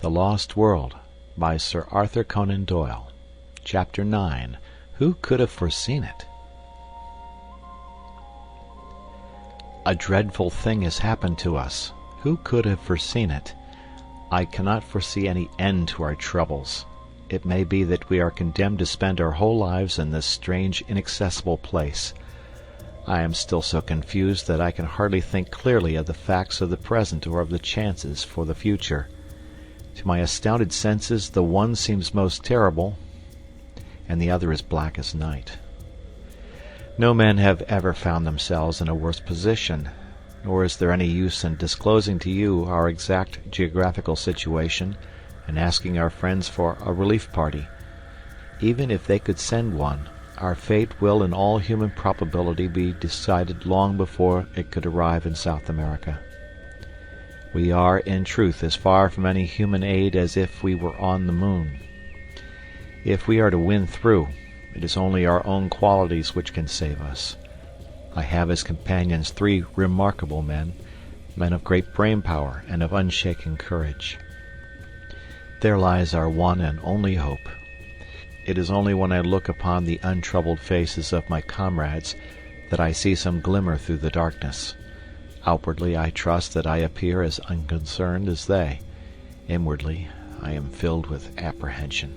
The Lost World by Sir Arthur Conan Doyle. Chapter 9. Who could have foreseen it? A dreadful thing has happened to us. Who could have foreseen it? I cannot foresee any end to our troubles. It may be that we are condemned to spend our whole lives in this strange, inaccessible place. I am still so confused that I can hardly think clearly of the facts of the present or of the chances for the future. To my astounded senses, the one seems most terrible, and the other is black as night. No men have ever found themselves in a worse position, nor is there any use in disclosing to you our exact geographical situation and asking our friends for a relief party. Even if they could send one, our fate will in all human probability be decided long before it could arrive in South America. We are, in truth, as far from any human aid as if we were on the moon. If we are to win through, it is only our own qualities which can save us. I have as companions 3 remarkable men of great brain power and of unshaken courage. There lies our one and only hope. It is only when I look upon the untroubled faces of my comrades that I see some glimmer through the darkness. Outwardly, I trust that I appear as unconcerned as they. Inwardly, I am filled with apprehension.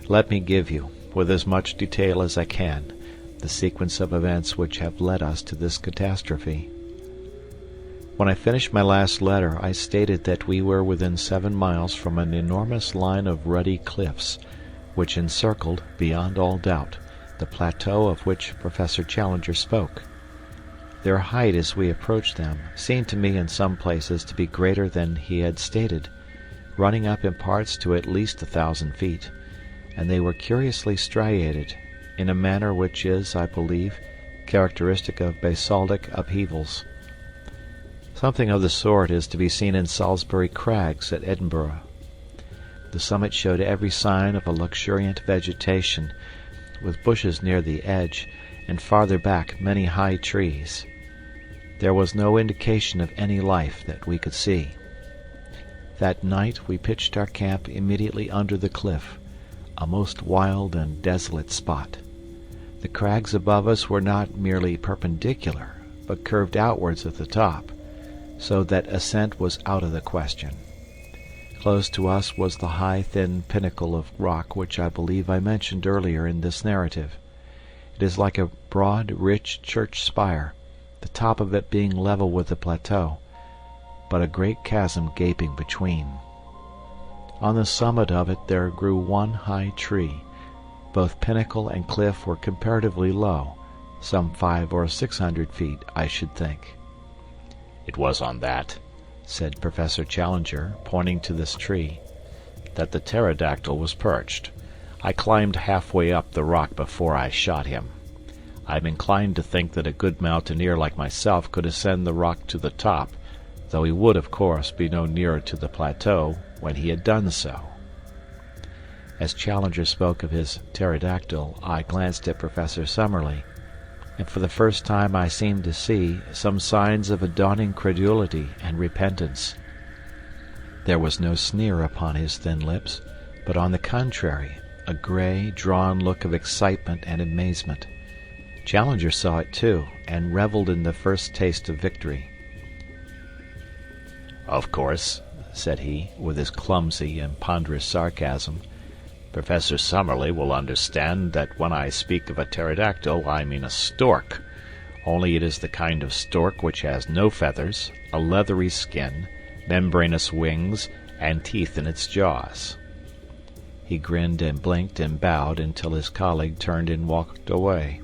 Let me give you, with as much detail as I can, the sequence of events which have led us to this catastrophe. When I finished my last letter, I stated that we were within 7 miles from an enormous line of ruddy cliffs, which encircled, beyond all doubt, the plateau of which Professor Challenger spoke. Their height as we approached them seemed to me in some places to be greater than he had stated, running up in parts to at least 1,000 feet, and they were curiously striated, in a manner which is, I believe, characteristic of basaltic upheavals. Something of the sort is to be seen in Salisbury Crags at Edinburgh. The summit showed every sign of a luxuriant vegetation, with bushes near the edge, and farther back many high trees. There was no indication of any life that we could see. That night we pitched our camp immediately under the cliff, a most wild and desolate spot. The crags above us were not merely perpendicular, but curved outwards at the top, so that ascent was out of the question. Close to us was the high, thin pinnacle of rock which I believe I mentioned earlier in this narrative. It is like a broad, rich church spire, the top of it being level with the plateau, but a great chasm gaping between. On the summit of it there grew one high tree. Both pinnacle and cliff were comparatively low, some 500 or 600 feet, I should think. "It was on that," said Professor Challenger, pointing to this tree, "that the pterodactyl was perched. I climbed halfway up the rock before I shot him. I am inclined to think that a good mountaineer like myself could ascend the rock to the top, though he would, of course, be no nearer to the plateau when he had done so." As Challenger spoke of his pterodactyl, I glanced at Professor Summerlee, and for the first time I seemed to see some signs of a dawning credulity and repentance. There was no sneer upon his thin lips, but on the contrary, a gray, drawn look of excitement and amazement. Challenger saw it too, and reveled in the first taste of victory. "Of course," said he, with his clumsy and ponderous sarcasm, "Professor Summerlee will understand that when I speak of a pterodactyl I mean a stork, only it is the kind of stork which has no feathers, a leathery skin, membranous wings, and teeth in its jaws." He grinned and blinked and bowed until his colleague turned and walked away.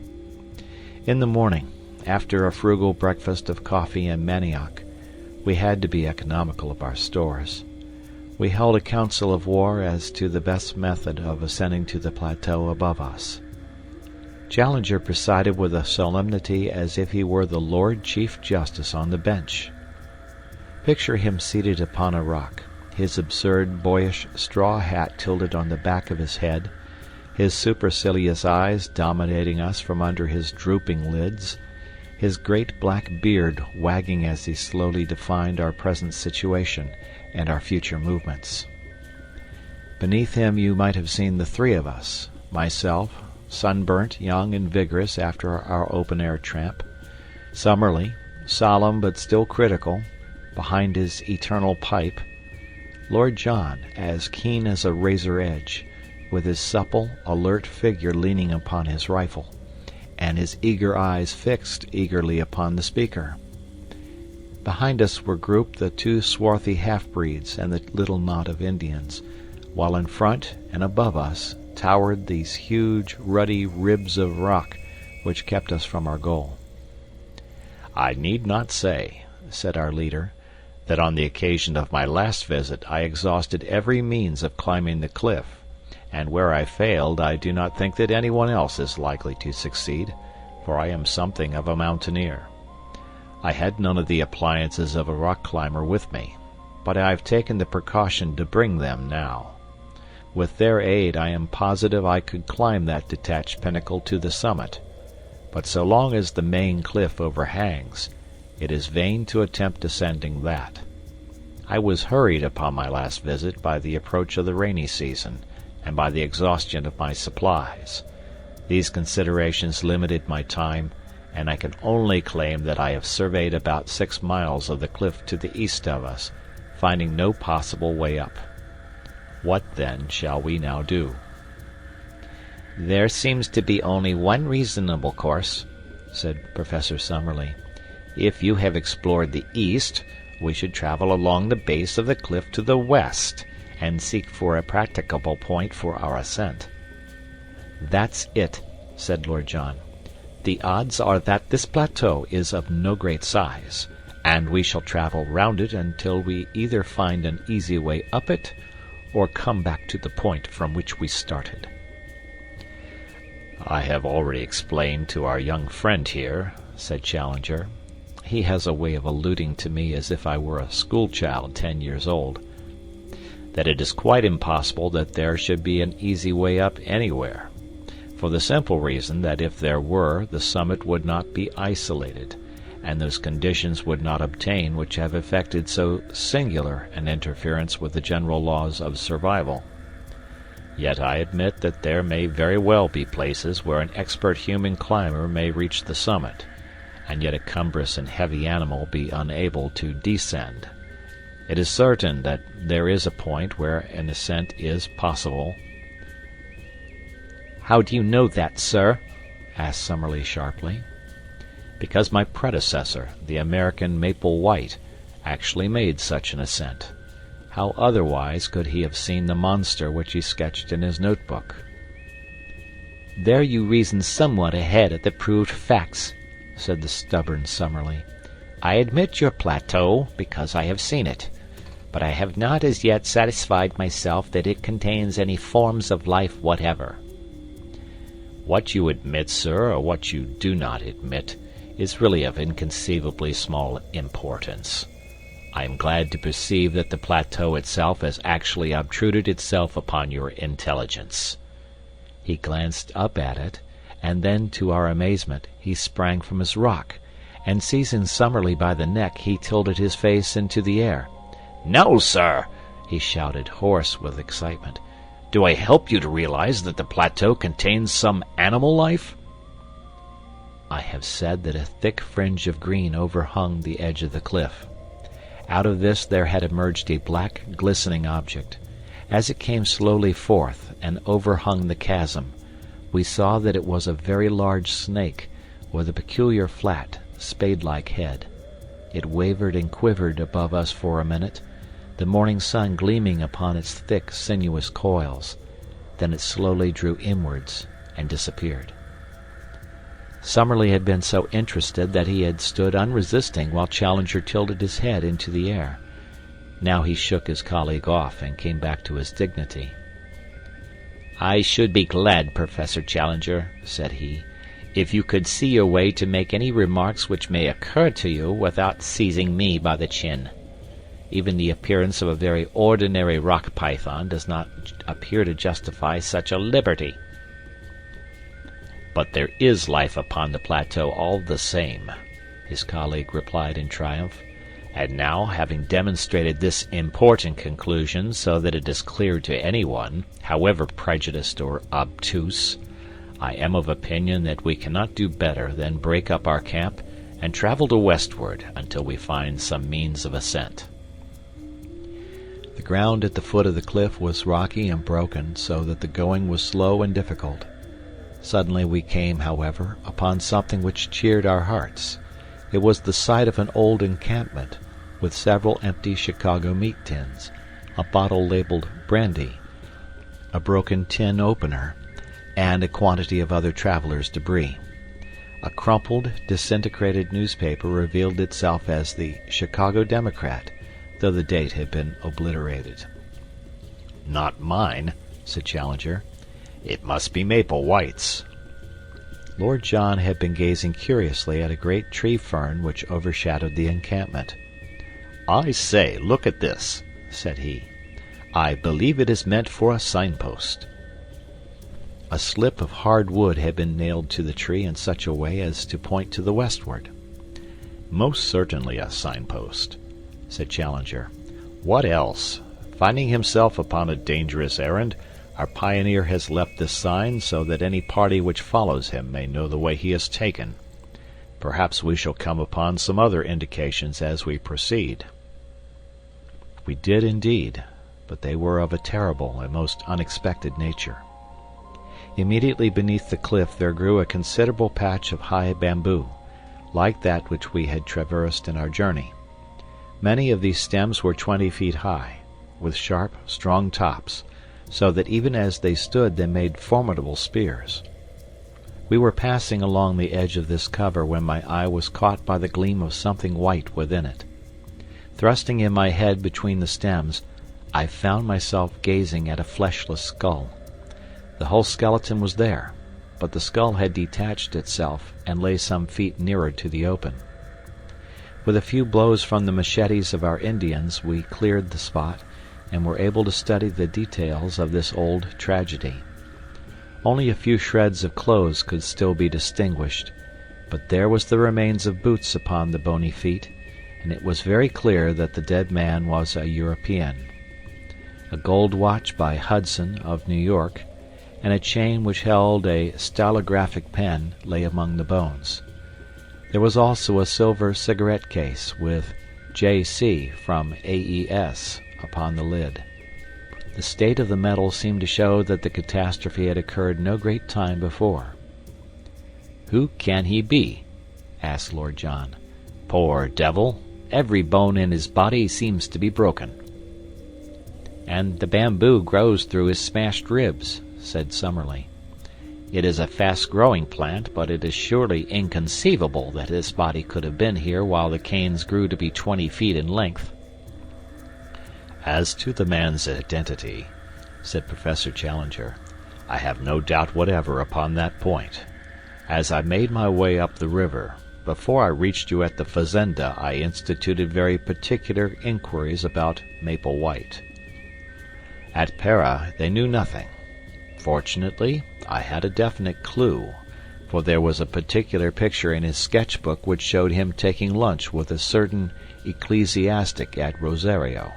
In the morning, after a frugal breakfast of coffee and manioc, we had to be economical of our stores. We held a council of war as to the best method of ascending to the plateau above us. Challenger presided with a solemnity as if he were the Lord Chief Justice on the bench. Picture him seated upon a rock, his absurd, boyish straw hat tilted on the back of his head, his supercilious eyes dominating us from under his drooping lids, his great black beard wagging as he slowly defined our present situation and our future movements. Beneath him you might have seen the three of us, myself, sunburnt, young and vigorous after our open-air tramp, Summerlee, solemn but still critical, behind his eternal pipe, Lord John, as keen as a razor edge, with his supple, alert figure leaning upon his rifle, and his eager eyes fixed eagerly upon the speaker. Behind us were grouped the two swarthy half-breeds and the little knot of Indians, while in front and above us towered these huge, ruddy ribs of rock which kept us from our goal. I need not say, said our leader, that on the occasion of my last visit I exhausted every means of climbing the cliff, and where I failed I do not think that anyone else is likely to succeed, for I am something of a mountaineer. I had none of the appliances of a rock climber with me, but I have taken the precaution to bring them now. With their aid I am positive I could climb that detached pinnacle to the summit, but so long as the main cliff overhangs, it is vain to attempt ascending that. I was hurried upon my last visit by the approach of the rainy season, and by the exhaustion of my supplies. These considerations limited my time, and I can only claim that I have surveyed about 6 miles of the cliff to the east of us, finding no possible way up. What, then, shall we now do? There seems to be only one reasonable course, said Professor Summerlee. If you have explored the east, we should travel along the base of the cliff to the west, and seek for a practicable point for our ascent. That's it, said Lord John. The odds are that this plateau is of no great size, and we shall travel round it until we either find an easy way up it, or come back to the point from which we started. I have already explained to our young friend here, said Challenger. He has a way of alluding to me as if I were a schoolchild 10 years old, that it is quite impossible that there should be an easy way up anywhere, for the simple reason that if there were, the summit would not be isolated, and those conditions would not obtain which have effected so singular an interference with the general laws of survival. Yet I admit that there may very well be places where an expert human climber may reach the summit, and yet a cumbrous and heavy animal be unable to descend. It is certain that there is a point where an ascent is possible. How do you know that, sir? asked Summerlee sharply. Because my predecessor, the American Maple White, actually made such an ascent. How otherwise could he have seen the monster which he sketched in his notebook? There you reason somewhat ahead of the proved facts, said the stubborn Summerlee. I admit your plateau, because I have seen it, but I have not as yet satisfied myself that it contains any forms of life whatever. What you admit, sir, or what you do not admit, is really of inconceivably small importance. I am glad to perceive that the plateau itself has actually obtruded itself upon your intelligence. He glanced up at it, and then, to our amazement, he sprang from his rock, and seizing Summerlee by the neck, he tilted his face into the air. "No, sir!" he shouted, hoarse with excitement. "Do I help you to realize that the plateau contains some animal life?" I have said that a thick fringe of green overhung the edge of the cliff. Out of this there had emerged a black, glistening object. As it came slowly forth and overhung the chasm, we saw that it was a very large snake, with a peculiar flat, spade-like head. It wavered and quivered above us for a minute, the morning sun gleaming upon its thick, sinuous coils. Then it slowly drew inwards and disappeared. Summerlee had been so interested that he had stood unresisting while Challenger tilted his head into the air. Now he shook his colleague off and came back to his dignity. I should be glad, Professor Challenger, said he, if you could see your way to make any remarks which may occur to you without seizing me by the chin. Even the appearance of a very ordinary rock python does not appear to justify such a liberty. But there is life upon the plateau all the same, his colleague replied in triumph. And now, having demonstrated this important conclusion so that it is clear to anyone, however prejudiced or obtuse, I am of opinion that we cannot do better than break up our camp and travel to westward until we find some means of ascent. The ground at the foot of the cliff was rocky and broken, so that the going was slow and difficult. Suddenly we came, however, upon something which cheered our hearts. It was the site of an old encampment, with several empty Chicago meat tins, a bottle labeled brandy, a broken tin opener, and a quantity of other travelers' debris. A crumpled, disintegrated newspaper revealed itself as the Chicago Democrat, though the date had been obliterated. "Not mine," said Challenger. "It must be Maple White's." Lord John had been gazing curiously at a great tree fern which overshadowed the encampment. "I say, look at this," said he. "I believe it is meant for a signpost." A slip of hard wood had been nailed to the tree in such a way as to point to the westward. "Most certainly a signpost," said Challenger. "What else? Finding himself upon a dangerous errand, our pioneer has left this sign so that any party which follows him may know the way he has taken. Perhaps we shall come upon some other indications as we proceed." We did indeed, but they were of a terrible and most unexpected nature. Immediately beneath the cliff there grew a considerable patch of high bamboo, like that which we had traversed in our journey. Many of these stems were 20 feet high, with sharp, strong tops, so that even as they stood they made formidable spears. We were passing along the edge of this cover when my eye was caught by the gleam of something white within it. Thrusting in my head between the stems, I found myself gazing at a fleshless skull. The whole skeleton was there, but the skull had detached itself and lay some feet nearer to the open. With a few blows from the machetes of our Indians, we cleared the spot and were able to study the details of this old tragedy. Only a few shreds of clothes could still be distinguished, but there was the remains of boots upon the bony feet, and it was very clear that the dead man was a European. A gold watch by Hudson of New York, and a chain which held a stylographic pen lay among the bones. There was also a silver cigarette case with J.C. from AES upon the lid. The state of the metal seemed to show that the catastrophe had occurred no great time before. "Who can he be?" asked Lord John. "Poor devil, every bone in his body seems to be broken." "And the bamboo grows through his smashed ribs," said Summerlee. "It is a fast-growing plant, but it is surely inconceivable that his body could have been here while the canes grew to be 20 feet in length." "As to the man's identity," said Professor Challenger, "I have no doubt whatever upon that point. As I made my way up the river, before I reached you at the fazenda I instituted very particular inquiries about Maple White. At Para they knew nothing. Fortunately, I had a definite clue, for there was a particular picture in his sketchbook which showed him taking lunch with a certain ecclesiastic at Rosario.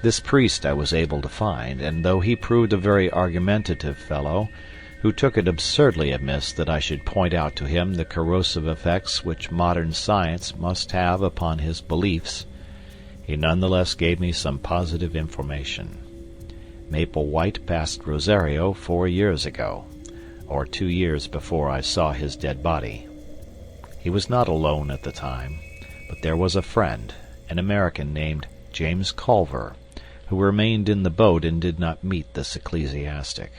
This priest I was able to find, and though he proved a very argumentative fellow, who took it absurdly amiss that I should point out to him the corrosive effects which modern science must have upon his beliefs, he none the less gave me some positive information. Maple White passed Rosario 4 years ago, or 2 years before I saw his dead body. He was not alone at the time, but there was a friend, an American named James Culver, who remained in the boat and did not meet this ecclesiastic.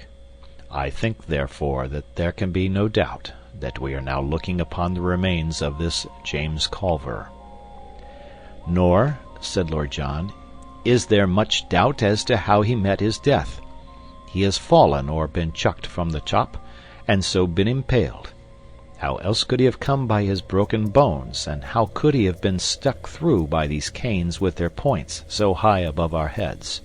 I think, therefore, that there can be no doubt that we are now looking upon the remains of this James Culver." "Nor," said Lord John, "is there much doubt as to how he met his death. He has fallen or been chucked from the top, and so been impaled. How else could he have come by his broken bones, and how could he have been stuck through by these canes with their points so high above our heads?"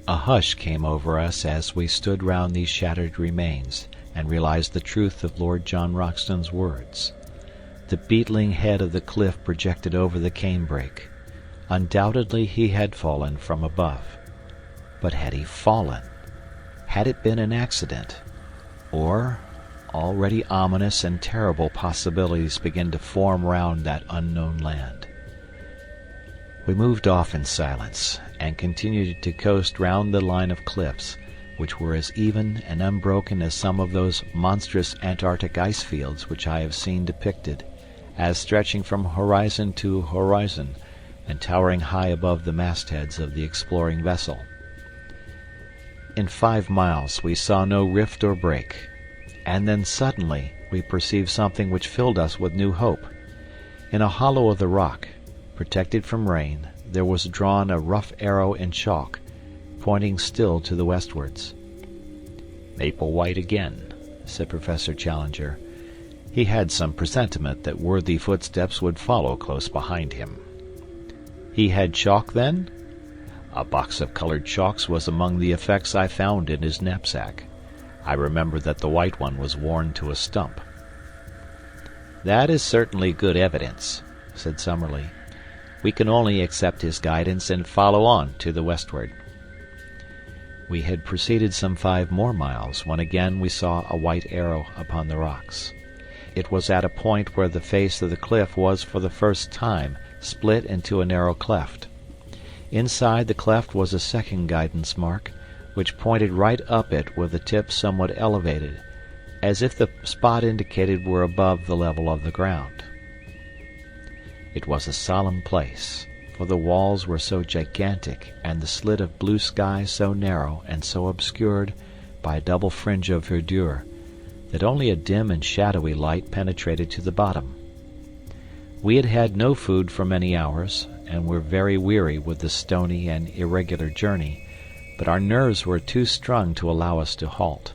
A hush came over us as we stood round these shattered remains and realized the truth of Lord John Roxton's words. The beetling head of the cliff projected over the canebrake. Undoubtedly he had fallen from above. But had he fallen? Had it been an accident? Or, already ominous and terrible possibilities began to form round that unknown land. We moved off in silence, and continued to coast round the line of cliffs, which were as even and unbroken as some of those monstrous Antarctic ice fields which I have seen depicted, as stretching from horizon to horizon, and towering high above the mastheads of the exploring vessel. In 5 miles we saw no rift or break, and then suddenly we perceived something which filled us with new hope. In a hollow of the rock, protected from rain, there was drawn a rough arrow in chalk, pointing still to the westwards. "Maple White again," said Professor Challenger. He had some presentiment that worthy footsteps would follow close behind him. He had chalk, then? A box of colored chalks was among the effects I found in his knapsack. I remember that the white one was worn to a stump. "That is certainly good evidence," said Summerlee. "We can only accept his guidance and follow on to the westward." We had proceeded some 5 more miles when again we saw a white arrow upon the rocks. It was at a point where the face of the cliff was for the first time split into a narrow cleft. Inside the cleft was a second guidance mark, which pointed right up it with the tip somewhat elevated, as if the spot indicated were above the level of the ground. It was a solemn place, for the walls were so gigantic and the slit of blue sky so narrow and so obscured by a double fringe of verdure that only a dim and shadowy light penetrated to the bottom. We had had no food for many hours, and were very weary with the stony and irregular journey, but our nerves were too strung to allow us to halt.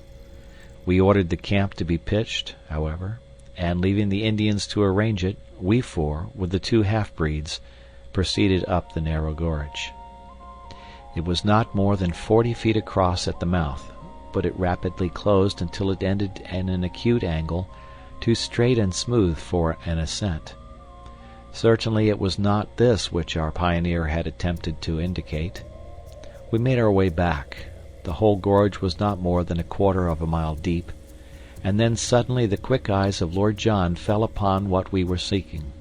We ordered the camp to be pitched, however, and leaving the Indians to arrange it, we four, with the 2 half-breeds, proceeded up the narrow gorge. It was not more than 40 feet across at the mouth, but it rapidly closed until it ended in an acute angle, too straight and smooth for an ascent. Certainly it was not this which our pioneer had attempted to indicate. We made our way back. The whole gorge was not more than 1/4 of a mile deep, and then suddenly the quick eyes of Lord John fell upon what we were seeking.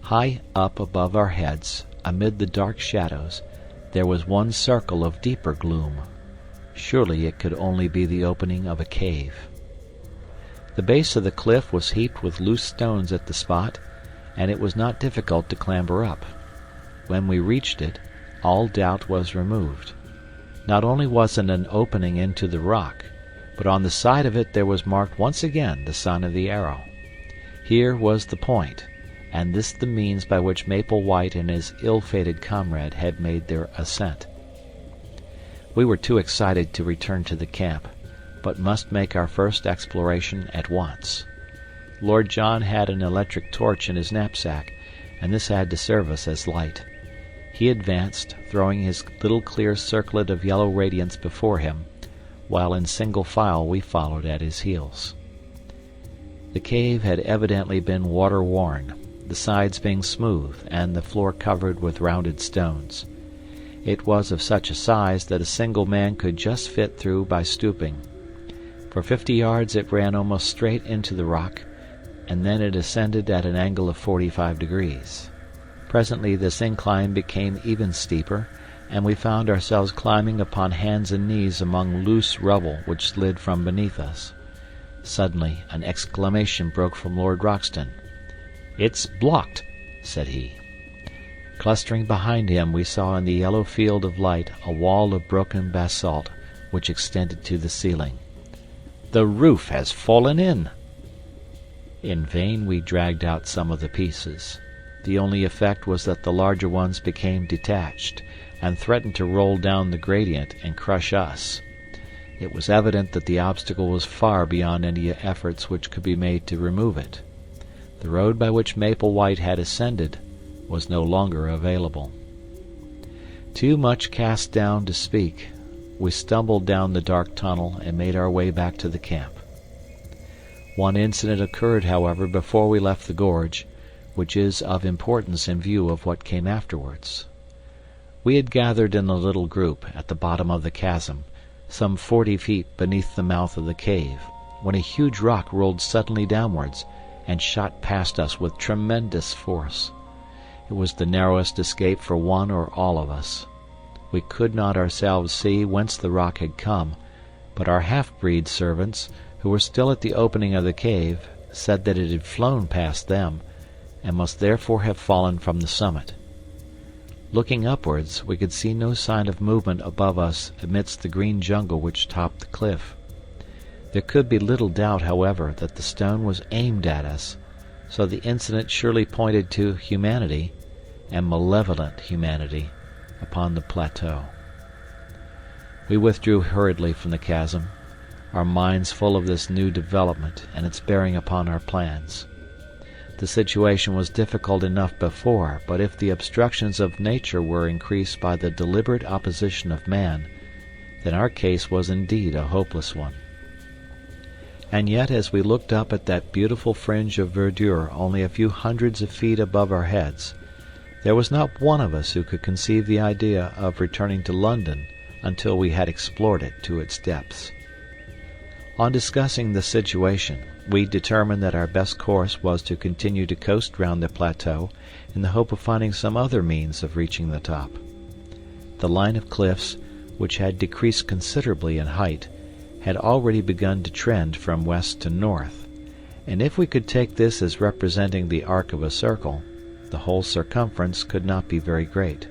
High up above our heads, amid the dark shadows, there was one circle of deeper gloom. Surely it could only be the opening of a cave. The base of the cliff was heaped with loose stones at the spot, and it was not difficult to clamber up. When we reached it, all doubt was removed. Not only was it an opening into the rock, but on the side of it there was marked once again the sign of the arrow. Here was the point, and this the means by which Maple White and his ill-fated comrade had made their ascent. We were too excited to return to the camp, but must make our first exploration at once. Lord John had an electric torch in his knapsack, and this had to serve us as light. He advanced, throwing his little clear circlet of yellow radiance before him, while in single file we followed at his heels. The cave had evidently been water-worn, the sides being smooth and the floor covered with rounded stones. It was of such a size that a single man could just fit through by stooping. For 50 yards it ran almost straight into the rock, and then it ascended at an angle of 45 degrees. Presently this incline became even steeper, and we found ourselves climbing upon hands and knees among loose rubble which slid from beneath us. Suddenly an exclamation broke from Lord Roxton. "It's blocked," said he. Clustering behind him we saw in the yellow field of light a wall of broken basalt which extended to the ceiling. "The roof has fallen in." In vain we dragged out some of the pieces. The only effect was that the larger ones became detached, and threatened to roll down the gradient and crush us. It was evident that the obstacle was far beyond any efforts which could be made to remove it. The road by which Maple White had ascended was no longer available. Too much cast down to speak, we stumbled down the dark tunnel and made our way back to the camp. One incident occurred, however, before we left the gorge, which is of importance in view of what came afterwards. We had gathered in a little group at the bottom of the chasm, some 40 feet beneath the mouth of the cave, when a huge rock rolled suddenly downwards and shot past us with tremendous force. It was the narrowest escape for one or all of us. We could not ourselves see whence the rock had come, but our half-breed servants, who were still at the opening of the cave, said that it had flown past them, and must therefore have fallen from the summit. Looking upwards, we could see no sign of movement above us amidst the green jungle which topped the cliff. There could be little doubt, however, that the stone was aimed at us, so the incident surely pointed to humanity, and malevolent humanity, upon the plateau. We withdrew hurriedly from the chasm, our minds full of this new development and its bearing upon our plans. The situation was difficult enough before, but if the obstructions of nature were increased by the deliberate opposition of man, then our case was indeed a hopeless one. And yet, as we looked up at that beautiful fringe of verdure only a few hundreds of feet above our heads, there was not one of us who could conceive the idea of returning to London until we had explored it to its depths. On discussing the situation, we determined that our best course was to continue to coast round the plateau in the hope of finding some other means of reaching the top. The line of cliffs, which had decreased considerably in height, had already begun to trend from west to north, and if we could take this as representing the arc of a circle, the whole circumference could not be very great.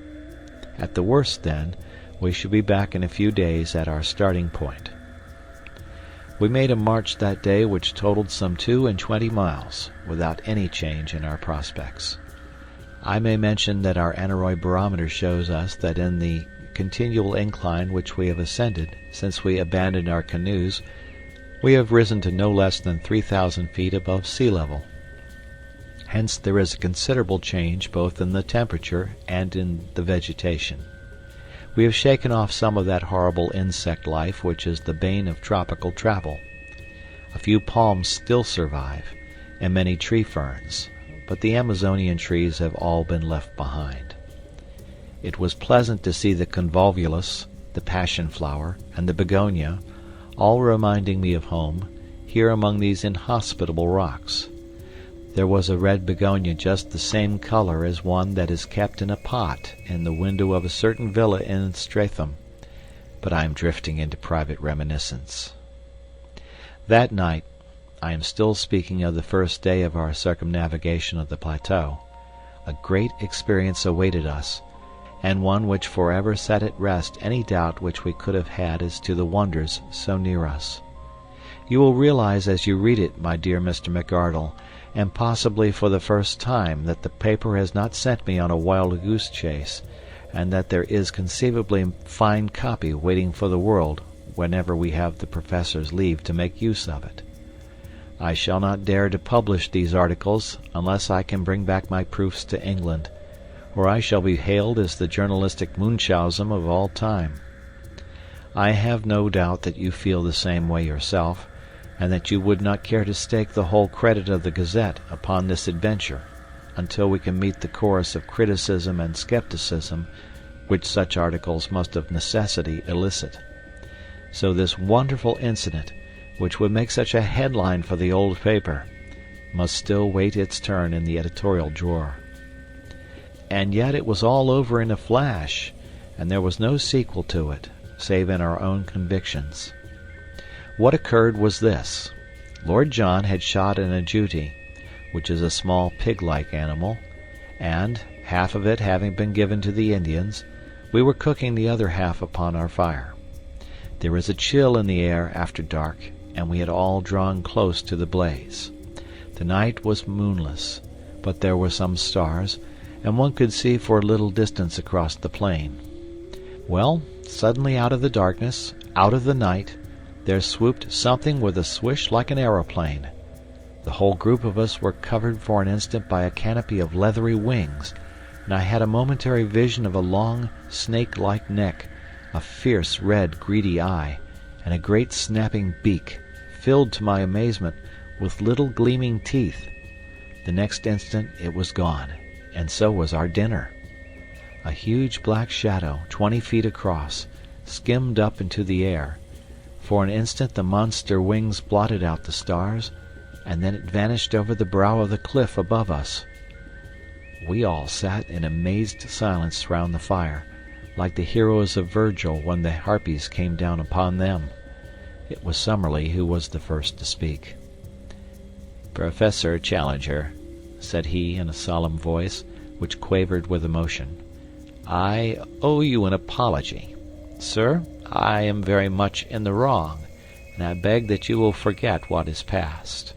At the worst, then, we should be back in a few days at our starting point. We made a march that day which totaled some 22 miles, without any change in our prospects. I may mention that our aneroid barometer shows us that in the continual incline which we have ascended since we abandoned our canoes, we have risen to no less than 3,000 feet above sea level. Hence there is a considerable change both in the temperature and in the vegetation. We have shaken off some of that horrible insect life which is the bane of tropical travel. A few palms still survive, and many tree ferns, but the Amazonian trees have all been left behind. It was pleasant to see the convolvulus, the passion flower, and the begonia, all reminding me of home, here among these inhospitable rocks. There was a red begonia just the same color as one that is kept in a pot in the window of a certain villa in Streatham, but I am drifting into private reminiscence. That night, I am still speaking of the first day of our circumnavigation of the plateau, a great experience awaited us, and one which forever set at rest any doubt which we could have had as to the wonders so near us. You will realize as you read it, my dear Mr. McArdle, and possibly for the first time, that the paper has not sent me on a wild goose chase, and that there is conceivably fine copy waiting for the world whenever we have the Professor's leave to make use of it. I shall not dare to publish these articles unless I can bring back my proofs to England, or I shall be hailed as the journalistic Munchausen of all time. I have no doubt that you feel the same way yourself, and that you would not care to stake the whole credit of the Gazette upon this adventure, until we can meet the chorus of criticism and skepticism which such articles must of necessity elicit. So this wonderful incident, which would make such a headline for the old paper, must still wait its turn in the editorial drawer. And yet it was all over in a flash, and there was no sequel to it, save in our own convictions. What occurred was this. Lord John had shot an agouti, which is a small pig-like animal, and, half of it having been given to the Indians, we were cooking the other half upon our fire. There is a chill in the air after dark, and we had all drawn close to the blaze. The night was moonless, but there were some stars, and one could see for a little distance across the plain. Well, suddenly out of the darkness, out of the night, there swooped something with a swish like an aeroplane. The whole group of us were covered for an instant by a canopy of leathery wings, and I had a momentary vision of a long, snake-like neck, a fierce, red, greedy eye, and a great snapping beak, filled to my amazement with little gleaming teeth. The next instant it was gone, and so was our dinner. A huge black shadow, 20 feet across, skimmed up into the air. For an instant the monster wings blotted out the stars, and then it vanished over the brow of the cliff above us. We all sat in amazed silence round the fire, like the heroes of Virgil when the harpies came down upon them. It was Summerlee who was the first to speak. "Professor Challenger," said he in a solemn voice, which quavered with emotion, "I owe you an apology. Sir, I am very much in the wrong, and I beg that you will forget what is past."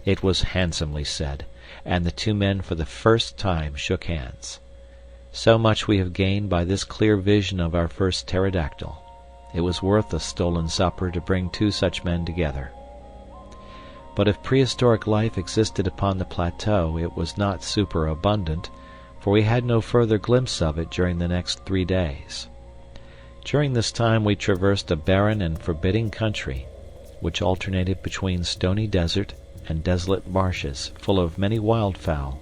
It was handsomely said, and the two men for the first time shook hands. So much we have gained by this clear vision of our first pterodactyl. It was worth a stolen supper to bring two such men together. But if prehistoric life existed upon the plateau, it was not superabundant, for we had no further glimpse of it during the next 3 days. During this time we traversed a barren and forbidding country, which alternated between stony desert and desolate marshes full of many wildfowl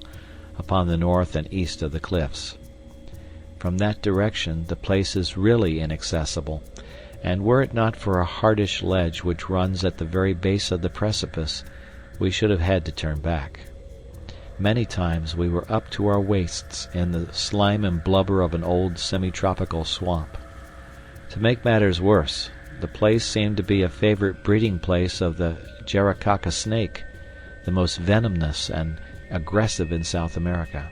upon the north and east of the cliffs. From that direction the place is really inaccessible, and were it not for a hardish ledge which runs at the very base of the precipice, we should have had to turn back. Many times we were up to our waists in the slime and blubber of an old semi-tropical swamp. To make matters worse, the place seemed to be a favorite breeding place of the Jaracaca snake, the most venomous and aggressive in South America.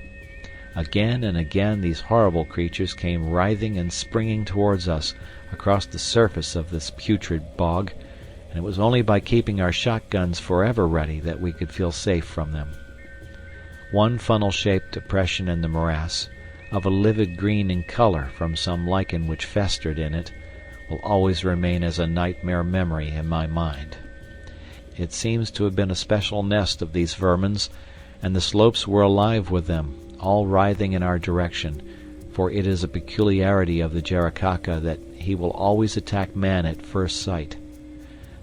Again and again these horrible creatures came writhing and springing towards us across the surface of this putrid bog, and it was only by keeping our shotguns forever ready that we could feel safe from them. One funnel-shaped depression in the morass, of a livid green in color from some lichen which festered in it, will always remain as a nightmare memory in my mind. It seems to have been a special nest of these vermins, and the slopes were alive with them, all writhing in our direction, for it is a peculiarity of the Jaracaca that he will always attack man at first sight.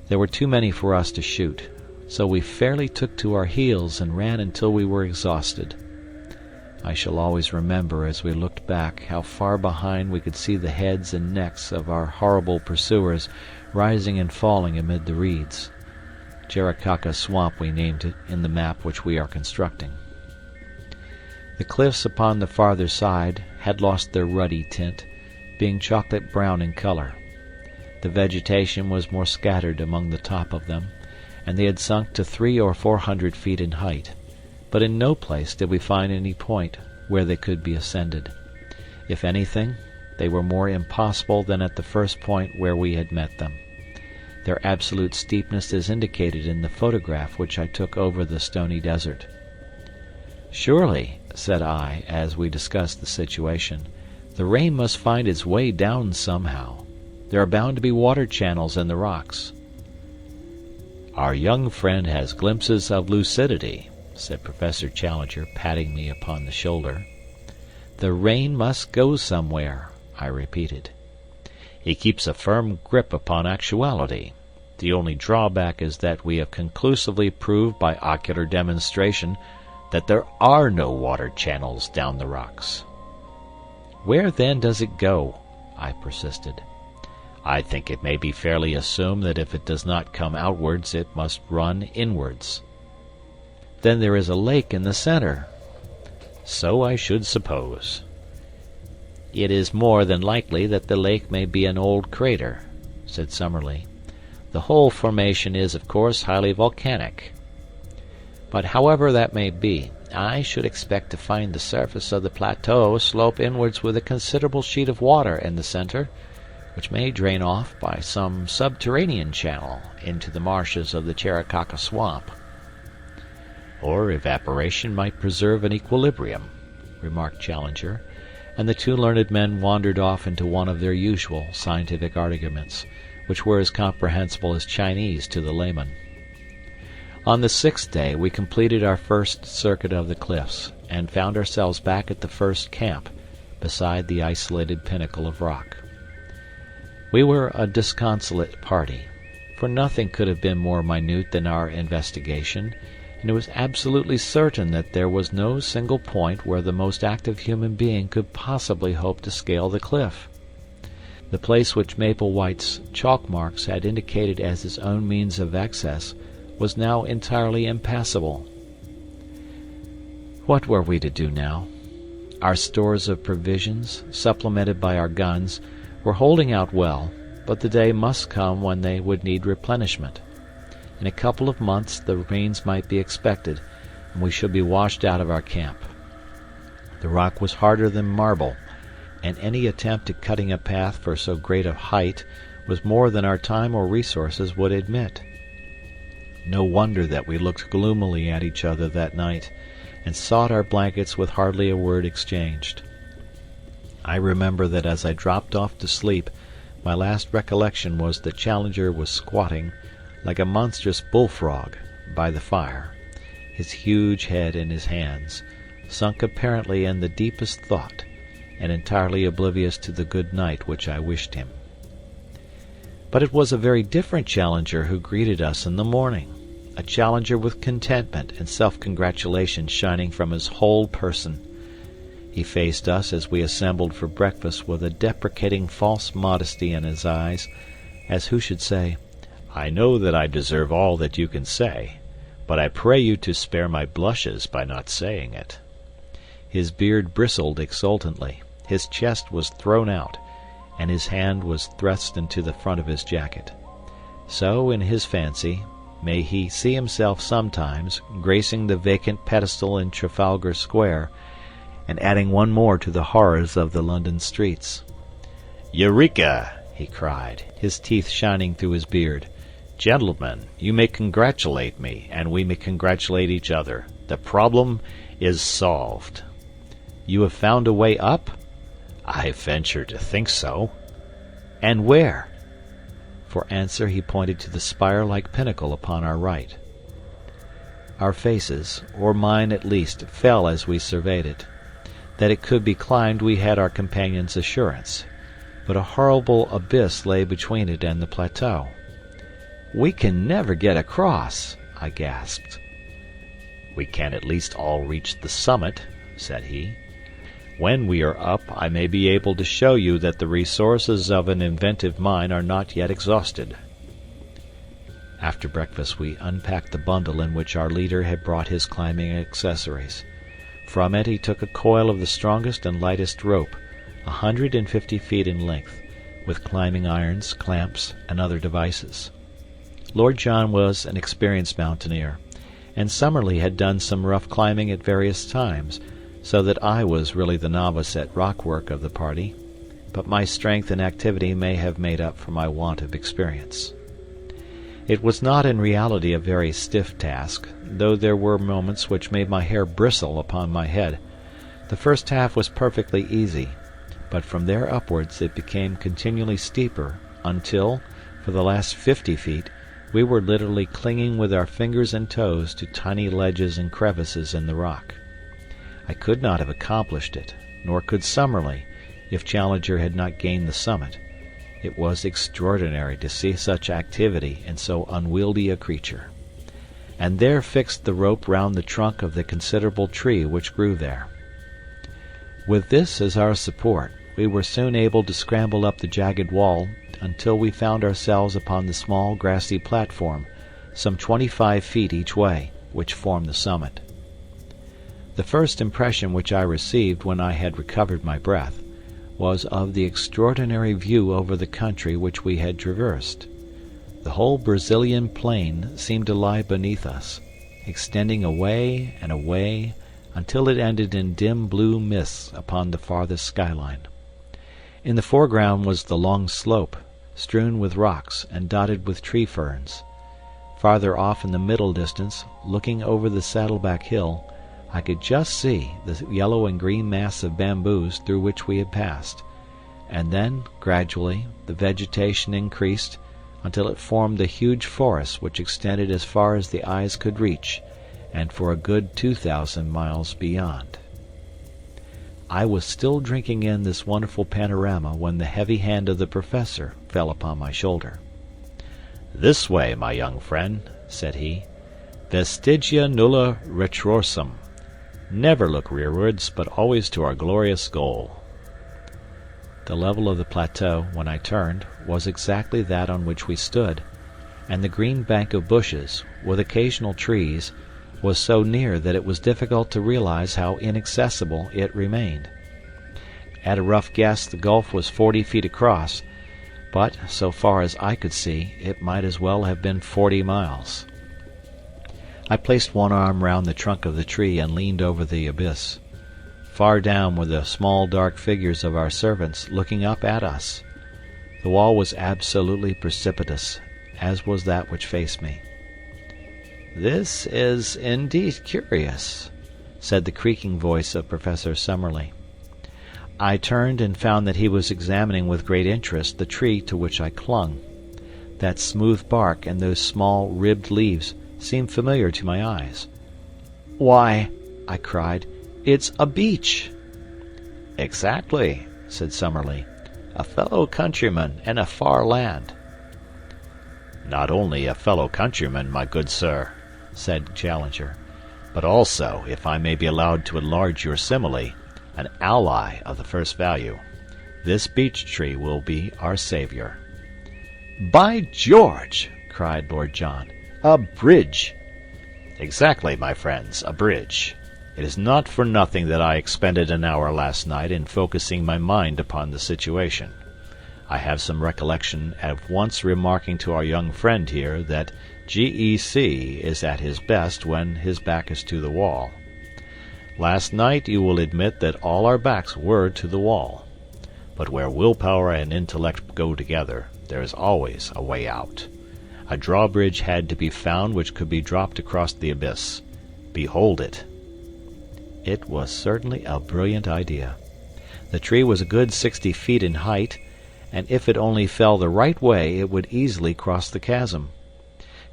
There were too many for us to shoot, so we fairly took to our heels and ran until we were exhausted. I shall always remember as we looked back how far behind we could see the heads and necks of our horrible pursuers rising and falling amid the reeds. Jaracaca Swamp we named it in the map which we are constructing. The cliffs upon the farther side had lost their ruddy tint, being chocolate brown in color. The vegetation was more scattered among the top of them, and they had sunk to 300 or 400 feet in height, but in no place did we find any point where they could be ascended. If anything, they were more impossible than at the first point where we had met them. Their absolute steepness is indicated in the photograph which I took over the stony desert. "Surely," said I, as we discussed the situation, "the rain must find its way down somehow. There are bound to be water channels in the rocks." "Our young friend has glimpses of lucidity," said Professor Challenger, patting me upon the shoulder. "The rain must go somewhere," I repeated. "He keeps a firm grip upon actuality. The only drawback is that we have conclusively proved by ocular demonstration that there are no water channels down the rocks." "Where then does it go?" I persisted. "I think it may be fairly assumed that if it does not come outwards it must run inwards." "Then there is a lake in the center." "So I should suppose." "It is more than likely that the lake may be an old crater," said Summerlee. "The whole formation is, of course, highly volcanic. But however that may be, I should expect to find the surface of the plateau slope inwards with a considerable sheet of water in the center, which may drain off by some subterranean channel into the marshes of the Jaracaca Swamp." "Or evaporation might preserve an equilibrium," remarked Challenger, and the two learned men wandered off into one of their usual scientific arguments, which were as comprehensible as Chinese to the layman. On the 6th day we completed our first circuit of the cliffs, and found ourselves back at the first camp, beside the isolated pinnacle of rock. We were a disconsolate party, for nothing could have been more minute than our investigation, and it was absolutely certain that there was no single point where the most active human being could possibly hope to scale the cliff. The place which Maple White's chalk marks had indicated as his own means of access was now entirely impassable. What were we to do now? Our stores of provisions, supplemented by our guns, were holding out well, but the day must come when they would need replenishment. In a couple of months the rains might be expected, and we should be washed out of our camp. The rock was harder than marble, and any attempt at cutting a path for so great a height was more than our time or resources would admit. No wonder that we looked gloomily at each other that night, and sought our blankets with hardly a word exchanged. I remember that as I dropped off to sleep, my last recollection was that Challenger was squatting, like a monstrous bullfrog, by the fire, his huge head in his hands, sunk apparently in the deepest thought, and entirely oblivious to the good night which I wished him. But it was a very different Challenger who greeted us in the morning, a Challenger with contentment and self-congratulation shining from his whole person. He faced us as we assembled for breakfast with a deprecating false modesty in his eyes, as who should say, "I know that I deserve all that you can say, but I pray you to spare my blushes by not saying it." His beard bristled exultantly, his chest was thrown out, and his hand was thrust into the front of his jacket. So, in his fancy, may he see himself sometimes gracing the vacant pedestal in Trafalgar Square, and adding one more to the horrors of the London streets. "Eureka!" he cried, his teeth shining through his beard. "Gentlemen, you may congratulate me, and we may congratulate each other. The problem is solved." "You have found a way up?" "I venture to think so." "And where?" For answer he pointed to the spire-like pinnacle upon our right. Our faces, or mine at least, fell as we surveyed it. That it could be climbed we had our companion's assurance, but a horrible abyss lay between it and the plateau. "We can never get across," I gasped. "We can at least all reach the summit," said he. "When we are up I may be able to show you that the resources of an inventive mind are not yet exhausted." After breakfast we unpacked the bundle in which our leader had brought his climbing accessories. From it he took a coil of the strongest and lightest rope, 150 feet in length, with climbing irons, clamps, and other devices. Lord John was an experienced mountaineer, and Summerlee had done some rough climbing at various times, so that I was really the novice at rock work of the party, but my strength and activity may have made up for my want of experience. It was not in reality a very stiff task, though there were moments which made my hair bristle upon my head. The first half was perfectly easy, but from there upwards it became continually steeper, until, for the last 50 feet, we were literally clinging with our fingers and toes to tiny ledges and crevices in the rock. I could not have accomplished it, nor could Summerlee, if Challenger had not gained the summit. It was extraordinary to see such activity in so unwieldy a creature. And there fixed the rope round the trunk of the considerable tree which grew there. With this as our support, we were soon able to scramble up the jagged wall until we found ourselves upon the small grassy platform, some 25 feet each way, which formed the summit. The first impression which I received when I had recovered my breath was of the extraordinary view over the country which we had traversed. The whole Brazilian plain seemed to lie beneath us, extending away and away until it ended in dim blue mists upon the farthest skyline. In the foreground was the long slope, strewn with rocks and dotted with tree ferns. Farther off in the middle distance, looking over the Saddleback Hill, I could just see the yellow and green mass of bamboos through which we had passed, and then, gradually, the vegetation increased until it formed a huge forest which extended as far as the eyes could reach, and for a good 2,000 miles beyond. I was still drinking in this wonderful panorama when the heavy hand of the Professor fell upon my shoulder. "This way, my young friend," said he. "Vestigia nulla retrorsum. Never look rearwards, but always to our glorious goal." The level of the plateau, when I turned, was exactly that on which we stood, and the green bank of bushes, with occasional trees, was so near that it was difficult to realize how inaccessible it remained. At a rough guess, the gulf was 40 feet across, but, so far as I could see, it might as well have been 40 miles. I placed one arm round the trunk of the tree and leaned over the abyss. Far down were the small dark figures of our servants looking up at us. The wall was absolutely precipitous, as was that which faced me. "This is indeed curious," said the creaking voice of Professor Summerlee. I turned and found that he was examining with great interest the tree to which I clung. That smooth bark and those small ribbed leaves seemed familiar to my eyes. "Why," I cried, "it's a beech!" "Exactly," said Summerlee. "A fellow countryman and a far land." "Not only a fellow countryman, my good sir," said Challenger, "but also, if I may be allowed to enlarge your simile, an ally of the first value. This beech tree will be our savior." "By George!" cried Lord John. "A bridge!" "Exactly, my friends, a bridge. It is not for nothing that I expended an hour last night in focusing my mind upon the situation. I have some recollection of once remarking to our young friend here that GEC is at his best when his back is to the wall. Last night you will admit that all our backs were to the wall. But where willpower and intellect go together, there is always a way out. A drawbridge had to be found which could be dropped across the abyss. Behold it." It was certainly a brilliant idea. The tree was a good 60 feet in height, and if it only fell the right way it would easily cross the chasm.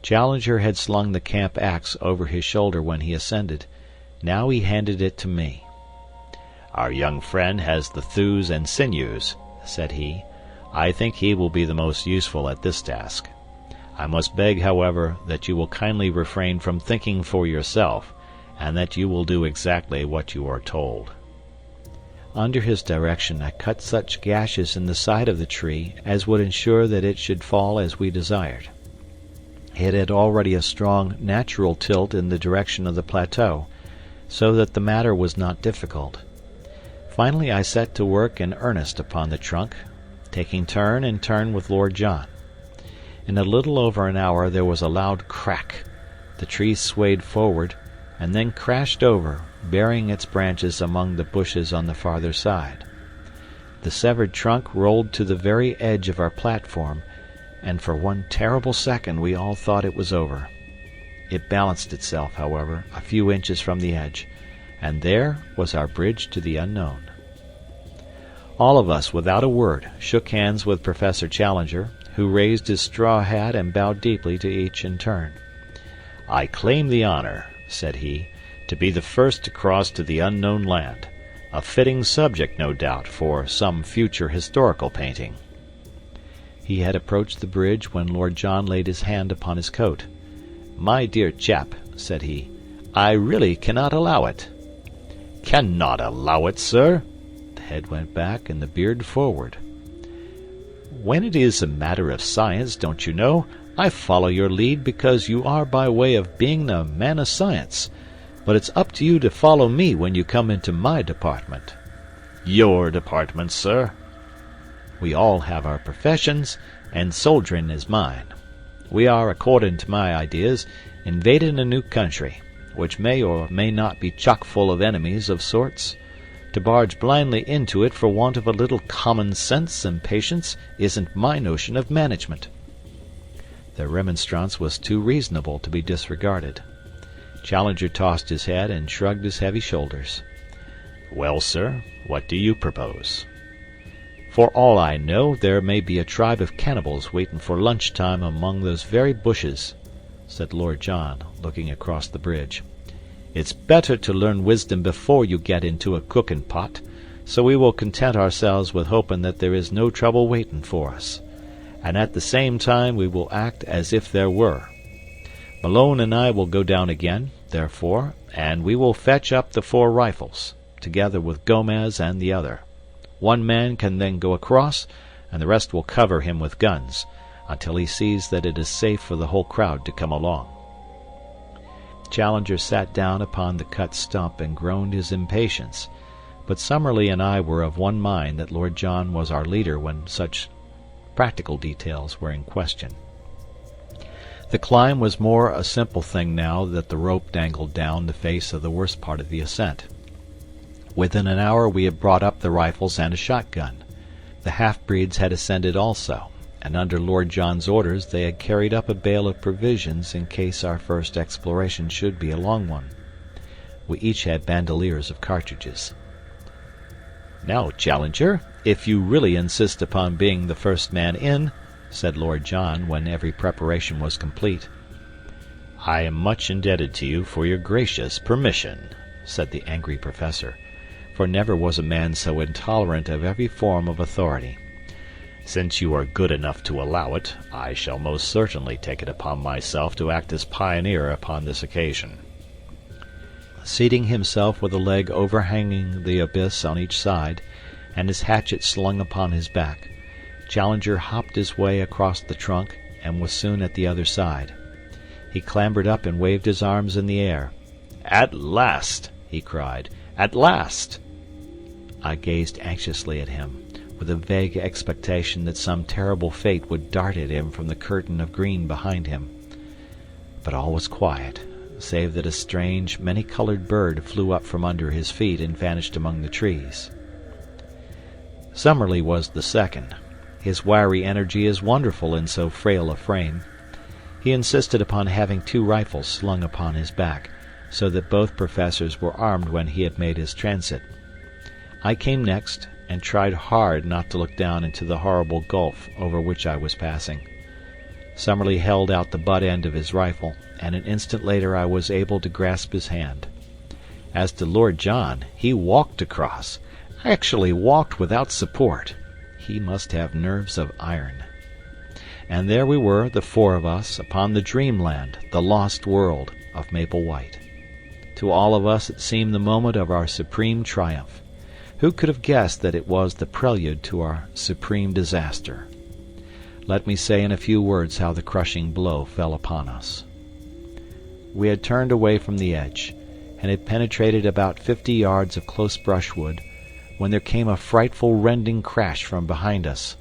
Challenger had slung the camp axe over his shoulder when he ascended. Now he handed it to me. "Our young friend has the thews and sinews," said he. "I think he will be the most useful at this task. I must beg, however, that you will kindly refrain from thinking for yourself, and that you will do exactly what you are told." Under his direction I cut such gashes in the side of the tree as would ensure that it should fall as we desired. It had already a strong natural tilt in the direction of the plateau, so that the matter was not difficult. Finally I set to work in earnest upon the trunk, taking turn and turn with Lord John. In a little over an hour there was a loud crack. The tree swayed forward, and then crashed over, burying its branches among the bushes on the farther side. The severed trunk rolled to the very edge of our platform, and for one terrible second we all thought it was over. It balanced itself, however, a few inches from the edge, and there was our bridge to the unknown. All of us, without a word, shook hands with Professor Challenger, who raised his straw hat and bowed deeply to each in turn. "I claim the honor," said he, "to be the first to cross to the unknown land, a fitting subject, no doubt, for some future historical painting." He had approached the bridge when Lord John laid his hand upon his coat. "My dear chap," said he, "I really cannot allow it." "Cannot allow it, sir?" The head went back and the beard forward. "When it is a matter of science, don't you know, I follow your lead because you are by way of being a man of science, but it's up to you to follow me when you come into my department." "Your department, sir?" "We all have our professions, and soldiering is mine. We are, according to my ideas, invading a new country, which may or may not be chock full of enemies of sorts. To barge blindly into it for want of a little common sense and patience isn't my notion of management." The remonstrance was too reasonable to be disregarded. Challenger tossed his head and shrugged his heavy shoulders. "Well, sir, what do you propose?" "For all I know, there may be a tribe of cannibals waiting for lunch-time among those very bushes," said Lord John, looking across the bridge. "It's better to learn wisdom before you get into a cooking pot, so we will content ourselves with hoping that there is no trouble waiting for us. and at the same time we will act as if there were. Malone and I will go down again, therefore, and we will fetch up the 4 rifles, together with Gomez and the other. One man can then go across, and the rest will cover him with guns, until he sees that it is safe for the whole crowd to come along." Challenger sat down upon the cut stump and groaned his impatience, but Summerlee and I were of one mind that Lord John was our leader when such practical details were in question. The climb was more a simple thing now that the rope dangled down the face of the worst part of the ascent. Within an hour we had brought up the rifles and a shotgun. The half-breeds had ascended also, and under Lord John's orders they had carried up a bale of provisions in case our first exploration should be a long one. We each had bandoliers of cartridges. "Now, Challenger, if you really insist upon being the first man in," said Lord John when every preparation was complete. "I am much indebted to you for your gracious permission," said the angry professor, for never was a man so intolerant of every form of authority. "Since you are good enough to allow it, I shall most certainly take it upon myself to act as pioneer upon this occasion." Seating himself with a leg overhanging the abyss on each side, and his hatchet slung upon his back, Challenger hopped his way across the trunk and was soon at the other side. He clambered up and waved his arms in the air. "At last!" he cried. "At last!" I gazed anxiously at him, with a vague expectation that some terrible fate would dart at him from the curtain of green behind him. But all was quiet, save that a strange, many-colored bird flew up from under his feet and vanished among the trees. Summerlee was the second. His wiry energy is wonderful in so frail a frame. He insisted upon having 2 rifles slung upon his back, so that both professors were armed when he had made his transit. I came next, and tried hard not to look down into the horrible gulf over which I was passing. Summerlee held out the butt end of his rifle, and an instant later I was able to grasp his hand. As to Lord John, he walked across, actually walked without support. He must have nerves of iron. And there we were, the 4 of us, upon the dreamland, the lost world, of Maple White. To all of us it seemed the moment of our supreme triumph. Who could have guessed that it was the prelude to our supreme disaster? Let me say in a few words how the crushing blow fell upon us. We had turned away from the edge, and had penetrated about 50 yards of close brushwood, when there came a frightful rending crash from behind us.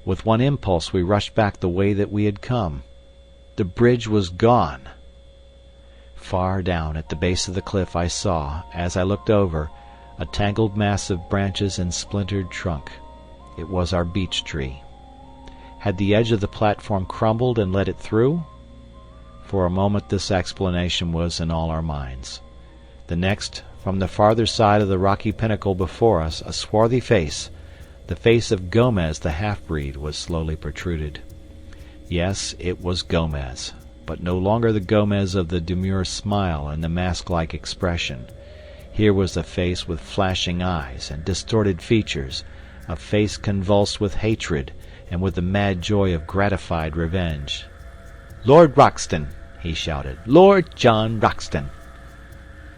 With one impulse we rushed back the way that we had come. The bridge was gone. Far down at the base of the cliff I saw, as I looked over, a tangled mass of branches and splintered trunk. It was our beech tree. Had the edge of the platform crumbled and let it through? For a moment this explanation was in all our minds. The next, from the farther side of the rocky pinnacle before us, a swarthy face, the face of Gomez the half-breed, was slowly protruded. Yes, it was Gomez, but no longer the Gomez of the demure smile and the mask-like expression. Here was a face with flashing eyes and distorted features, a face convulsed with hatred and with the mad joy of gratified revenge. "Lord Roxton!" he shouted. "Lord John Roxton!"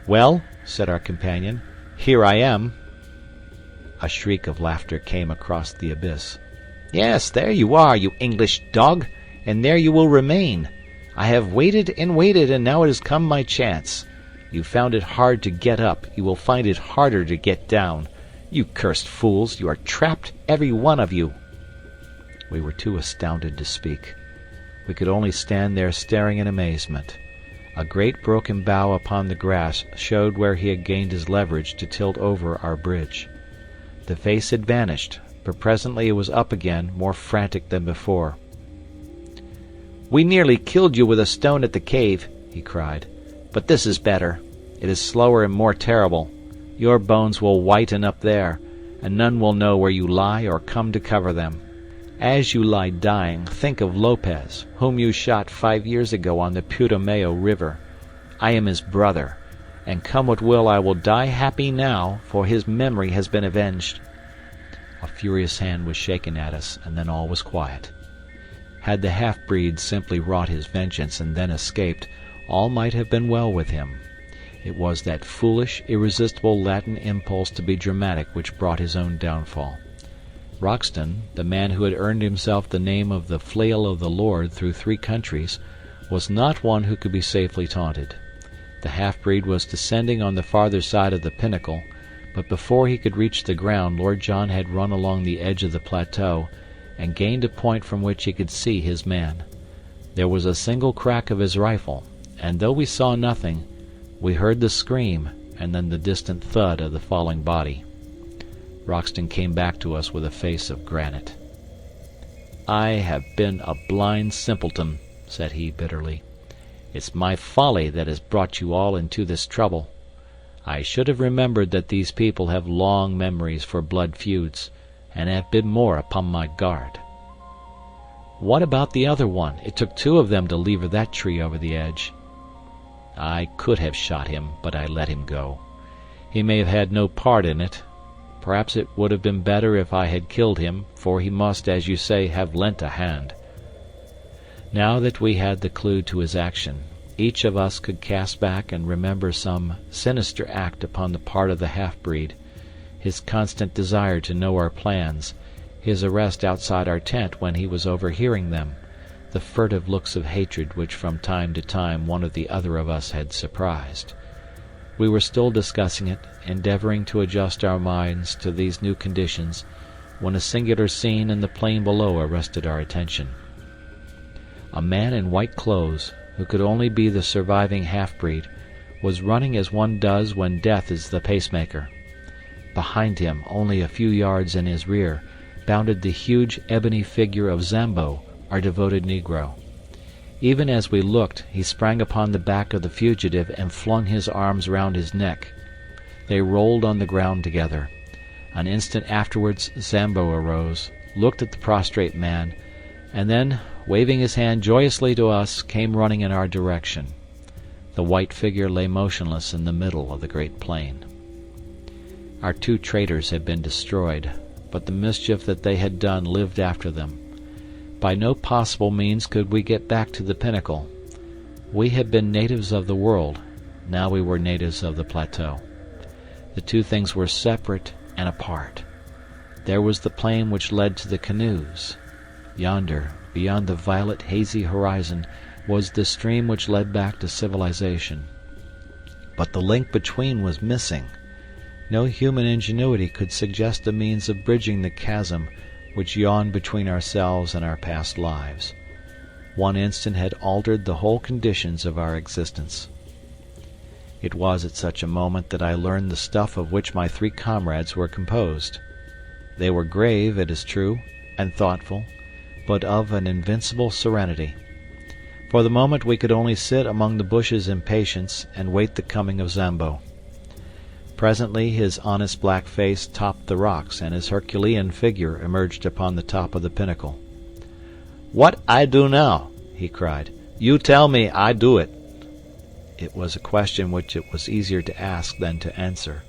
"Well," said our companion, "here I am." A shriek of laughter came across the abyss. "Yes, there you are, you English dog, and there you will remain. I have waited, and now it has come my chance. You found it hard to get up, you will find it harder to get down. You cursed fools, you are trapped, every one of you." We were too astounded to speak. We could only stand there staring in amazement. A great broken bough upon the grass showed where he had gained his leverage to tilt over our bridge. The face had vanished, but presently it was up again, more frantic than before. "We nearly killed you with a stone at the cave," he cried. "But this is better. It is slower and more terrible. Your bones will whiten up there, and none will know where you lie or come to cover them. As you lie dying, think of Lopez, whom you shot 5 years ago on the Putumayo River. I am his brother, and come what will I will die happy now, for his memory has been avenged." A furious hand was shaken at us, and then all was quiet. Had the half-breed simply wrought his vengeance and then escaped, all might have been well with him. It was that foolish, irresistible Latin impulse to be dramatic which brought his own downfall. Roxton, the man who had earned himself the name of the Flail of the Lord through 3 countries, was not one who could be safely taunted. The half-breed was descending on the farther side of the pinnacle, but before he could reach the ground Lord John had run along the edge of the plateau and gained a point from which he could see his man. There was a single crack of his rifle, and though we saw nothing, we heard the scream and then the distant thud of the falling body. Roxton came back to us with a face of granite. "I have been a blind simpleton," said he bitterly. "It's my folly that has brought you all into this trouble. I should have remembered that these people have long memories for blood feuds, and have been more upon my guard." "What about the other one? It took 2 of them to lever that tree over the edge." "I could have shot him, but I let him go. He may have had no part in it. Perhaps it would have been better if I had killed him, for he must, as you say, have lent a hand." Now that we had the clue to his action, each of us could cast back and remember some sinister act upon the part of the half-breed, his constant desire to know our plans, his arrest outside our tent when he was overhearing them, the furtive looks of hatred which from time to time one or the other of us had surprised. We were still discussing it, endeavoring to adjust our minds to these new conditions, when a singular scene in the plain below arrested our attention. A man in white clothes, who could only be the surviving half-breed, was running as one does when death is the pacemaker. Behind him, only a few yards in his rear, bounded the huge ebony figure of Zambo, our devoted Negro. Even as we looked, he sprang upon the back of the fugitive and flung his arms round his neck. They rolled on the ground together. An instant afterwards Zambo arose, looked at the prostrate man, and then, waving his hand joyously to us, came running in our direction. The white figure lay motionless in the middle of the great plain. Our 2 traitors had been destroyed, but the mischief that they had done lived after them. By no possible means could we get back to the pinnacle. We had been natives of the world, now we were natives of the plateau. The 2 things were separate and apart. There was the plain which led to the canoes. Yonder, beyond the violet hazy horizon, was the stream which led back to civilization. But the link between was missing. No human ingenuity could suggest a means of bridging the chasm which yawned between ourselves and our past lives. One instant had altered the whole conditions of our existence. It was at such a moment that I learned the stuff of which my 3 comrades were composed. They were grave, it is true, and thoughtful, but of an invincible serenity. For the moment we could only sit among the bushes in patience and wait the coming of Zambo. Presently his honest black face topped the rocks, and his Herculean figure emerged upon the top of the pinnacle. "What I do now?" he cried. "You tell me, I do it." It was a question which it was easier to ask than to answer.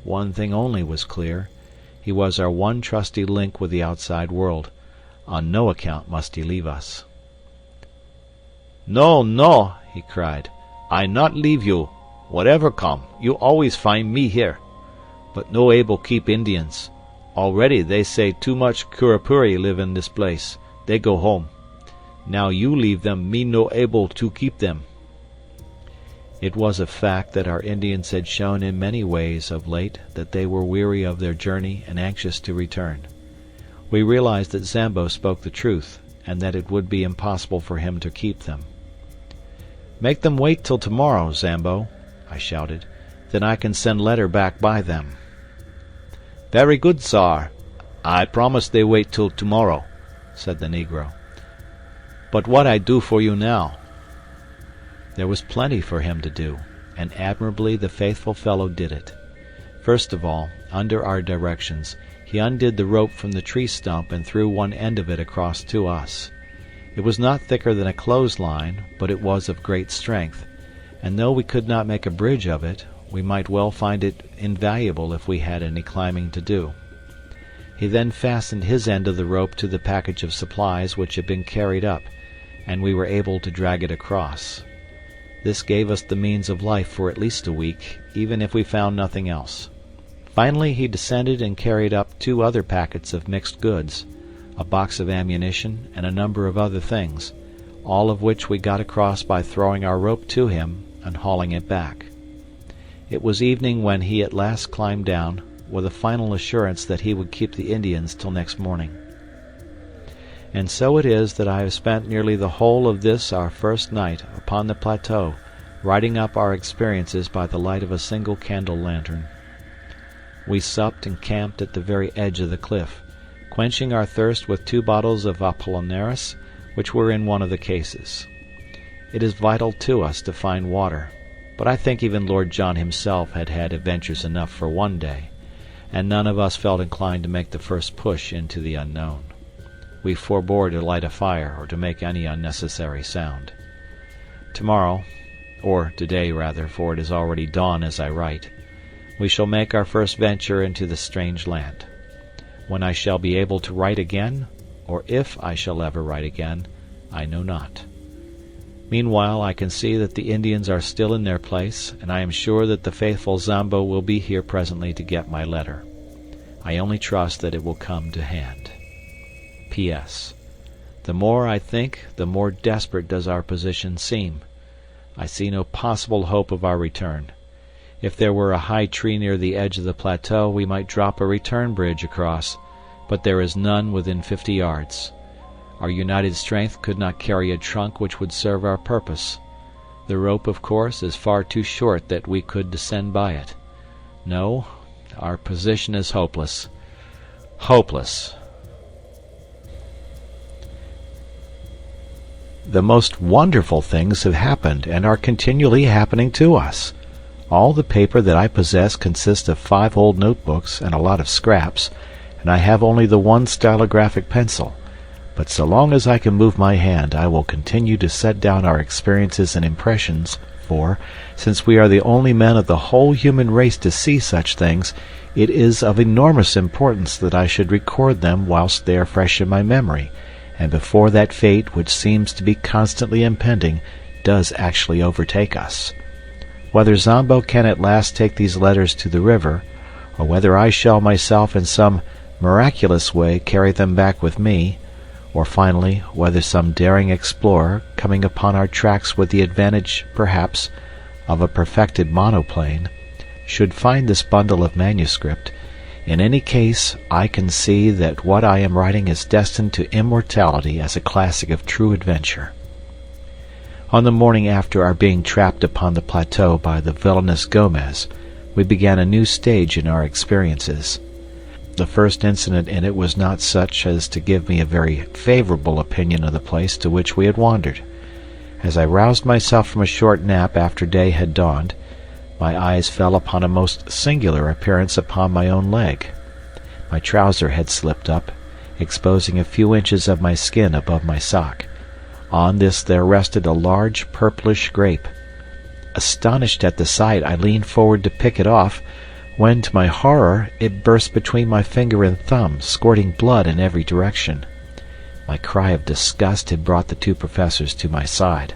One thing only was clear. He was our one trusty link with the outside world. On no account must he leave us. "No, no," he cried. "I not leave you. Whatever come, you always find me here. But no able keep Indians. Already they say too much Curupuri live in this place. They go home. Now you leave them, me no able to keep them." It was a fact that our Indians had shown in many ways of late that they were weary of their journey and anxious to return. We realized that Zambo spoke the truth, and that it would be impossible for him to keep them. "Make them wait till tomorrow, Zambo," I shouted. "Then I can send letter back by them." "Very good, sir. I promise they wait till tomorrow," said the Negro. "But what I do for you now?" There was plenty for him to do, and admirably the faithful fellow did it. First of all, under our directions, he undid the rope from the tree stump and threw one end of it across to us. It was not thicker than a clothesline, but it was of great strength, and though we could not make a bridge of it, we might well find it invaluable if we had any climbing to do. He then fastened his end of the rope to the package of supplies which had been carried up, and we were able to drag it across. This gave us the means of life for at least a week, even if we found nothing else. Finally he descended and carried up 2 other packets of mixed goods, a box of ammunition, and a number of other things, all of which we got across by throwing our rope to him and hauling it back. It was evening when he at last climbed down, with a final assurance that he would keep the Indians till next morning. And so it is that I have spent nearly the whole of this our first night upon the plateau, writing up our experiences by the light of a single candle lantern. We supped and camped at the very edge of the cliff, quenching our thirst with 2 bottles of Apollinaris, which were in one of the cases. It is vital to us to find water, but I think even Lord John himself had had adventures enough for one day, and none of us felt inclined to make the first push into the unknown. We forbore to light a fire or to make any unnecessary sound. Tomorrow, or today rather, for it is already dawn as I write, we shall make our first venture into the strange land. When I shall be able to write again, or if I shall ever write again, I know not. Meanwhile I can see that the Indians are still in their place, and I am sure that the faithful Zambo will be here presently to get my letter. I only trust that it will come to hand. P.S. The more I think, the more desperate does our position seem. I see no possible hope of our return. If there were a high tree near the edge of the plateau, we might drop a return bridge across, but there is none within 50 yards. Our united strength could not carry a trunk which would serve our purpose. The rope, of course, is far too short that we could descend by it. No, our position is hopeless. Hopeless. The most wonderful things have happened and are continually happening to us. All the paper that I possess consists of 5 old notebooks and a lot of scraps, and I have only the one stylographic pencil. But so long as I can move my hand, I will continue to set down our experiences and impressions, for, since we are the only men of the whole human race to see such things, it is of enormous importance that I should record them whilst they are fresh in my memory, and before that fate which seems to be constantly impending does actually overtake us. Whether Zambo can at last take these letters to the river, or whether I shall myself in some miraculous way carry them back with me, or finally whether some daring explorer, coming upon our tracks with the advantage, perhaps, of a perfected monoplane, should find this bundle of manuscript, in any case I can see that what I am writing is destined to immortality as a classic of true adventure. On the morning after our being trapped upon the plateau by the villainous Gomez, we began a new stage in our experiences. The first incident in it was not such as to give me a very favorable opinion of the place to which we had wandered. As I roused myself from a short nap after day had dawned, my eyes fell upon a most singular appearance upon my own leg. My trouser had slipped up, exposing a few inches of my skin above my sock. On this there rested a large purplish grape. Astonished at the sight, I leaned forward to pick it off, when, to my horror, it burst between my finger and thumb, squirting blood in every direction. My cry of disgust had brought the 2 professors to my side.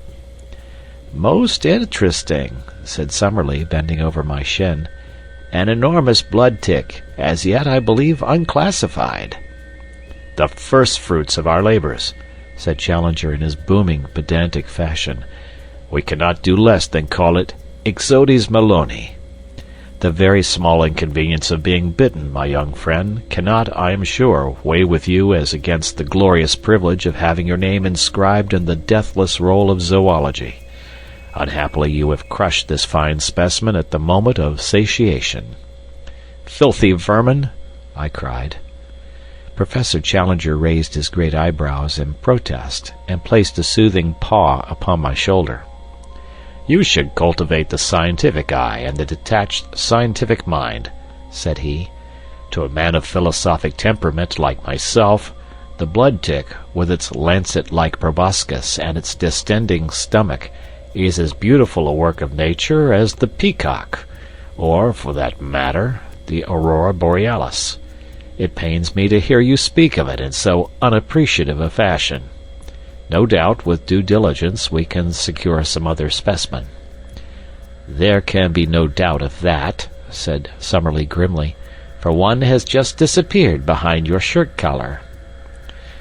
"Most interesting," said Summerlee, bending over my shin. "An enormous blood tick, as yet, I believe, unclassified." "The first fruits of our labors," said Challenger in his booming, pedantic fashion. "We cannot do less than call it Ixodes Malone. The very small inconvenience of being bitten, my young friend, cannot, I am sure, weigh with you as against the glorious privilege of having your name inscribed in the deathless roll of zoology. Unhappily you have crushed this fine specimen at the moment of satiation." "Filthy vermin!" I cried. Professor Challenger raised his great eyebrows in protest, and placed a soothing paw upon my shoulder. "You should cultivate the scientific eye and the detached scientific mind," said he. "To a man of philosophic temperament like myself, the blood tick, with its lancet-like proboscis and its distending stomach, is as beautiful a work of nature as the peacock, or, for that matter, the aurora borealis. It pains me to hear you speak of it in so unappreciative a fashion. No doubt, with due diligence, we can secure some other specimen." "There can be no doubt of that," said Summerlee grimly, "for one has just disappeared behind your shirt collar."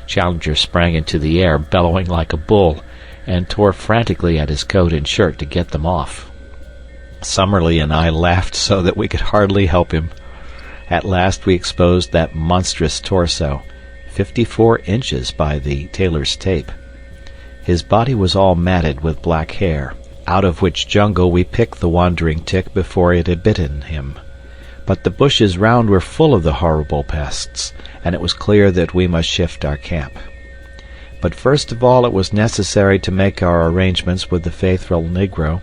Challenger sprang into the air, bellowing like a bull, and tore frantically at his coat and shirt to get them off. Summerlee and I laughed so that we could hardly help him. At last we exposed that monstrous torso, 54 inches by the tailor's tape. His body was all matted with black hair, out of which jungle we picked the wandering tick before it had bitten him. But the bushes round were full of the horrible pests, and it was clear that we must shift our camp. But first of all it was necessary to make our arrangements with the faithful negro,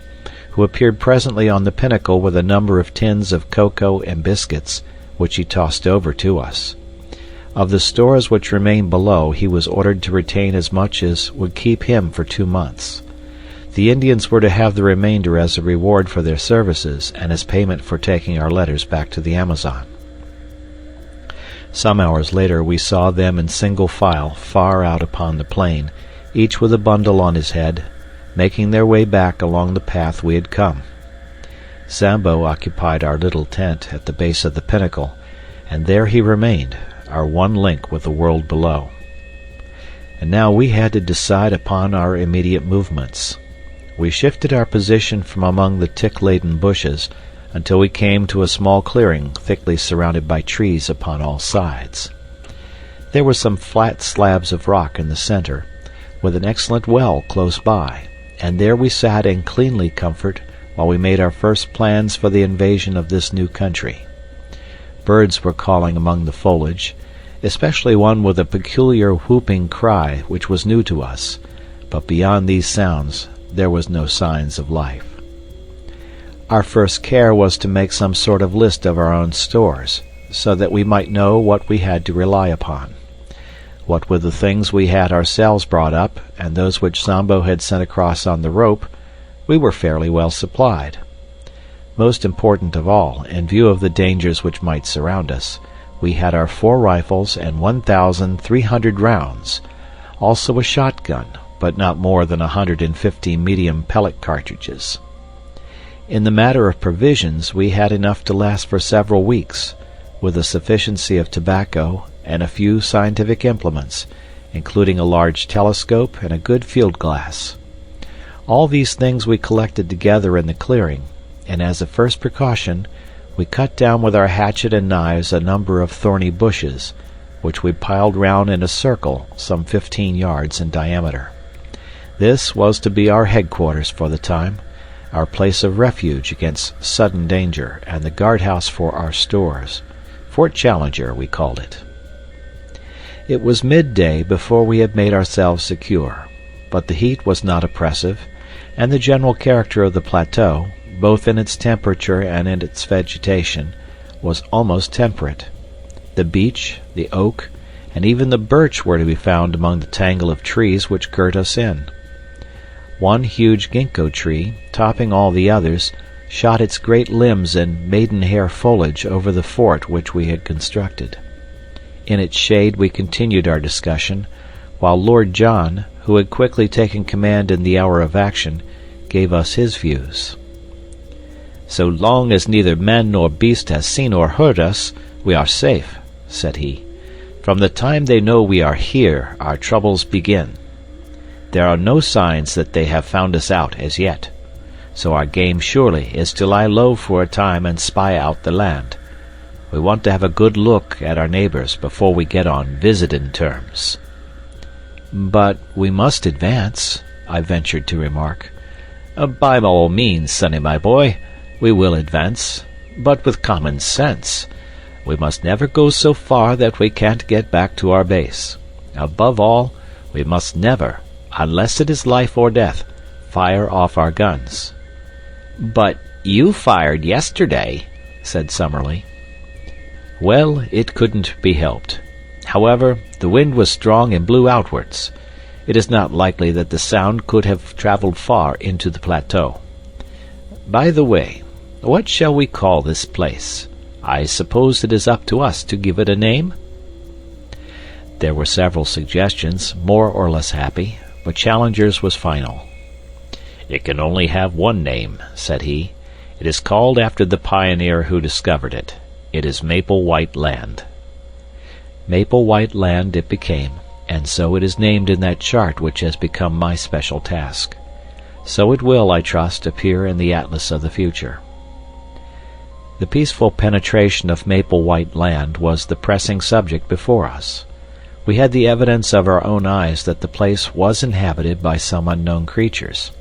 who appeared presently on the pinnacle with a number of tins of cocoa and biscuits, which he tossed over to us. Of the stores which remained below he was ordered to retain as much as would keep him for 2 months. The Indians were to have the remainder as a reward for their services and as payment for taking our letters back to the Amazon. Some hours later we saw them in single file far out upon the plain, each with a bundle on his head, making their way back along the path we had come. Zambo occupied our little tent at the base of the pinnacle, and there he remained, our one link with the world below. And now we had to decide upon our immediate movements. We shifted our position from among the tick-laden bushes until we came to a small clearing thickly surrounded by trees upon all sides. There were some flat slabs of rock in the center, with an excellent well close by, and there we sat in cleanly comfort while we made our first plans for the invasion of this new country. Birds were calling among the foliage, especially one with a peculiar whooping cry which was new to us, but beyond these sounds there was no signs of life. Our first care was to make some sort of list of our own stores, so that we might know what we had to rely upon. What with the things we had ourselves brought up, and those which Zambo had sent across on the rope, we were fairly well supplied. Most important of all, in view of the dangers which might surround us, we had our 4 rifles and 1,300 rounds, also a shotgun, but not more than 150 medium pellet cartridges. In the matter of provisions we had enough to last for several weeks, with a sufficiency of tobacco and a few scientific implements, including a large telescope and a good field glass. All these things we collected together in the clearing, and as a first precaution we cut down with our hatchet and knives a number of thorny bushes, which we piled round in a circle some 15 yards in diameter. This was to be our headquarters for the time, our place of refuge against sudden danger, and the guardhouse for our stores. Fort Challenger, we called it. It was midday before we had made ourselves secure, but the heat was not oppressive, and the general character of the plateau, both in its temperature and in its vegetation, was almost temperate. The beech, the oak, and even the birch were to be found among the tangle of trees which girt us in. One huge ginkgo tree, topping all the others, shot its great limbs and maidenhair foliage over the fort which we had constructed. In its shade we continued our discussion, while Lord John, who had quickly taken command in the hour of action, gave us his views. "So long as neither man nor beast has seen or heard us, we are safe," said he. "From the time they know we are here, our troubles begin. There are no signs that they have found us out as yet, so our game surely is to lie low for a time and spy out the land. We want to have a good look at our neighbors before we get on visiting terms." "But we must advance," I ventured to remark. "By all means, sonny my boy, we will advance, but with common sense. We must never go so far that we can't get back to our base. Above all, we must never, unless it is life or death, fire off our guns." "But you fired yesterday," said Summerlee. "Well, it couldn't be helped. However, the wind was strong and blew outwards. It is not likely that the sound could have traveled far into the plateau. By the way, what shall we call this place? I suppose it is up to us to give it a name?" There were several suggestions, more or less happy, but Challenger's was final. "It can only have one name," said he. "It is called after the pioneer who discovered it. It is Maple White Land." Maple White Land it became, and so it is named in that chart which has become my special task. So it will, I trust, appear in the Atlas of the future. The peaceful penetration of Maple White Land was the pressing subject before us. We had the evidence of our own eyes that the place was inhabited by some unknown creatures,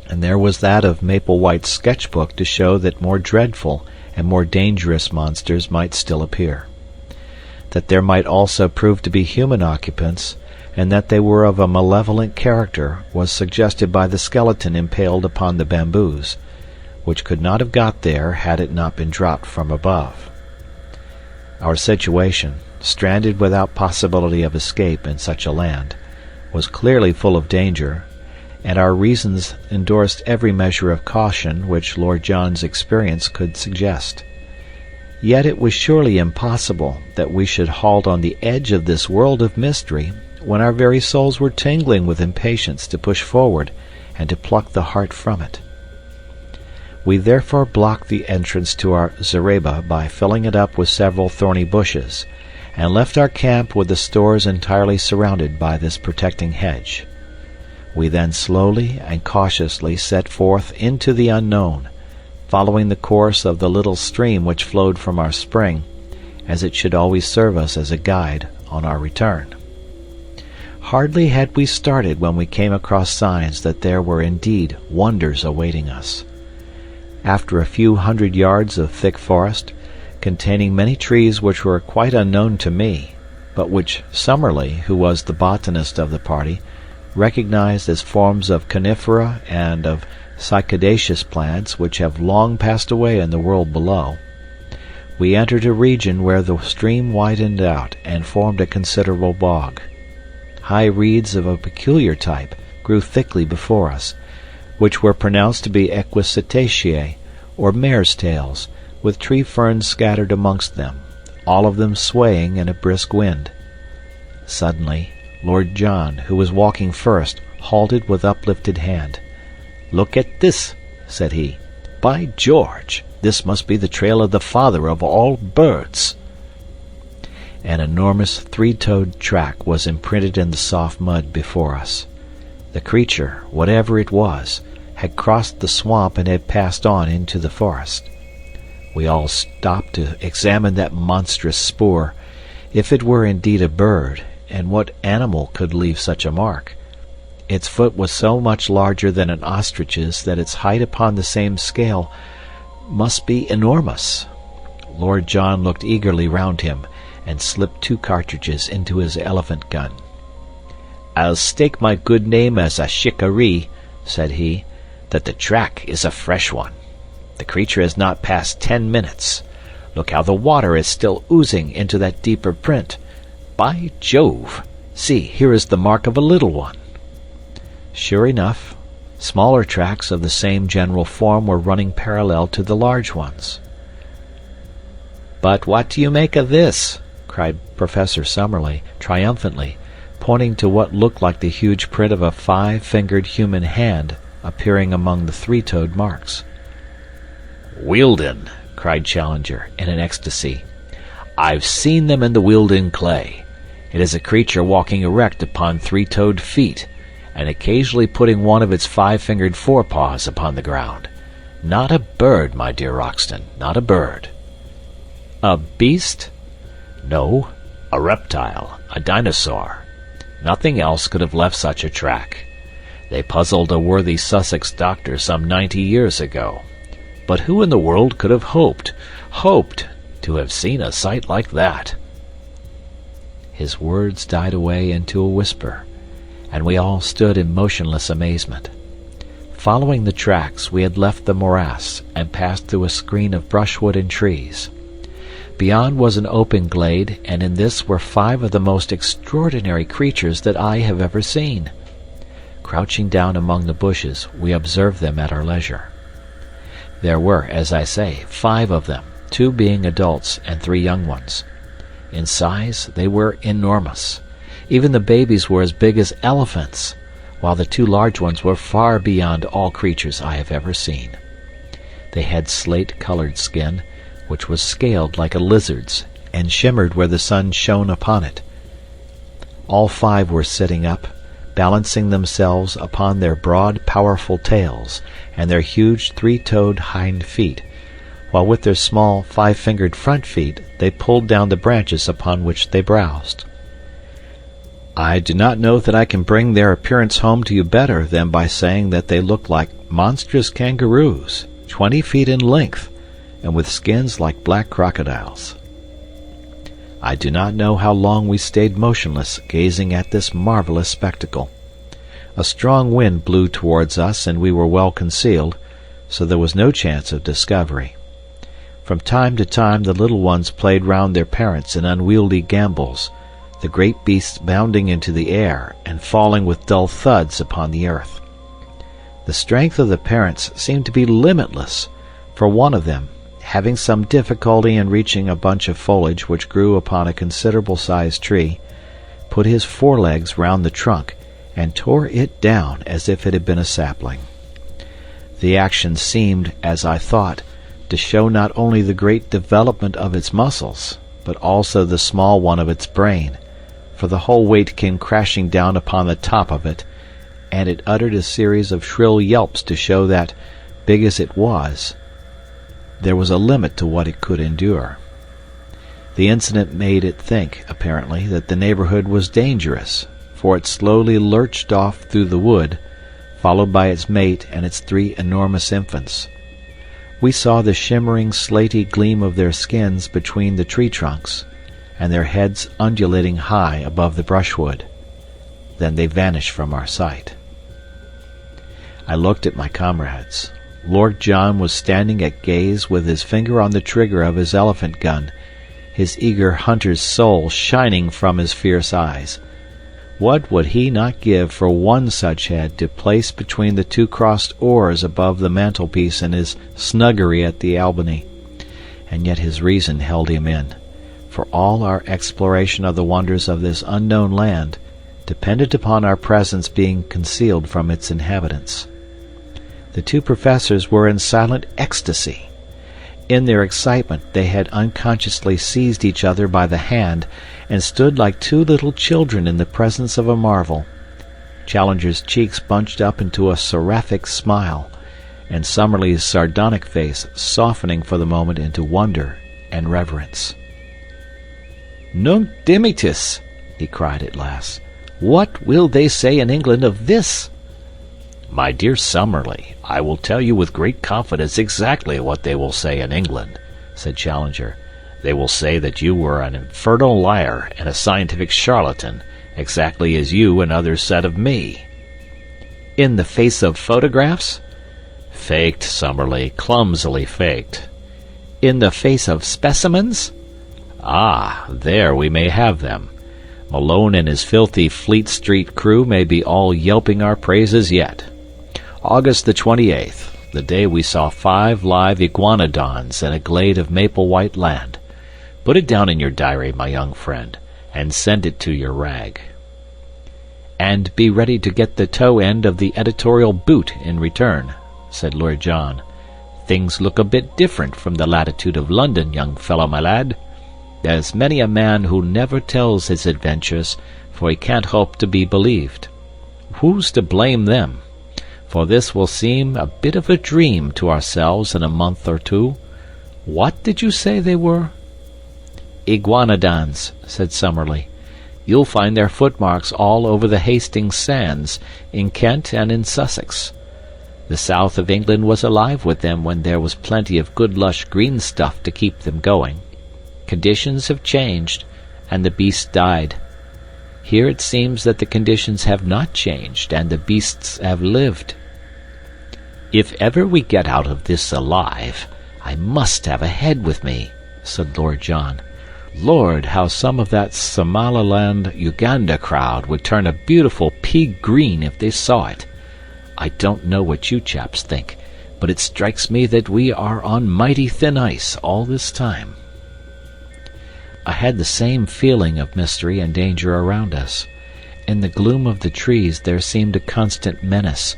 and there was that of Maple White's sketchbook to show that more dreadful and more dangerous monsters might still appear. That there might also prove to be human occupants, and that they were of a malevolent character, was suggested by the skeleton impaled upon the bamboos, which could not have got there had it not been dropped from above. Our situation, stranded without possibility of escape in such a land, was clearly full of danger, and our reasons endorsed every measure of caution which Lord John's experience could suggest. Yet it was surely impossible that we should halt on the edge of this world of mystery when our very souls were tingling with impatience to push forward and to pluck the heart from it. We therefore blocked the entrance to our zareba by filling it up with several thorny bushes, and left our camp with the stores entirely surrounded by this protecting hedge. We then slowly and cautiously set forth into the unknown, following the course of the little stream which flowed from our spring, as it should always serve us as a guide on our return. Hardly had we started when we came across signs that there were indeed wonders awaiting us. After a few hundred yards of thick forest, containing many trees which were quite unknown to me, but which Summerlee, who was the botanist of the party, recognized as forms of conifera and of cycadaceous plants which have long passed away in the world below, we entered a region where the stream widened out and formed a considerable bog. High reeds of a peculiar type grew thickly before us, which were pronounced to be equisetaceae, or mare's tails, with tree ferns scattered amongst them, all of them swaying in a brisk wind. Suddenly, Lord John, who was walking first, halted with uplifted hand. "Look at this," said he. "By George, this must be the trail of the father of all birds." An enormous three-toed track was imprinted in the soft mud before us. The creature, whatever it was, had crossed the swamp and had passed on into the forest. We all stopped to examine that monstrous spoor, if it were indeed a bird, and what animal could leave such a mark. Its foot was so much larger than an ostrich's that its height upon the same scale must be enormous. Lord John looked eagerly round him, and slipped 2 cartridges into his elephant gun. "I'll stake my good name as a shikaree," said he, "that the track is a fresh one. The creature has not passed 10 minutes. Look how the water is still oozing into that deeper print. By Jove! See, here is the mark of a little one." Sure enough, smaller tracks of the same general form were running parallel to the large ones. "But what do you make of this?" cried Professor Summerlee, triumphantly, pointing to what looked like the huge print of a 5-fingered human hand appearing among the 3-toed marks. "Wealden!" cried Challenger, in an ecstasy. "I've seen them in the Wealden clay. It is a creature walking erect upon 3-toed feet, and occasionally putting one of its 5-fingered forepaws upon the ground. Not a bird, my dear Roxton, not a bird." "A beast?" "No, a reptile, a dinosaur. Nothing else could have left such a track. They puzzled a worthy Sussex doctor some 90 years ago. But who in the world could have hoped to have seen a sight like that?" His words died away into a whisper, and we all stood in motionless amazement. Following the tracks, we had left the morass and passed through a screen of brushwood and trees. Beyond was an open glade, and in this were 5 of the most extraordinary creatures that I have ever seen. Crouching down among the bushes, we observed them at our leisure. There were, as I say, 5 of them, 2 being adults and 3 young ones. In size, they were enormous. Even the babies were as big as elephants, while the two large ones were far beyond all creatures I have ever seen. They had slate-colored skin, which was scaled like a lizard's, and shimmered where the sun shone upon it. All five were sitting up, balancing themselves upon their broad, powerful tails and their huge three-toed hind feet, while with their small five-fingered front feet they pulled down the branches upon which they browsed. I do not know that I can bring their appearance home to you better than by saying that they looked like monstrous kangaroos, 20 feet in length, and with skins like black crocodiles. I do not know how long we stayed motionless, gazing at this marvelous spectacle. A strong wind blew towards us, and we were well concealed, so there was no chance of discovery. From time to time the little ones played round their parents in unwieldy gambols, the great beasts bounding into the air and falling with dull thuds upon the earth. The strength of the parents seemed to be limitless, for one of them, having some difficulty in reaching a bunch of foliage which grew upon a considerable-sized tree, put his forelegs round the trunk and tore it down as if it had been a sapling. The action seemed, as I thought, to show not only the great development of its muscles, but also the small one of its brain, for the whole weight came crashing down upon the top of it, and it uttered a series of shrill yelps to show that, big as it was, there was a limit to what it could endure. The incident made it think, apparently, that the neighborhood was dangerous, for it slowly lurched off through the wood, followed by its mate and its three enormous infants. We saw the shimmering slaty gleam of their skins between the tree trunks, and their heads undulating high above the brushwood. Then they vanished from our sight. I looked at my comrades. Lord John was standing at gaze with his finger on the trigger of his elephant gun, his eager hunter's soul shining from his fierce eyes. What would he not give for one such head to place between the two crossed oars above the mantelpiece in his snuggery at the Albany? And yet his reason held him in, for all our exploration of the wonders of this unknown land depended upon our presence being concealed from its inhabitants. The two professors were in silent ecstasy. In their excitement they had unconsciously seized each other by the hand and stood like two little children in the presence of a marvel. Challenger's cheeks bunched up into a seraphic smile, and Summerlee's sardonic face softening for the moment into wonder and reverence. "Nunc dimittis!" he cried at last. "What will they say in England of this?" My dear Summerlee, I will tell you with great confidence exactly what they will say in England, said Challenger. They will say that you were an infernal liar and a scientific charlatan, exactly as you and others said of me. In the face of photographs? Faked, Summerlee, clumsily faked. In the face of specimens? Ah, there we may have them. Malone and his filthy Fleet Street crew may be all yelping our praises yet. August the 28th, the day we saw 5 live iguanodons in a glade of maple-white land. Put it down in your diary, my young friend, and send it to your rag. And be ready to get the toe end of the editorial boot in return, said Lord John. Things look a bit different from the latitude of London, young fellow my lad. There's many a man who never tells his adventures, for he can't hope to be believed. Who's to blame them? For this will seem a bit of a dream to ourselves in a month or two. What did you say they were? Iguanodons, said Summerlee. You'll find their footmarks all over the Hastings sands, in Kent and in Sussex. The south of England was alive with them when there was plenty of good lush green stuff to keep them going. Conditions have changed, and the beasts died. Here it seems that the conditions have not changed, and the beasts have lived. If ever we get out of this alive, I must have a head with me, said Lord John. Lord, how some of that Somaliland Uganda crowd would turn a beautiful pea green if they saw it. I don't know what you chaps think, but it strikes me that we are on mighty thin ice all this time. I had the same feeling of mystery and danger around us. In the gloom of the trees there seemed a constant menace,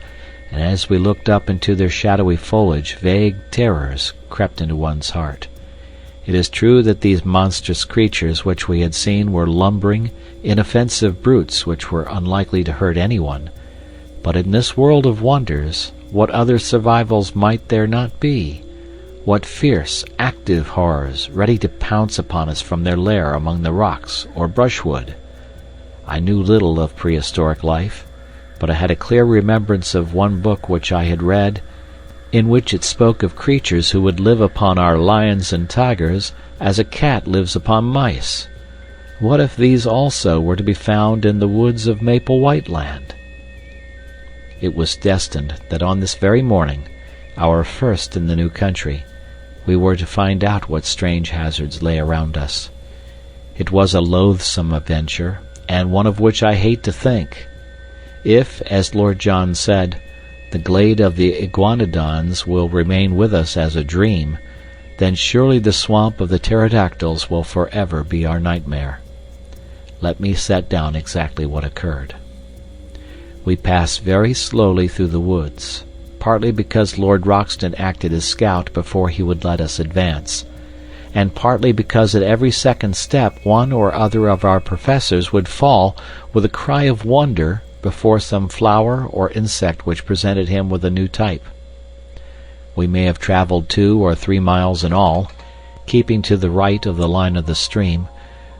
and as we looked up into their shadowy foliage vague terrors crept into one's heart. It is true that these monstrous creatures which we had seen were lumbering, inoffensive brutes which were unlikely to hurt anyone, but in this world of wonders, what other survivals might there not be? What fierce, active horrors, ready to pounce upon us from their lair among the rocks or brushwood? I knew little of prehistoric life, but I had a clear remembrance of one book which I had read, in which it spoke of creatures who would live upon our lions and tigers as a cat lives upon mice. What if these also were to be found in the woods of Maple White Land? It was destined that on this very morning, our first in the new country, we were to find out what strange hazards lay around us. It was a loathsome adventure, and one of which I hate to think. If, as Lord John said, the glade of the iguanodons will remain with us as a dream, then surely the swamp of the pterodactyls will forever be our nightmare. Let me set down exactly what occurred. We passed very slowly through the woods, partly because Lord Roxton acted as scout before he would let us advance, and partly because at every second step one or other of our professors would fall with a cry of wonder before some flower or insect which presented him with a new type. We may have traveled 2 or 3 miles in all, keeping to the right of the line of the stream,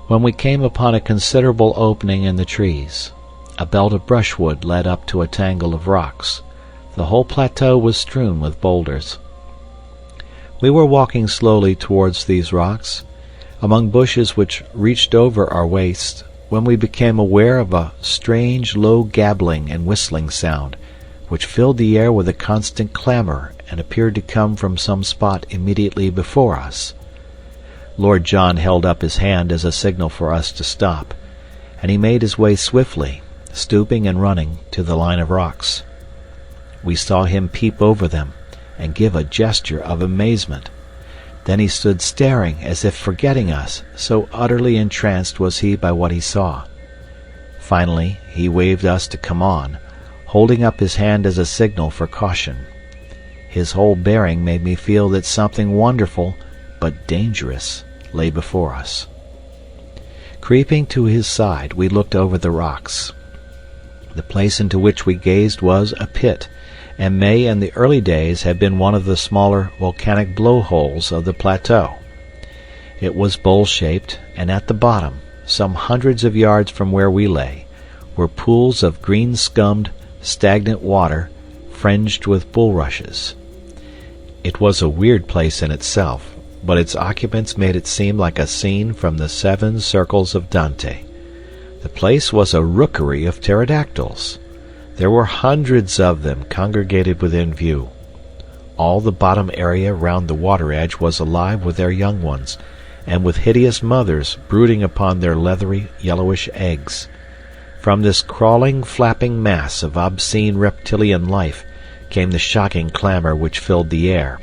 when we came upon a considerable opening in the trees. A belt of brushwood led up to a tangle of rocks. The whole plateau was strewn with boulders. We were walking slowly towards these rocks, among bushes which reached over our waists, when we became aware of a strange low gabbling and whistling sound, which filled the air with a constant clamor and appeared to come from some spot immediately before us. Lord John held up his hand as a signal for us to stop, and he made his way swiftly, stooping and running, to the line of rocks. We saw him peep over them, and give a gesture of amazement. Then he stood staring as if forgetting us, so utterly entranced was he by what he saw. Finally he waved us to come on, holding up his hand as a signal for caution. His whole bearing made me feel that something wonderful, but dangerous, lay before us. Creeping to his side, we looked over the rocks. The place into which we gazed was a pit, and may in the early days have been one of the smaller volcanic blowholes of the plateau. It was bowl-shaped, and at the bottom, some hundreds of yards from where we lay, were pools of green-scummed, stagnant water, fringed with bulrushes. It was a weird place in itself, but its occupants made it seem like a scene from the 7 circles of Dante. The place was a rookery of pterodactyls. There were hundreds of them congregated within view. All the bottom area round the water edge was alive with their young ones, and with hideous mothers brooding upon their leathery, yellowish eggs. From this crawling, flapping mass of obscene reptilian life came the shocking clamor which filled the air,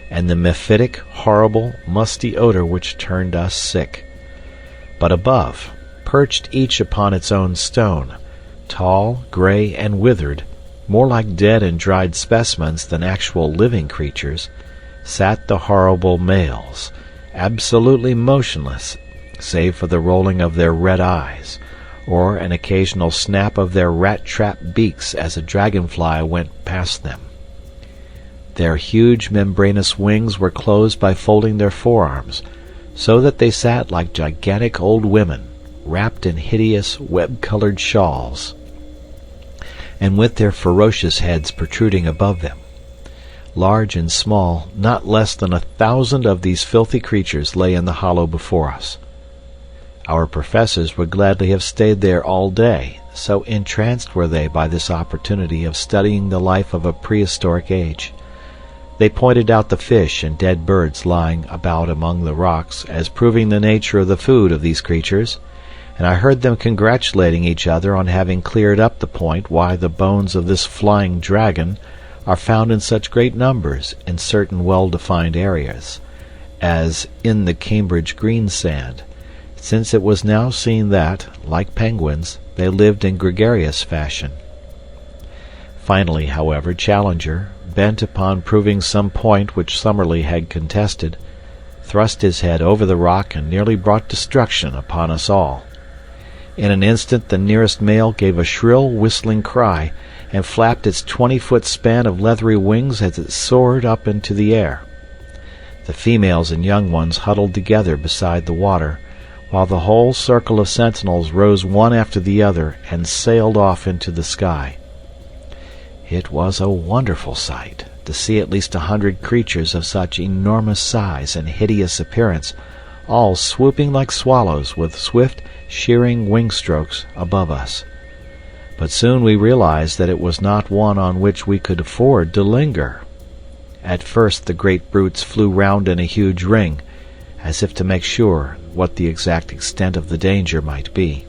and the mephitic, horrible, musty odor which turned us sick. But above, perched each upon its own stone, tall, grey, and withered, more like dead and dried specimens than actual living creatures, sat the horrible males, absolutely motionless, save for the rolling of their red eyes, or an occasional snap of their rat-trap beaks as a dragonfly went past them. Their huge membranous wings were closed by folding their forearms, so that they sat like gigantic old women, wrapped in hideous web-colored shawls, and with their ferocious heads protruding above them. Large and small, not less than 1,000 of these filthy creatures lay in the hollow before us. Our professors would gladly have stayed there all day, so entranced were they by this opportunity of studying the life of a prehistoric age. They pointed out the fish and dead birds lying about among the rocks as proving the nature of the food of these creatures, and I heard them congratulating each other on having cleared up the point why the bones of this flying dragon are found in such great numbers in certain well-defined areas, as in the Cambridge greensand, since it was now seen that, like penguins, they lived in gregarious fashion. Finally, however, Challenger, bent upon proving some point which Summerlee had contested, thrust his head over the rock and nearly brought destruction upon us all. In an instant the nearest male gave a shrill, whistling cry, and flapped its 20-foot span of leathery wings as it soared up into the air. The females and young ones huddled together beside the water, while the whole circle of sentinels rose one after the other and sailed off into the sky. It was a wonderful sight to see at least 100 creatures of such enormous size and hideous appearance, all swooping like swallows with swift, shearing wing strokes above us. But soon we realized that it was not one on which we could afford to linger. At first the great brutes flew round in a huge ring, as if to make sure what the exact extent of the danger might be.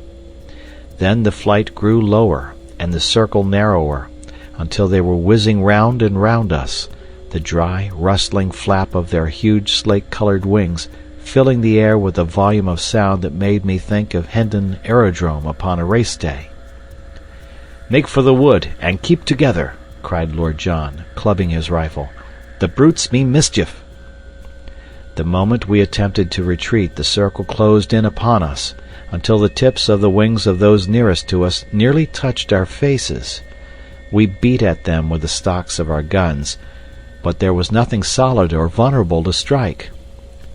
Then the flight grew lower and the circle narrower, until they were whizzing round and round us, the dry, rustling flap of their huge slate-colored wings filling the air with a volume of sound that made me think of Hendon Aerodrome upon a race day. "Make for the wood, and keep together," cried Lord John, clubbing his rifle. "The brutes mean mischief." The moment we attempted to retreat, the circle closed in upon us, until the tips of the wings of those nearest to us nearly touched our faces. We beat at them with the stocks of our guns, but there was nothing solid or vulnerable to strike.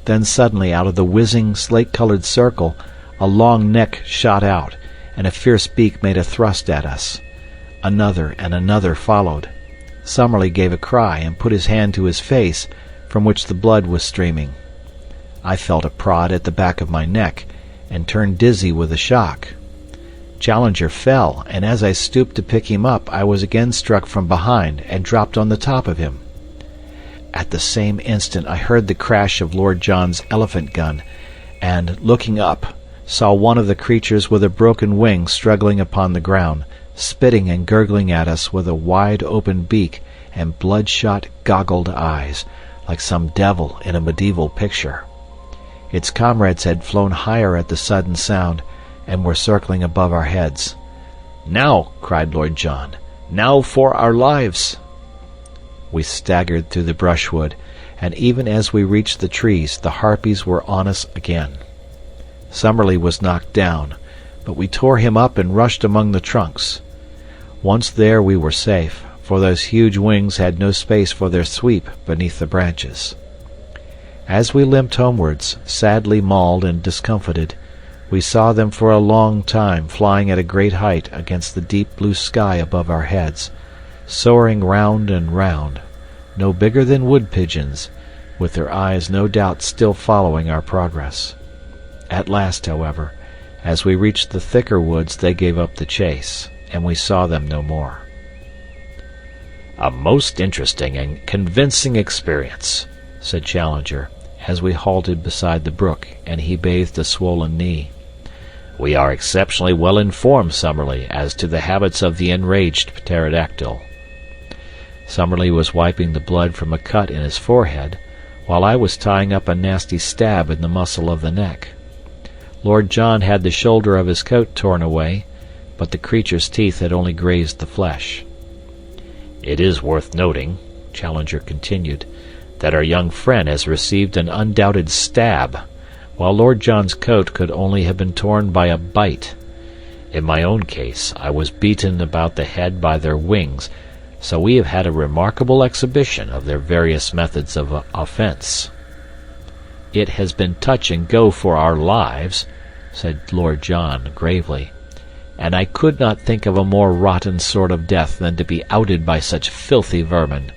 Then suddenly out of the whizzing, slate-colored circle, a long neck shot out, and a fierce beak made a thrust at us. Another and another followed. Summerlee gave a cry and put his hand to his face, from which the blood was streaming. I felt a prod at the back of my neck, and turned dizzy with the shock. Challenger fell, and as I stooped to pick him up, I was again struck from behind and dropped on the top of him. At the same instant I heard the crash of Lord John's elephant gun, and, looking up, saw one of the creatures with a broken wing struggling upon the ground, spitting and gurgling at us with a wide-open beak and bloodshot, goggled eyes, like some devil in a medieval picture. Its comrades had flown higher at the sudden sound, and were circling above our heads. "Now!" cried Lord John. "Now for our lives!" We staggered through the brushwood, and even as we reached the trees the harpies were on us again. Summerlee was knocked down, but we tore him up and rushed among the trunks. Once there we were safe, for those huge wings had no space for their sweep beneath the branches. As we limped homewards, sadly mauled and discomfited, we saw them for a long time flying at a great height against the deep blue sky above our heads, soaring round and round, no bigger than wood pigeons, with their eyes no doubt still following our progress. At last, however, as we reached the thicker woods they gave up the chase, and we saw them no more. "A most interesting and convincing experience," said Challenger, as we halted beside the brook and he bathed a swollen knee. "We are exceptionally well informed, Summerlee, as to the habits of the enraged pterodactyl." Summerlee was wiping the blood from a cut in his forehead, while I was tying up a nasty stab in the muscle of the neck. Lord John had the shoulder of his coat torn away, but the creature's teeth had only grazed the flesh. "It is worth noting," Challenger continued, "that our young friend has received an undoubted stab, while Lord John's coat could only have been torn by a bite. In my own case I was beaten about the head by their wings, so we have had a remarkable exhibition of their various methods of offence." "It has been touch and go for our lives," said Lord John gravely, "and I could not think of a more rotten sort of death than to be outed by such filthy vermin.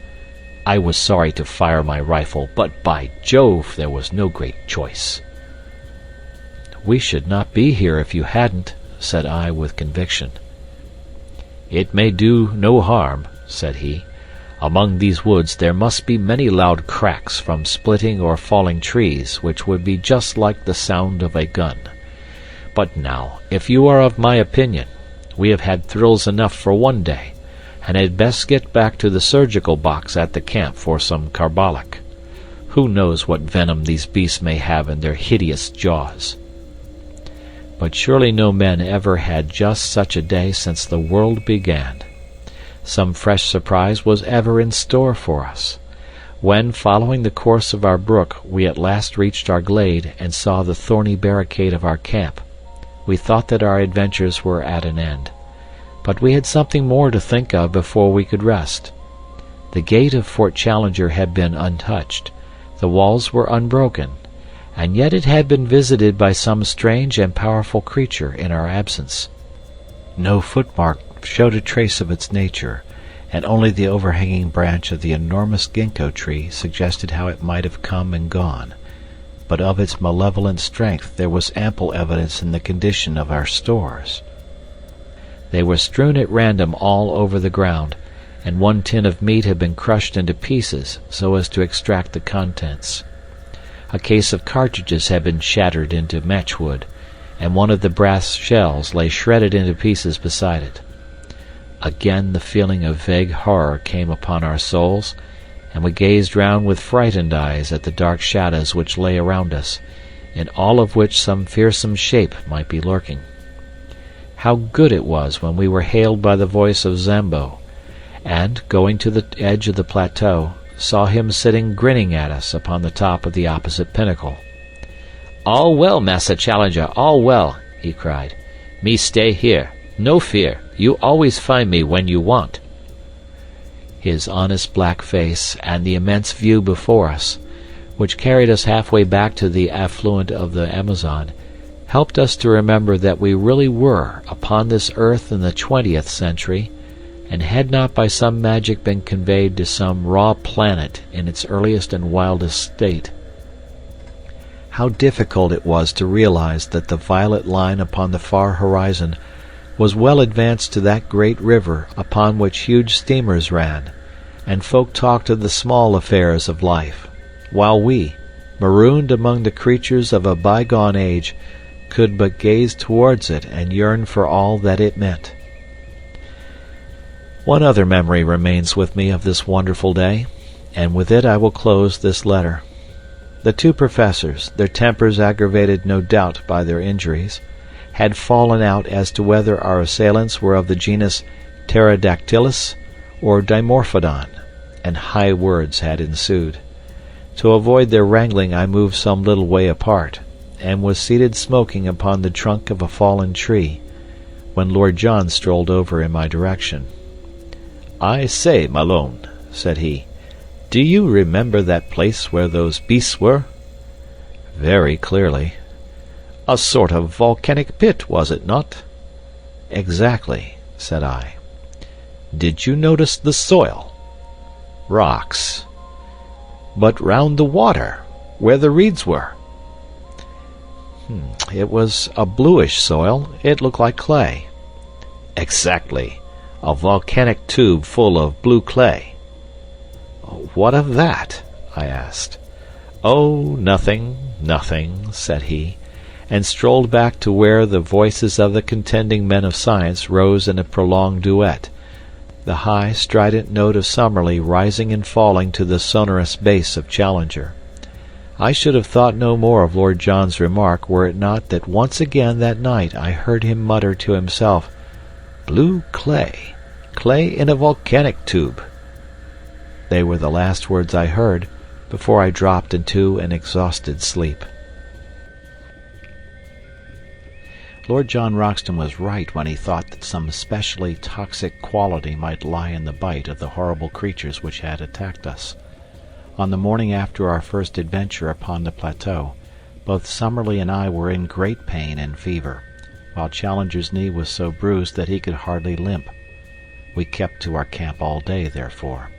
I was sorry to fire my rifle, but by Jove there was no great choice." "We should not be here if you hadn't," said I with conviction. "It may do no harm," said he. "Among these woods there must be many loud cracks from splitting or falling trees, which would be just like the sound of a gun. But now, if you are of my opinion, we have had thrills enough for one day, and had best get back to the surgical box at the camp for some carbolic. Who knows what venom these beasts may have in their hideous jaws?" But surely no men ever had just such a day since the world began. Some fresh surprise was ever in store for us. When, following the course of our brook, we at last reached our glade and saw the thorny barricade of our camp, we thought that our adventures were at an end. But we had something more to think of before we could rest. The gate of Fort Challenger had been untouched, the walls were unbroken, and yet it had been visited by some strange and powerful creature in our absence. No footmark showed a trace of its nature, and only the overhanging branch of the enormous ginkgo tree suggested how it might have come and gone. But of its malevolent strength there was ample evidence in the condition of our stores. They were strewn at random all over the ground, and one tin of meat had been crushed into pieces so as to extract the contents. A case of cartridges had been shattered into matchwood, and one of the brass shells lay shredded into pieces beside it. Again the feeling of vague horror came upon our souls, and we gazed round with frightened eyes at the dark shadows which lay around us, in all of which some fearsome shape might be lurking. How good it was when we were hailed by the voice of Zambo, and, going to the edge of the plateau, saw him sitting grinning at us upon the top of the opposite pinnacle. "All well, Massa Challenger, all well," he cried. "Me stay here. No fear. You always find me when you want." His honest black face and the immense view before us, which carried us halfway back to the affluent of the Amazon, helped us to remember that we really were upon this earth in the 20th century, and had not by some magic been conveyed to some raw planet in its earliest and wildest state. How difficult it was to realize that the violet line upon the far horizon was well advanced to that great river upon which huge steamers ran, and folk talked of the small affairs of life, while we, marooned among the creatures of a bygone age, could but gaze towards it and yearn for all that it meant. One other memory remains with me of this wonderful day, and with it I will close this letter. The two professors, their tempers aggravated no doubt by their injuries, had fallen out as to whether our assailants were of the genus Pterodactylus or Dimorphodon, and high words had ensued. To avoid their wrangling I moved some little way apart, and was seated smoking upon the trunk of a fallen tree, when Lord John strolled over in my direction. "I say, Malone," said he, "do you remember that place where those beasts were?" "Very clearly." "A sort of volcanic pit, was it not?" "Exactly," said I. "Did you notice the soil?" "Rocks." "But round the water, where the reeds were?" "It was a bluish soil. It looked like clay." "Exactly. A volcanic tube full of blue clay." "What of that?" I asked. "Oh, nothing, nothing," said he, and strolled back to where the voices of the contending men of science rose in a prolonged duet, the high, strident note of Summerlee rising and falling to the sonorous bass of Challenger. I should have thought no more of Lord John's remark were it not that once again that night I heard him mutter to himself, "Blue clay, clay in a volcanic tube." They were the last words I heard before I dropped into an exhausted sleep. Lord John Roxton was right when he thought that some especially toxic quality might lie in the bite of the horrible creatures which had attacked us. On the morning after our first adventure upon the plateau, both Summerlee and I were in great pain and fever, while Challenger's knee was so bruised that he could hardly limp. We kept to our camp all day, therefore,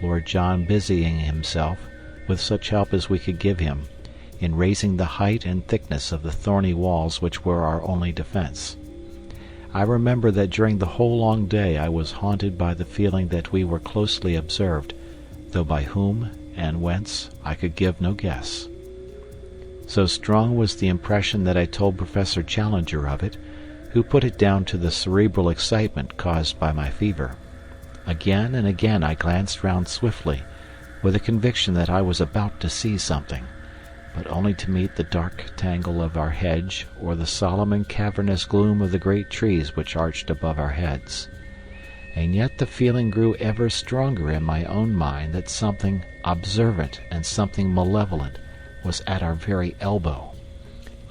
Lord John busying himself, with such help as we could give him, in raising the height and thickness of the thorny walls which were our only defense. I remember that during the whole long day I was haunted by the feeling that we were closely observed, though by whom and whence I could give no guess. So strong was the impression that I told Professor Challenger of it, who put it down to the cerebral excitement caused by my fever. Again and again I glanced round swiftly, with a conviction that I was about to see something, but only to meet the dark tangle of our hedge or the solemn and cavernous gloom of the great trees which arched above our heads. And yet the feeling grew ever stronger in my own mind that something observant and something malevolent was at our very elbow.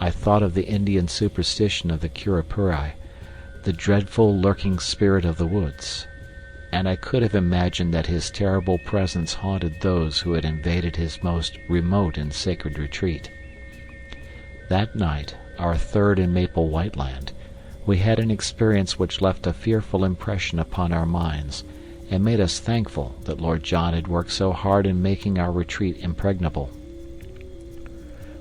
I thought of the Indian superstition of the Curupuri, the dreadful lurking spirit of the woods, and I could have imagined that his terrible presence haunted those who had invaded his most remote and sacred retreat. That night, our third in Maple White Land, we had an experience which left a fearful impression upon our minds, and made us thankful that Lord John had worked so hard in making our retreat impregnable.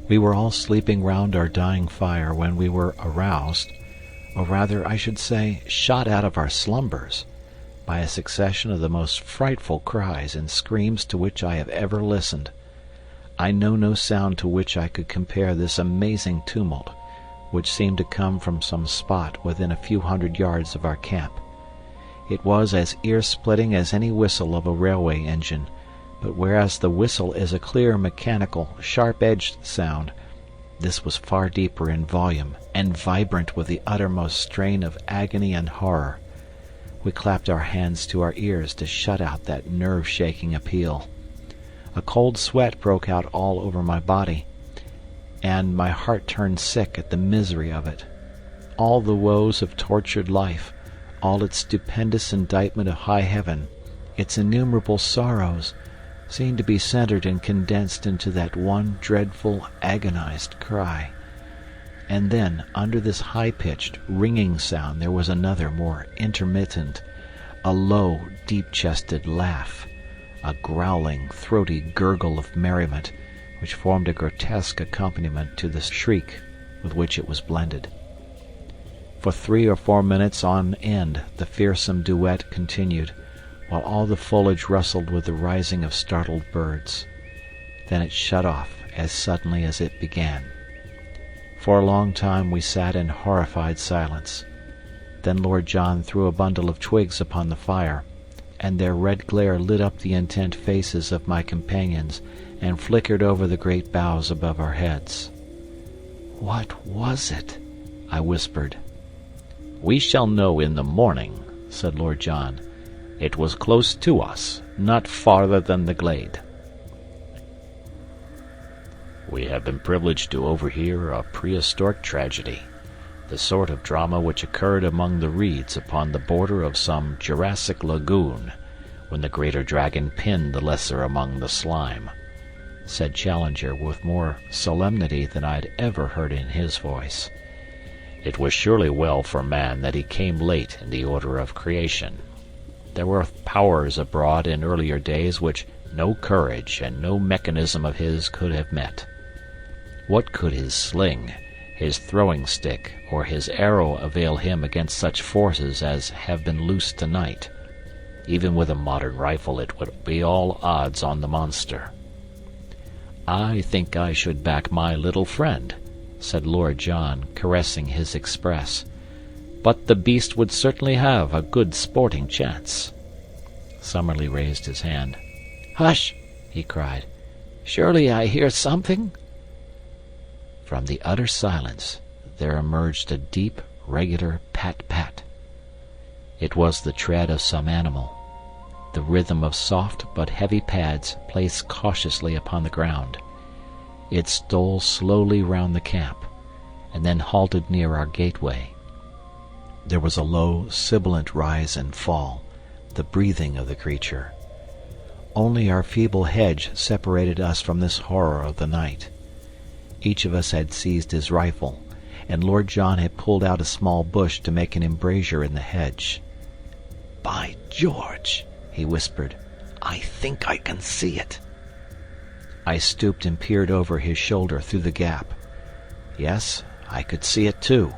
We were all sleeping round our dying fire when we were aroused, or rather, I should say, shot out of our slumbers, by a succession of the most frightful cries and screams to which I have ever listened. I know no sound to which I could compare this amazing tumult, which seemed to come from some spot within a few hundred yards of our camp. It was as ear-splitting as any whistle of a railway engine, but whereas the whistle is a clear, mechanical, sharp-edged sound, this was far deeper in volume and vibrant with the uttermost strain of agony and horror. We clapped our hands to our ears to shut out that nerve-shaking appeal. A cold sweat broke out all over my body, and my heart turned sick at the misery of it. All the woes of tortured life, all its stupendous indictment of high heaven, its innumerable sorrows, seemed to be centered and condensed into that one dreadful, agonized cry. And then, under this high-pitched, ringing sound, there was another, more intermittent, a low, deep-chested laugh, a growling, throaty gurgle of merriment, which formed a grotesque accompaniment to the shriek with which it was blended. For 3 or 4 minutes on end the fearsome duet continued, while all the foliage rustled with the rising of startled birds. Then it shut off as suddenly as it began. For a long time we sat in horrified silence. Then Lord John threw a bundle of twigs upon the fire, and their red glare lit up the intent faces of my companions and flickered over the great boughs above our heads. "What was it?" I whispered. "We shall know in the morning," said Lord John. "It was close to us, not farther than the glade." We have been privileged to overhear a prehistoric tragedy, the sort of drama which occurred among the reeds upon the border of some Jurassic lagoon, when the greater dragon pinned the lesser among the slime, said Challenger with more solemnity than I had ever heard in his voice. It was surely well for man that he came late in the order of creation. There were powers abroad in earlier days which no courage and no mechanism of his could have met. What could his sling, his throwing stick, or his arrow avail him against such forces as have been loosed tonight? Even with a modern rifle it would be all odds on the monster. "I think I should back my little friend," said Lord John, caressing his Express. "But the beast would certainly have a good sporting chance." Summerlee raised his hand. "Hush!" he cried. "Surely I hear something?" From the utter silence there emerged a deep, regular pat-pat. It was the tread of some animal, the rhythm of soft but heavy pads placed cautiously upon the ground. It stole slowly round the camp, and then halted near our gateway. There was a low, sibilant rise and fall, the breathing of the creature. Only our feeble hedge separated us from this horror of the night. Each of us had seized his rifle, and Lord John had pulled out a small bush to make an embrasure in the hedge. "By George!" he whispered. "I think I can see it." I stooped and peered over his shoulder through the gap. Yes, I could see it too.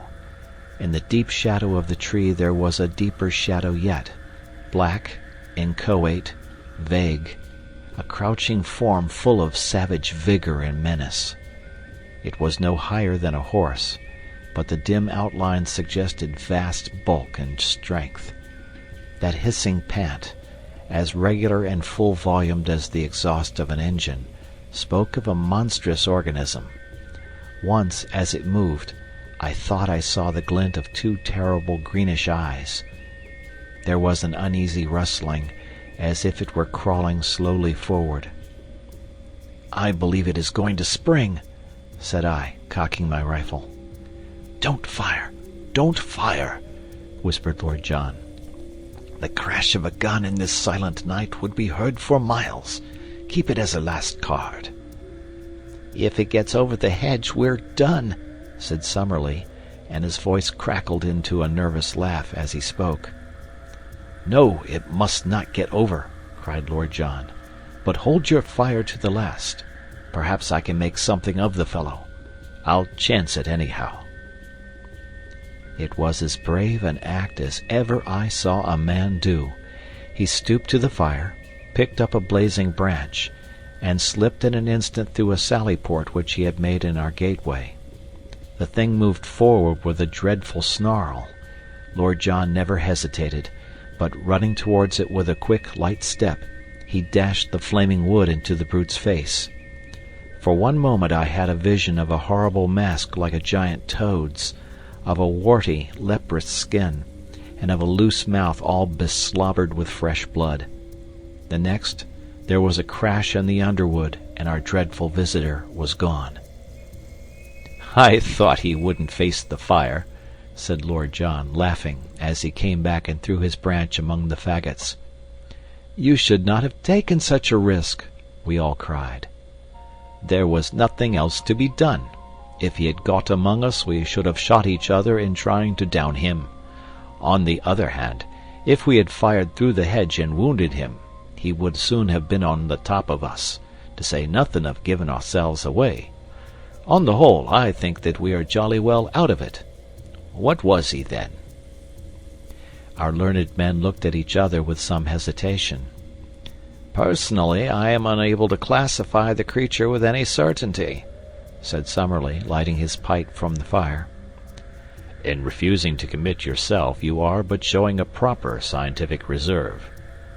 In the deep shadow of the tree there was a deeper shadow yet, black, inchoate, vague, a crouching form full of savage vigor and menace. It was no higher than a horse, but the dim outline suggested vast bulk and strength. That hissing pant, as regular and full-volumed as the exhaust of an engine, spoke of a monstrous organism. Once, as it moved, I thought I saw the glint of two terrible greenish eyes. There was an uneasy rustling, as if it were crawling slowly forward. "I believe it is going to spring," said I, cocking my rifle. "Don't fire! Don't fire!" whispered Lord John. "The crash of a gun in this silent night would be heard for miles. Keep it as a last card." "If it gets over the hedge, we're done," said Summerlee, and his voice crackled into a nervous laugh as he spoke. "No, it must not get over," cried Lord John. "But hold your fire to the last. Perhaps I can make something of the fellow. I'll chance it anyhow." It was as brave an act as ever I saw a man do. He stooped to the fire, picked up a blazing branch, and slipped in an instant through a sally-port which he had made in our gateway. The thing moved forward with a dreadful snarl. Lord John never hesitated, but running towards it with a quick, light step, he dashed the flaming wood into the brute's face. For one moment I had a vision of a horrible mask like a giant toad's, of a warty, leprous skin, and of a loose mouth all beslobbered with fresh blood. The next, there was a crash in the underwood, and our dreadful visitor was gone. "I thought he wouldn't face the fire," said Lord John, laughing, as he came back and threw his branch among the faggots. "You should not have taken such a risk," we all cried. "There was nothing else to be done. If he had got among us, we should have shot each other in trying to down him. On the other hand, if we had fired through the hedge and wounded him, he would soon have been on the top of us, to say nothing of giving ourselves away. On the whole, I think that we are jolly well out of it. What was he, then?" Our learned men looked at each other with some hesitation. "Personally, I am unable to classify the creature with any certainty," said Summerlee, lighting his pipe from the fire. "In refusing to commit yourself, you are but showing a proper scientific reserve,"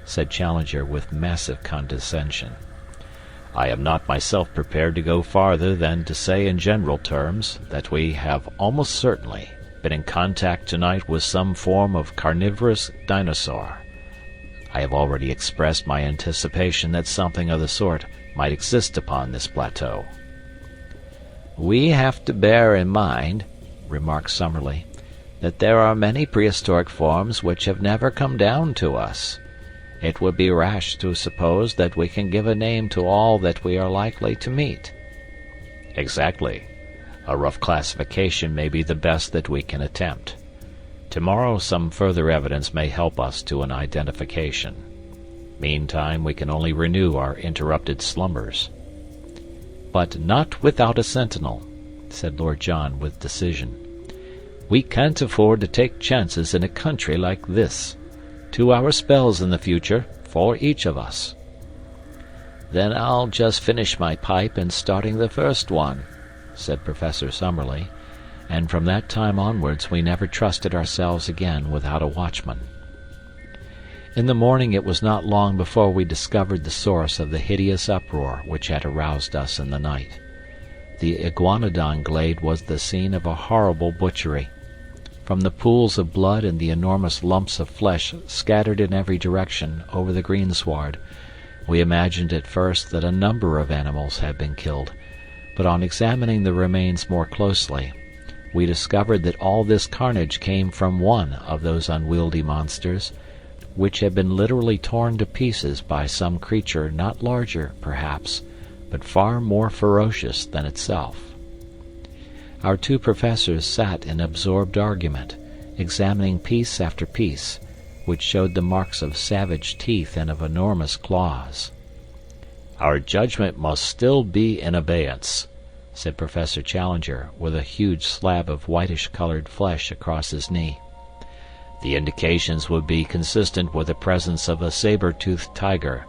said Challenger with massive condescension. "I am not myself prepared to go farther than to say in general terms that we have almost certainly been in contact tonight with some form of carnivorous dinosaur. I have already expressed my anticipation that something of the sort might exist upon this plateau." "We have to bear in mind," remarked Summerlee, "that there are many prehistoric forms which have never come down to us. It would be rash to suppose that we can give a name to all that we are likely to meet." "Exactly. A rough classification may be the best that we can attempt. Tomorrow some further evidence may help us to an identification. Meantime we can only renew our interrupted slumbers." "But not without a sentinel," said Lord John with decision. "We can't afford to take chances in a country like this. 2 hour spells in the future, for each of us." "Then I'll just finish my pipe in starting the first one," said Professor Summerlee, and from that time onwards we never trusted ourselves again without a watchman. In the morning it was not long before we discovered the source of the hideous uproar which had aroused us in the night. The iguanodon glade was the scene of a horrible butchery. From the pools of blood and the enormous lumps of flesh scattered in every direction over the greensward, we imagined at first that a number of animals had been killed, but on examining the remains more closely, we discovered that all this carnage came from one of those unwieldy monsters, which had been literally torn to pieces by some creature not larger, perhaps, but far more ferocious than itself. Our two professors sat in absorbed argument, examining piece after piece, which showed the marks of savage teeth and of enormous claws. "Our judgment must still be in abeyance," said Professor Challenger, with a huge slab of whitish-colored flesh across his knee. "The indications would be consistent with the presence of a saber-toothed tiger,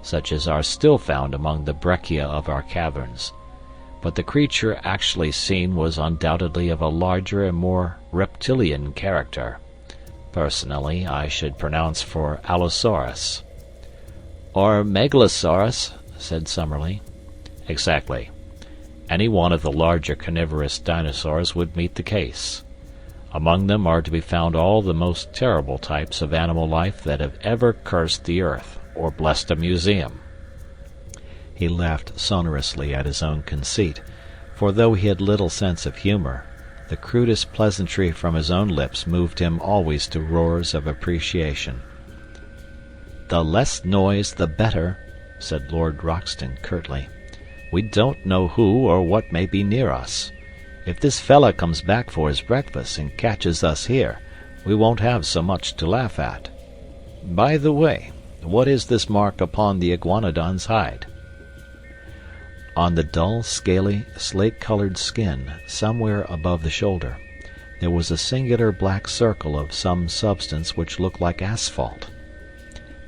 such as are still found among the breccia of our caverns. But the creature actually seen was undoubtedly of a larger and more reptilian character. Personally, I should pronounce for Allosaurus." "Or Megalosaurus," said Summerlee. Exactly. Any one of the larger carnivorous dinosaurs would meet the case. Among them are to be found all the most terrible types of animal life that have ever cursed the earth or blessed a museum. He laughed sonorously at his own conceit, for though he had little sense of humor, the crudest pleasantry from his own lips moved him always to roars of appreciation. "The less noise the better," said Lord Roxton curtly. "We don't know who or what may be near us. If this fella comes back for his breakfast and catches us here, we won't have so much to laugh at. By the way, what is this mark upon the iguanodon's hide?" On the dull, scaly, slate-colored skin, somewhere above the shoulder, there was a singular black circle of some substance which looked like asphalt.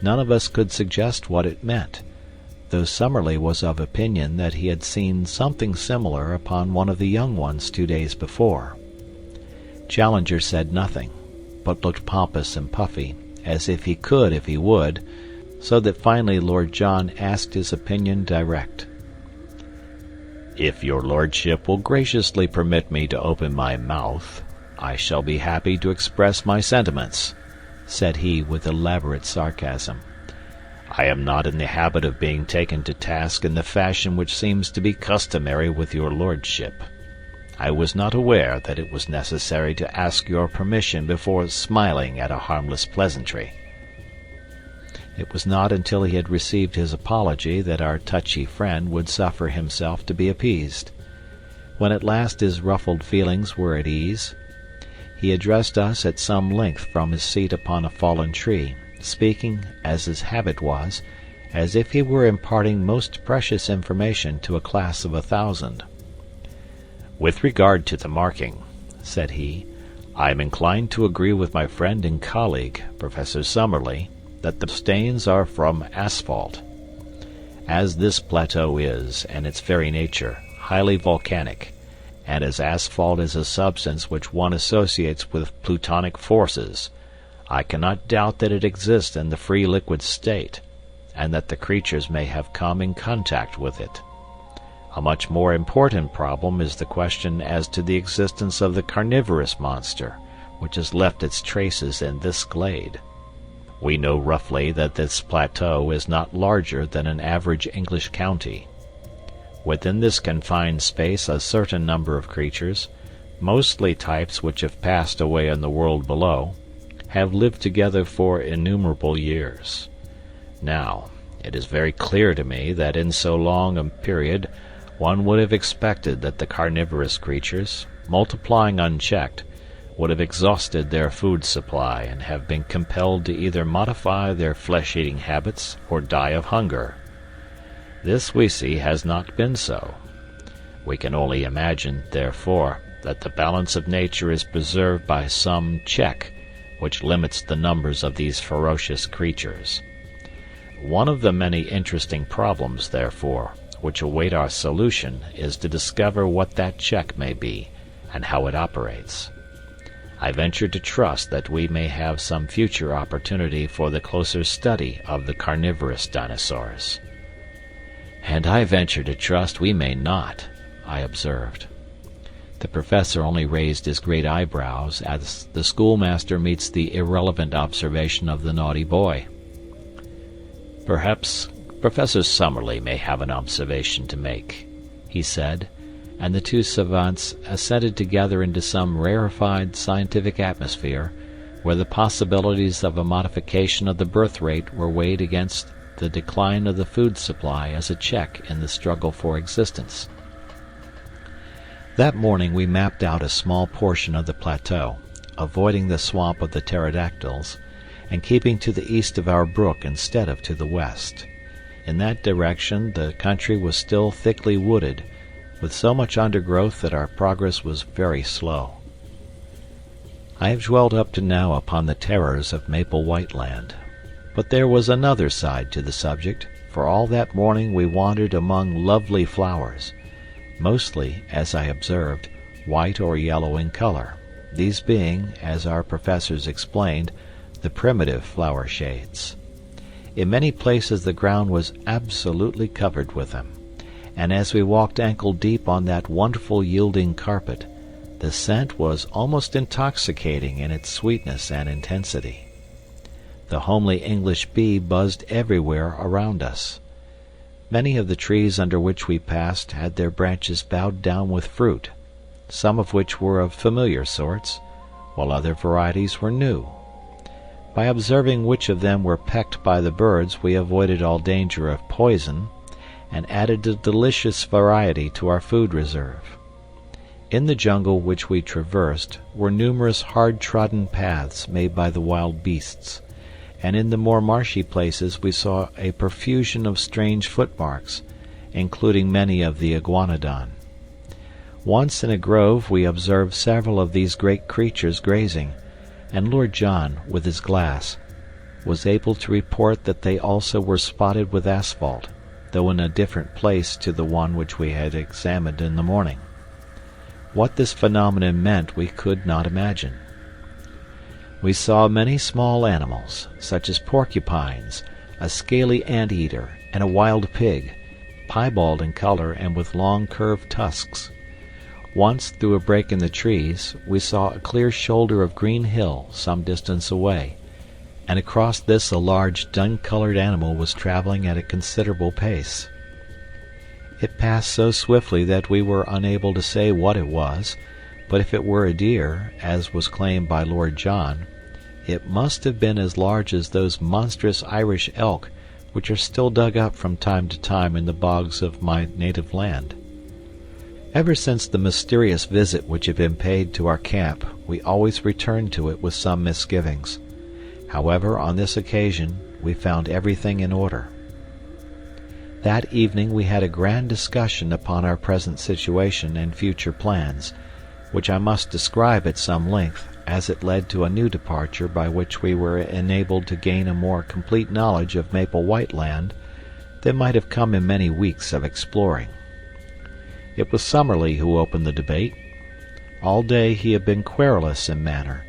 None of us could suggest what it meant, though Summerlee was of opinion that he had seen something similar upon one of the young ones 2 days before. Challenger said nothing, but looked pompous and puffy, as if he could if he would, so that finally Lord John asked his opinion direct. "If your lordship will graciously permit me to open my mouth, I shall be happy to express my sentiments," said he with elaborate sarcasm. "I am not in the habit of being taken to task in the fashion which seems to be customary with your lordship. I was not aware that it was necessary to ask your permission before smiling at a harmless pleasantry." It was not until he had received his apology that our touchy friend would suffer himself to be appeased. When at last his ruffled feelings were at ease, he addressed us at some length from his seat upon a fallen tree, speaking, as his habit was, as if he were imparting most precious information to a class of 1,000. "With regard to the marking," said he, "I am inclined to agree with my friend and colleague, Professor Summerlee, that the stains are from asphalt. As this plateau is, in its very nature, highly volcanic, and as asphalt is a substance which one associates with plutonic forces, I cannot doubt that it exists in the free liquid state, and that the creatures may have come in contact with it. A much more important problem is the question as to the existence of the carnivorous monster, which has left its traces in this glade. We know roughly that this plateau is not larger than an average English county. Within this confined space a certain number of creatures, mostly types which have passed away in the world below, have lived together for innumerable years. Now, it is very clear to me that in so long a period one would have expected that the carnivorous creatures, multiplying unchecked, would have exhausted their food supply and have been compelled to either modify their flesh-eating habits or die of hunger. This, we see, has not been so. We can only imagine, therefore, that the balance of nature is preserved by some check which limits the numbers of these ferocious creatures. One of the many interesting problems, therefore, which await our solution is to discover what that check may be and how it operates. I venture to trust that we may have some future opportunity for the closer study of the carnivorous dinosaurs." "And I venture to trust we may not," I observed. The professor only raised his great eyebrows as the schoolmaster meets the irrelevant observation of the naughty boy. "Perhaps Professor Summerlee may have an observation to make," he said, and the two savants ascended together into some rarefied scientific atmosphere, where the possibilities of a modification of the birth rate were weighed against the decline of the food supply as a check in the struggle for existence. That morning we mapped out a small portion of the plateau, avoiding the swamp of the pterodactyls, and keeping to the east of our brook instead of to the west. In that direction the country was still thickly wooded, with so much undergrowth that our progress was very slow. I have dwelt up to now upon the terrors of Maple White Land, but there was another side to the subject, for all that morning we wandered among lovely flowers, mostly, as I observed, white or yellow in color, these being, as our professors explained, the primitive flower shades. In many places the ground was absolutely covered with them, and as we walked ankle-deep on that wonderful yielding carpet, the scent was almost intoxicating in its sweetness and intensity. The homely English bee buzzed everywhere around us. Many of the trees under which we passed had their branches bowed down with fruit, some of which were of familiar sorts, while other varieties were new. By observing which of them were pecked by the birds, we avoided all danger of poison, and added a delicious variety to our food reserve. In the jungle which we traversed were numerous hard-trodden paths made by the wild beasts, and in the more marshy places we saw a profusion of strange footmarks, including many of the iguanodon. Once in a grove we observed several of these great creatures grazing, and Lord John, with his glass, was able to report that they also were spotted with asphalt, though in a different place to the one which we had examined in the morning. What this phenomenon meant we could not imagine. We saw many small animals, such as porcupines, a scaly ant-eater, and a wild pig, piebald in color and with long curved tusks. Once, through a break in the trees, we saw a clear shoulder of green hill some distance away, and across this a large dun-colored animal was traveling at a considerable pace. It passed so swiftly that we were unable to say what it was, but if it were a deer, as was claimed by Lord John, it must have been as large as those monstrous Irish elk which are still dug up from time to time in the bogs of my native land. Ever since the mysterious visit which had been paid to our camp, we always returned to it with some misgivings. However, on this occasion we found everything in order. That evening we had a grand discussion upon our present situation and future plans, which I must describe at some length, as it led to a new departure by which we were enabled to gain a more complete knowledge of Maple White Land than might have come in many weeks of exploring. It was Summerlee who opened the debate. All day he had been querulous in manner,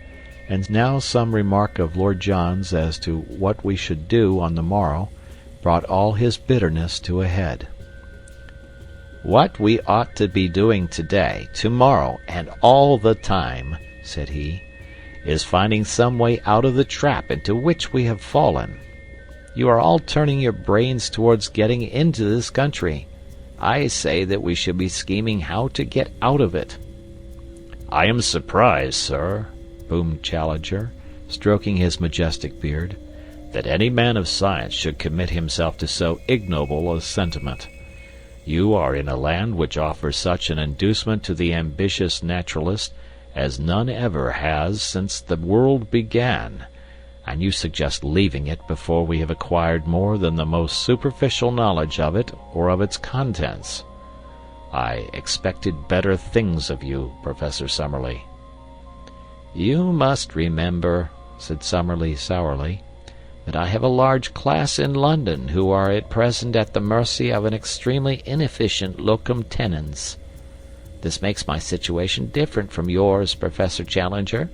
and now some remark of Lord John's as to what we should do on the morrow brought all his bitterness to a head. "What we ought to be doing today, tomorrow, and all the time," said he, "is finding some way out of the trap into which we have fallen. You are all turning your brains towards getting into this country. I say that we should be scheming how to get out of it." "I am surprised, sir," boomed Challenger, stroking his majestic beard, "that any man of science should commit himself to so ignoble a sentiment. You are in a land which offers such an inducement to the ambitious naturalist as none ever has since the world began, and you suggest leaving it before we have acquired more than the most superficial knowledge of it or of its contents. I expected better things of you, Professor Summerlee." "You must remember," said Summerlee sourly, "that I have a large class in London who are at present at the mercy of an extremely inefficient locum tenens. This makes my situation different from yours, Professor Challenger,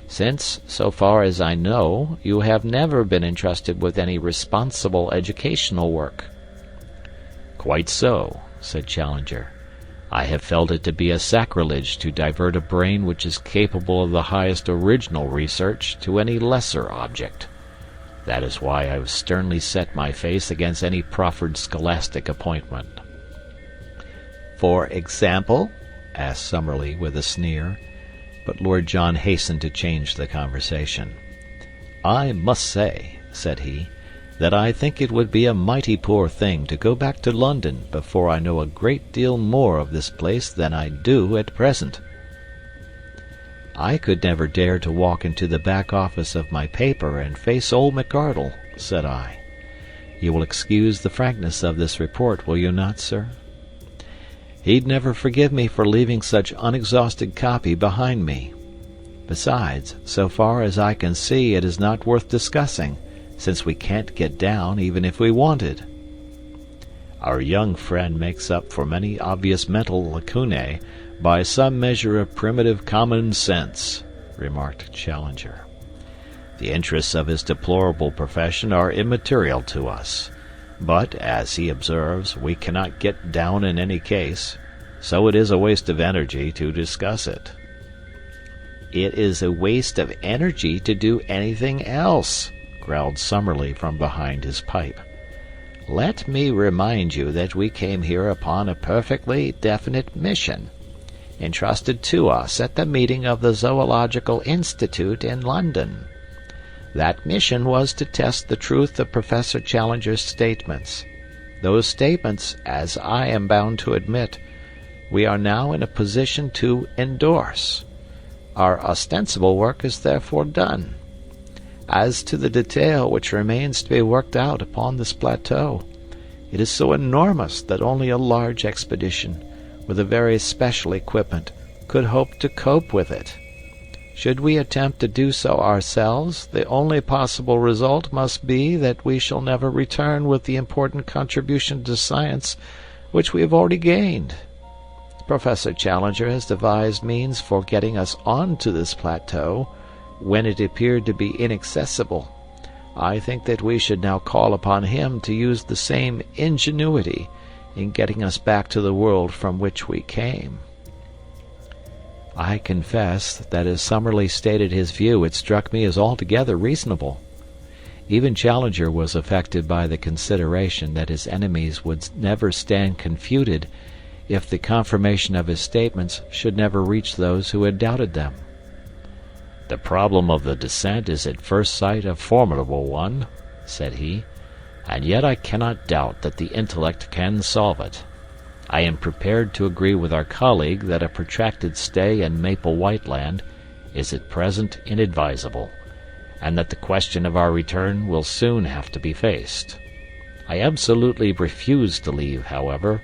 since, so far as I know, you have never been entrusted with any responsible educational work." "Quite so," said Challenger. "I have felt it to be a sacrilege to divert a brain which is capable of the highest original research to any lesser object. That is why I have sternly set my face against any proffered scholastic appointment." "For example?" asked Summerlee with a sneer, but Lord John hastened to change the conversation. "I must say," said he, "that I think it would be a mighty poor thing to go back to London before I know a great deal more of this place than I do at present." "I could never dare to walk into the back office of my paper and face old McArdle," said I. "You will excuse the frankness of this report, will you not, sir? He'd never forgive me for leaving such unexhausted copy behind me. Besides, so far as I can see, it is not worth discussing, since we can't get down even if we wanted." "Our young friend makes up for many obvious mental lacunae by some measure of primitive common sense," remarked Challenger. "The interests of his deplorable profession are immaterial to us. But, as he observes, we cannot get down in any case, so it is a waste of energy to discuss it. It is a waste of energy to do anything else, growled Summerlee from behind his pipe. Let me remind you that we came here upon a perfectly definite mission, entrusted to us at the meeting of the Zoological Institute in London. That mission was to test the truth of Professor Challenger's statements. Those statements, as I am bound to admit, we are now in a position to endorse. Our ostensible work is therefore done. As to the detail which remains to be worked out upon this plateau, it is so enormous that only a large expedition, with a very special equipment, could hope to cope with it. Should we attempt to do so ourselves, the only possible result must be that we shall never return with the important contribution to science which we have already gained. Professor Challenger has devised means for getting us on to this plateau when it appeared to be inaccessible. I think that we should now call upon him to use the same ingenuity in getting us back to the world from which we came. I confess that as Summerlee stated his view, it struck me as altogether reasonable. Even Challenger was affected by the consideration that his enemies would never stand confuted if the confirmation of his statements should never reach those who had doubted them. The problem of the descent is at first sight a formidable one, said he, and yet I cannot doubt that the intellect can solve it. I am prepared to agree with our colleague that a protracted stay in Maple White Land is at present inadvisable, and that the question of our return will soon have to be faced. I absolutely refuse to leave, however,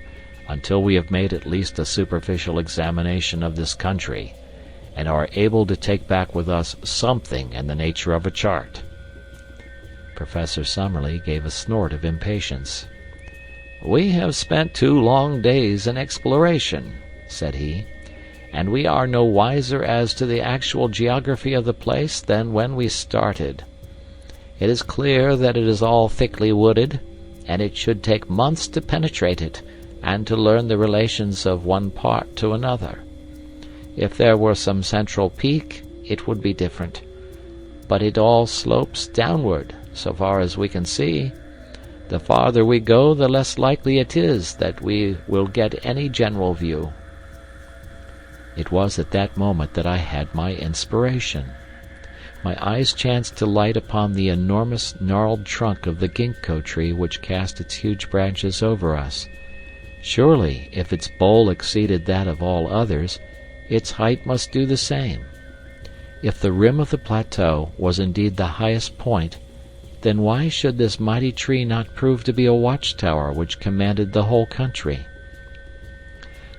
until we have made at least a superficial examination of this country, and are able to take back with us something in the nature of a chart. Professor Summerlee gave a snort of impatience. We have spent 2 long days in exploration, said he, and we are no wiser as to the actual geography of the place than when we started. It is clear that it is all thickly wooded, and it should take months to penetrate it, and to learn the relations of one part to another. If there were some central peak, it would be different. But it all slopes downward, so far as we can see. The farther we go, the less likely it is that we will get any general view. It was at that moment that I had my inspiration. My eyes chanced to light upon the enormous gnarled trunk of the ginkgo tree which cast its huge branches over us. Surely, if its bole exceeded that of all others, its height must do the same. If the rim of the plateau was indeed the highest point, then why should this mighty tree not prove to be a watchtower which commanded the whole country?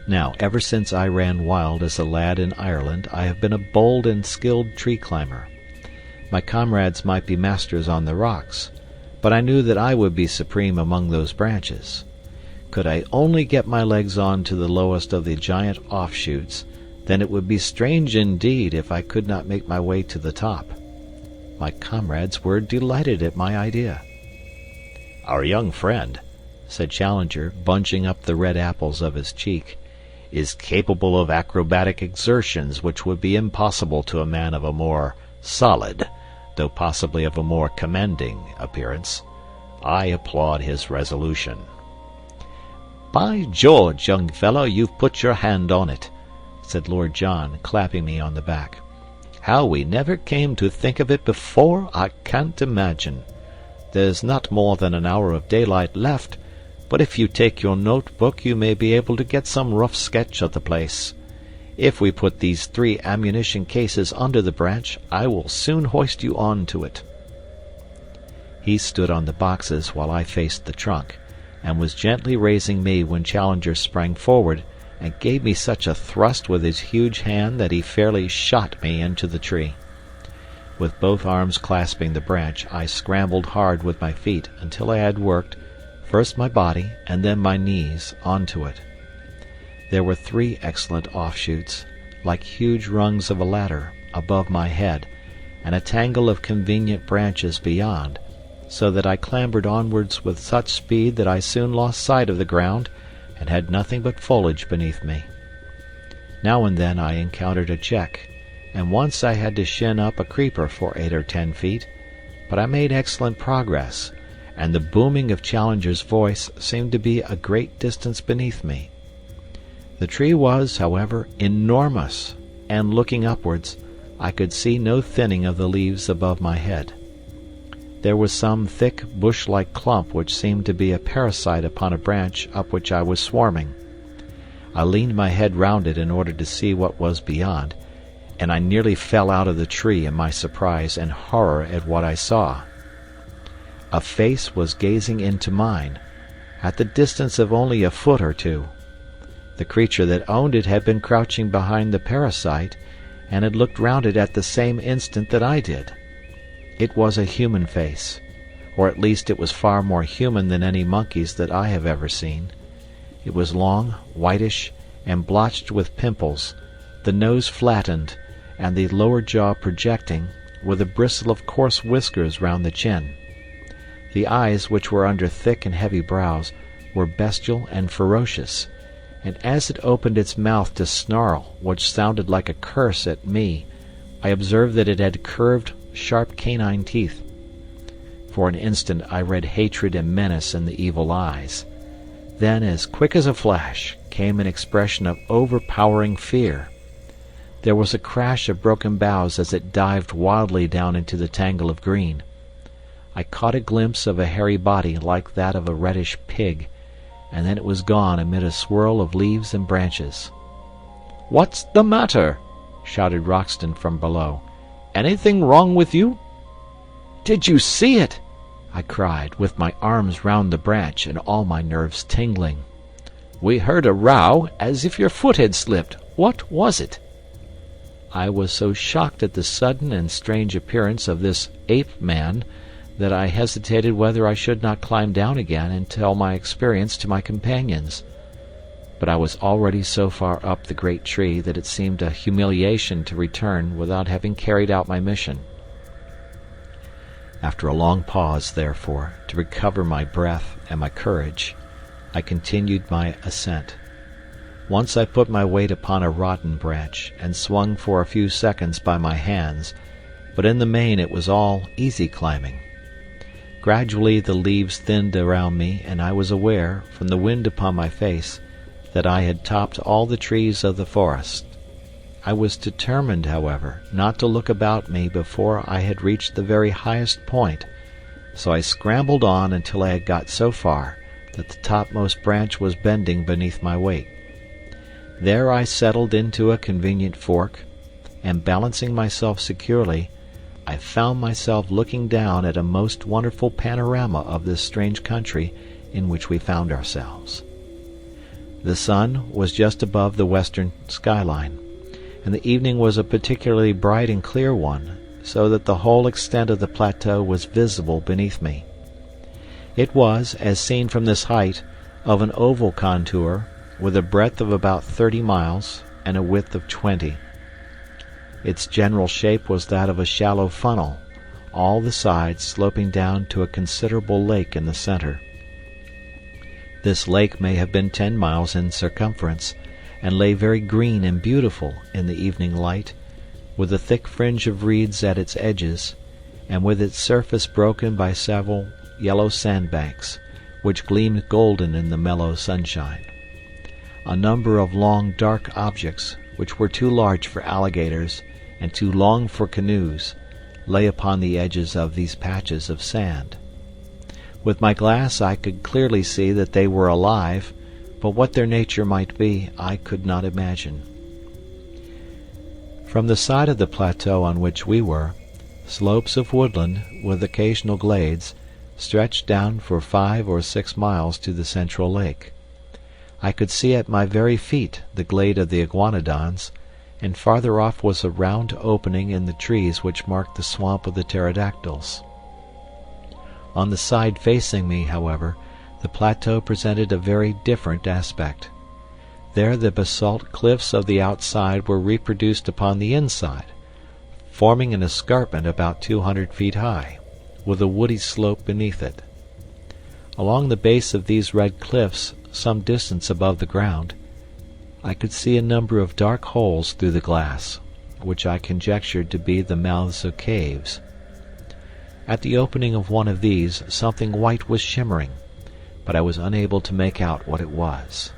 Now, ever since I ran wild as a lad in Ireland, I have been a bold and skilled tree climber. My comrades might be masters on the rocks, but I knew that I would be supreme among those branches. Could I only get my legs on to the lowest of the giant offshoots, then it would be strange indeed if I could not make my way to the top. My comrades were delighted at my idea. Our young friend, said Challenger, bunching up the red apples of his cheek, is capable of acrobatic exertions which would be impossible to a man of a more solid, though possibly of a more commanding, appearance. I applaud his resolution. By George, young fellow, you've put your hand on it, said Lord John, clapping me on the back. How we never came to think of it before, I can't imagine. There's not more than an hour of daylight left, but if you take your notebook you may be able to get some rough sketch of the place. If we put these 3 ammunition cases under the branch, I will soon hoist you on to it. He stood on the boxes while I faced the trunk, and was gently raising me when Challenger sprang forward and gave me such a thrust with his huge hand that he fairly shot me into the tree. With both arms clasping the branch, I scrambled hard with my feet until I had worked, first my body and then my knees, onto it. There were 3 excellent offshoots, like huge rungs of a ladder, above my head, and a tangle of convenient branches beyond, so that I clambered onwards with such speed that I soon lost sight of the ground and had nothing but foliage beneath me. Now and then I encountered a check, and once I had to shin up a creeper for 8 or 10 feet, but I made excellent progress, and the booming of Challenger's voice seemed to be a great distance beneath me. The tree was, however, enormous, and looking upwards, I could see no thinning of the leaves above my head. There was some thick bush-like clump which seemed to be a parasite upon a branch up which I was swarming. I leaned my head round it in order to see what was beyond, and I nearly fell out of the tree in my surprise and horror at what I saw. A face was gazing into mine, at the distance of only a foot or two. The creature that owned it had been crouching behind the parasite, and had looked round it at the same instant that I did. It was a human face, or at least it was far more human than any monkey's that I have ever seen. It was long, whitish, and blotched with pimples, the nose flattened, and the lower jaw projecting, with a bristle of coarse whiskers round the chin. The eyes, which were under thick and heavy brows, were bestial and ferocious, and as it opened its mouth to snarl, which sounded like a curse at me, I observed that it had curved, sharp canine teeth. For an instant I read hatred and menace in the evil eyes. Then, as quick as a flash, came an expression of overpowering fear. There was a crash of broken boughs as it dived wildly down into the tangle of green. I caught a glimpse of a hairy body like that of a reddish pig, and then it was gone amid a swirl of leaves and branches. "What's the matter?" shouted Roxton from below. "Anything wrong with you?" "Did you see it?" I cried, with my arms round the branch and all my nerves tingling. "We heard a row, as if your foot had slipped. What was it?" I was so shocked at the sudden and strange appearance of this ape-man that I hesitated whether I should not climb down again and tell my experience to my companions. But I was already so far up the great tree that it seemed a humiliation to return without having carried out my mission. After a long pause, therefore, to recover my breath and my courage, I continued my ascent. Once I put my weight upon a rotten branch, and swung for a few seconds by my hands, but in the main it was all easy climbing. Gradually the leaves thinned around me, and I was aware, from the wind upon my face, that I had topped all the trees of the forest. I was determined, however, not to look about me before I had reached the very highest point, so I scrambled on until I had got so far that the topmost branch was bending beneath my weight. There I settled into a convenient fork, and balancing myself securely, I found myself looking down at a most wonderful panorama of this strange country in which we found ourselves. The sun was just above the western skyline, and the evening was a particularly bright and clear one, so that the whole extent of the plateau was visible beneath me. It was, as seen from this height, of an oval contour, with a breadth of about 30 miles and a width of 20. Its general shape was that of a shallow funnel, all the sides sloping down to a considerable lake in the center. This lake may have been 10 miles in circumference, and lay very green and beautiful in the evening light, with a thick fringe of reeds at its edges, and with its surface broken by several yellow sandbanks, which gleamed golden in the mellow sunshine. A number of long dark objects, which were too large for alligators and too long for canoes, lay upon the edges of these patches of sand. With my glass I could clearly see that they were alive, but what their nature might be I could not imagine. From the side of the plateau on which we were, slopes of woodland, with occasional glades, stretched down for 5 or 6 miles to the central lake. I could see at my very feet the glade of the iguanodons, and farther off was a round opening in the trees which marked the swamp of the pterodactyls. On the side facing me, however, the plateau presented a very different aspect. There the basalt cliffs of the outside were reproduced upon the inside, forming an escarpment about 200 feet high, with a woody slope beneath it. Along the base of these red cliffs, some distance above the ground, I could see a number of dark holes through the glass, which I conjectured to be the mouths of caves. At the opening of one of these something white was shimmering, but I was unable to make out what it was.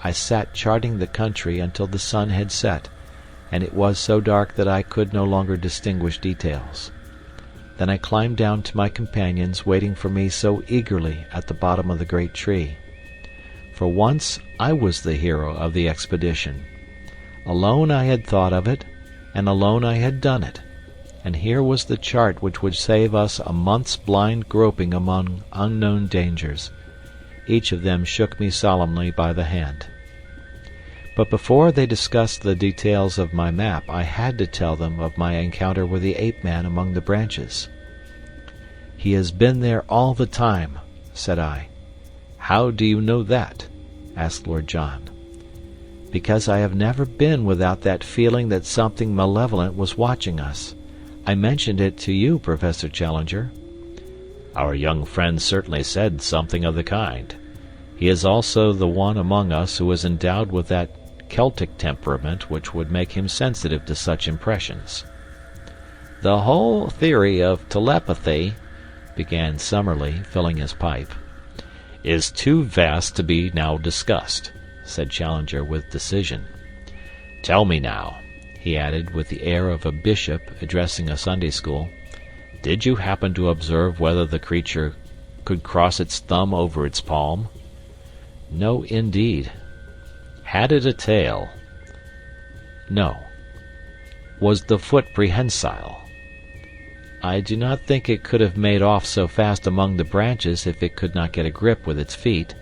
I sat charting the country until the sun had set, and it was so dark that I could no longer distinguish details. Then I climbed down to my companions waiting for me so eagerly at the bottom of the great tree. For once I was the hero of the expedition. Alone I had thought of it, and alone I had done it, and here was the chart which would save us a month's blind groping among unknown dangers. Each of them shook me solemnly by the hand. But before they discussed the details of my map, I had to tell them of my encounter with the ape-man among the branches. "He has been there all the time," said I. "How do you know that?" asked Lord John. "Because I have never been without that feeling that something malevolent was watching us. I mentioned it to you, Professor Challenger." Our young friend certainly said something of the kind. He is also the one among us who is endowed with that Celtic temperament which would make him sensitive to such impressions. "The whole theory of telepathy," began Summerlee, filling his pipe. "Is too vast to be now discussed," said Challenger with decision. "Tell me now," he added with the air of a bishop addressing a Sunday school, "did you happen to observe whether the creature could cross its thumb over its palm?" "No, indeed." "Had it a tail?" "No." "Was the foot prehensile?" "I do not think it could have made off so fast among the branches if it could not get a grip with its feet."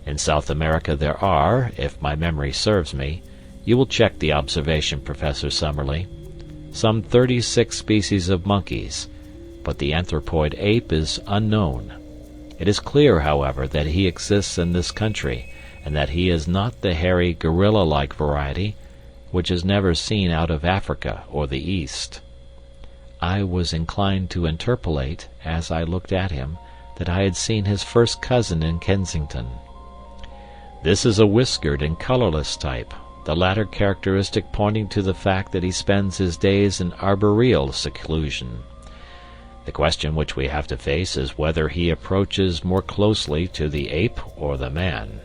"In South America there are, if my memory serves me, you will check the observation, Professor Summerlee, some 36 species of monkeys, but the anthropoid ape is unknown. It is clear, however, that he exists in this country, and that he is not the hairy gorilla-like variety, which is never seen out of Africa or the East." I was inclined to interpolate, as I looked at him, that I had seen his first cousin in Kensington. "This is a whiskered and colorless type, the latter characteristic pointing to the fact that he spends his days in arboreal seclusion. The question which we have to face is whether he approaches more closely to the ape or the man.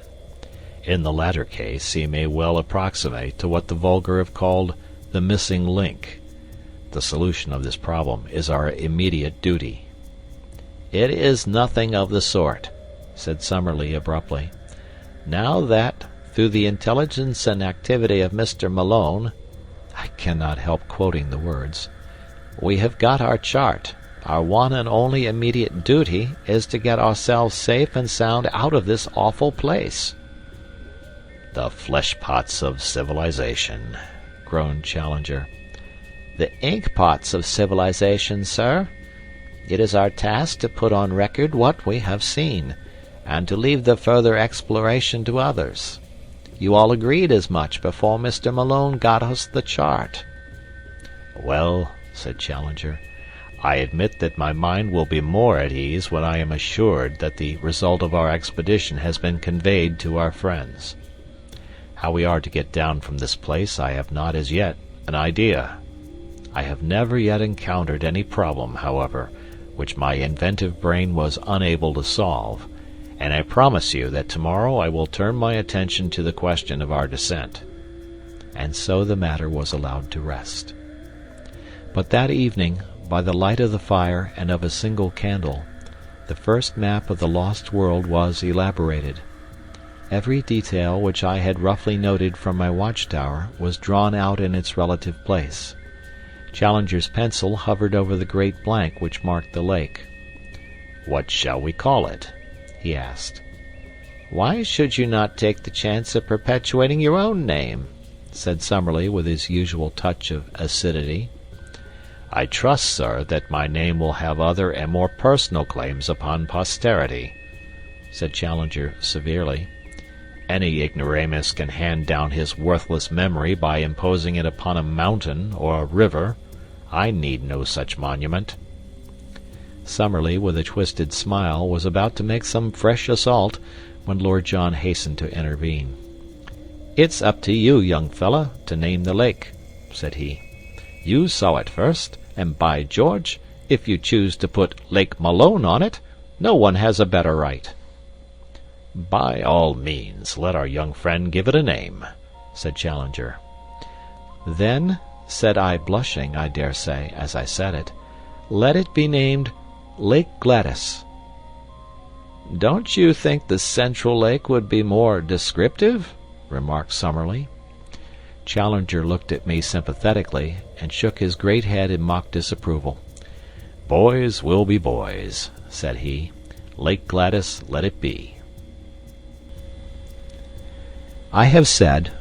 In the latter case he may well approximate to what the vulgar have called the missing link. The solution of this problem is our immediate duty." "It is nothing of the sort," said Summerlee abruptly. "Now that, through the intelligence and activity of Mr. Malone," I cannot help quoting the words, "we have got our chart, our one and only immediate duty is to get ourselves safe and sound out of this awful place." "The flesh-pots of civilization," groaned Challenger. "The ink-pots of civilization, sir. It is our task to put on record what we have seen, and to leave the further exploration to others. You all agreed as much before Mr. Malone got us the chart." "Well," said Challenger, "I admit that my mind will be more at ease when I am assured that the result of our expedition has been conveyed to our friends. How we are to get down from this place I have not as yet an idea. I have never yet encountered any problem, however, which my inventive brain was unable to solve, and I promise you that tomorrow I will turn my attention to the question of our descent." And so the matter was allowed to rest. But that evening, by the light of the fire and of a single candle, the first map of the lost world was elaborated. Every detail which I had roughly noted from my watchtower was drawn out in its relative place. Challenger's pencil hovered over the great blank which marked the lake. "What shall we call it?" he asked. "Why should you not take the chance of perpetuating your own name?" said Summerlee with his usual touch of acidity. "I trust, sir, that my name will have other and more personal claims upon posterity," said Challenger severely. "Any ignoramus can hand down his worthless memory by imposing it upon a mountain or a river. I need no such monument." Summerlee, with a twisted smile, was about to make some fresh assault when Lord John hastened to intervene. "It's up to you, young fella, to name the lake," said he. "You saw it first, and by George, if you choose to put Lake Malone on it, no one has a better right." "By all means, let our young friend give it a name," said Challenger. "Then," said I, blushing, I dare say, as I said it, "let it be named Lake Gladys." "Don't you think the Central Lake would be more descriptive?" remarked Summerlee. Challenger looked at me sympathetically, and shook his great head in mock disapproval. "Boys will be boys," said he. "Lake Gladys let it be." I have said,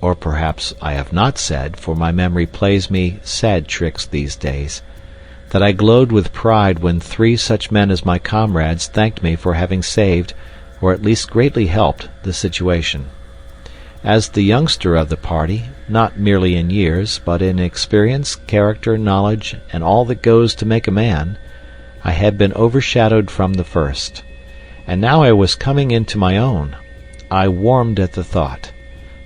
or perhaps I have not said, for my memory plays me sad tricks these days, that I glowed with pride when 3 such men as my comrades thanked me for having saved, or at least greatly helped, the situation. As the youngster of the party, not merely in years, but in experience, character, knowledge, and all that goes to make a man, I had been overshadowed from the first. And now I was coming into my own. I warmed at the thought.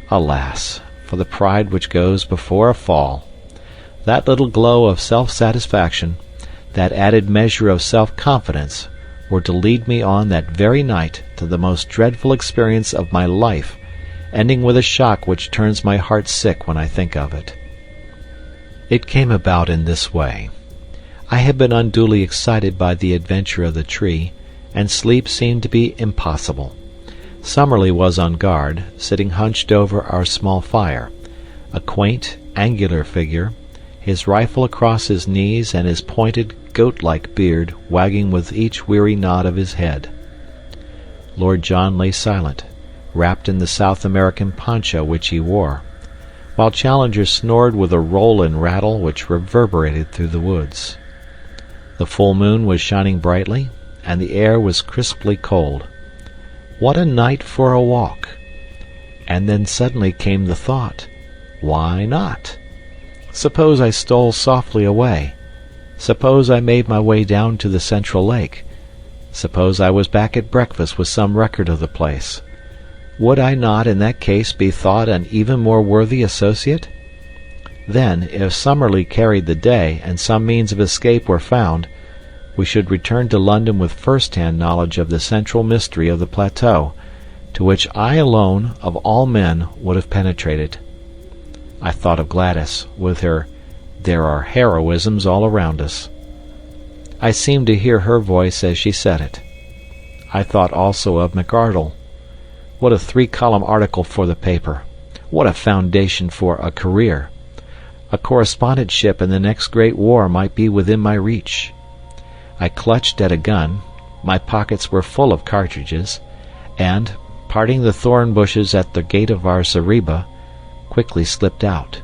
Alas, for the pride which goes before a fall! That little glow of self-satisfaction, that added measure of self-confidence, were to lead me on that very night to the most dreadful experience of my life, ending with a shock which turns my heart sick when I think of it. It came about in this way. I had been unduly excited by the adventure of the tree, and sleep seemed to be impossible. Summerlee was on guard, sitting hunched over our small fire, a quaint, angular figure, his rifle across his knees and his pointed, goat-like beard wagging with each weary nod of his head. Lord John lay silent, wrapped in the South American poncho which he wore, while Challenger snored with a roll and rattle which reverberated through the woods. The full moon was shining brightly, and the air was crisply cold. What a night for a walk! And then suddenly came the thought, why not? Suppose I stole softly away? Suppose I made my way down to the Central Lake? Suppose I was back at breakfast with some record of the place? Would I not in that case be thought an even more worthy associate? Then, if Summerlee carried the day and some means of escape were found, we should return to London with first-hand knowledge of the central mystery of the plateau, to which I alone, of all men, would have penetrated. I thought of Gladys, with her "There are heroisms all around us." I seemed to hear her voice as she said it. I thought also of McArdle. What a 3-column article for the paper! What a foundation for a career! A correspondentship in the next great war might be within my reach. I clutched at a gun, my pockets were full of cartridges, and, parting the thorn bushes at the gate of our zareba, quickly slipped out.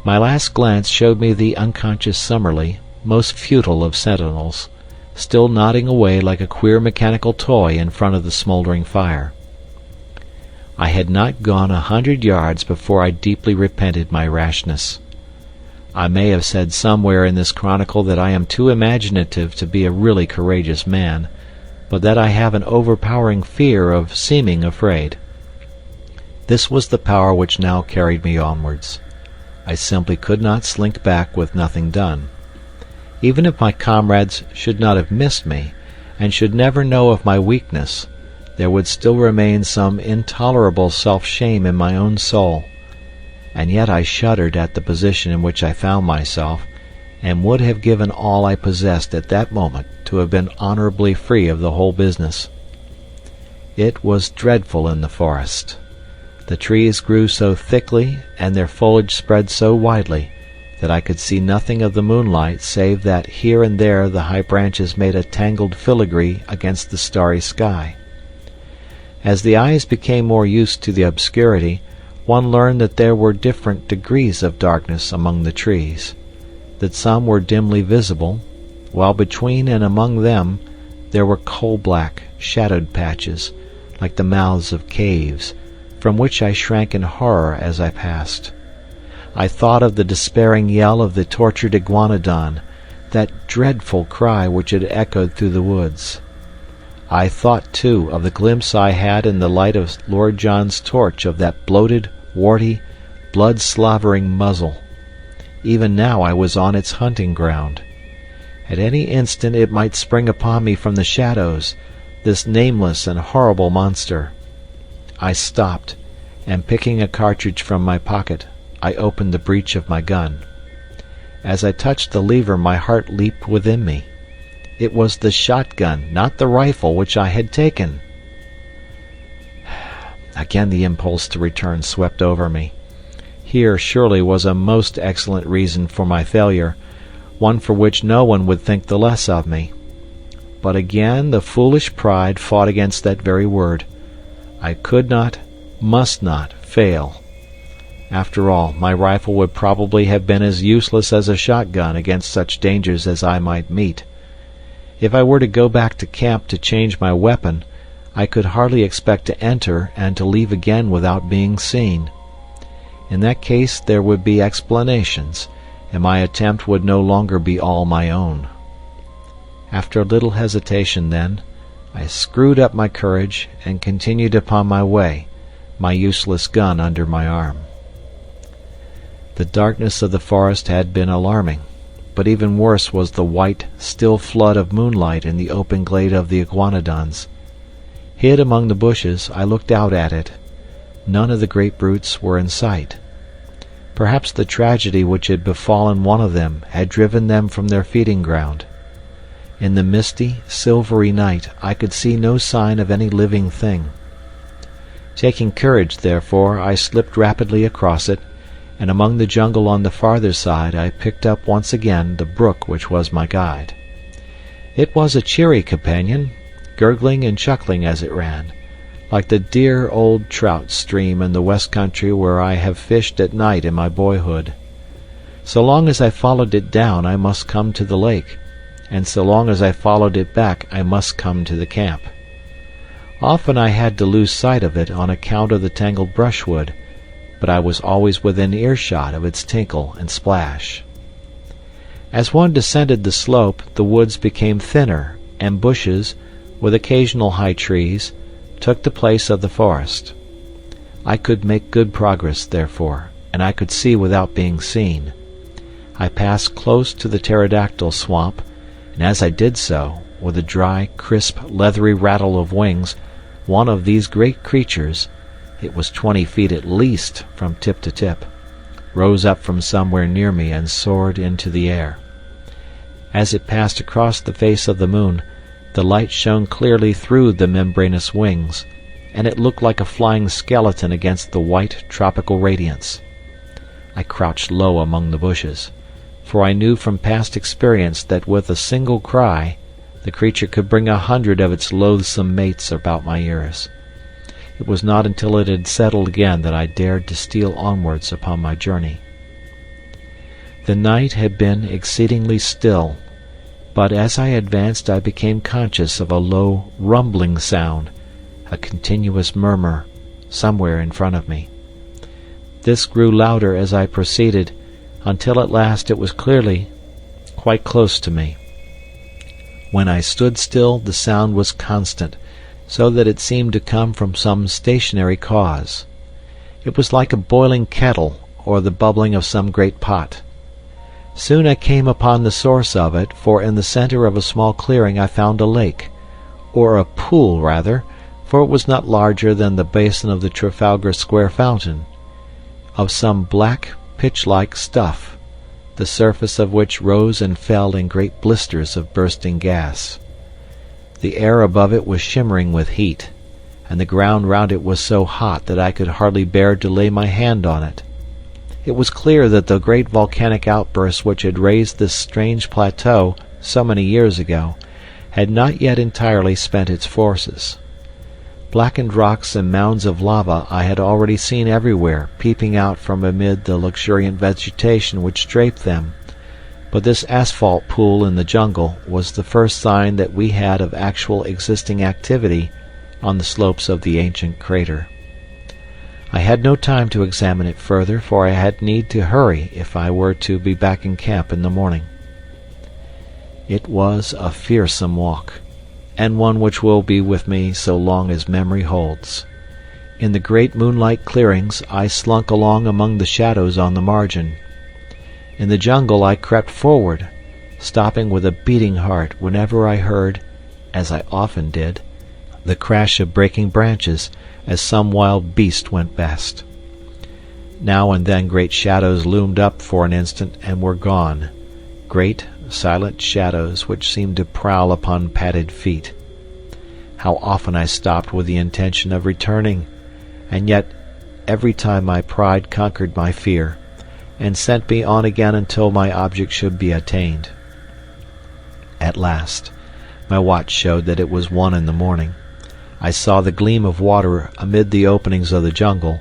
My last glance showed me the unconscious Summerlee, most futile of sentinels, still nodding away like a queer mechanical toy in front of the smouldering fire. I had not gone 100 yards before I deeply repented my rashness. I may have said somewhere in this chronicle that I am too imaginative to be a really courageous man, but that I have an overpowering fear of seeming afraid. This was the power which now carried me onwards. I simply could not slink back with nothing done. Even if my comrades should not have missed me, and should never know of my weakness, there would still remain some intolerable self-shame in my own soul. And yet I shuddered at the position in which I found myself, and would have given all I possessed at that moment to have been honorably free of the whole business. It was dreadful in the forest. The trees grew so thickly, and their foliage spread so widely, that I could see nothing of the moonlight save that here and there the high branches made a tangled filigree against the starry sky. As the eyes became more used to the obscurity, one learned that there were different degrees of darkness among the trees, that some were dimly visible, while between and among them there were coal-black, shadowed patches, like the mouths of caves, from which I shrank in horror as I passed. I thought of the despairing yell of the tortured iguanodon, that dreadful cry which had echoed through the woods. I thought, too, of the glimpse I had in the light of Lord John's torch of that bloated, warty, blood-slavering muzzle. Even now I was on its hunting ground. At any instant it might spring upon me from the shadows, this nameless and horrible monster. I stopped, and picking a cartridge from my pocket, I opened the breech of my gun. As I touched the lever my heart leaped within me. It was the shotgun, not the rifle, which I had taken. Again the impulse to return swept over me. Here surely was a most excellent reason for my failure, one for which no one would think the less of me. But again the foolish pride fought against that very word. I could not, must not, fail. After all, my rifle would probably have been as useless as a shotgun against such dangers as I might meet. If I were to go back to camp to change my weapon, I could hardly expect to enter and to leave again without being seen. In that case there would be explanations, and my attempt would no longer be all my own. After a little hesitation, then, I screwed up my courage and continued upon my way, my useless gun under my arm. The darkness of the forest had been alarming, but even worse was the white, still flood of moonlight in the open glade of the iguanodons. Hid among the bushes, I looked out at it. None of the great brutes were in sight. Perhaps the tragedy which had befallen one of them had driven them from their feeding ground. In the misty, silvery night I could see no sign of any living thing. Taking courage, therefore, I slipped rapidly across it, and among the jungle on the farther side I picked up once again the brook which was my guide. It was a cheery companion, gurgling and chuckling as it ran, like the dear old trout stream in the west country where I have fished at night in my boyhood. So long as I followed it down I must come to the lake, and so long as I followed it back I must come to the camp. Often I had to lose sight of it on account of the tangled brushwood, but I was always within earshot of its tinkle and splash. As one descended the slope, the woods became thinner, and bushes, with occasional high trees, took the place of the forest. I could make good progress, therefore, and I could see without being seen. I passed close to the pterodactyl swamp, and as I did so, with a dry, crisp, leathery rattle of wings, one of these great creatures, it was 20 feet at least from tip to tip, rose up from somewhere near me and soared into the air. As it passed across the face of the moon, the light shone clearly through the membranous wings, and it looked like a flying skeleton against the white tropical radiance. I crouched low among the bushes, for I knew from past experience that with a single cry the creature could bring 100 of its loathsome mates about my ears. It was not until it had settled again that I dared to steal onwards upon my journey. The night had been exceedingly still, but as I advanced I became conscious of a low, rumbling sound, a continuous murmur, somewhere in front of me. This grew louder as I proceeded, until at last it was clearly quite close to me. When I stood still the sound was constant, so that it seemed to come from some stationary cause. It was like a boiling kettle or the bubbling of some great pot. Soon I came upon the source of it, for in the center of a small clearing I found a lake, or a pool rather, for it was not larger than the basin of the Trafalgar Square fountain, of some black, pitch-like stuff, the surface of which rose and fell in great blisters of bursting gas. The air above it was shimmering with heat, and the ground round it was so hot that I could hardly bear to lay my hand on it. It was clear that the great volcanic outburst which had raised this strange plateau so many years ago had not yet entirely spent its forces. Blackened rocks and mounds of lava I had already seen everywhere peeping out from amid the luxuriant vegetation which draped them, but this asphalt pool in the jungle was the first sign that we had of actual existing activity on the slopes of the ancient crater. I had no time to examine it further, for I had need to hurry if I were to be back in camp in the morning. It was a fearsome walk, and one which will be with me so long as memory holds. In the great moonlight clearings I slunk along among the shadows on the margin. In the jungle I crept forward, stopping with a beating heart whenever I heard, as I often did, the crash of breaking branches as some wild beast went past. Now and then great shadows loomed up for an instant and were gone, great, silent shadows which seemed to prowl upon padded feet. How often I stopped with the intention of returning, and yet every time my pride conquered my fear, and sent me on again until my object should be attained. At last, my watch showed that it was 1 in the morning. I saw the gleam of water amid the openings of the jungle,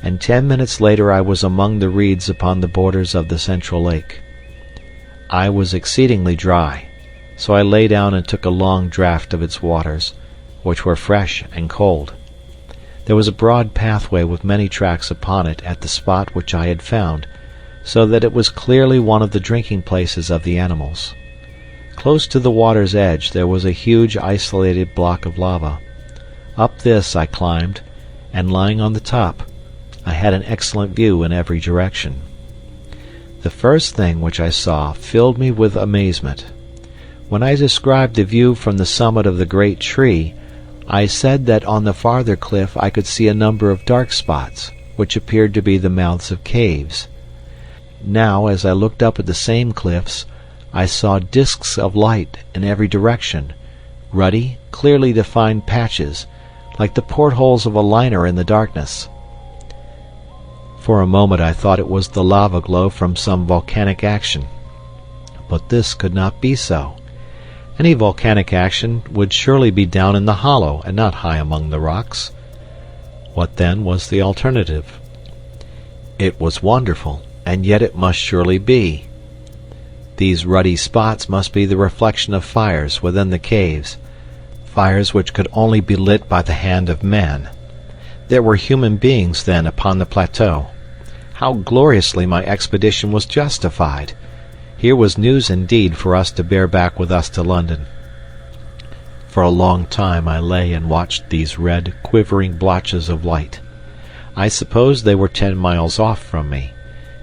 and 10 minutes later I was among the reeds upon the borders of the central lake. I was exceedingly dry, so I lay down and took a long draught of its waters, which were fresh and cold. There was a broad pathway with many tracks upon it at the spot which I had found, so that it was clearly one of the drinking places of the animals. Close to the water's edge there was a huge isolated block of lava. Up this I climbed, and lying on the top, I had an excellent view in every direction. The first thing which I saw filled me with amazement. When I described the view from the summit of the great tree, I said that on the farther cliff I could see a number of dark spots, which appeared to be the mouths of caves. Now, as I looked up at the same cliffs, I saw discs of light in every direction, ruddy, clearly defined patches, like the portholes of a liner in the darkness. For a moment I thought it was the lava glow from some volcanic action. But this could not be so. Any volcanic action would surely be down in the hollow and not high among the rocks. What then was the alternative? It was wonderful, and yet it must surely be. These ruddy spots must be the reflection of fires within the caves, fires which could only be lit by the hand of man. There were human beings, then, upon the plateau. How gloriously my expedition was justified! Here was news indeed for us to bear back with us to London. For a long time I lay and watched these red, quivering blotches of light. I suppose they were 10 miles off from me,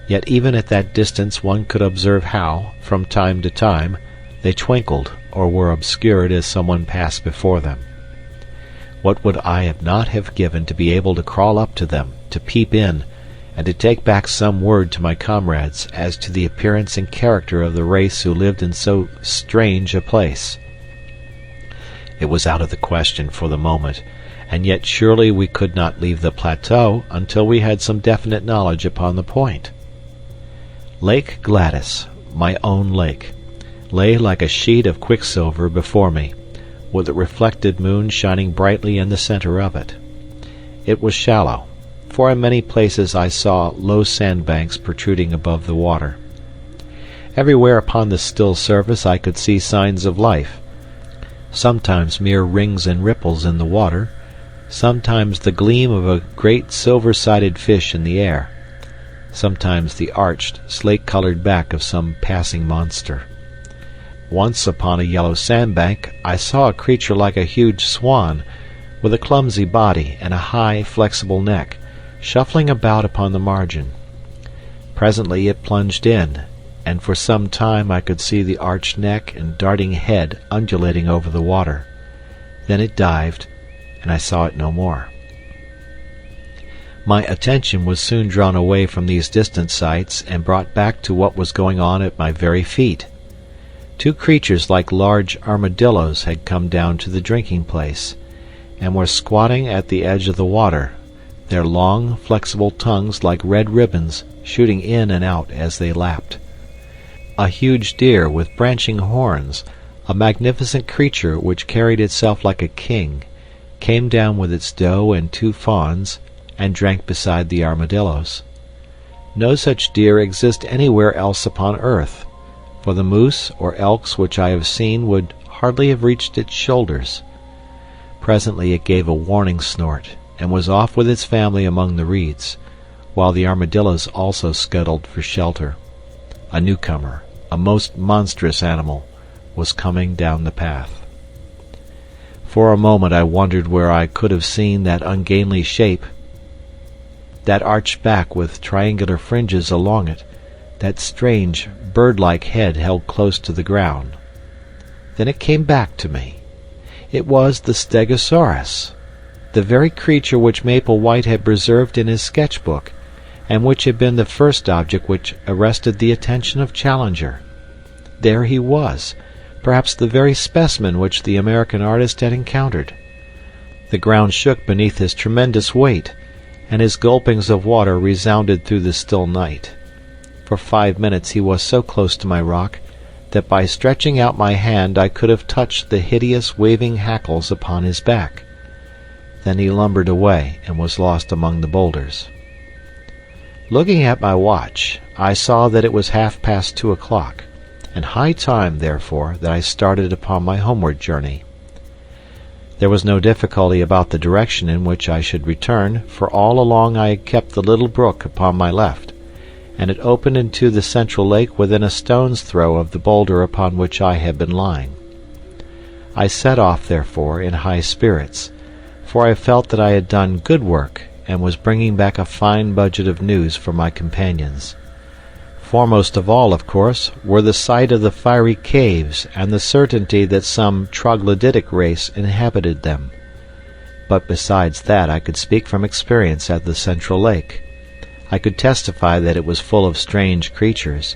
yet even at that distance one could observe how, from time to time, they twinkled or were obscured as someone passed before them. What would I not have given to be able to crawl up to them, to peep in, and to take back some word to my comrades as to the appearance and character of the race who lived in so strange a place. It was out of the question for the moment, and yet surely we could not leave the plateau until we had some definite knowledge upon the point. Lake Gladys, my own lake, lay like a sheet of quicksilver before me, with the reflected moon shining brightly in the center of it. It was shallow, for in many places I saw low sandbanks protruding above the water. Everywhere upon the still surface I could see signs of life, sometimes mere rings and ripples in the water, sometimes the gleam of a great silver-sided fish in the air, sometimes the arched, slate-colored back of some passing monster. Once upon a yellow sandbank I saw a creature like a huge swan, with a clumsy body and a high, flexible neck, shuffling about upon the margin. Presently it plunged in, and for some time I could see the arched neck and darting head undulating over the water. Then it dived, and I saw it no more. My attention was soon drawn away from these distant sights and brought back to what was going on at my very feet. 2 creatures like large armadillos had come down to the drinking place, and were squatting at the edge of the water, their long, flexible tongues like red ribbons shooting in and out as they lapped. A huge deer with branching horns, a magnificent creature which carried itself like a king, came down with its doe and 2 fawns, and drank beside the armadillos. No such deer exist anywhere else upon earth, for the moose or elks which I have seen would hardly have reached its shoulders. Presently it gave a warning snort, and was off with its family among the reeds, while the armadillos also scuttled for shelter. A newcomer, a most monstrous animal, was coming down the path. For a moment I wondered where I could have seen that ungainly shape, that arched back with triangular fringes along it, that strange, bird-like head held close to the ground. Then it came back to me. It was the Stegosaurus, the very creature which Maple White had preserved in his sketch-book, and which had been the first object which arrested the attention of Challenger. There he was, perhaps the very specimen which the American artist had encountered. The ground shook beneath his tremendous weight, and his gulpings of water resounded through the still night. For 5 minutes he was so close to my rock that by stretching out my hand I could have touched the hideous waving hackles upon his back. Then he lumbered away and was lost among the boulders. Looking at my watch, I saw that it was 2:30 o'clock, and high time, therefore, that I started upon my homeward journey. There was no difficulty about the direction in which I should return, for all along I had kept the little brook upon my left, and it opened into the central lake within a stone's throw of the boulder upon which I had been lying. I set off, therefore, in high spirits, for I felt that I had done good work and was bringing back a fine budget of news for my companions. Foremost of all, of course, were the sight of the fiery caves and the certainty that some troglodytic race inhabited them. But besides that I could speak from experience at the central lake. I could testify that it was full of strange creatures,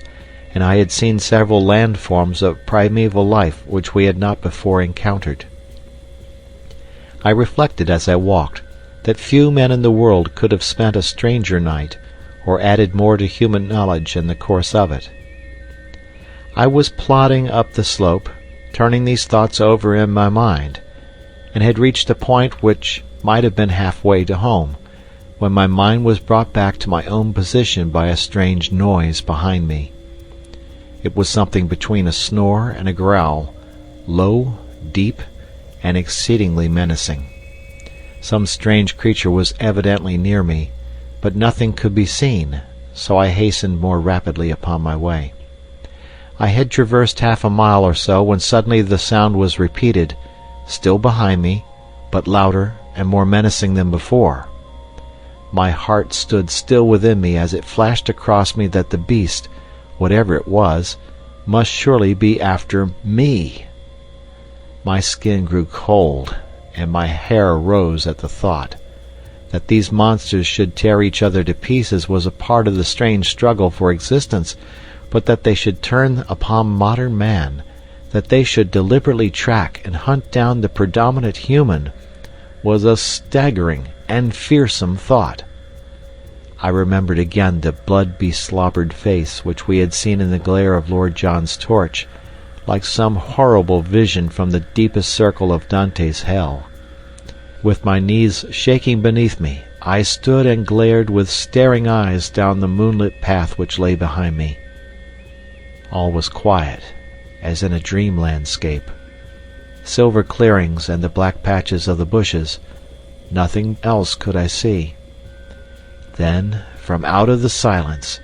and I had seen several land forms of primeval life which we had not before encountered. I reflected as I walked that few men in the world could have spent a stranger night, or added more to human knowledge in the course of it. I was plodding up the slope, turning these thoughts over in my mind, and had reached a point which might have been halfway to home, when my mind was brought back to my own position by a strange noise behind me. It was something between a snore and a growl, low, deep, and exceedingly menacing. Some strange creature was evidently near me, but nothing could be seen, so I hastened more rapidly upon my way. I had traversed 1/2 mile or so when suddenly the sound was repeated, still behind me, but louder and more menacing than before. My heart stood still within me as it flashed across me that the beast, whatever it was, must surely be after me. My skin grew cold, and my hair rose at the thought. That these monsters should tear each other to pieces was a part of the strange struggle for existence, but that they should turn upon modern man, that they should deliberately track and hunt down the predominant human, was a staggering and fearsome thought. I remembered again the blood-beslobbered face which we had seen in the glare of Lord John's torch, like some horrible vision from the deepest circle of Dante's hell. With my knees shaking beneath me, I stood and glared with staring eyes down the moonlit path which lay behind me. All was quiet, as in a dream landscape. Silver clearings and the black patches of the bushes, nothing else could I see. Then, from out of the silence,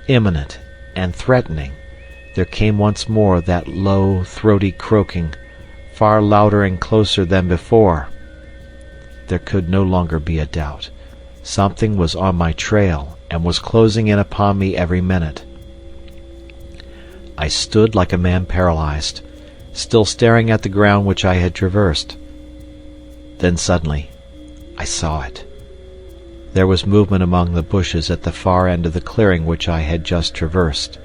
imminent and threatening, there came once more that low, throaty croaking, far louder and closer than before. There could no longer be a doubt. Something was on my trail, and was closing in upon me every minute. I stood like a man paralyzed, still staring at the ground which I had traversed. Then suddenly I saw it. There was movement among the bushes at the far end of the clearing which I had just traversed.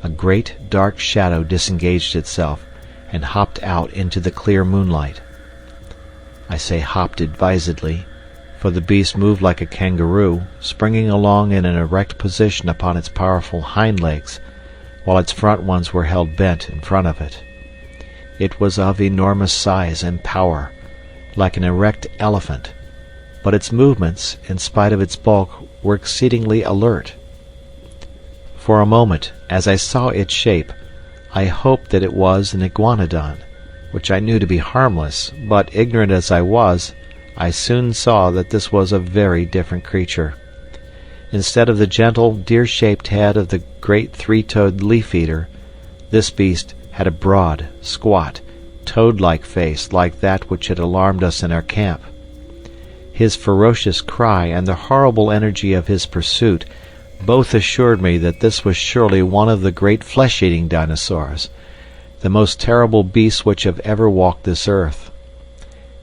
A great dark shadow disengaged itself, and hopped out into the clear moonlight. I say hopped advisedly, for the beast moved like a kangaroo, springing along in an erect position upon its powerful hind legs, while its front ones were held bent in front of it. It was of enormous size and power, like an erect elephant, but its movements, in spite of its bulk, were exceedingly alert. For a moment, as I saw its shape, I hoped that it was an iguanodon, which I knew to be harmless, but ignorant as I was, I soon saw that this was a very different creature. Instead of the gentle, deer-shaped head of the great three-toed leaf-eater, this beast had a broad, squat, toad-like face like that which had alarmed us in our camp. His ferocious cry and the horrible energy of his pursuit both assured me that this was surely one of the great flesh-eating dinosaurs, the most terrible beasts which have ever walked this earth.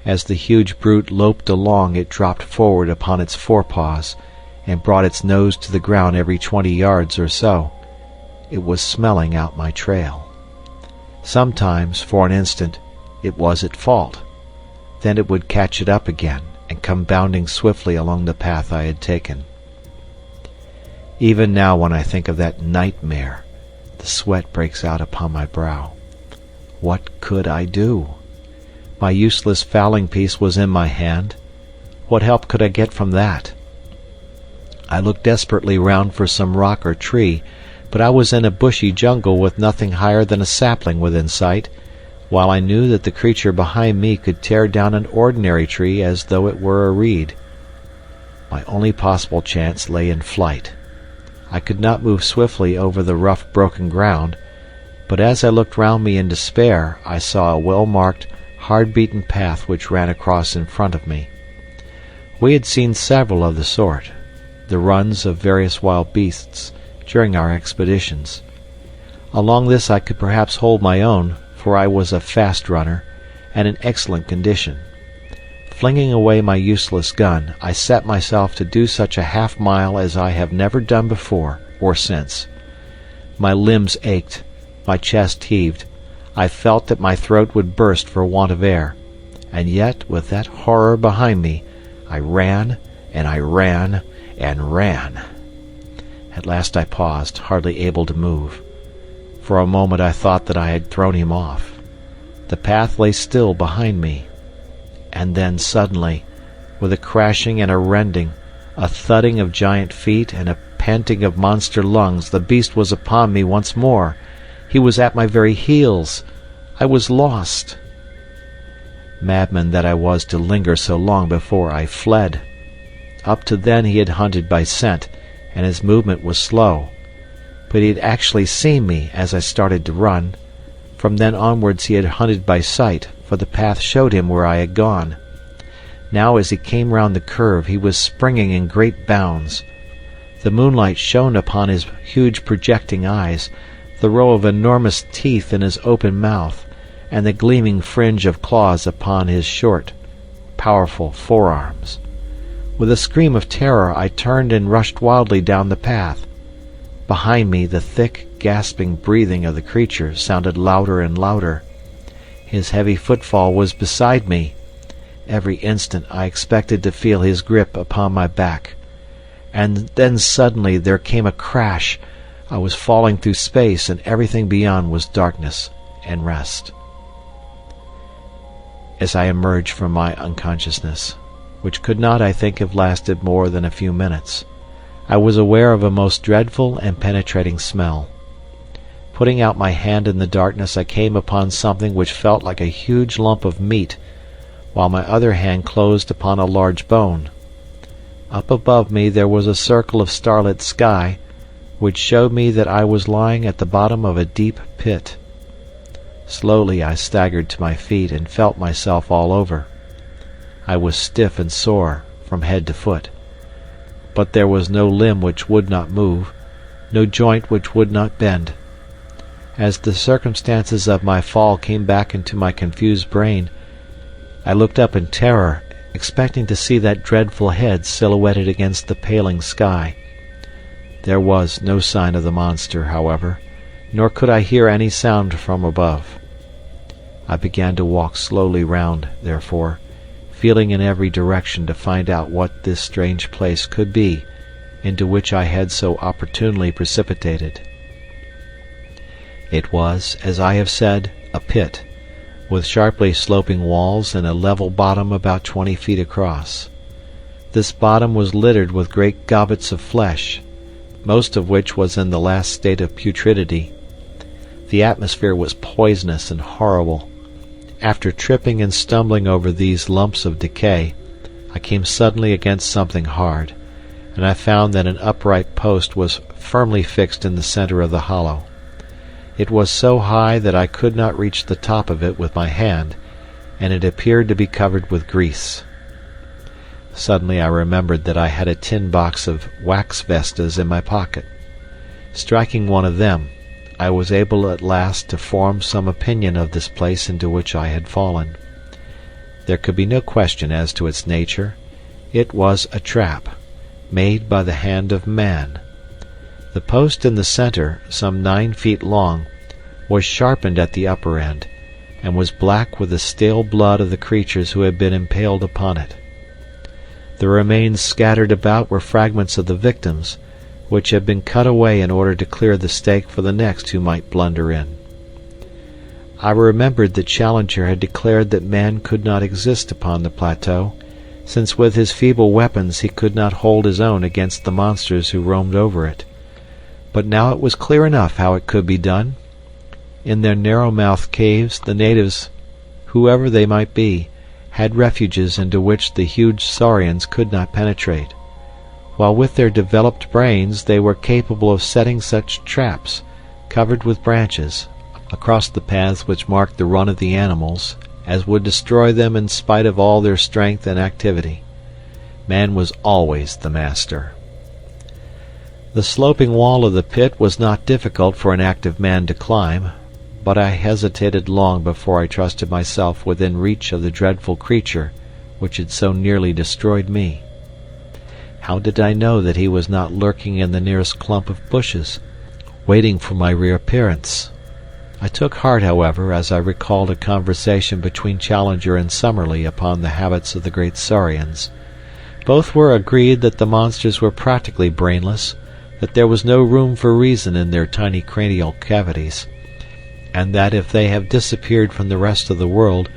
As the huge brute loped along it dropped forward upon its forepaws and brought its nose to the ground every 20 yards or so. It was smelling out my trail. Sometimes, for an instant, it was at fault. Then it would catch it up again and come bounding swiftly along the path I had taken. Even now when I think of that nightmare, the sweat breaks out upon my brow. What could I do? My useless fowling piece was in my hand. What help could I get from that? I looked desperately round for some rock or tree, but I was in a bushy jungle with nothing higher than a sapling within sight, while I knew that the creature behind me could tear down an ordinary tree as though it were a reed. My only possible chance lay in flight. I could not move swiftly over the rough broken ground, but as I looked round me in despair I saw a well-marked, hard-beaten path which ran across in front of me. We had seen several of the sort, the runs of various wild beasts, during our expeditions. Along this I could perhaps hold my own, for I was a fast runner, and in excellent condition. Flinging away my useless gun, I set myself to do such a half-mile as I have never done before or since. My limbs ached, my chest heaved, I felt that my throat would burst for want of air, and yet with that horror behind me, I ran, and I ran, and ran. At last I paused, hardly able to move. For a moment I thought that I had thrown him off. The path lay still behind me. And then suddenly, with a crashing and a rending, a thudding of giant feet and a panting of monster lungs, the beast was upon me once more. He was at my very heels. I was lost. Madman that I was to linger so long before I fled. Up to then he had hunted by scent, and his movement was slow. But he had actually seen me as I started to run. From then onwards he had hunted by sight, for the path showed him where I had gone. Now as he came round the curve he was springing in great bounds. The moonlight shone upon his huge projecting eyes, the row of enormous teeth in his open mouth, and the gleaming fringe of claws upon his short, powerful forearms. With a scream of terror I turned and rushed wildly down the path. Behind me the thick, gasping breathing of the creature sounded louder and louder. His heavy footfall was beside me. Every instant I expected to feel his grip upon my back. And then suddenly there came a crash. I was falling through space, and everything beyond was darkness and rest. As I emerged from my unconsciousness, which could not, I think, have lasted more than a few minutes, I was aware of a most dreadful and penetrating smell. Putting out my hand in the darkness, I came upon something which felt like a huge lump of meat, while my other hand closed upon a large bone. Up above me there was a circle of starlit sky, which showed me that I was lying at the bottom of a deep pit. Slowly I staggered to my feet and felt myself all over. I was stiff and sore from head to foot, but there was no limb which would not move, no joint which would not bend. As the circumstances of my fall came back into my confused brain, I looked up in terror, expecting to see that dreadful head silhouetted against the paling sky. There was no sign of the monster, however, nor could I hear any sound from above. I began to walk slowly round, therefore, feeling in every direction to find out what this strange place could be into which I had so opportunely precipitated. It was, as I have said, a pit, with sharply sloping walls and a level bottom about 20 feet across. This bottom was littered with great gobbets of flesh, most of which was in the last state of putridity. The atmosphere was poisonous and horrible. After tripping and stumbling over these lumps of decay, I came suddenly against something hard, and I found that an upright post was firmly fixed in the center of the hollow. It was so high that I could not reach the top of it with my hand, and it appeared to be covered with grease. Suddenly I remembered that I had a tin box of wax vestas in my pocket. Striking one of them, I was able at last to form some opinion of this place into which I had fallen. There could be no question as to its nature. It was a trap, made by the hand of man. The post in the center, some 9 feet long, was sharpened at the upper end, and was black with the stale blood of the creatures who had been impaled upon it. The remains scattered about were fragments of the victims, which had been cut away in order to clear the stake for the next who might blunder in. I remembered that Challenger had declared that man could not exist upon the plateau, since with his feeble weapons he could not hold his own against the monsters who roamed over it. But now it was clear enough how it could be done. In their narrow-mouthed caves the natives, whoever they might be, had refuges into which the huge saurians could not penetrate, while with their developed brains they were capable of setting such traps, covered with branches, across the paths which marked the run of the animals, as would destroy them in spite of all their strength and activity. Man was always the master. The sloping wall of the pit was not difficult for an active man to climb, but I hesitated long before I trusted myself within reach of the dreadful creature which had so nearly destroyed me. How did I know that he was not lurking in the nearest clump of bushes, waiting for my reappearance? I took heart, however, as I recalled a conversation between Challenger and Summerlee upon the habits of the great saurians. Both were agreed that the monsters were practically brainless, that there was no room for reason in their tiny cranial cavities, and that if they have disappeared from the rest of the world,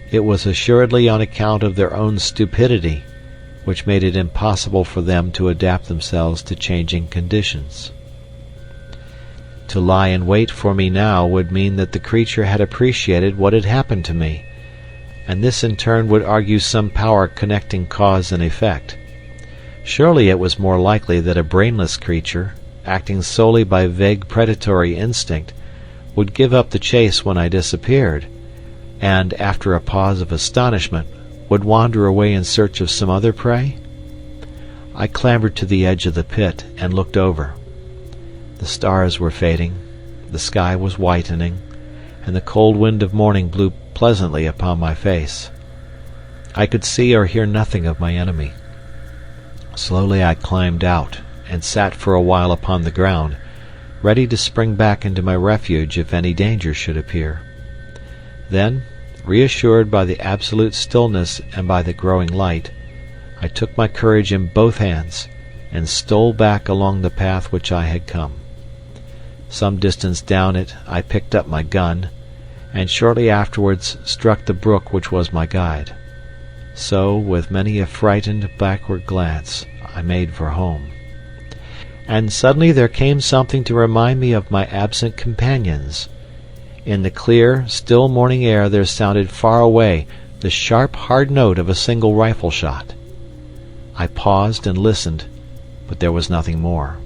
it was assuredly on account of their own stupidity, which made it impossible for them to adapt themselves to changing conditions. To lie in wait for me now would mean that the creature had appreciated what had happened to me, and this in turn would argue some power connecting cause and effect. Surely it was more likely that a brainless creature, acting solely by vague predatory instinct, would give up the chase when I disappeared, and, after a pause of astonishment, would wander away in search of some other prey? I clambered to the edge of the pit and looked over. The stars were fading, the sky was whitening, and the cold wind of morning blew pleasantly upon my face. I could see or hear nothing of my enemy. Slowly I climbed out, and sat for a while upon the ground, ready to spring back into my refuge if any danger should appear. Then, reassured by the absolute stillness and by the growing light, I took my courage in both hands, and stole back along the path which I had come. Some distance down it I picked up my gun, and shortly afterwards struck the brook which was my guide. So, with many a frightened backward glance, I made for home. And suddenly there came something to remind me of my absent companions. In the clear, still morning air there sounded far away the sharp, hard note of a single rifle shot. I paused and listened, but there was nothing more.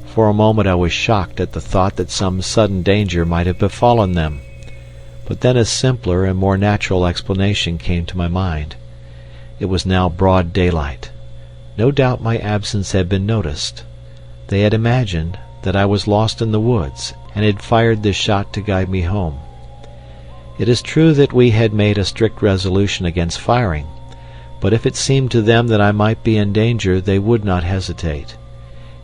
For a moment I was shocked at the thought that some sudden danger might have befallen them. But then a simpler and more natural explanation came to my mind. It was now broad daylight. No doubt my absence had been noticed. They had imagined that I was lost in the woods, and had fired this shot to guide me home. It is true that we had made a strict resolution against firing, but if it seemed to them that I might be in danger they would not hesitate.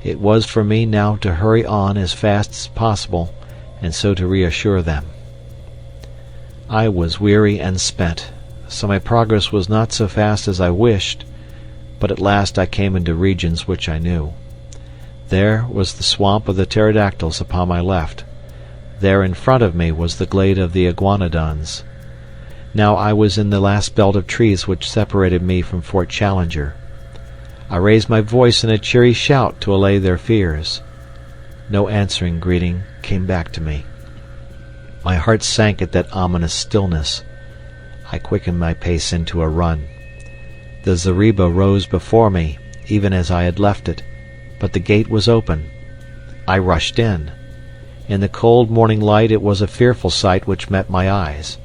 It was for me now to hurry on as fast as possible, and so to reassure them. I was weary and spent, so my progress was not so fast as I wished, but at last I came into regions which I knew. There was the swamp of the pterodactyls upon my left. There in front of me was the glade of the iguanodons. Now I was in the last belt of trees which separated me from Fort Challenger. I raised my voice in a cheery shout to allay their fears. No answering greeting came back to me. My heart sank at that ominous stillness. I quickened my pace into a run. The zareba rose before me, even as I had left it, but the gate was open. I rushed in. In the cold morning light it was a fearful sight which met my eyes.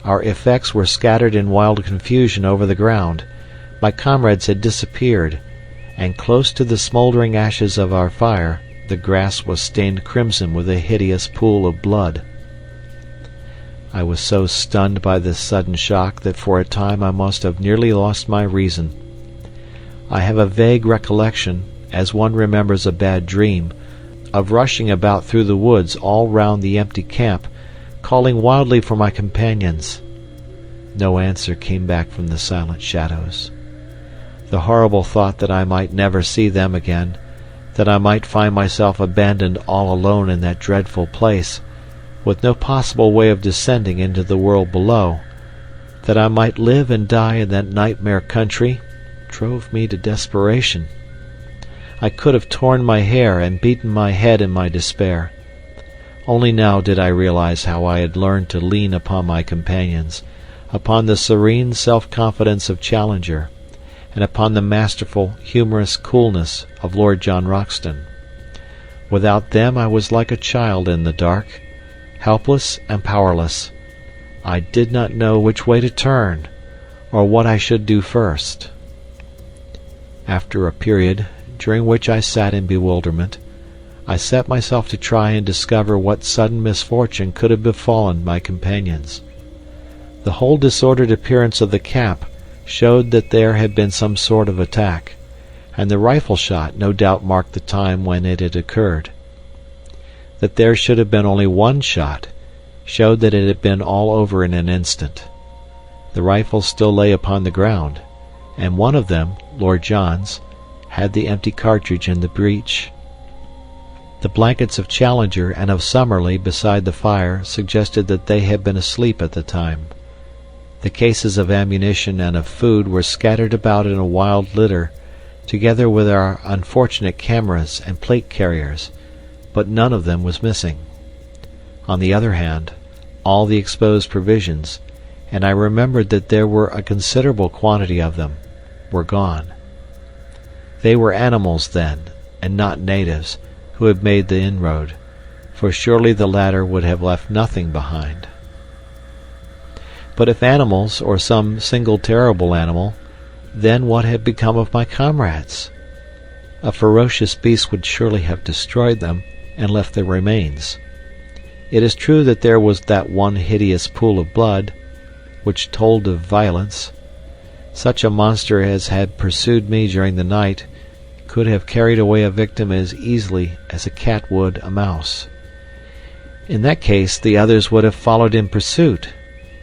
Our effects were scattered in wild confusion over the ground. My comrades had disappeared, and close to the smouldering ashes of our fire the grass was stained crimson with a hideous pool of blood. I was so stunned by this sudden shock that for a time I must have nearly lost my reason. I have a vague recollection, as one remembers a bad dream, of rushing about through the woods all round the empty camp, calling wildly for my companions. No answer came back from the silent shadows. The horrible thought that I might never see them again, that I might find myself abandoned all alone in that dreadful place, with no possible way of descending into the world below, that I might live and die in that nightmare country, drove me to desperation. I could have torn my hair and beaten my head in my despair. Only now did I realize how I had learned to lean upon my companions, upon the serene self-confidence of Challenger, and upon the masterful, humorous coolness of Lord John Roxton. Without them I was like a child in the dark, helpless and powerless. I did not know which way to turn, or what I should do first. After a period, during which I sat in bewilderment, I set myself to try and discover what sudden misfortune could have befallen my companions. The whole disordered appearance of the camp showed that there had been some sort of attack, and the rifle shot no doubt marked the time when it had occurred. That there should have been only one shot showed that it had been all over in an instant. The rifles still lay upon the ground, and one of them, Lord John's, had the empty cartridge in the breech. The blankets of Challenger and of Summerlee beside the fire suggested that they had been asleep at the time. The cases of ammunition and of food were scattered about in a wild litter, together with our unfortunate cameras and plate carriers, but none of them was missing. On the other hand, all the exposed provisions, and I remembered that there were a considerable quantity of them, were gone. They were animals, then, and not natives, who had made the inroad, for surely the latter would have left nothing behind. But if animals, or some single terrible animal, then what had become of my comrades? A ferocious beast would surely have destroyed them, and left their remains. It is true that there was that one hideous pool of blood, which told of violence. Such a monster as had pursued me during the night could have carried away a victim as easily as a cat would a mouse. In that case the others would have followed in pursuit,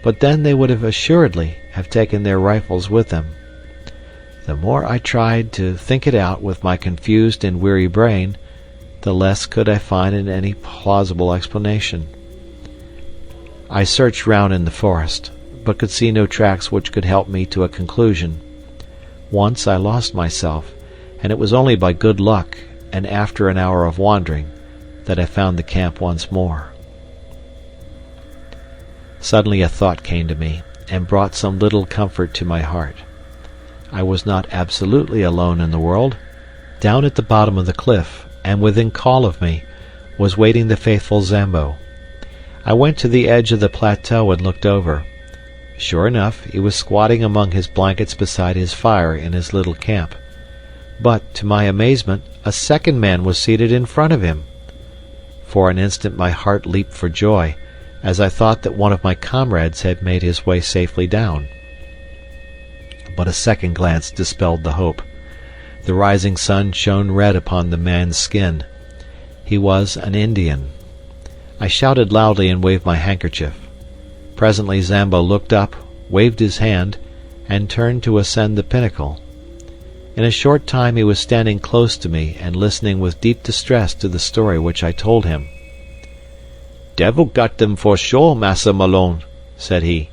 but then they would have assuredly have taken their rifles with them. The more I tried to think it out with my confused and weary brain, the less could I find in any plausible explanation. I searched round in the forest, but could see no tracks which could help me to a conclusion. Once I lost myself, and it was only by good luck, and after an hour of wandering, that I found the camp once more. Suddenly a thought came to me, and brought some little comfort to my heart. I was not absolutely alone in the world. Down at the bottom of the cliff, and within call of me, was waiting the faithful Zambo. I went to the edge of the plateau and looked over. Sure enough, he was squatting among his blankets beside his fire in his little camp. But, to my amazement, a second man was seated in front of him. For an instant my heart leaped for joy, as I thought that one of my comrades had made his way safely down. But a second glance dispelled the hope. The rising sun shone red upon the man's skin. He was an Indian. I shouted loudly and waved my handkerchief. Presently Zambo looked up, waved his hand, and turned to ascend the pinnacle. In a short time he was standing close to me and listening with deep distress to the story which I told him. "Devil got them for sure, Massa Malone," said he.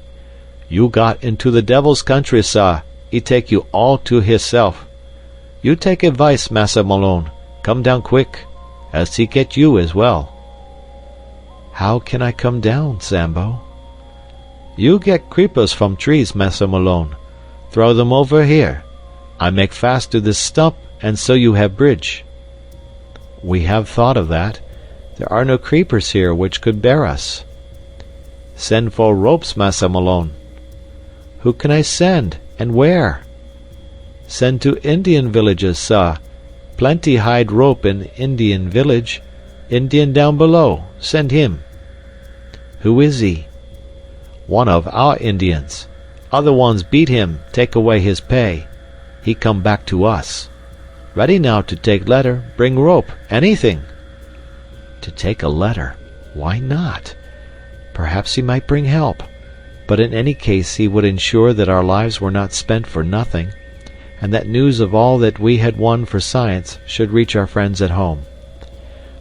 "You got into the devil's country, sir. He take you all to hisself. You take advice, Massa Malone. Come down quick, else he get you as well." "How can I come down, Zambo?" "You get creepers from trees, Massa Malone. Throw them over here. I make fast to this stump, and so you have bridge." "We have thought of that. There are no creepers here which could bear us." "Send for ropes, Massa Malone." "Who can I send, and where?" "Send to Indian villages, sah. Plenty hide rope in Indian village. Indian down below. Send him." "Who is he?" "One of our Indians. Other ones beat him, take away his pay. He come back to us. Ready now to take letter, bring rope, anything." To take a letter? Why not? Perhaps he might bring help, but in any case he would ensure that our lives were not spent for nothing, and that news of all that we had won for science should reach our friends at home.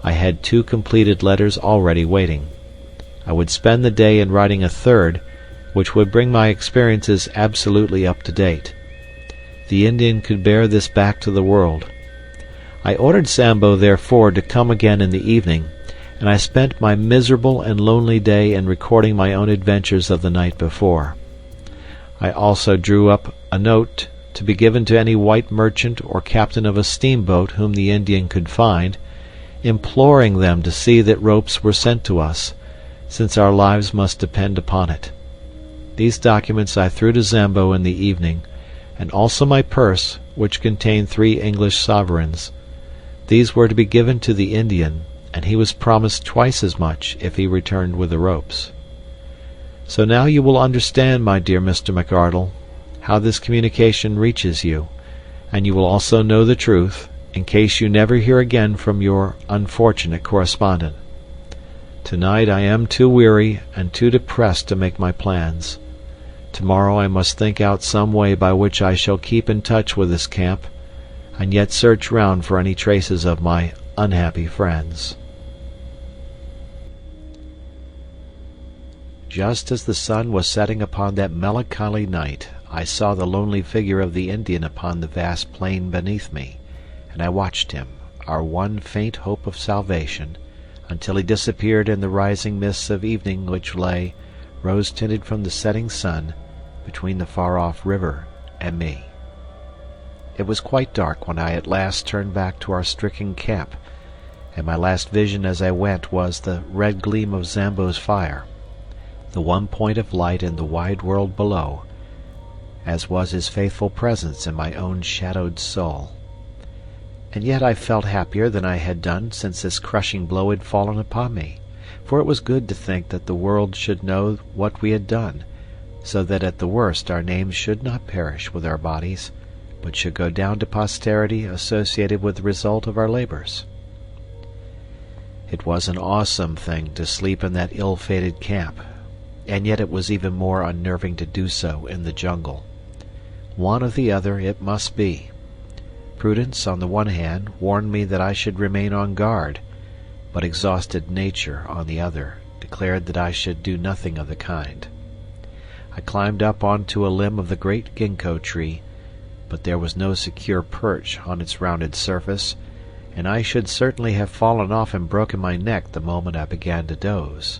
I had 2 completed letters already waiting. I would spend the day in writing a third, which would bring my experiences absolutely up to date. The Indian could bear this back to the world. I ordered Sambo, therefore, to come again in the evening, and I spent my miserable and lonely day in recording my own adventures of the night before. I also drew up a note to be given to any white merchant or captain of a steamboat whom the Indian could find, imploring them to see that ropes were sent to us, since our lives must depend upon it. These documents I threw to Zambo in the evening, and also my purse, which contained 3 English sovereigns. These were to be given to the Indian, and he was promised twice as much if he returned with the ropes. So now you will understand, my dear Mr. McArdle, how this communication reaches you, and you will also know the truth, in case you never hear again from your unfortunate correspondent. Tonight I am too weary and too depressed to make my plans. Tomorrow I must think out some way by which I shall keep in touch with this camp, and yet search round for any traces of my unhappy friends. Just as the sun was setting upon that melancholy night, I saw the lonely figure of the Indian upon the vast plain beneath me, and I watched him, our one faint hope of salvation, until he disappeared in the rising mists of evening which lay, rose-tinted from the setting sun, between the far-off river and me. It was quite dark when I at last turned back to our stricken camp, and my last vision as I went was the red gleam of Zambo's fire, the one point of light in the wide world below, as was his faithful presence in my own shadowed soul. And yet I felt happier than I had done since this crushing blow had fallen upon me, for it was good to think that the world should know what we had done, so that at the worst our names should not perish with our bodies, but should go down to posterity associated with the result of our labors. It was an awesome thing to sleep in that ill-fated camp, and yet it was even more unnerving to do so in the jungle. One or the other it must be. Prudence, on the one hand, warned me that I should remain on guard, but exhausted nature, on the other, declared that I should do nothing of the kind. I climbed up onto a limb of the great ginkgo tree, but there was no secure perch on its rounded surface, and I should certainly have fallen off and broken my neck the moment I began to doze.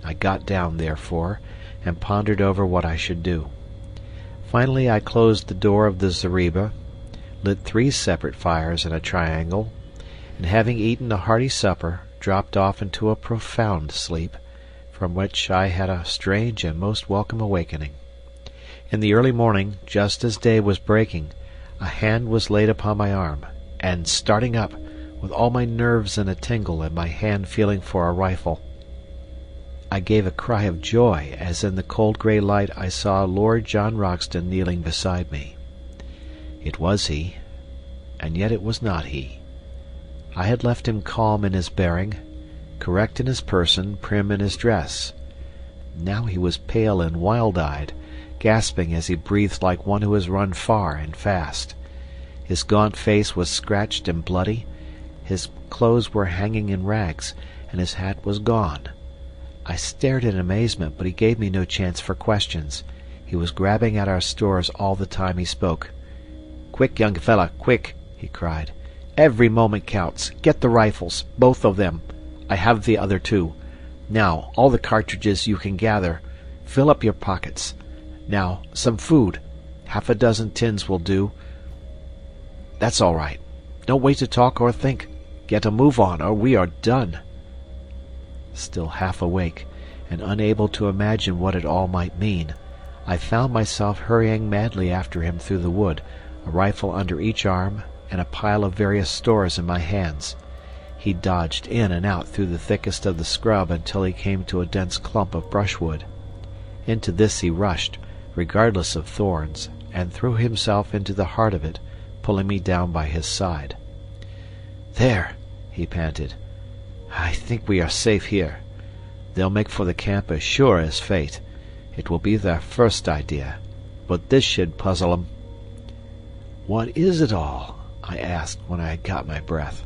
I got down, therefore, and pondered over what I should do. Finally I closed the door of the zareba, lit 3 separate fires in a triangle, and having eaten a hearty supper, dropped off into a profound sleep, from which I had a strange and most welcome awakening. In the early morning, just as day was breaking, a hand was laid upon my arm, and starting up, with all my nerves in a tingle and my hand feeling for a rifle, I gave a cry of joy as in the cold grey light I saw Lord John Roxton kneeling beside me. It was he, and yet it was not he. I had left him calm in his bearing, correct in his person, prim in his dress. Now he was pale and wild-eyed, gasping as he breathed like one who has run far and fast. His gaunt face was scratched and bloody, his clothes were hanging in rags, and his hat was gone. I stared in amazement, but he gave me no chance for questions. He was grabbing at our stores all the time he spoke. "Quick, young fella, quick!" he cried. "Every moment counts. Get the rifles, both of them. I have the other 2. Now, all the cartridges you can gather. Fill up your pockets. Now, some food. Half a dozen tins will do. That's all right. Don't wait to talk or think. Get a move on, or we are done." Still half awake, and unable to imagine what it all might mean, I found myself hurrying madly after him through the wood, a rifle under each arm and a pile of various stores in my hands. He dodged in and out through the thickest of the scrub until he came to a dense clump of brushwood. Into this he rushed, regardless of thorns, and threw himself into the heart of it, pulling me down by his side. "There," he panted. "I think we are safe here. They'll make for the camp as sure as fate. It will be their first idea, but this should puzzle 'em." "What is it all?" I asked when I had got my breath.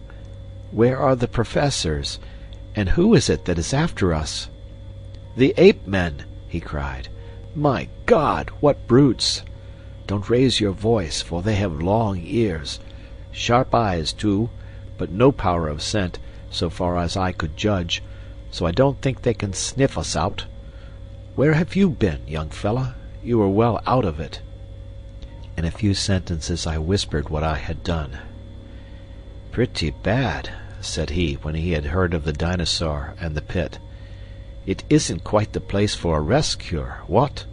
"Where are the professors, and who is it that is after us?" "The ape-men!" he cried. "My God, what brutes! Don't raise your voice, for they have long ears. Sharp eyes, too, but no power of scent, so far as I could judge, so I don't think they can sniff us out. Where have you been, young fellow? You were well out of it." In a few sentences I whispered what I had done. "Pretty bad," said he, when he had heard of the dinosaur and the pit. "It isn't quite the place for a rest cure, what?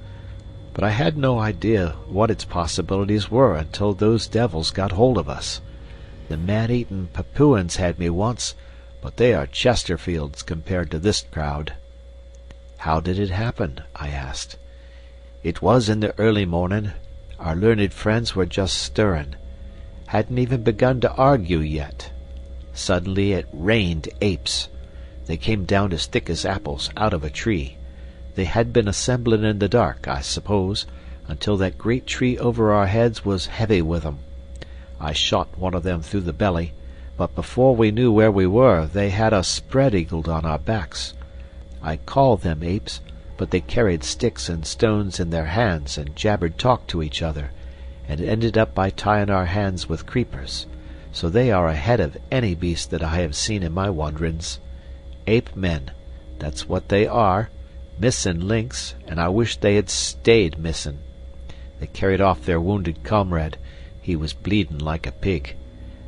But I had no idea what its possibilities were until those devils got hold of us. The man-eating Papuans had me once, but they are Chesterfields compared to this crowd." "How did it happen?" I asked. "It was in the early morning. Our learned friends were just stirring. Hadn't even begun to argue yet. Suddenly it rained apes. They came down as thick as apples out of a tree. They had been assembling in the dark, I suppose, until that great tree over our heads was heavy with 'em. I shot one of them through the belly, but before we knew where we were, they had us spread-eagled on our backs. I called them apes, but they carried sticks and stones in their hands and jabbered talk to each other, and ended up by tying our hands with creepers. So they are ahead of any beast that I have seen in my wanderings. Ape-men, that's what they are, missing links, and I wish they had stayed missing. They carried off their wounded comrade. He was bleeding like a pig.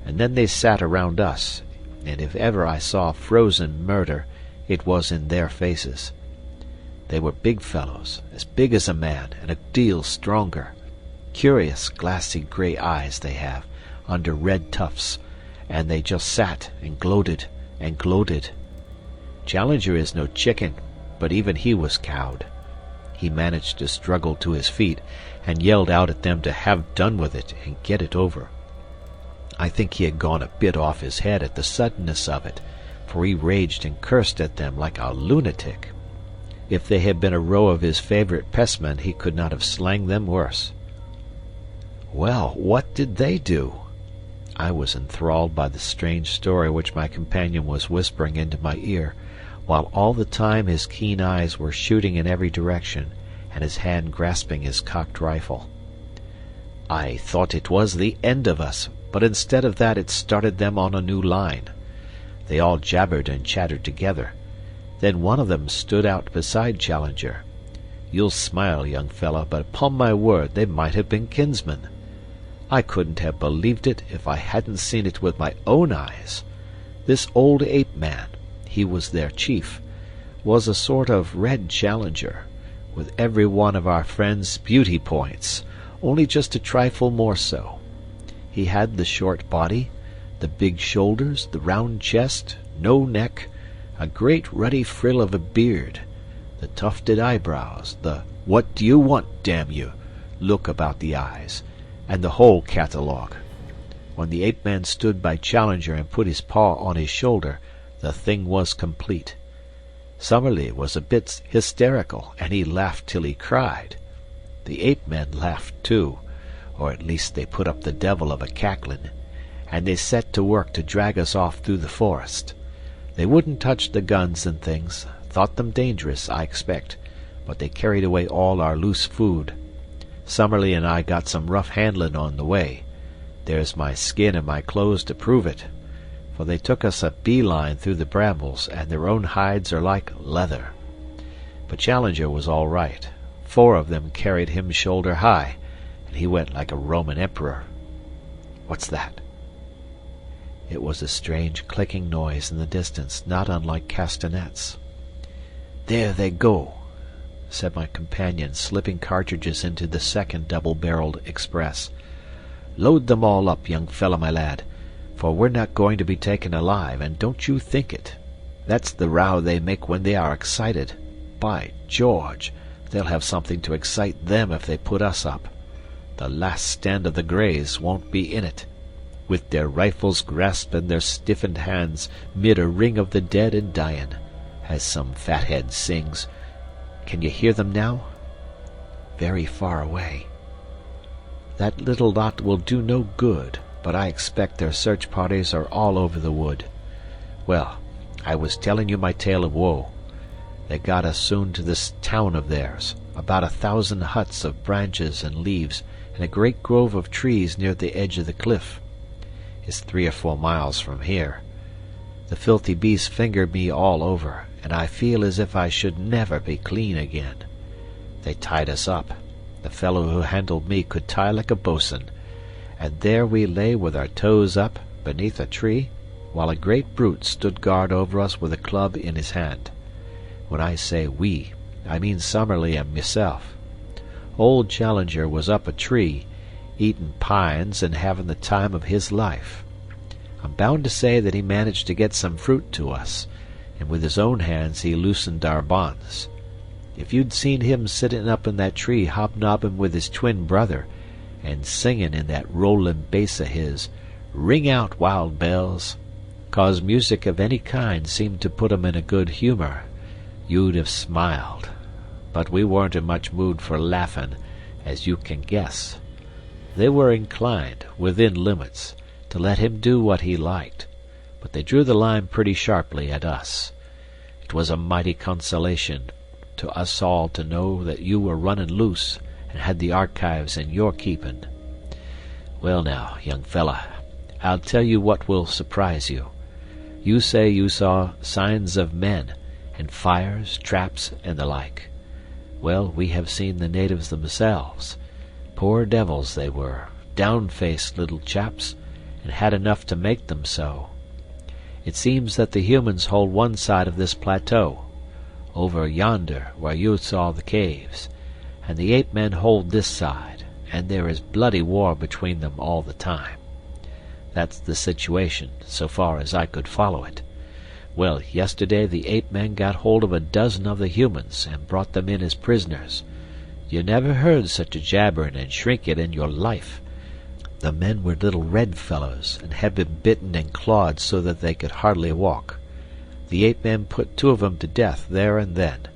And then they sat around us, and if ever I saw frozen murder, it was in their faces. They were big fellows, as big as a man, and a deal stronger. Curious, glassy grey eyes they have, under red tufts, and they just sat and gloated and gloated. Challenger is no chicken, but even he was cowed. He managed to struggle to his feet, and yelled out at them to have done with it and get it over. I think he had gone a bit off his head at the suddenness of it, for he raged and cursed at them like a lunatic. If they had been a row of his favourite pestmen, he could not have slanged them worse. "Well, what did they do?" I was enthralled by the strange story which my companion was whispering into my ear, while all the time his keen eyes were shooting in every direction, and his hand grasping his cocked rifle. "I thought it was the end of us, but instead of that it started them on a new line. They all jabbered and chattered together. Then one of them stood out beside Challenger. You'll smile, young fellow, but upon my word they might have been kinsmen. I couldn't have believed it if I hadn't seen it with my own eyes. This old ape-man, he was their chief, was a sort of red Challenger, with every one of our friend's beauty points, only just a trifle more so. He had the short body, the big shoulders, the round chest, no neck, a great ruddy frill of a beard, the tufted eyebrows, the "what do you want, damn you" look about the eyes, and the whole catalogue. When the ape-man stood by Challenger and put his paw on his shoulder, the thing was complete. Summerlee was a bit hysterical, and he laughed till he cried. The ape-men laughed too, or at least they put up the devil of a cackling, and they set to work to drag us off through the forest. They wouldn't touch the guns and things, thought them dangerous, I expect, but they carried away all our loose food. Summerlee and I got some rough handling on the way. There's my skin and my clothes to prove it, for they took us a bee-line through the brambles, and their own hides are like leather. But Challenger was all right. 4 of them carried him shoulder high, and he went like a Roman emperor. What's that? It was a strange clicking noise in the distance, not unlike castanets. There they go," said my companion, slipping cartridges into the second double-barreled Express. "Load them all up, young fellow my lad, for we're not going to be taken alive, and don't you think it. That's the row they make when they are excited. By George, they'll have something to excite them if they put us up. The last stand of the Greys won't be in it. With their rifles grasped in their stiffened hands, mid a ring of the dead and dyin', as some fathead sings. Can you hear them now?" "Very far away." "That little lot will do no good, but I expect their search parties are all over the wood. Well, I was telling you my tale of woe. They got us soon to this town of theirs, about 1,000 huts of branches and leaves, and a great grove of trees near the edge of the cliff. It's 3 or 4 miles from here. The filthy beasts fingered me all over, and I feel as if I should never be clean again. They tied us up. The fellow who handled me could tie like a bo'sun, and there we lay with our toes up, beneath a tree, while a great brute stood guard over us with a club in his hand. When I say we, I mean Summerlee and myself. Old Challenger was up a tree, eating pines and having the time of his life. I'm bound to say that he managed to get some fruit to us, and with his own hands he loosened our bonds. If you'd seen him sitting up in that tree hobnobbing with his twin brother, and singing in that rolling bass of his, 'Ring out, wild bells,' 'cause music of any kind seemed to put 'em in a good humor, you'd have smiled. But we weren't in much mood for laughing, as you can guess. They were inclined, within limits, to let him do what he liked, but they drew the line pretty sharply at us. It was a mighty consolation to us all to know that you were running loose and had the archives in your keeping. Well now, young fella, I'll tell you what will surprise you. You say you saw signs of men, and fires, traps, and the like. Well, we have seen the natives themselves. Poor devils they were, down-faced little chaps, and had enough to make them so. It seems that the humans hold one side of this plateau, over yonder where you saw the caves, and the ape-men hold this side, and there is bloody war between them all the time. That's the situation, so far as I could follow it. Well, yesterday the ape-men got hold of a dozen of the humans and brought them in as prisoners. You never heard such a jabbering and shrinking in your life. The men were little red fellows, and had been bitten and clawed so that they could hardly walk. The ape-men put 2 of them to death there and then.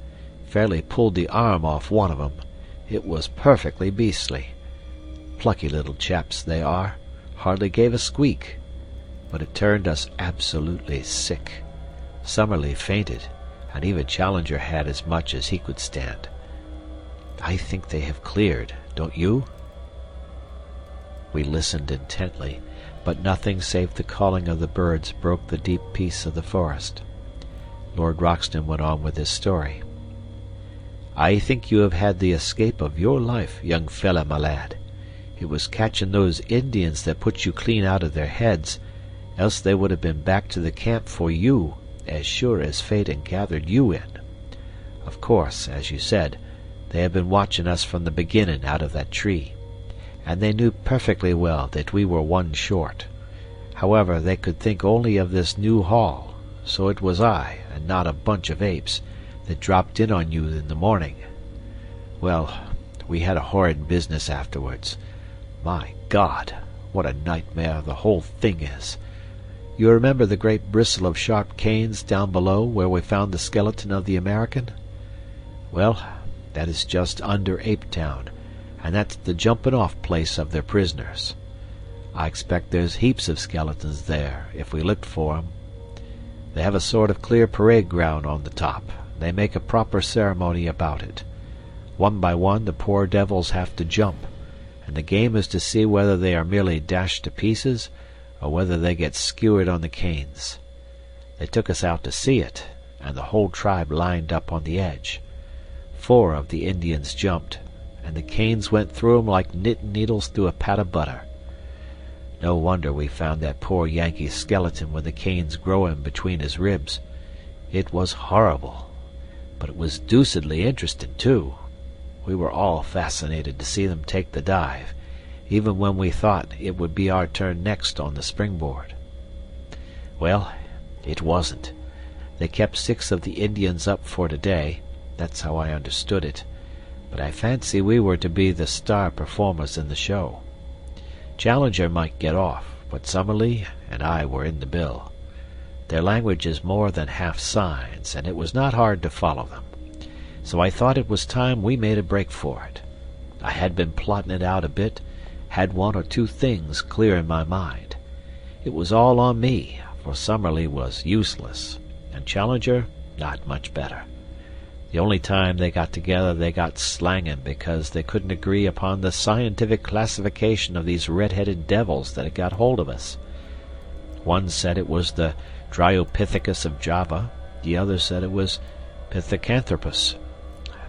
Fairly pulled the arm off one of them. It was perfectly beastly. Plucky little chaps they are, hardly gave a squeak. But it turned us absolutely sick. Summerlee fainted, and even Challenger had as much as he could stand. I think they have cleared, don't you?" We listened intently, but nothing save the calling of the birds broke the deep peace of the forest. Lord Roxton went on with his story. "I think you have had the escape of your life, young fella my lad. It was catching those Indians that put you clean out of their heads, else they would have been back to the camp for you, as sure as fate had gathered you in. Of course, as you said, they have been watching us from the beginning out of that tree, and they knew perfectly well that we were one short. However, they could think only of this new haul, so it was I, and not a bunch of apes, that dropped in on you in the morning. Well, we had a horrid business afterwards. My God, what a nightmare the whole thing is. You remember the great bristle of sharp canes down below where we found the skeleton of the American? Well, that is just under Ape Town, and that's the jumping-off place of their prisoners. I expect there's heaps of skeletons there, if we looked for 'em. They have a sort of clear parade ground on the top. They make a proper ceremony about it. One by one the poor devils have to jump, and the game is to see whether they are merely dashed to pieces, or whether they get skewered on the canes. They took us out to see it, and the whole tribe lined up on the edge. 4 of the Indians jumped, and the canes went through 'em like knitting needles through a pat of butter. No wonder we found that poor Yankee's skeleton with the canes growing between his ribs. It was horrible. but it was deucedly interesting, too. We were all fascinated to see them take the dive, even when we thought it would be our turn next on the springboard. Well, it wasn't. They kept 6 of the Indians up for today, that's how I understood it, but I fancy we were to be the star performers in the show. Challenger might get off, but Summerlee and I were in the bill. Their language is more than half signs, and it was not hard to follow them. So I thought it was time we made a break for it. I had been plotting it out a bit, had 1 or 2 things clear in my mind. It was all on me, for Summerlee was useless, and Challenger not much better. The only time they got together they got slanging because they couldn't agree upon the scientific classification of these red-headed devils that had got hold of us. One said it was the Dryopithecus of Java, the other said it was Pithecanthropus.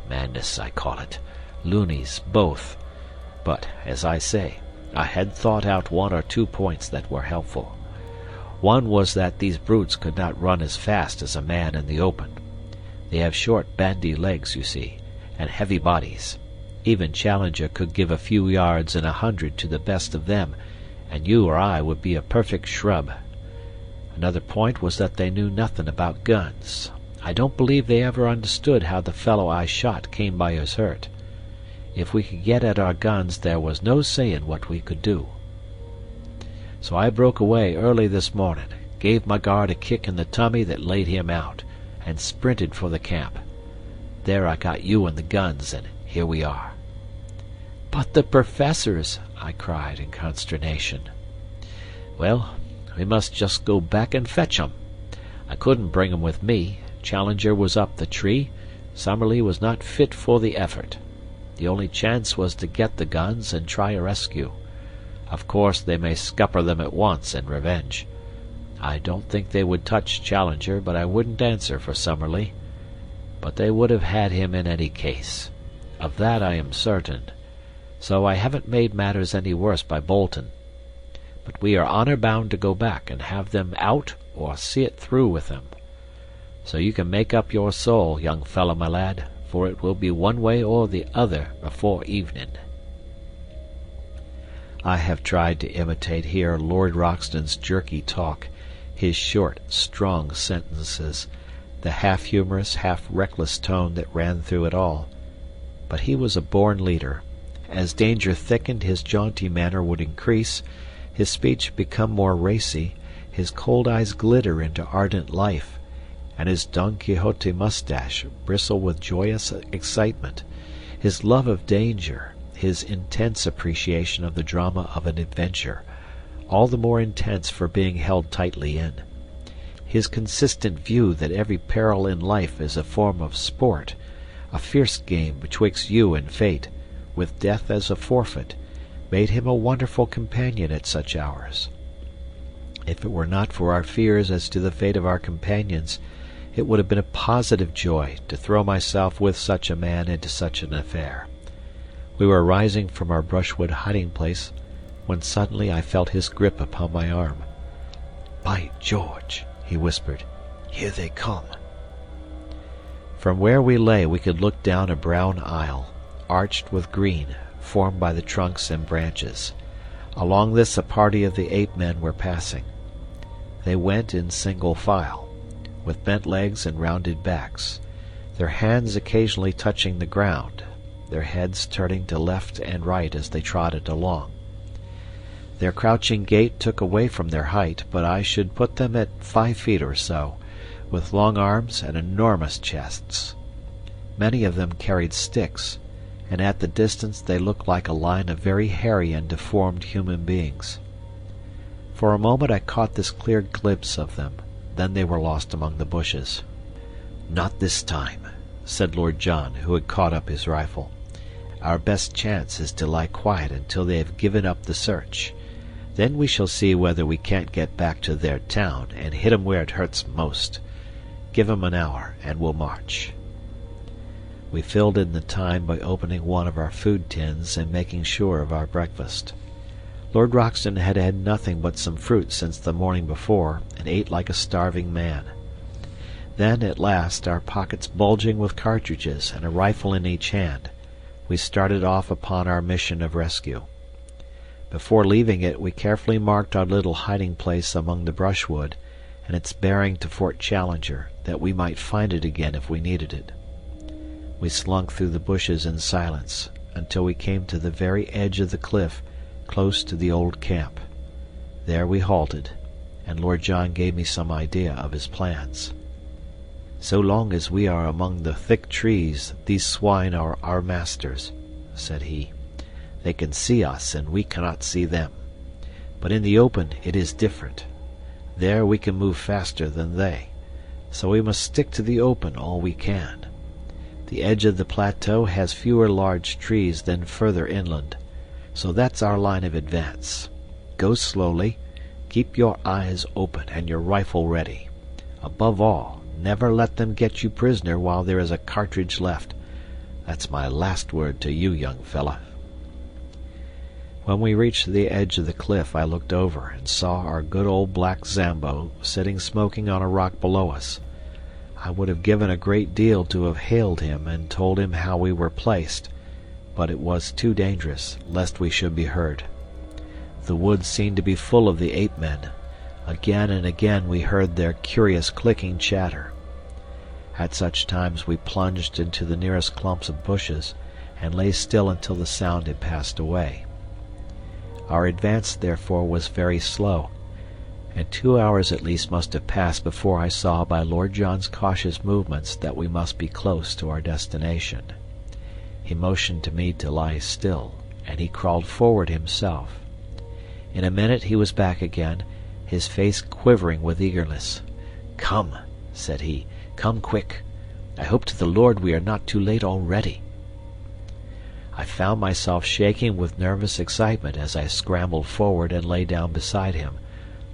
Madness, I call it. Loonies, both. But, as I say, I had thought out 1 or 2 points that were helpful. One was that these brutes could not run as fast as a man in the open. They have short, bandy legs, you see, and heavy bodies. Even Challenger could give a few yards in 100 to the best of them, and you or I would be a perfect shrub. Another point was that they knew nothing about guns. I don't believe they ever understood how the fellow I shot came by his hurt. If we could get at our guns, there was no saying what we could do. So I broke away early this morning, gave my guard a kick in the tummy that laid him out, and sprinted for the camp. There I got you and the guns, and here we are. "But the professors!" I cried in consternation. Well, we must just go back and fetch 'em. I couldn't bring 'em with me. Challenger was up the tree. Summerlee was not fit for the effort. The only chance was to get the guns and try a rescue. Of course, they may scupper them at once in revenge. I don't think they would touch Challenger, but I wouldn't answer for Summerlee. But they would have had him in any case. Of that I am certain. So I haven't made matters any worse by bolting. But we are honor bound to go back and have them out or see it through with them. So you can make up your soul, young fellow my lad, for it will be one way or the other before evening. I have tried to imitate here Lord Roxton's jerky talk, his short, strong sentences, the half-humorous, half-reckless tone that ran through it all. But he was a born leader. As danger thickened, his jaunty manner would increase, his speech become more racy, his cold eyes glitter into ardent life, and his Don Quixote mustache bristle with joyous excitement. His love of danger, his intense appreciation of the drama of an adventure, all the more intense for being held tightly in. His consistent view that every peril in life is a form of sport, a fierce game betwixt you and fate, with death as a forfeit, made him a wonderful companion at such hours. If it were not for our fears as to the fate of our companions, it would have been a positive joy to throw myself with such a man into such an affair. We were rising from our brushwood hiding-place, when suddenly I felt his grip upon my arm. "By George," he whispered, "here they come." From where we lay we could look down a brown aisle, arched with green, formed by the trunks and branches. Along this a party of the ape-men were passing. They went in single file, with bent legs and rounded backs, their hands occasionally touching the ground, their heads turning to left and right as they trotted along. Their crouching gait took away from their height, but I should put them at 5 feet or so, with long arms and enormous chests. Many of them carried sticks, and at the distance they looked like a line of very hairy and deformed human beings. For a moment I caught this clear glimpse of them, then they were lost among the bushes. "Not this time," said Lord John, who had caught up his rifle. "Our best chance is to lie quiet until they have given up the search. Then we shall see whether we can't get back to their town and hit 'em where it hurts most. Give 'em an hour, and we'll march." We filled in the time by opening one of our food tins and making sure of our breakfast. Lord Roxton had had nothing but some fruit since the morning before, and ate like a starving man. Then, at last, our pockets bulging with cartridges and a rifle in each hand, we started off upon our mission of rescue. Before leaving it, we carefully marked our little hiding place among the brushwood and its bearing to Fort Challenger, that we might find it again if we needed it. We slunk through the bushes in silence until we came to the very edge of the cliff, close to the old camp. There we halted, and Lord John gave me some idea of his plans. "So long as we are among the thick trees, these swine are our masters," said he. "They can see us, and we cannot see them. But in the open it is different. There we can move faster than they, so we must stick to the open all we can. The edge of the plateau has fewer large trees than further inland, so that's our line of advance. Go slowly, keep your eyes open and your rifle ready. Above all, never let them get you prisoner while there is a cartridge left. That's my last word to you, young fella." When we reached the edge of the cliff, I looked over and saw our good old black Zambo sitting smoking on a rock below us. I would have given a great deal to have hailed him and told him how we were placed, but it was too dangerous, lest we should be heard. The woods seemed to be full of the ape-men. Again and again we heard their curious clicking chatter. At such times we plunged into the nearest clumps of bushes and lay still until the sound had passed away. Our advance, therefore, was very slow, and 2 hours at least must have passed before I saw by Lord John's cautious movements that we must be close to our destination. He motioned to me to lie still, and he crawled forward himself. In a minute he was back again, his face quivering with eagerness. "Come," said he, "come quick. I hope to the Lord we are not too late already." I found myself shaking with nervous excitement as I scrambled forward and lay down beside him,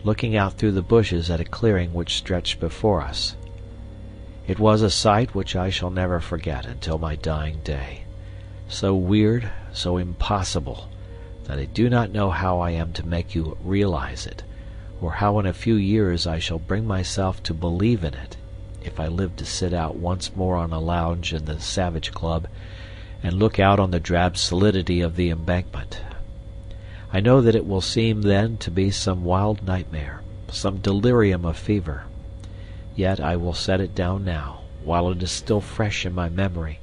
looking out through the bushes at a clearing which stretched before us. It was a sight which I shall never forget until my dying day. So weird, so impossible, that I do not know how I am to make you realize it, or how in a few years I shall bring myself to believe in it, if I live to sit out once more on a lounge in the Savage Club and look out on the drab solidity of the embankment. I know that it will seem then to be some wild nightmare, some delirium of fever. Yet I will set it down now, while it is still fresh in my memory,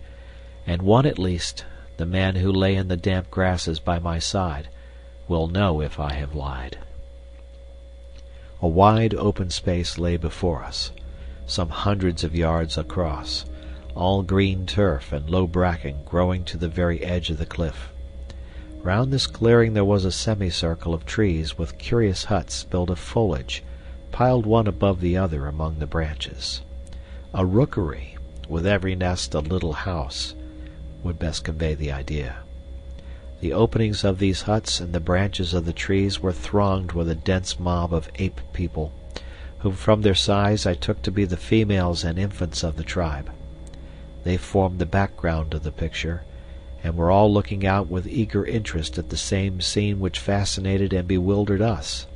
and one at least, the man who lay in the damp grasses by my side, will know if I have lied. A wide open space lay before us, some hundreds of yards across, all green turf and low bracken growing to the very edge of the cliff. Round this clearing there was a semicircle of trees with curious huts built of foliage, piled one above the other among the branches. A rookery, with every nest a little house, would best convey the idea. The openings of these huts and the branches of the trees were thronged with a dense mob of ape people, whom from their size I took to be the females and infants of the tribe. They formed the background of the picture, and were all looking out with eager interest at the same scene which fascinated and bewildered us.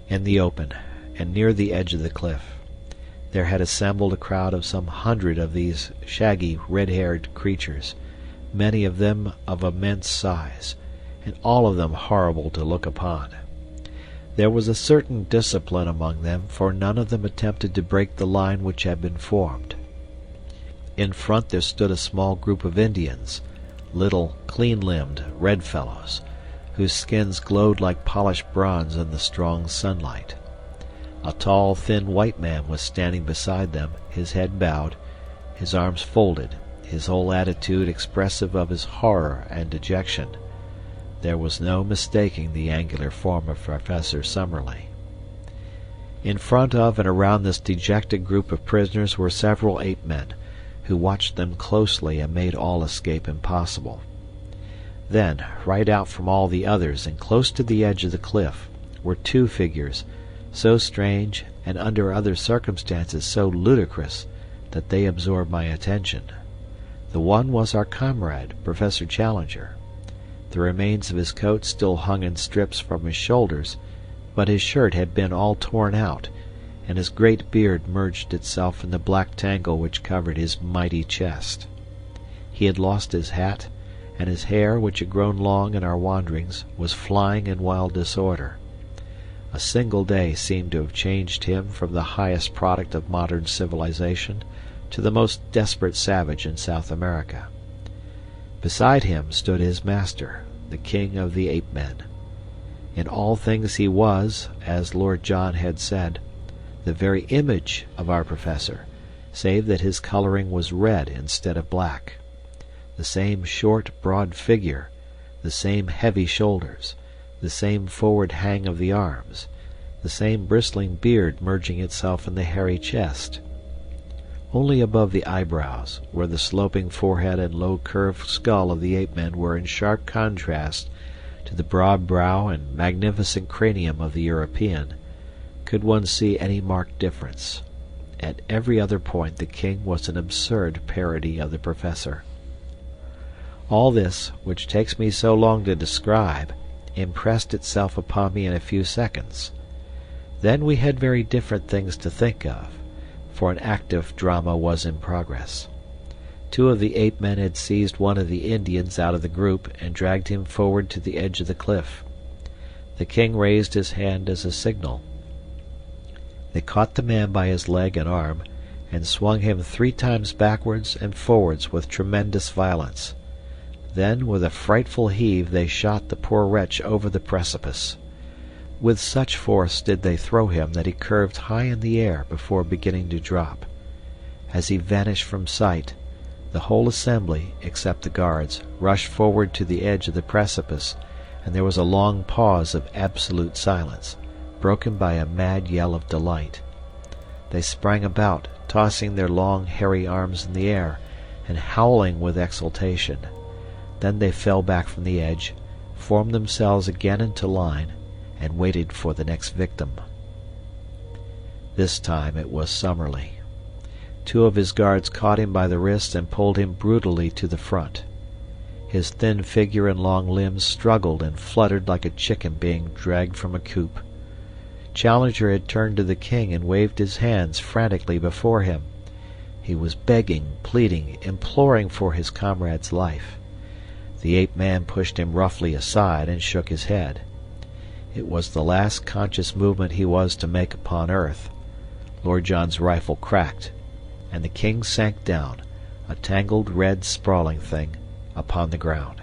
In the open, and near the edge of the cliff, there had assembled a crowd of some 100 of these shaggy, red-haired creatures, many of them of immense size, and all of them horrible to look upon. There was a certain discipline among them, for none of them attempted to break the line which had been formed. In front there stood a small group of Indians, little, clean-limbed, red fellows, whose skins glowed like polished bronze in the strong sunlight. A tall, thin white man was standing beside them, his head bowed, his arms folded, his whole attitude expressive of his horror and dejection. There was no mistaking the angular form of Professor Summerlee. In front of and around this dejected group of prisoners were several ape-men, who watched them closely and made all escape impossible. Then, right out from all the others and close to the edge of the cliff, were 2 figures, so strange and under other circumstances so ludicrous that they absorbed my attention. The one was our comrade, Professor Challenger. The remains of his coat still hung in strips from his shoulders, but his shirt had been all torn out, and his great beard merged itself in the black tangle which covered his mighty chest. He had lost his hat, and his hair, which had grown long in our wanderings, was flying in wild disorder. A single day seemed to have changed him from the highest product of modern civilization to the most desperate savage in South America. Beside him stood his master, the king of the ape-men. In all things he was, as Lord John had said, the very image of our professor, save that his coloring was red instead of black. The same short, broad figure, the same heavy shoulders, the same forward hang of the arms, the same bristling beard merging itself in the hairy chest. Only above the eyebrows, where the sloping forehead and low curved skull of the ape-men were in sharp contrast to the broad brow and magnificent cranium of the European, could one see any marked difference. At every other point the king was an absurd parody of the professor. All this, which takes me so long to describe, impressed itself upon me in a few seconds. Then we had very different things to think of, for an active drama was in progress. Two of the ape-men had seized one of the Indians out of the group and dragged him forward to the edge of the cliff. The king raised his hand as a signal. They caught the man by his leg and arm, and swung him 3 times backwards and forwards with tremendous violence. Then, with a frightful heave, they shot the poor wretch over the precipice. With such force did they throw him that he curved high in the air before beginning to drop. As he vanished from sight, the whole assembly, except the guards, rushed forward to the edge of the precipice, and there was a long pause of absolute silence, broken by a mad yell of delight. They sprang about, tossing their long, hairy arms in the air, and howling with exultation. Then they fell back from the edge, formed themselves again into line, and waited for the next victim. This time it was Summerlee. 2 of his guards caught him by the wrist and pulled him brutally to the front. His thin figure and long limbs struggled and fluttered like a chicken being dragged from a coop. Challenger had turned to the king and waved his hands frantically before him. He was begging, pleading, imploring for his comrade's life. The ape-man pushed him roughly aside and shook his head. It was the last conscious movement he was to make upon earth. Lord John's rifle cracked, and the king sank down, a tangled red sprawling thing, upon the ground.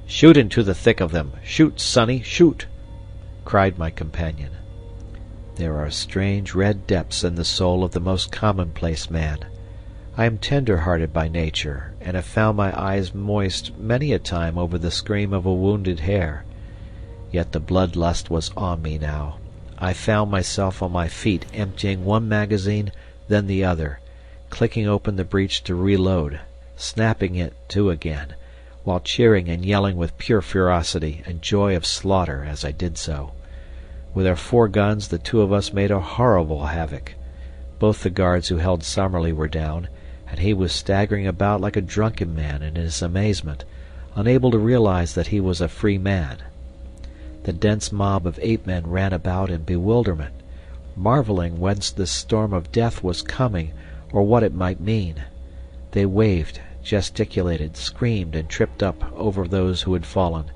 "Shoot into the thick of them! Shoot, sonny, shoot!" cried my companion. There are strange red depths in the soul of the most commonplace man. I am tender-hearted by nature, and have found my eyes moist many a time over the scream of a wounded hare. Yet the bloodlust was on me now. I found myself on my feet, emptying one magazine, then the other, clicking open the breech to reload, snapping it to again, while cheering and yelling with pure ferocity and joy of slaughter as I did so. With our 4 guns the 2 of us made a horrible havoc. Both the guards who held Summerlee were down, and he was staggering about like a drunken man in his amazement, unable to realize that he was a free man. The dense mob of ape-men ran about in bewilderment, marveling whence this storm of death was coming, or what it might mean. They waved, gesticulated, screamed, and tripped up over those who had fallen.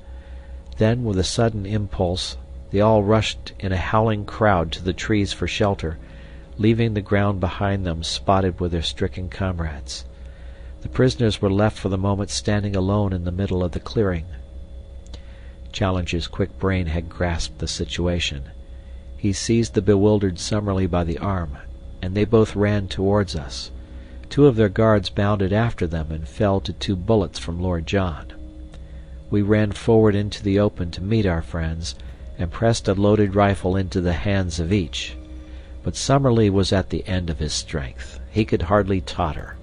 Then, with a sudden impulse, they all rushed in a howling crowd to the trees for shelter, leaving the ground behind them spotted with their stricken comrades. The prisoners were left for the moment standing alone in the middle of the clearing. Challenger's quick brain had grasped the situation. He seized the bewildered Summerlee by the arm, and they both ran towards us. 2 of their guards bounded after them and fell to 2 bullets from Lord John. We ran forward into the open to meet our friends, and pressed a loaded rifle into the hands of each. But Summerlee was at the end of his strength. He could hardly totter.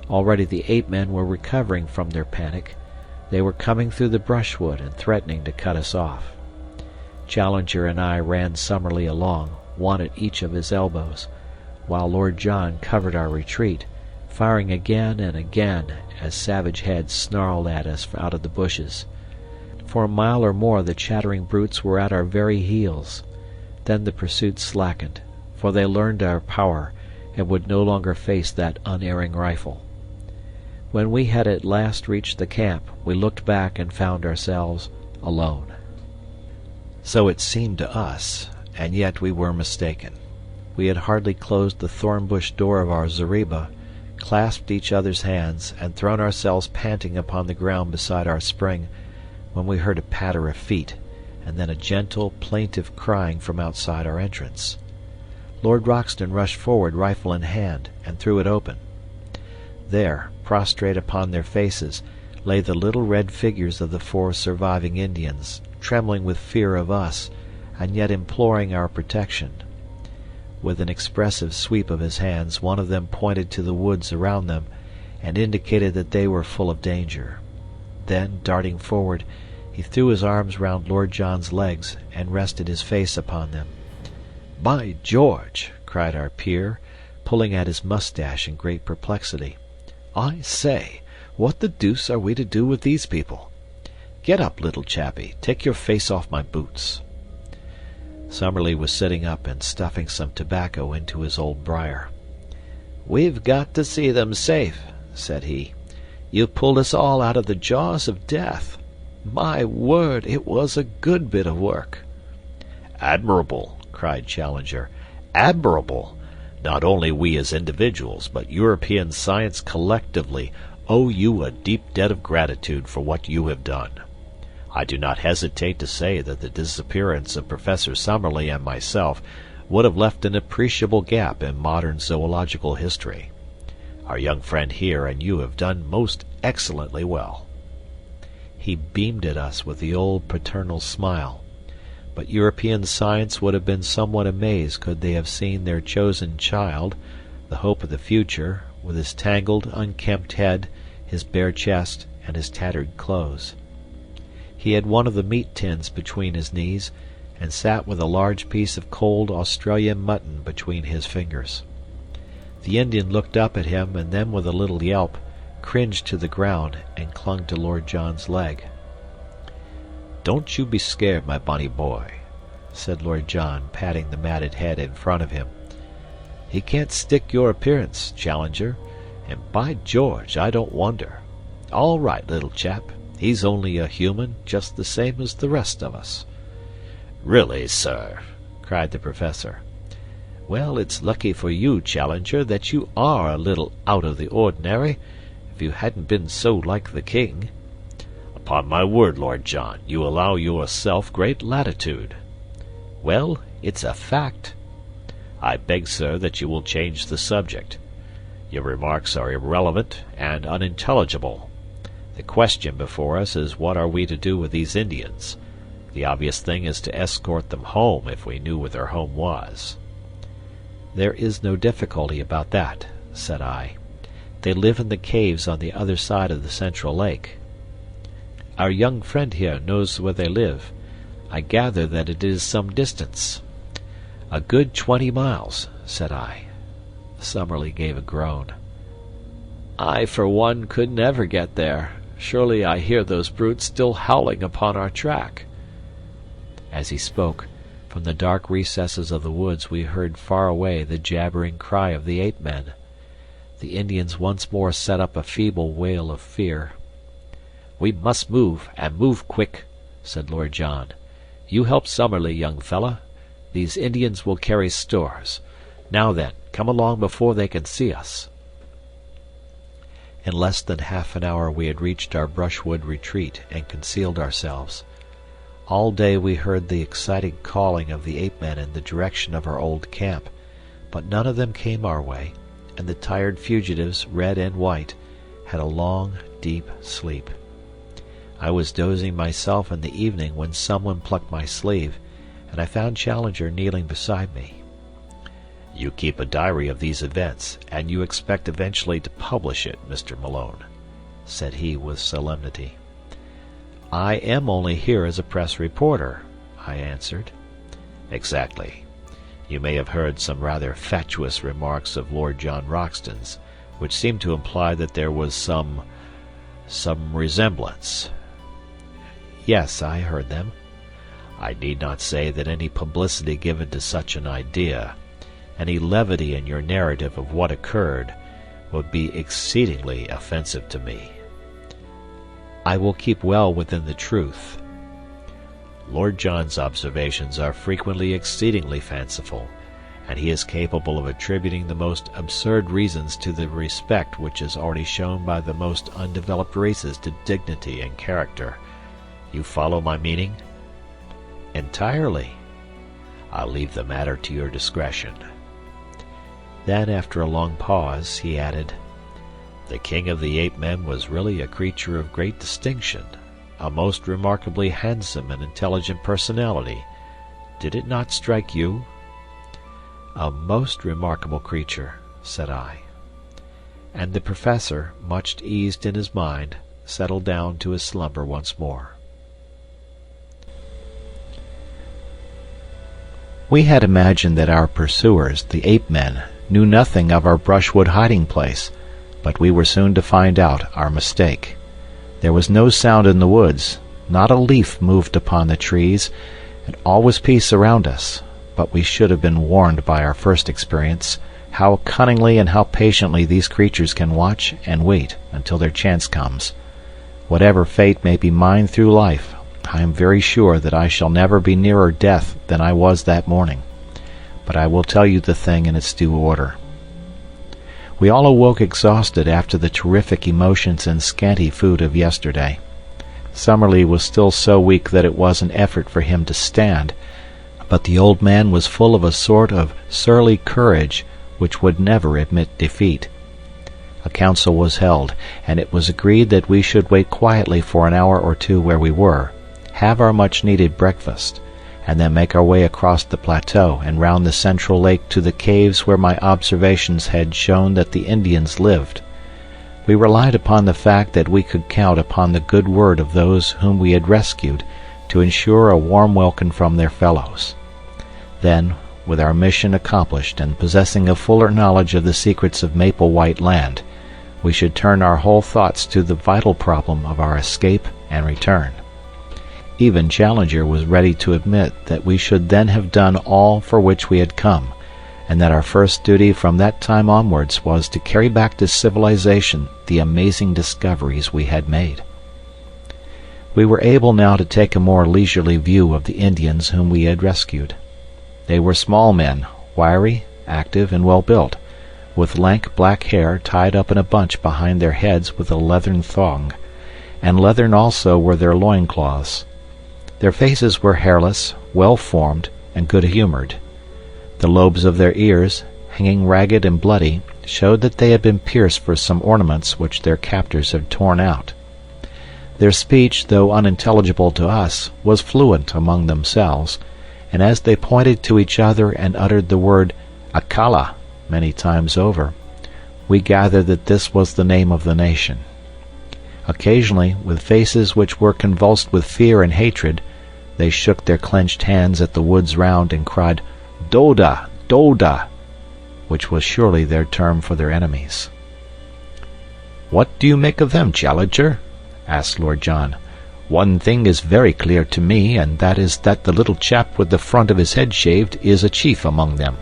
Already the ape-men were recovering from their panic. They were coming through the brushwood and threatening to cut us off. Challenger and I ran Summerlee along, one at each of his elbows, while Lord John covered our retreat, firing again and again as savage heads snarled at us out of the bushes. For a mile or more the chattering brutes were at our very heels. Then the pursuit slackened, for they learned our power and would no longer face that unerring rifle. When we had at last reached the camp, we looked back and found ourselves alone. So it seemed to us, and yet we were mistaken. We had hardly closed the thorn-bush door of our zareba, clasped each other's hands, and thrown ourselves panting upon the ground beside our spring, when we heard a patter of feet, and then a gentle, plaintive crying from outside our entrance. Lord Roxton rushed forward, rifle in hand, and threw it open. There, prostrate upon their faces, lay the little red figures of the 4 surviving Indians, trembling with fear of us, and yet imploring our protection. With an expressive sweep of his hands, one of them pointed to the woods around them, and indicated that they were full of danger. Then, darting forward, he threw his arms round Lord John's legs, and rested his face upon them. "By George!" cried our peer, pulling at his moustache in great perplexity. "I say, what the deuce are we to do with these people? Get up, little chappie, take your face off my boots." Summerlee was sitting up and stuffing some tobacco into his old briar. "We've got to see them safe," said he. "You pulled us all out of the jaws of death. My word, it was a good bit of work." "Admirable!" cried Challenger. "Admirable! Not only we as individuals, but European science collectively owe you a deep debt of gratitude for what you have done. I do not hesitate to say that the disappearance of Professor Summerlee and myself would have left an appreciable gap in modern zoological history. Our young friend here and you have done most excellently well." He beamed at us with the old paternal smile, but European science would have been somewhat amazed could they have seen their chosen child, the hope of the future, with his tangled, unkempt head, his bare chest, and his tattered clothes. He had one of the meat tins between his knees, and sat with a large piece of cold Australian mutton between his fingers. The Indian looked up at him, and then with a little yelp, cringed to the ground and clung to Lord John's leg. "Don't you be scared, my bonny boy," said Lord John, patting the matted head in front of him. "He can't stick your appearance, Challenger, and by George, I don't wonder. All right, little chap, he's only a human, just the same as the rest of us." "Really, sir?" cried the Professor. "Well, it's lucky for you, Challenger, that you are a little out of the ordinary. If you hadn't been so like the king—" "Upon my word, Lord John, you allow yourself great latitude." "Well, it's a fact." "I beg, sir, that you will change the subject. Your remarks are irrelevant and unintelligible. The question before us is what are we to do with these Indians? The obvious thing is to escort them home if we knew where their home was." "There is no difficulty about that," said I. "They live in the caves on the other side of the central lake. Our young friend here knows where they live. I gather that it is some distance." "A good 20 miles," said I. Summerlee gave a groan. "I, for one, could never get there. Surely I hear those brutes still howling upon our track." As he spoke, from the dark recesses of the woods we heard far away the jabbering cry of the ape-men. The Indians once more set up a feeble wail of fear. "We must move, and move quick," said Lord John. "You help Summerlee, young fella. These Indians will carry stores. Now then, come along before they can see us." In less than half an hour we had reached our brushwood retreat and concealed ourselves. All day we heard the excited calling of the ape-men in the direction of our old camp, but none of them came our way, and the tired fugitives, red and white, had a long, deep sleep. I was dozing myself in the evening when someone plucked my sleeve, and I found Challenger kneeling beside me. "You keep a diary of these events, and you expect eventually to publish it, Mr. Malone," said he with solemnity. "I am only here as a press reporter," I answered. "Exactly. You may have heard some rather fatuous remarks of Lord John Roxton's, which seemed to imply that there was some resemblance." "Yes, I heard them." "I need not say that any publicity given to such an idea Any levity in your narrative of what occurred would be exceedingly offensive to me. I will keep well within the truth. Lord John's observations are frequently exceedingly fanciful, and he is capable of attributing the most absurd reasons to the respect which is already shown by the most undeveloped races to dignity and character. You follow my meaning? Entirely. I'll leave the matter to your discretion. Then, after a long pause, he added, The king of the ape-men was really a creature of great distinction, a most remarkably handsome and intelligent personality. Did it not strike you? A most remarkable creature, said I. And the professor, much eased in his mind, settled down to his slumber once more. We had imagined that our pursuers, the ape-men, knew nothing of our brushwood hiding place, but we were soon to find out our mistake. There was no sound in the woods, not a leaf moved upon the trees, and all was peace around us. But we should have been warned by our first experience how cunningly and how patiently these creatures can watch and wait until their chance comes. Whatever fate may be mine through life, I am very sure that I shall never be nearer death than I was that morning. But I will tell you the thing in its due order. We all awoke exhausted after the terrific emotions and scanty food of yesterday. Summerlee was still so weak that it was an effort for him to stand, but the old man was full of a sort of surly courage which would never admit defeat. A council was held, and it was agreed that we should wait quietly for an hour or two where we were, have our much-needed breakfast, and then make our way across the plateau and round the central lake to the caves where my observations had shown that the Indians lived. We relied upon the fact that we could count upon the good word of those whom we had rescued to ensure a warm welcome from their fellows. Then, with our mission accomplished and possessing a fuller knowledge of the secrets of Maple White Land, we should turn our whole thoughts to the vital problem of our escape and return. Even Challenger was ready to admit that we should then have done all for which we had come, and that our first duty from that time onwards was to carry back to civilization the amazing discoveries we had made. We were able now to take a more leisurely view of the Indians whom we had rescued. They were small men, wiry, active, and well-built, with lank black hair tied up in a bunch behind their heads with a leathern thong, and leathern also were their loincloths. Their faces were hairless, well-formed, and good-humored. The lobes of their ears, hanging ragged and bloody, showed that they had been pierced for some ornaments which their captors had torn out. Their speech, though unintelligible to us, was fluent among themselves, and as they pointed to each other and uttered the word Akala many times over, we gathered that this was the name of the nation. Occasionally, with faces which were convulsed with fear and hatred, they shook their clenched hands at the woods round and cried, "Doda! Doda!" which was surely their term for their enemies. "What do you make of them, Challenger?" asked Lord John. "One thing is very clear to me, and that is that the little chap with the front of his head shaved is a chief among them."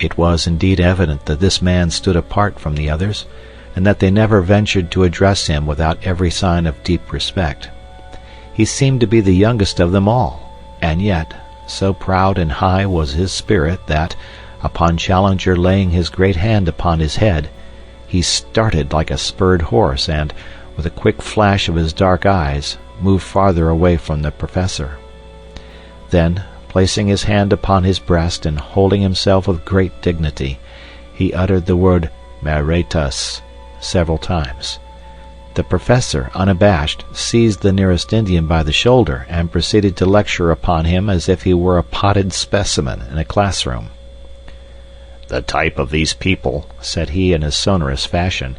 It was indeed evident that this man stood apart from the others, and that they never ventured to address him without every sign of deep respect. He seemed to be the youngest of them all, and yet, so proud and high was his spirit that, upon Challenger laying his great hand upon his head, he started like a spurred horse and, with a quick flash of his dark eyes, moved farther away from the professor. Then, placing his hand upon his breast and holding himself with great dignity, he uttered the word "Meritus" several times. The professor, unabashed, seized the nearest Indian by the shoulder and proceeded to lecture upon him as if he were a potted specimen in a classroom. "The type of these people," said he in his sonorous fashion,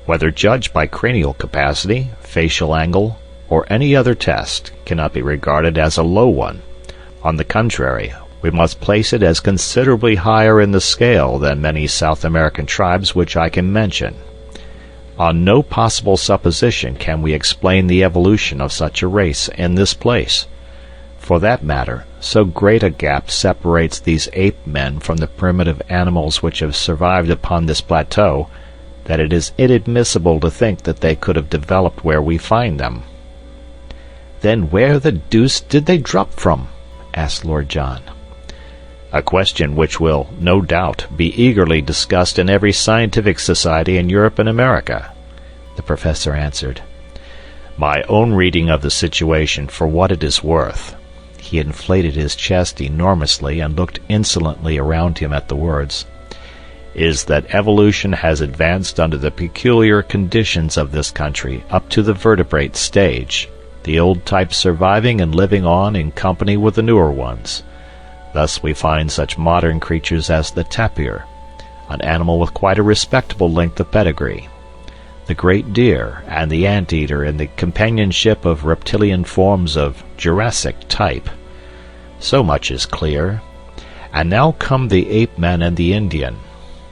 "whether judged by cranial capacity, facial angle, or any other test, cannot be regarded as a low one. On the contrary, we must place it as considerably higher in the scale than many South American tribes which I can mention. On no possible supposition can we explain the evolution of such a race in this place. For that matter, so great a gap separates these ape-men from the primitive animals which have survived upon this plateau that it is inadmissible to think that they could have developed where we find them." "Then where the deuce did they drop from?" asked Lord John. "A question which will, no doubt, be eagerly discussed in every scientific society in Europe and America," the professor answered. "My own reading of the situation, for what it is worth," he inflated his chest enormously and looked insolently around him at the words, "is that evolution has advanced under the peculiar conditions of this country up to the vertebrate stage, the old types surviving and living on in company with the newer ones. Thus we find such modern creatures as the tapir, an animal with quite a respectable length of pedigree, the great deer, and the anteater in the companionship of reptilian forms of Jurassic type. So much is clear. And now come the ape-man and the Indian.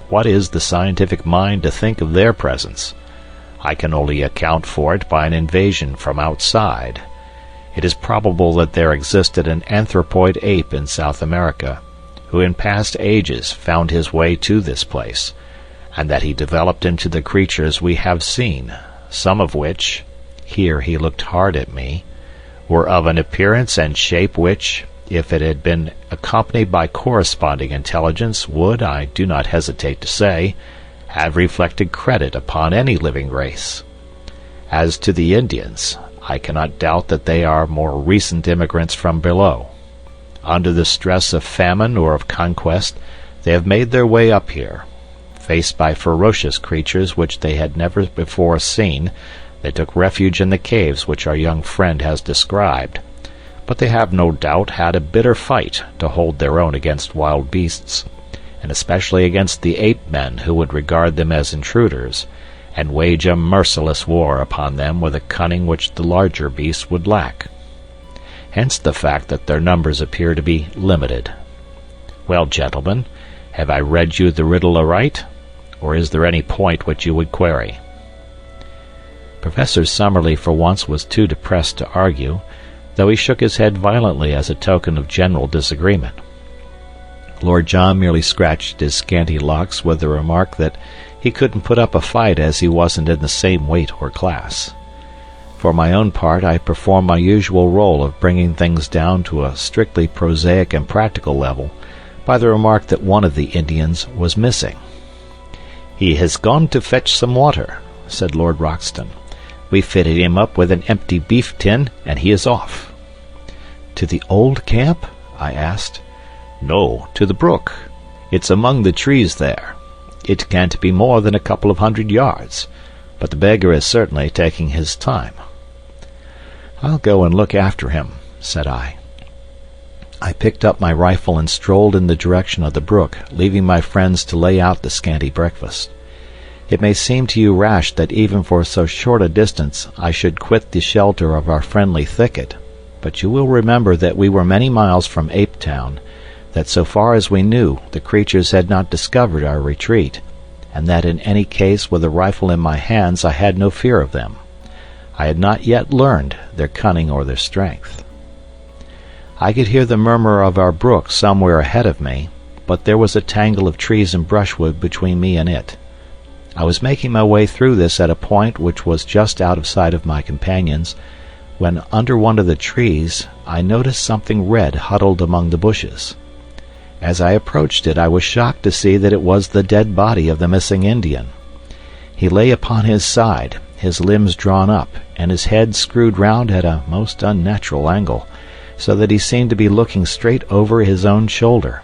What is the scientific mind to think of their presence? I can only account for it by an invasion from outside. It is probable that there existed an anthropoid ape in South America, who in past ages found his way to this place, and that he developed into the creatures we have seen, some of which," here he looked hard at me, "were of an appearance and shape which, if it had been accompanied by corresponding intelligence, would, I do not hesitate to say, have reflected credit upon any living race. As to the Indians, I cannot doubt that they are more recent immigrants from below. Under the stress of famine or of conquest, they have made their way up here. Faced by ferocious creatures which they had never before seen, they took refuge in the caves which our young friend has described. But they have no doubt had a bitter fight to hold their own against wild beasts, and especially against the ape-men who would regard them as intruders, and wage a merciless war upon them with a cunning which the larger beasts would lack. Hence the fact that their numbers appear to be limited. Well, gentlemen, have I read you the riddle aright, or is there any point which you would query?" Professor Summerlee for once was too depressed to argue, though he shook his head violently as a token of general disagreement. Lord John merely scratched his scanty locks with the remark that he couldn't put up a fight as he wasn't in the same weight or class. For my own part, I performed my usual role of bringing things down to a strictly prosaic and practical level by the remark that one of the Indians was missing. "He has gone to fetch some water," said Lord Roxton. "We fitted him up with an empty beef tin, and he is off." "To the old camp?" I asked. "No, to the brook. It's among the trees there. It can't be more than a couple of 100 yards, but the beggar is certainly taking his time." "I'll go and look after him," said I. I picked up my rifle and strolled in the direction of the brook, leaving my friends to lay out the scanty breakfast. It may seem to you rash that even for so short a distance I should quit the shelter of our friendly thicket, but you will remember that we were many miles from Ape Town, that so far as we knew the creatures had not discovered our retreat, and that in any case with a rifle in my hands I had no fear of them. I had not yet learned their cunning or their strength. I could hear the murmur of our brook somewhere ahead of me, but there was a tangle of trees and brushwood between me and it. I was making my way through this at a point which was just out of sight of my companions, when under one of the trees I noticed something red huddled among the bushes. As I approached it I was shocked to see that it was the dead body of the missing Indian. He lay upon his side, his limbs drawn up, and his head screwed round at a most unnatural angle, so that he seemed to be looking straight over his own shoulder.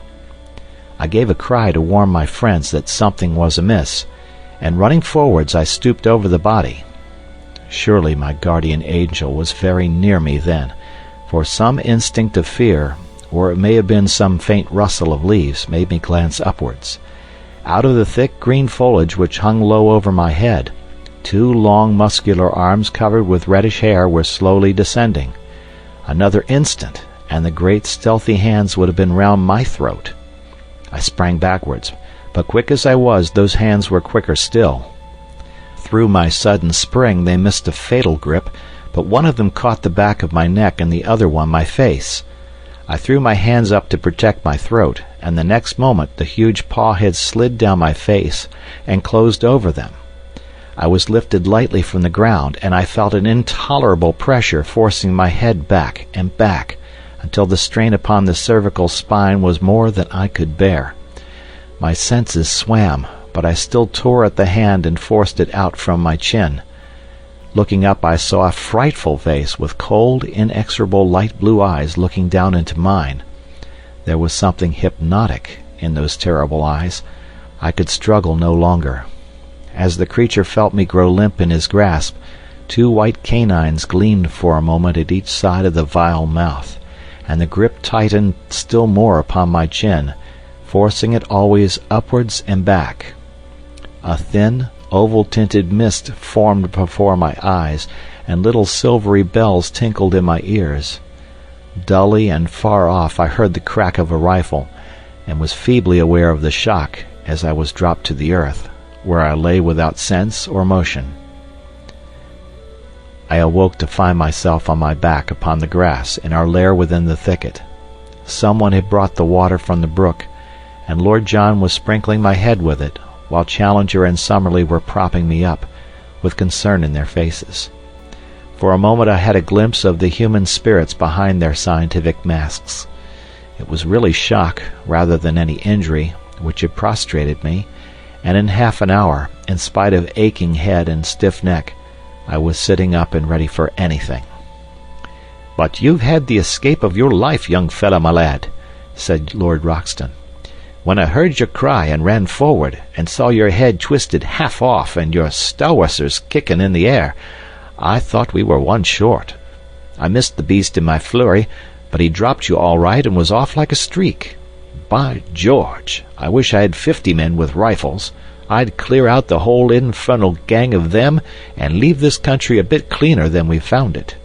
I gave a cry to warn my friends that something was amiss, and running forwards I stooped over the body. Surely my guardian angel was very near me then, for some instinct of fear, or it may have been some faint rustle of leaves, made me glance upwards. Out of the thick green foliage which hung low over my head, 2 long muscular arms covered with reddish hair were slowly descending. Another instant, and the great stealthy hands would have been round my throat. I sprang backwards, but quick as I was, those hands were quicker still. Through my sudden spring they missed a fatal grip, but one of them caught the back of my neck and the other one my face. I threw my hands up to protect my throat, and the next moment the huge paw had slid down my face and closed over them. I was lifted lightly from the ground, and I felt an intolerable pressure forcing my head back and back, until the strain upon the cervical spine was more than I could bear. My senses swam, but I still tore at the hand and forced it out from my chin. Looking up, I saw a frightful face with cold, inexorable light blue eyes looking down into mine. There was something hypnotic in those terrible eyes. I could struggle no longer. As the creature felt me grow limp in his grasp, 2 white canines gleamed for a moment at each side of the vile mouth, and the grip tightened still more upon my chin, forcing it always upwards and back. A thin, oval-tinted mist formed before my eyes, and little silvery bells tinkled in my ears. Dully and far off I heard the crack of a rifle, and was feebly aware of the shock as I was dropped to the earth, where I lay without sense or motion. I awoke to find myself on my back upon the grass in our lair within the thicket. Someone had brought the water from the brook, and Lord John was sprinkling my head with it, while Challenger and Summerlee were propping me up, with concern in their faces. For a moment I had a glimpse of the human spirits behind their scientific masks. It was really shock, rather than any injury, which had prostrated me, and in half an hour, in spite of aching head and stiff neck, I was sitting up and ready for anything. "But you've had the escape of your life, young fellow, my lad," said Lord Roxton. "When I heard your cry and ran forward, and saw your head twisted half off and your stow'wessers kicking in the air, I thought we were one short. I missed the beast in my flurry, but he dropped you all right and was off like a streak. By George, I wish I had 50 men with rifles. I'd clear out the whole infernal gang of them and leave this country a bit cleaner than we found it."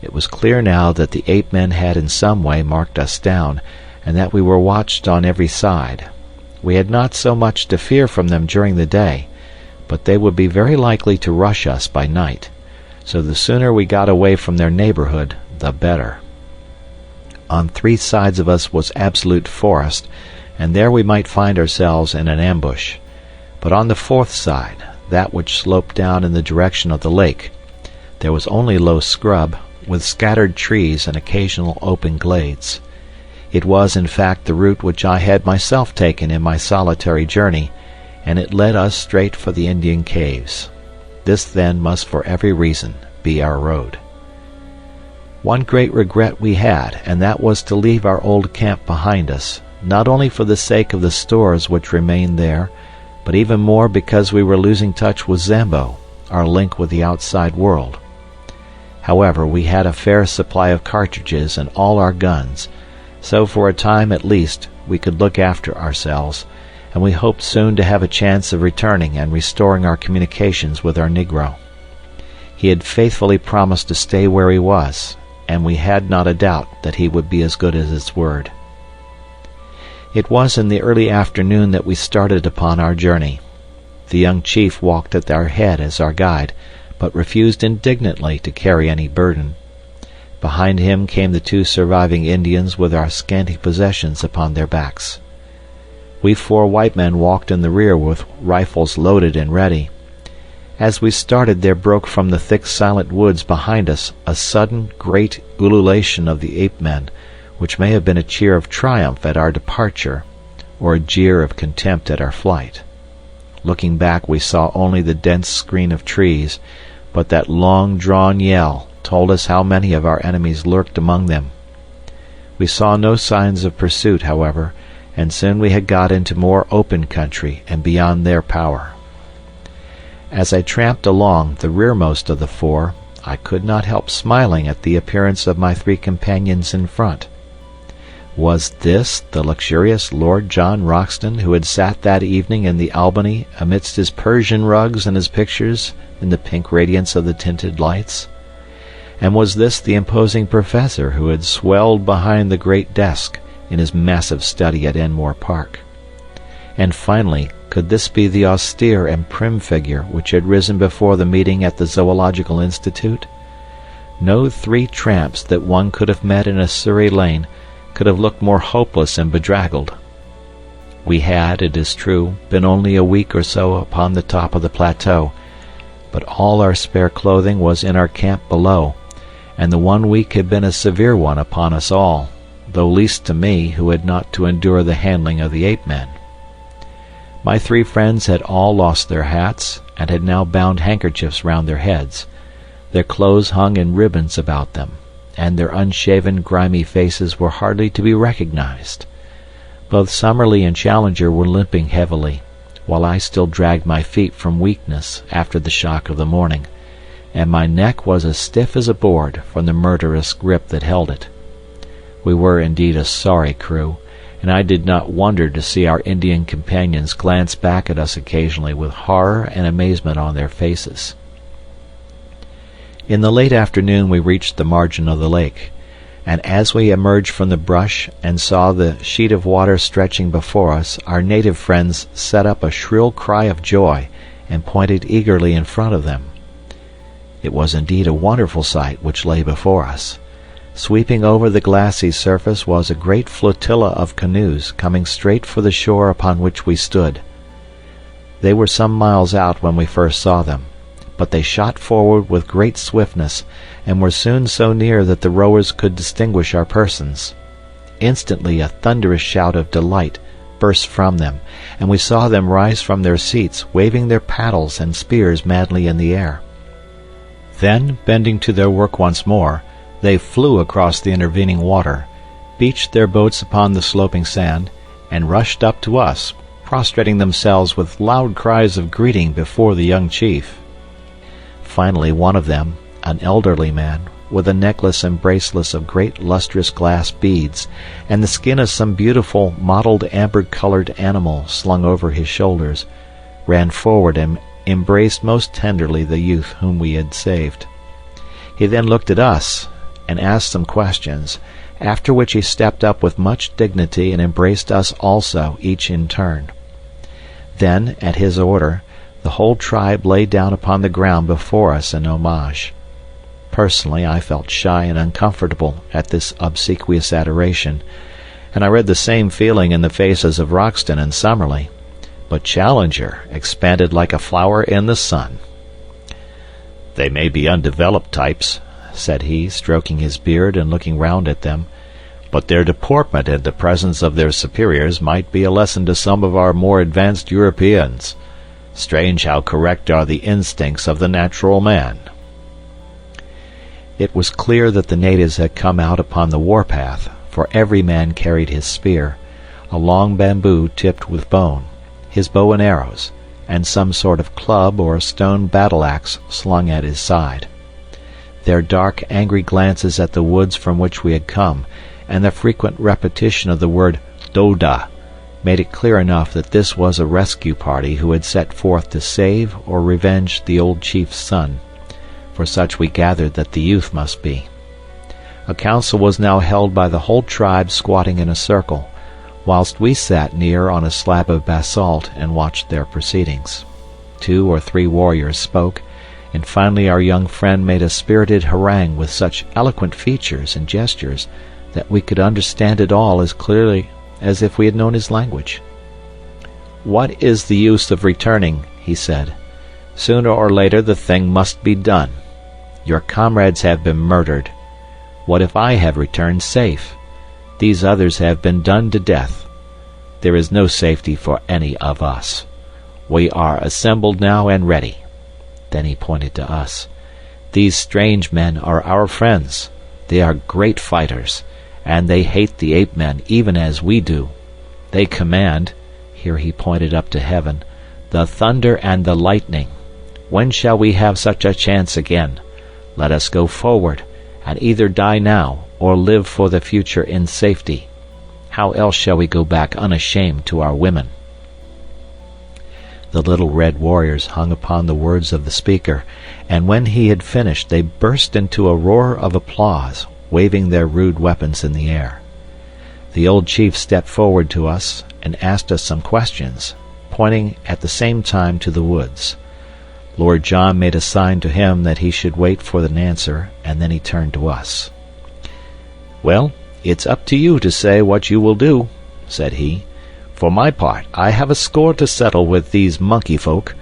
It was clear now that the ape men had in some way marked us down, and that we were watched on every side. We had not so much to fear from them during the day, but they would be very likely to rush us by night, so the sooner we got away from their neighborhood, the better. On 3 sides of us was absolute forest, and there we might find ourselves in an ambush. But on the 4th side, that which sloped down in the direction of the lake, there was only low scrub, with scattered trees and occasional open glades. It was, in fact, the route which I had myself taken in my solitary journey, and it led us straight for the Indian caves. This, then, must for every reason be our road. One great regret we had, and that was to leave our old camp behind us, not only for the sake of the stores which remained there, but even more because we were losing touch with Zambo, our link with the outside world. However, we had a fair supply of cartridges and all our guns, so for a time at least we could look after ourselves, and we hoped soon to have a chance of returning and restoring our communications with our negro. He had faithfully promised to stay where he was, and we had not a doubt that he would be as good as his word. It was in the early afternoon that we started upon our journey. The young chief walked at our head as our guide, but refused indignantly to carry any burden. Behind him came the 2 surviving Indians with our scanty possessions upon their backs. We 4 white men walked in the rear with rifles loaded and ready. As we started, there broke from the thick silent woods behind us a sudden great ululation of the ape men, which may have been a cheer of triumph at our departure, or a jeer of contempt at our flight. Looking back, we saw only the dense screen of trees, but that long-drawn yell told us how many of our enemies lurked among them. We saw no signs of pursuit, however, and soon we had got into more open country and beyond their power. As I tramped along, the rearmost of the 4, I could not help smiling at the appearance of my 3 companions in front. Was this the luxurious Lord John Roxton who had sat that evening in the Albany amidst his Persian rugs and his pictures in the pink radiance of the tinted lights? And was this the imposing professor who had swelled behind the great desk in his massive study at Enmore Park? And finally, could this be the austere and prim figure which had risen before the meeting at the Zoological Institute? No three tramps that one could have met in a Surrey lane could have looked more hopeless and bedraggled. We had, it is true, been only a week or so upon the top of the plateau, but all our spare clothing was in our camp below, and the 1 week had been a severe one upon us all, though least to me, who had not to endure the handling of the ape-men. My 3 friends had all lost their hats, and had now bound handkerchiefs round their heads. Their clothes hung in ribbons about them, and their unshaven, grimy faces were hardly to be recognized. Both Summerlee and Challenger were limping heavily, while I still dragged my feet from weakness after the shock of the morning, and my neck was as stiff as a board from the murderous grip that held it. We were indeed a sorry crew, and I did not wonder to see our Indian companions glance back at us occasionally with horror and amazement on their faces. In the late afternoon we reached the margin of the lake, and as we emerged from the brush and saw the sheet of water stretching before us, our native friends set up a shrill cry of joy and pointed eagerly in front of them. It was indeed a wonderful sight which lay before us. Sweeping over the glassy surface was a great flotilla of canoes coming straight for the shore upon which we stood. They were some miles out when we first saw them, but they shot forward with great swiftness, and were soon so near that the rowers could distinguish our persons. Instantly a thunderous shout of delight burst from them, and we saw them rise from their seats, waving their paddles and spears madly in the air. Then, bending to their work once more, they flew across the intervening water, beached their boats upon the sloping sand, and rushed up to us, prostrating themselves with loud cries of greeting before the young chief. Finally one of them, an elderly man, with a necklace and bracelets of great lustrous glass beads, and the skin of some beautiful mottled amber-colored animal slung over his shoulders, ran forward and embraced most tenderly the youth whom we had saved. He then looked at us, and asked some questions, after which he stepped up with much dignity and embraced us also, each in turn. Then, at his order, the whole tribe lay down upon the ground before us in homage. Personally, I felt shy and uncomfortable at this obsequious adoration, and I read the same feeling in the faces of Roxton and Summerlee, but Challenger expanded like a flower in the sun. "They may be undeveloped types," said he, stroking his beard and looking round at them, "but their deportment in the presence of their superiors might be a lesson to some of our more advanced Europeans. Strange how correct are the instincts of the natural man." It was clear that the natives had come out upon the warpath, for every man carried his spear, a long bamboo tipped with bone, his bow and arrows, and some sort of club or stone battle-axe slung at his side. Their dark, angry glances at the woods from which we had come, and the frequent repetition of the word "Doda," made it clear enough that this was a rescue party who had set forth to save or revenge the old chief's son, for such we gathered that the youth must be. A council was now held by the whole tribe squatting in a circle, whilst we sat near on a slab of basalt and watched their proceedings. 2 or 3 warriors spoke, and finally our young friend made a spirited harangue with such eloquent features and gestures that we could understand it all as clearly as if we had known his language. "What is the use of returning?" he said. "Sooner or later the thing must be done. Your comrades have been murdered. What if I have returned safe? These others have been done to death. There is no safety for any of us. We are assembled now and ready." Then he pointed to us. "These strange men are our friends. They are great fighters, and they hate the ape-men even as we do. They command," here he pointed up to heaven, "the thunder and the lightning. When shall we have such a chance again? Let us go forward, and either die now or live for the future in safety. How else shall we go back unashamed to our women?" The little red warriors hung upon the words of the speaker, and when he had finished they burst into a roar of applause, waving their rude weapons in the air. The old chief stepped forward to us and asked us some questions, pointing at the same time to the woods. Lord John made a sign to him that he should wait for an answer, and then he turned to us. "Well, it's up to you to say what you will do," said he. "For my part, I have a score to settle with these monkey folk,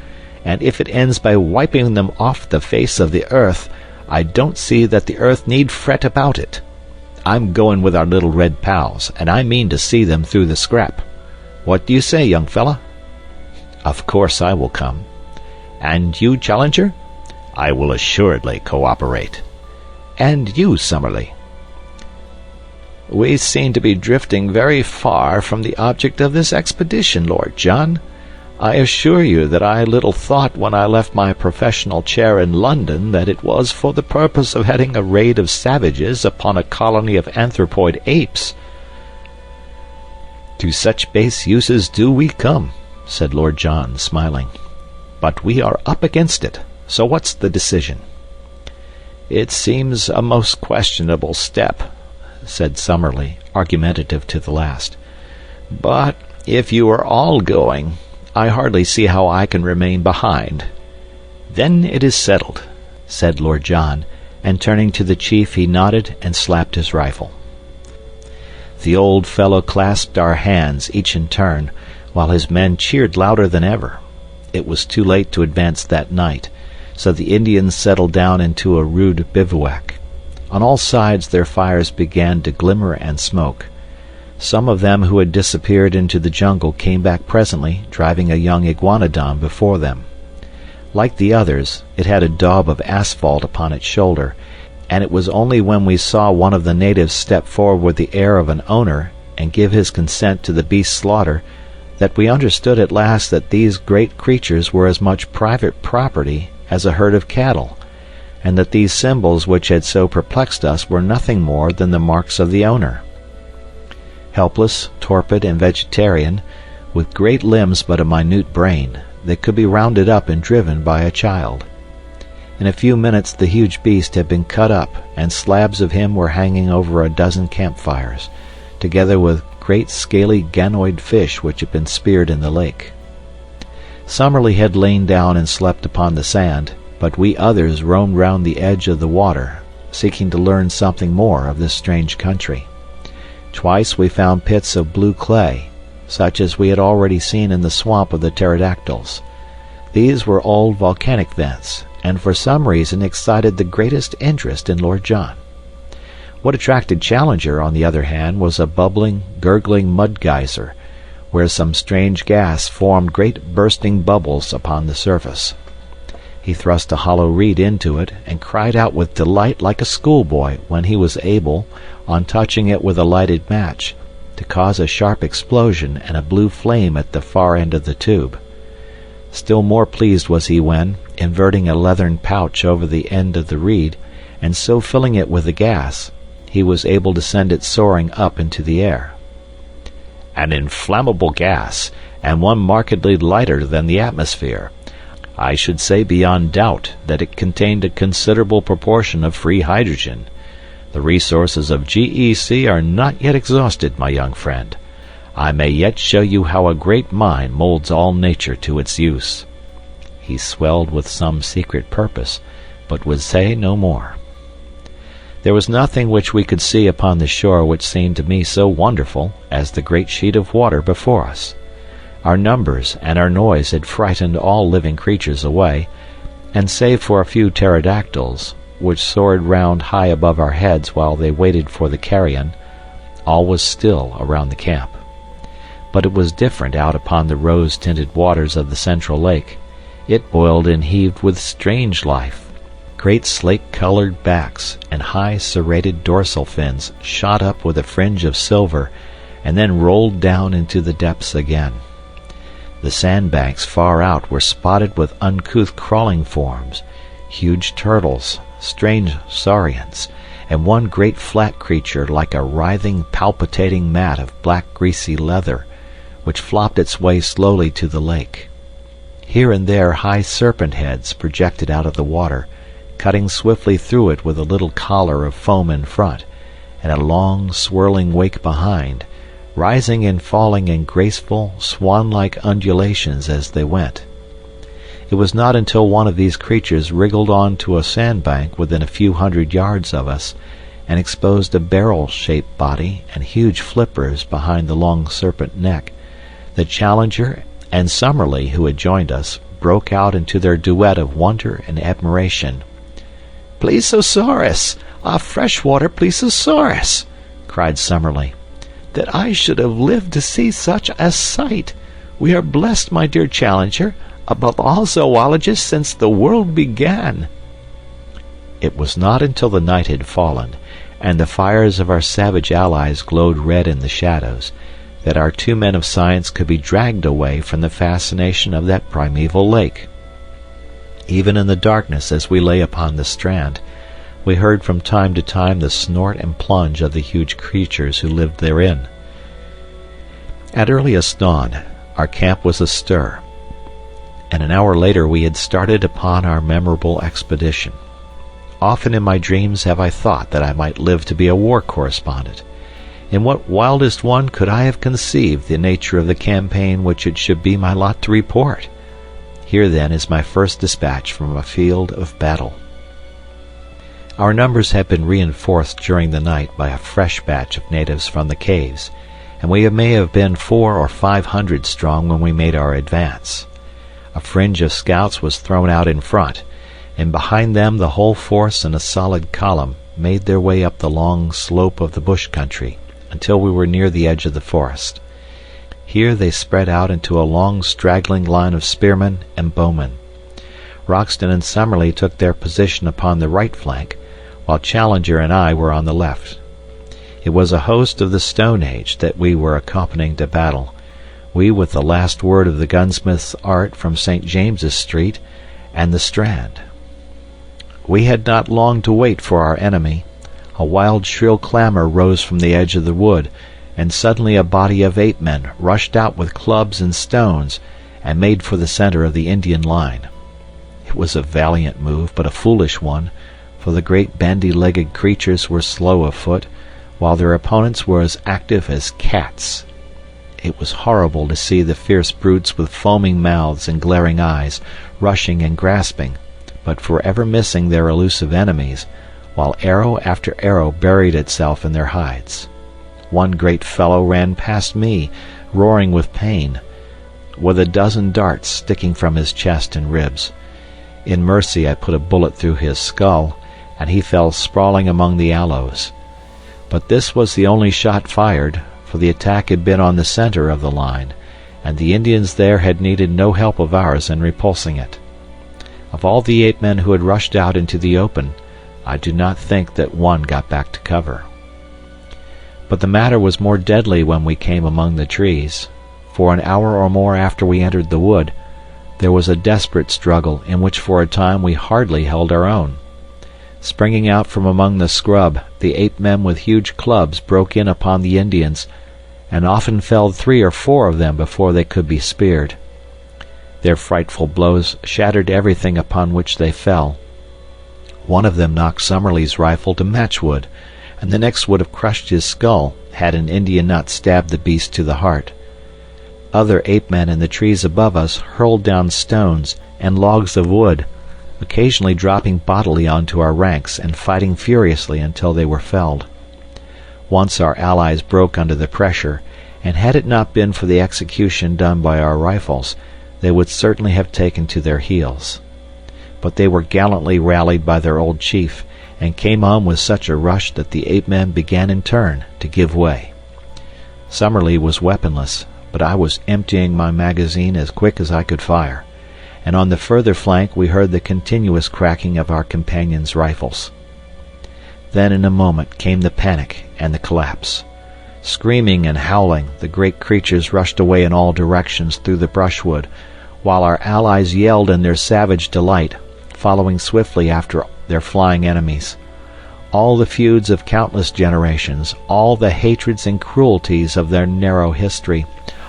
and if it ends by wiping them off the face of the earth, I don't see that the earth need fret about it. I'm going with our little red pals, and I mean to see them through the scrap. What do you say, young fella?" "Of course I will come." "And you, Challenger?" "I will assuredly cooperate." "And you, Summerlee?" "We seem to be drifting very far from the object of this expedition, Lord John. I assure you that I little thought when I left my professional chair in London that it was for the purpose of heading a raid of savages upon a colony of anthropoid apes." "To such base uses do we come," said Lord John, smiling. "But we are up against it, so what's the decision?" "It seems a most questionable step," said Summerlee, argumentative to the last. "But if you are all going, I hardly see how I can remain behind." "Then it is settled," said Lord John, and turning to the chief he nodded and slapped his rifle. The old fellow clasped our hands, each in turn, while his men cheered louder than ever. It was too late to advance that night, so the Indians settled down into a rude bivouac. On all sides their fires began to glimmer and smoke. Some of them who had disappeared into the jungle came back presently, driving a young iguanodon before them. Like the others, it had a daub of asphalt upon its shoulder, and it was only when we saw one of the natives step forward with the air of an owner and give his consent to the beast's slaughter that we understood at last that these great creatures were as much private property as a herd of cattle, and that these symbols which had so perplexed us were nothing more than the marks of the owner. Helpless, torpid, and vegetarian, with great limbs but a minute brain, they could be rounded up and driven by a child. In a few minutes the huge beast had been cut up, and slabs of him were hanging over a dozen campfires, together with great scaly ganoid fish which had been speared in the lake. Summerlee had lain down and slept upon the sand, but we others roamed round the edge of the water, seeking to learn something more of this strange country. Twice we found pits of blue clay, such as we had already seen in the swamp of the pterodactyls. These were old volcanic vents, and for some reason excited the greatest interest in Lord John. What attracted Challenger, on the other hand, was a bubbling, gurgling mud geyser, where some strange gas formed great bursting bubbles upon the surface. He thrust a hollow reed into it, and cried out with delight like a schoolboy when he was able, on touching it with a lighted match, to cause a sharp explosion and a blue flame at the far end of the tube. Still more pleased was he when, inverting a leathern pouch over the end of the reed, and so filling it with the gas, he was able to send it soaring up into the air. "An inflammable gas, and one markedly lighter than the atmosphere. I should say beyond doubt that it contained a considerable proportion of free hydrogen. The resources of GEC are not yet exhausted, my young friend. I may yet show you how a great mind molds all nature to its use." He swelled with some secret purpose, but would say no more. There was nothing which we could see upon the shore which seemed to me so wonderful as the great sheet of water before us. Our numbers and our noise had frightened all living creatures away, and save for a few pterodactyls, which soared round high above our heads while they waited for the carrion, all was still around the camp. But it was different out upon the rose-tinted waters of the central lake. It boiled and heaved with strange life. Great slate-colored backs and high serrated dorsal fins shot up with a fringe of silver, and then rolled down into the depths again. The sandbanks far out were spotted with uncouth crawling forms, huge turtles, strange saurians, and one great flat creature like a writhing, palpitating mat of black greasy leather, which flopped its way slowly to the lake. Here and there high serpent heads projected out of the water, cutting swiftly through it with a little collar of foam in front, and a long, swirling wake behind, rising and falling in graceful, swan-like undulations as they went. It was not until one of these creatures wriggled on to a sandbank within a few hundred yards of us, and exposed a barrel-shaped body and huge flippers behind the long serpent neck, that Challenger and Summerlee, who had joined us, broke out into their duet of wonder and admiration. "Plesiosaurus! A freshwater plesiosaurus!" cried Summerlee. "That I should have lived to see such a sight! We are blessed, my dear Challenger, above all zoologists since the world began." It was not until the night had fallen, and the fires of our savage allies glowed red in the shadows, that our two men of science could be dragged away from the fascination of that primeval lake. Even in the darkness, as we lay upon the strand, we heard from time to time the snort and plunge of the huge creatures who lived therein. At earliest dawn, our camp was astir, and an hour later we had started upon our memorable expedition. Often in my dreams have I thought that I might live to be a war correspondent. In what wildest one could I have conceived the nature of the campaign which it should be my lot to report? Here, then, is my first dispatch from a field of battle. Our numbers had been reinforced during the night by a fresh batch of natives from the caves, and we may have been 400 or 500 strong when we made our advance. A fringe of scouts was thrown out in front, and behind them the whole force in a solid column made their way up the long slope of the bush country until we were near the edge of the forest. Here they spread out into a long straggling line of spearmen and bowmen. Roxton and Summerlee took their position upon the right flank, while Challenger and I were on the left. It was a host of the Stone Age that we were accompanying to battle, we with the last word of the gunsmith's art from St. James's Street and the Strand. We had not long to wait for our enemy. A wild shrill clamor rose from the edge of the wood, and suddenly a body of ape-men rushed out with clubs and stones and made for the center of the Indian line. It was a valiant move, but a foolish one, for the great bandy-legged creatures were slow of foot, while their opponents were as active as cats. It was horrible to see the fierce brutes with foaming mouths and glaring eyes, rushing and grasping, but forever missing their elusive enemies, while arrow after arrow buried itself in their hides. One great fellow ran past me, roaring with pain, with a dozen darts sticking from his chest and ribs. In mercy I put a bullet through his skull, and he fell sprawling among the aloes. But this was the only shot fired, for the attack had been on the center of the line, and the Indians there had needed no help of ours in repulsing it. Of all the ape-men who had rushed out into the open, I do not think that one got back to cover. But the matter was more deadly when we came among the trees. For an hour or more after we entered the wood, there was a desperate struggle in which for a time we hardly held our own. Springing out from among the scrub, the ape-men with huge clubs broke in upon the Indians, and often felled 3 or 4 of them before they could be speared. Their frightful blows shattered everything upon which they fell. One of them knocked Summerlee's rifle to matchwood, and the next would have crushed his skull had an Indian not stabbed the beast to the heart. Other ape-men in the trees above us hurled down stones and logs of wood, occasionally dropping bodily onto our ranks and fighting furiously until they were felled. Once our allies broke under the pressure, and had it not been for the execution done by our rifles, they would certainly have taken to their heels. But they were gallantly rallied by their old chief, and came on with such a rush that the ape-men began in turn to give way. Summerlee was weaponless, but I was emptying my magazine as quick as I could fire, and on the further flank we heard the continuous cracking of our companions' rifles. Then in a moment came the panic and the collapse. Screaming and howling, the great creatures rushed away in all directions through the brushwood, while our allies yelled in their savage delight, following swiftly after their flying enemies. All the feuds of countless generations, all the hatreds and cruelties of their narrow history,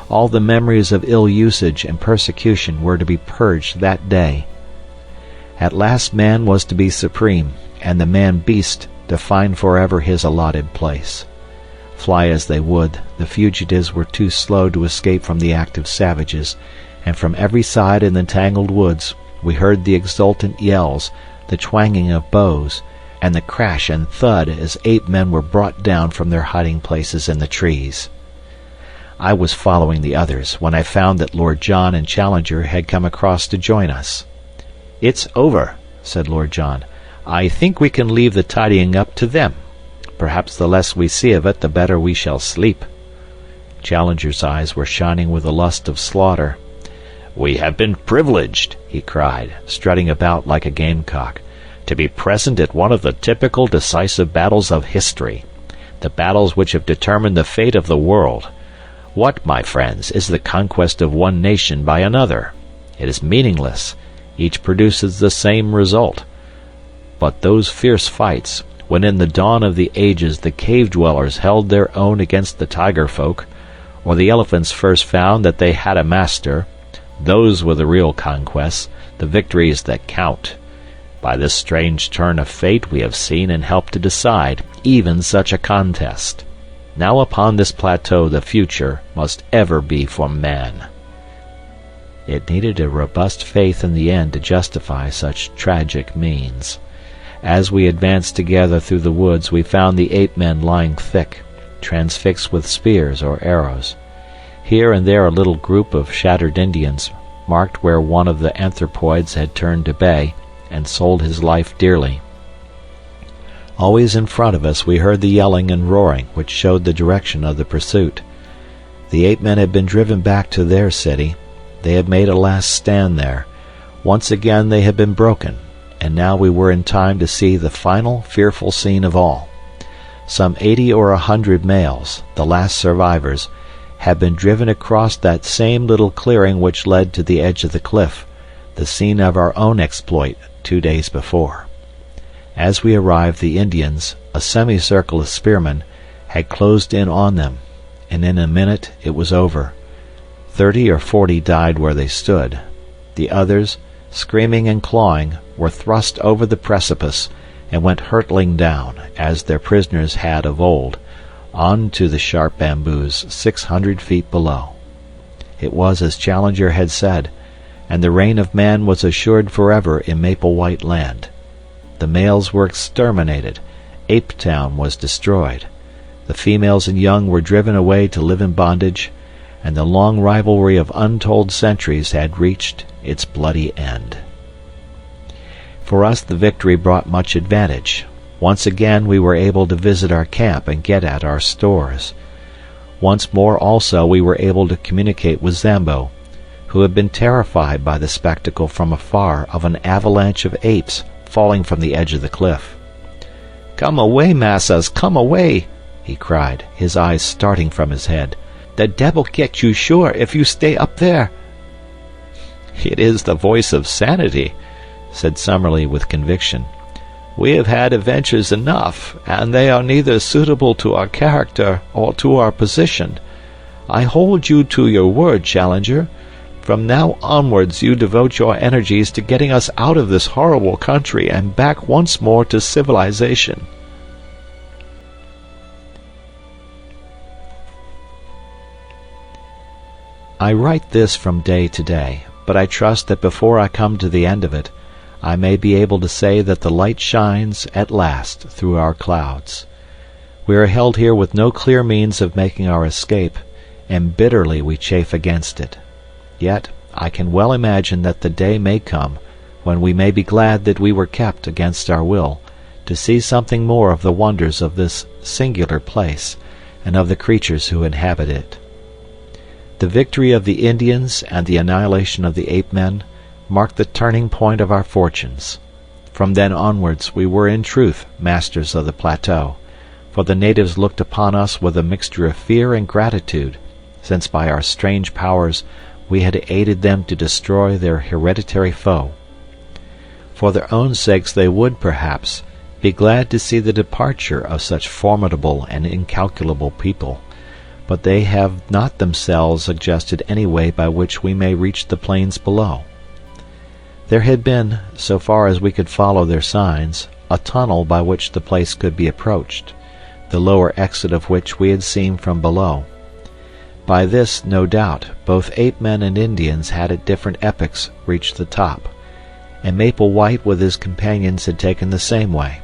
all the memories of ill usage and persecution were to be purged that day. At last man was to be supreme, and the man-beast to find forever his allotted place. Fly as they would, the fugitives were too slow to escape from the active savages, and from every side in the tangled woods We heard the exultant yells, the twanging of bows, and the crash and thud as ape men were brought down from their hiding places in the trees. I was following the others when I found that Lord John and Challenger had come across to join us. "It's over," said Lord John. "I think we can leave the tidying up to them. Perhaps the less we see of it, the better we shall sleep." Challenger's eyes were shining with the lust of slaughter. "We have been privileged," he cried, strutting about like a gamecock, "to be present at one of the typical decisive battles of history, the battles which have determined the fate of the world. What, my friends, is the conquest of one nation by another? It is meaningless. Each produces the same result. But those fierce fights, when in the dawn of the ages the cave-dwellers held their own against the tiger folk, or the elephants first found that they had a master, those were the real conquests, the victories that count. By this strange turn of fate we have seen and helped to decide even such a contest. Now upon this plateau the future must ever be for man." It needed a robust faith in the end to justify such tragic means. As we advanced together through the woods we found the ape-men lying thick, transfixed with spears or arrows. Here and there a little group of shattered Indians, marked where one of the anthropoids had turned to bay and sold his life dearly. Always in front of us we heard the yelling and roaring which showed the direction of the pursuit. The ape-men had been driven back to their city. They had made a last stand there. Once again they had been broken, and now we were in time to see the final fearful scene of all. Some 80 or 100 males, the last survivors, had been driven across that same little clearing which led to the edge of the cliff, the scene of our own exploit 2 days before. As we arrived the Indians, a semicircle of spearmen, had closed in on them, and in a minute it was over. 30 or 40 died where they stood. The others, screaming and clawing, were thrust over the precipice and went hurtling down, as their prisoners had of old, on to the sharp bamboos 600 feet below. It was as Challenger had said, and the reign of man was assured forever in Maple White Land. The males were exterminated. Ape Town was destroyed. The females and young were driven away to live in bondage, and the long rivalry of untold centuries had reached its bloody end. For us the victory brought much advantage. Once again we were able to visit our camp and get at our stores. Once more also we were able to communicate with Zambo, who had been terrified by the spectacle from afar of an avalanche of apes falling from the edge of the cliff. "Come away, massas, come away!" he cried, his eyes starting from his head. "The devil get you sure if you stay up there." "It is the voice of sanity," said Summerlee with conviction. "We have had adventures enough, and they are neither suitable to our character or to our position. I hold you to your word, Challenger. From now onwards you devote your energies to getting us out of this horrible country and back once more to civilization." I write this from day to day, but I trust that before I come to the end of it, I may be able to say that the light shines at last through our clouds. We are held here with no clear means of making our escape, and bitterly we chafe against it. Yet I can well imagine that the day may come when we may be glad that we were kept against our will to see something more of the wonders of this singular place and of the creatures who inhabit it. The victory of the Indians and the annihilation of the ape-men marked the turning point of our fortunes. From then onwards we were in truth masters of the plateau, for the natives looked upon us with a mixture of fear and gratitude, since by our strange powers we had aided them to destroy their hereditary foe. For their own sakes they would, perhaps, be glad to see the departure of such formidable and incalculable people, but they have not themselves suggested any way by which we may reach the plains below. There had been, so far as we could follow their signs, a tunnel by which the place could be approached, the lower exit of which we had seen from below. By this, no doubt, both ape-men and Indians had at different epochs reached the top, and Maple White with his companions had taken the same way.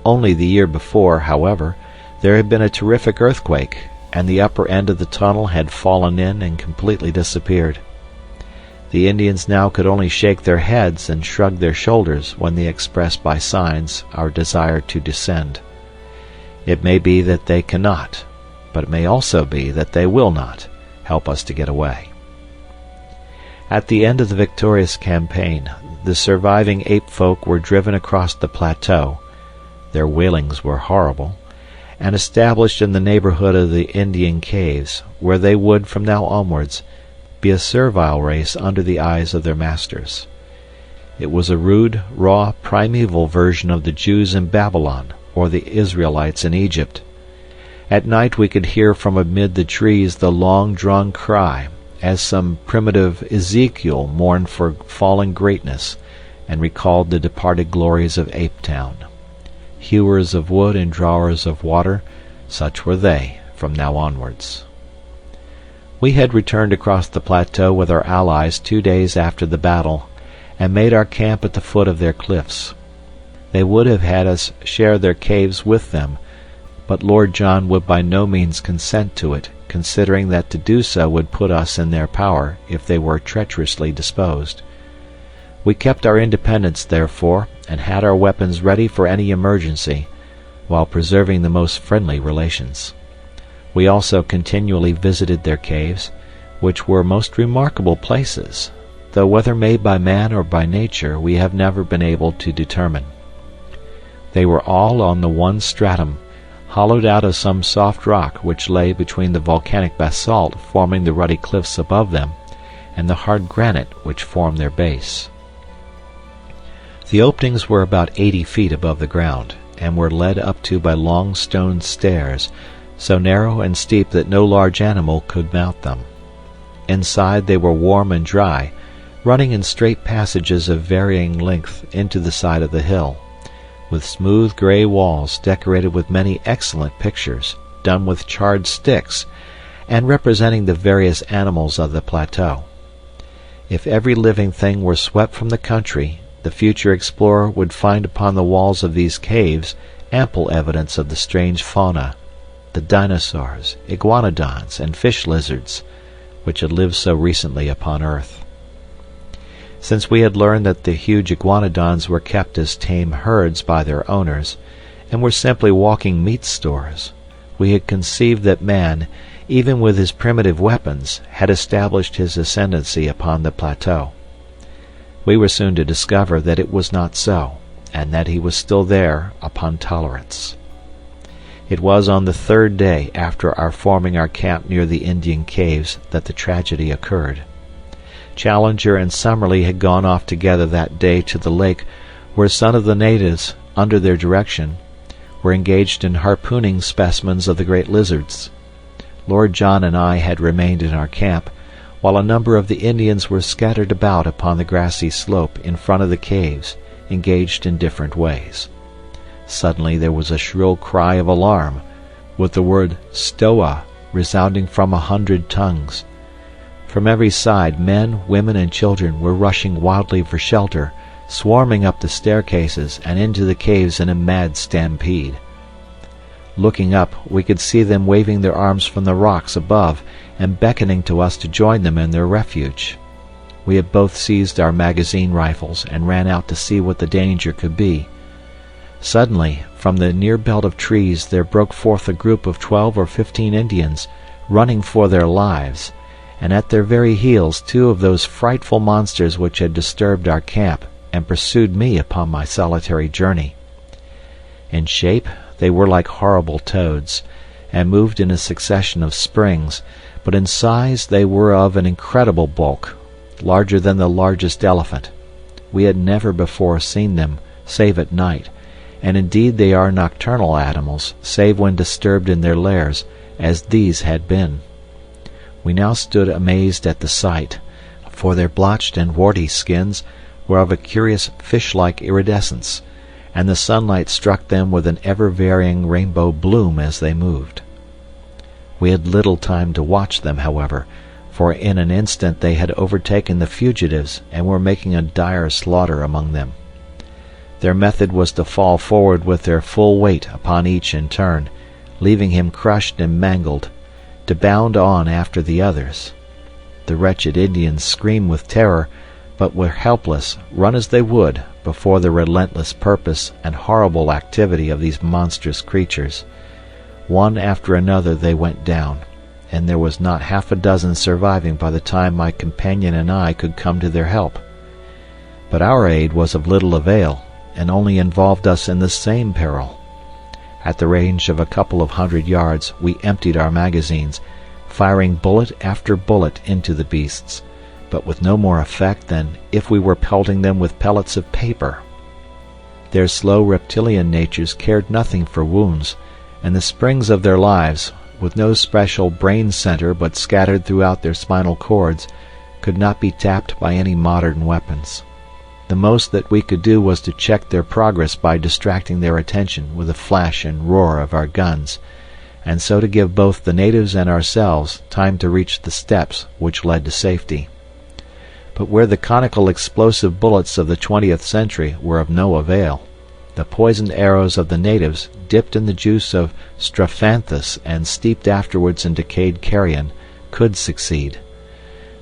Only the year before, however, there had been a terrific earthquake, and the upper end of the tunnel had fallen in and completely disappeared. The Indians now could only shake their heads and shrug their shoulders when they expressed by signs our desire to descend. It may be that they cannot, but it may also be that they will not, help us to get away. At the end of the victorious campaign, the surviving ape folk were driven across the plateau, their wailings were horrible, and established in the neighborhood of the Indian caves, where they would, from now onwards, be a servile race under the eyes of their masters. It was a rude, raw, primeval version of the Jews in Babylon, or the Israelites in Egypt. At night we could hear from amid the trees the long-drawn cry, as some primitive Ezekiel mourned for fallen greatness, and recalled the departed glories of Ape Town. Hewers of wood and drawers of water, such were they, from now onwards. We had returned across the plateau with our allies 2 days after the battle, and made our camp at the foot of their cliffs. They would have had us share their caves with them, but Lord John would by no means consent to it, considering that to do so would put us in their power if they were treacherously disposed. We kept our independence, therefore, and had our weapons ready for any emergency, while preserving the most friendly relations. We also continually visited their caves, which were most remarkable places, though whether made by man or by nature we have never been able to determine. They were all on the one stratum, hollowed out of some soft rock which lay between the volcanic basalt forming the ruddy cliffs above them, and the hard granite which formed their base. The openings were about 80 feet above the ground, and were led up to by long stone stairs, so narrow and steep that no large animal could mount them. Inside they were warm and dry, running in straight passages of varying length into the side of the hill, with smooth gray walls decorated with many excellent pictures, done with charred sticks, and representing the various animals of the plateau. If every living thing were swept from the country, the future explorer would find upon the walls of these caves ample evidence of the strange fauna, the dinosaurs, iguanodons, and fish lizards, which had lived so recently upon earth. Since we had learned that the huge iguanodons were kept as tame herds by their owners, and were simply walking meat stores, we had conceived that man, even with his primitive weapons, had established his ascendancy upon the plateau. We were soon to discover that it was not so, and that he was still there upon tolerance. It was on the 3rd day after our forming our camp near the Indian caves that the tragedy occurred. Challenger and Summerlee had gone off together that day to the lake, where some of the natives, under their direction, were engaged in harpooning specimens of the great lizards. Lord John and I had remained in our camp, while a number of the Indians were scattered about upon the grassy slope in front of the caves, engaged in different ways. Suddenly there was a shrill cry of alarm, with the word "Stoa" resounding from 100 tongues. From every side men, women, and children were rushing wildly for shelter, swarming up the staircases and into the caves in a mad stampede. Looking up, we could see them waving their arms from the rocks above and beckoning to us to join them in their refuge. We had both seized our magazine rifles and ran out to see what the danger could be. Suddenly, from the near belt of trees there broke forth a group of 12 or 15 Indians, running for their lives, and at their very heels 2 of those frightful monsters which had disturbed our camp and pursued me upon my solitary journey. In shape they were like horrible toads, and moved in a succession of springs, but in size they were of an incredible bulk, larger than the largest elephant. We had never before seen them, save at night, and indeed they are nocturnal animals, save when disturbed in their lairs, as these had been. We now stood amazed at the sight, for their blotched and warty skins were of a curious fish-like iridescence, and the sunlight struck them with an ever-varying rainbow bloom as they moved. We had little time to watch them, however, for in an instant they had overtaken the fugitives and were making a dire slaughter among them. Their method was to fall forward with their full weight upon each in turn, leaving him crushed and mangled, to bound on after the others. The wretched Indians screamed with terror, but were helpless, run as they would, before the relentless purpose and horrible activity of these monstrous creatures. One after another they went down, and there was not half a dozen surviving by the time my companion and I could come to their help. But our aid was of little avail, and only involved us in the same peril. At the range of a couple of 100 yards we emptied our magazines, firing bullet after bullet into the beasts, but with no more effect than if we were pelting them with pellets of paper. Their slow reptilian natures cared nothing for wounds, and the springs of their lives, with no special brain center but scattered throughout their spinal cords, could not be tapped by any modern weapons. The most that we could do was to check their progress by distracting their attention with the flash and roar of our guns, and so to give both the natives and ourselves time to reach the steps which led to safety. But where the conical explosive bullets of the 20th century were of no avail, the poisoned arrows of the natives, dipped in the juice of strophanthus and steeped afterwards in decayed carrion, could succeed.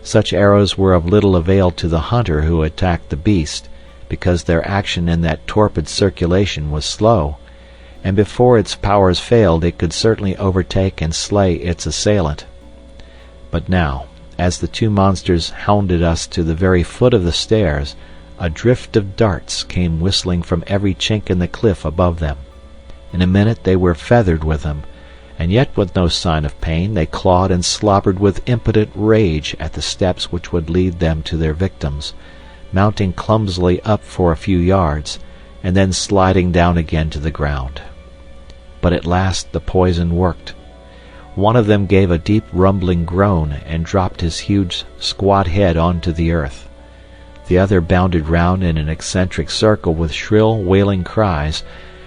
Such arrows were of little avail to the hunter who attacked the beast, because their action in that torpid circulation was slow, and before its powers failed it could certainly overtake and slay its assailant. But now, as the two monsters hounded us to the very foot of the stairs, a drift of darts came whistling from every chink in the cliff above them. In a minute they were feathered with them, and yet with no sign of pain they clawed and slobbered with impotent rage at the steps which would lead them to their victims, mounting clumsily up for a few yards, and then sliding down again to the ground. But at last the poison worked. One of them gave a deep rumbling groan and dropped his huge squat head onto the earth. The other bounded round in an eccentric circle with shrill wailing cries,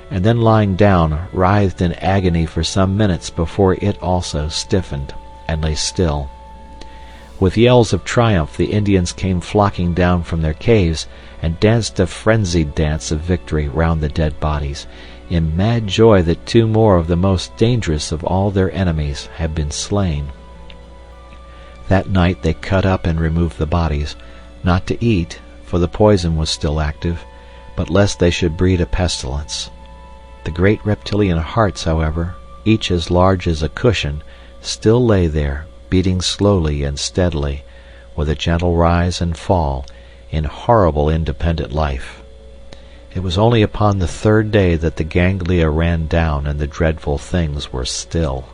and then lying down writhed in agony for some minutes before it also stiffened and lay still. With yells of triumph the Indians came flocking down from their caves and danced a frenzied dance of victory round the dead bodies, in mad joy that two more of the most dangerous of all their enemies had been slain. That night they cut up and removed the bodies, not to eat, for the poison was still active, but lest they should breed a pestilence. The great reptilian hearts, however, each as large as a cushion, still lay there, beating slowly and steadily, with a gentle rise and fall, in horrible independent life. It was only upon the third day that the ganglia ran down and the dreadful things were still.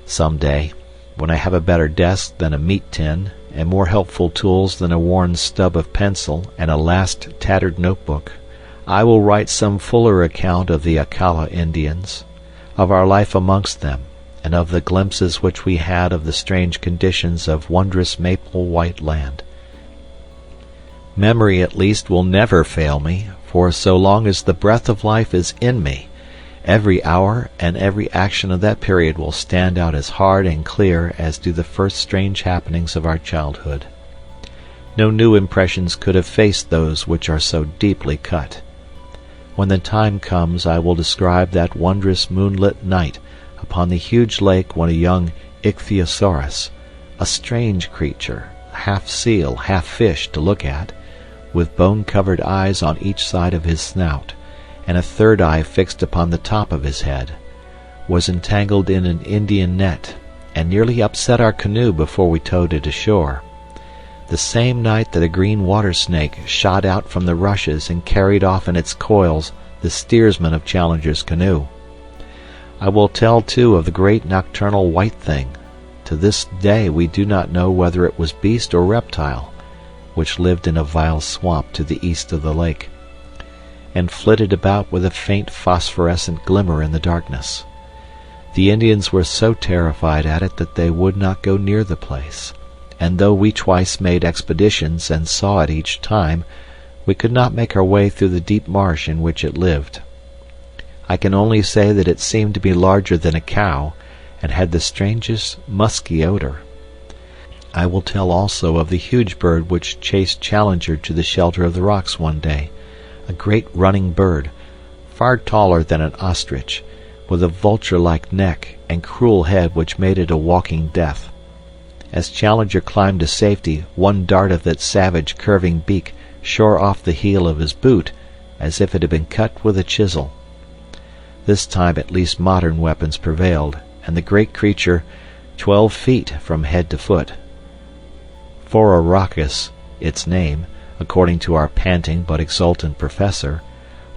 Some day, when I have a better desk than a meat tin, and more helpful tools than a worn stub of pencil and a last tattered notebook, I will write some fuller account of the Akala Indians, of our life amongst them, and of the glimpses which we had of the strange conditions of wondrous maple white land. Memory at least will never fail me, for so long as the breath of life is in me, every hour and every action of that period will stand out as hard and clear as do the first strange happenings of our childhood. No new impressions could have faced those which are so deeply cut. When the time comes I will describe that wondrous moonlit night upon the huge lake when a young ichthyosaurus, a strange creature, half seal, half fish to look at, with bone-covered eyes on each side of his snout, and a third eye fixed upon the top of his head, was entangled in an Indian net, and nearly upset our canoe before we towed it ashore. The same night that a green water snake shot out from the rushes and carried off in its coils the steersman of Challenger's canoe. I will tell, too, of the great nocturnal white thing. To this day we do not know whether it was beast or reptile, which lived in a vile swamp to the east of the lake, and flitted about with a faint phosphorescent glimmer in the darkness. The Indians were so terrified at it that they would not go near the place, and though we twice made expeditions and saw it each time, we could not make our way through the deep marsh in which it lived. I can only say that it seemed to be larger than a cow, and had the strangest musky odor. I will tell also of the huge bird which chased Challenger to the shelter of the rocks one day, a great running bird, far taller than an ostrich, with a vulture-like neck and cruel head which made it a walking death. As Challenger climbed to safety, one dart of that savage, curving beak shore off the heel of his boot, as if it had been cut with a chisel. This time at least modern weapons prevailed, and the great creature, 12 feet from head to foot, Phororachus, its name, according to our panting but exultant professor,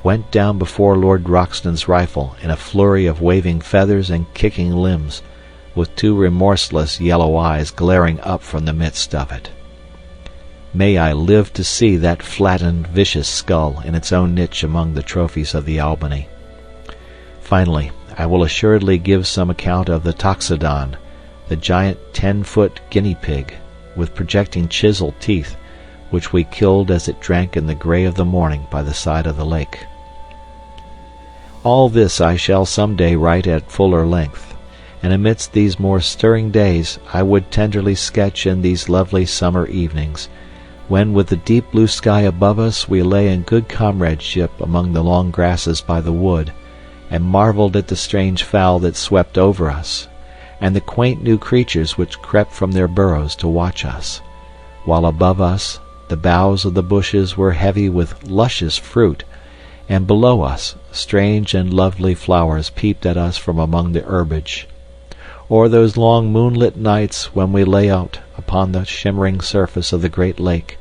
went down before Lord Roxton's rifle in a flurry of waving feathers and kicking limbs, with 2 remorseless yellow eyes glaring up from the midst of it. May I live to see that flattened, vicious skull in its own niche among the trophies of the Albany. Finally, I will assuredly give some account of the Toxodon, the giant 10-foot guinea pig, with projecting chisel teeth, which we killed as it drank in the grey of the morning by the side of the lake. All this I shall some day write at fuller length, and amidst these more stirring days I would tenderly sketch in these lovely summer evenings, when with the deep blue sky above us we lay in good comradeship among the long grasses by the wood, and marveled at the strange fowl that swept over us, and the quaint new creatures which crept from their burrows to watch us, while above us the boughs of the bushes were heavy with luscious fruit, and below us strange and lovely flowers peeped at us from among the herbage. Or those long moonlit nights when we lay out upon the shimmering surface of the great lake,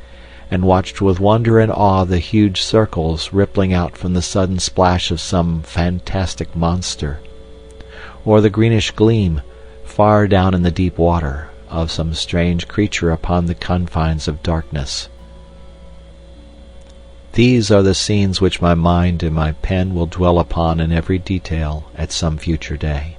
and watched with wonder and awe the huge circles rippling out from the sudden splash of some fantastic monster, or the greenish gleam, far down in the deep water, of some strange creature upon the confines of darkness. These are the scenes which my mind and my pen will dwell upon in every detail at some future day.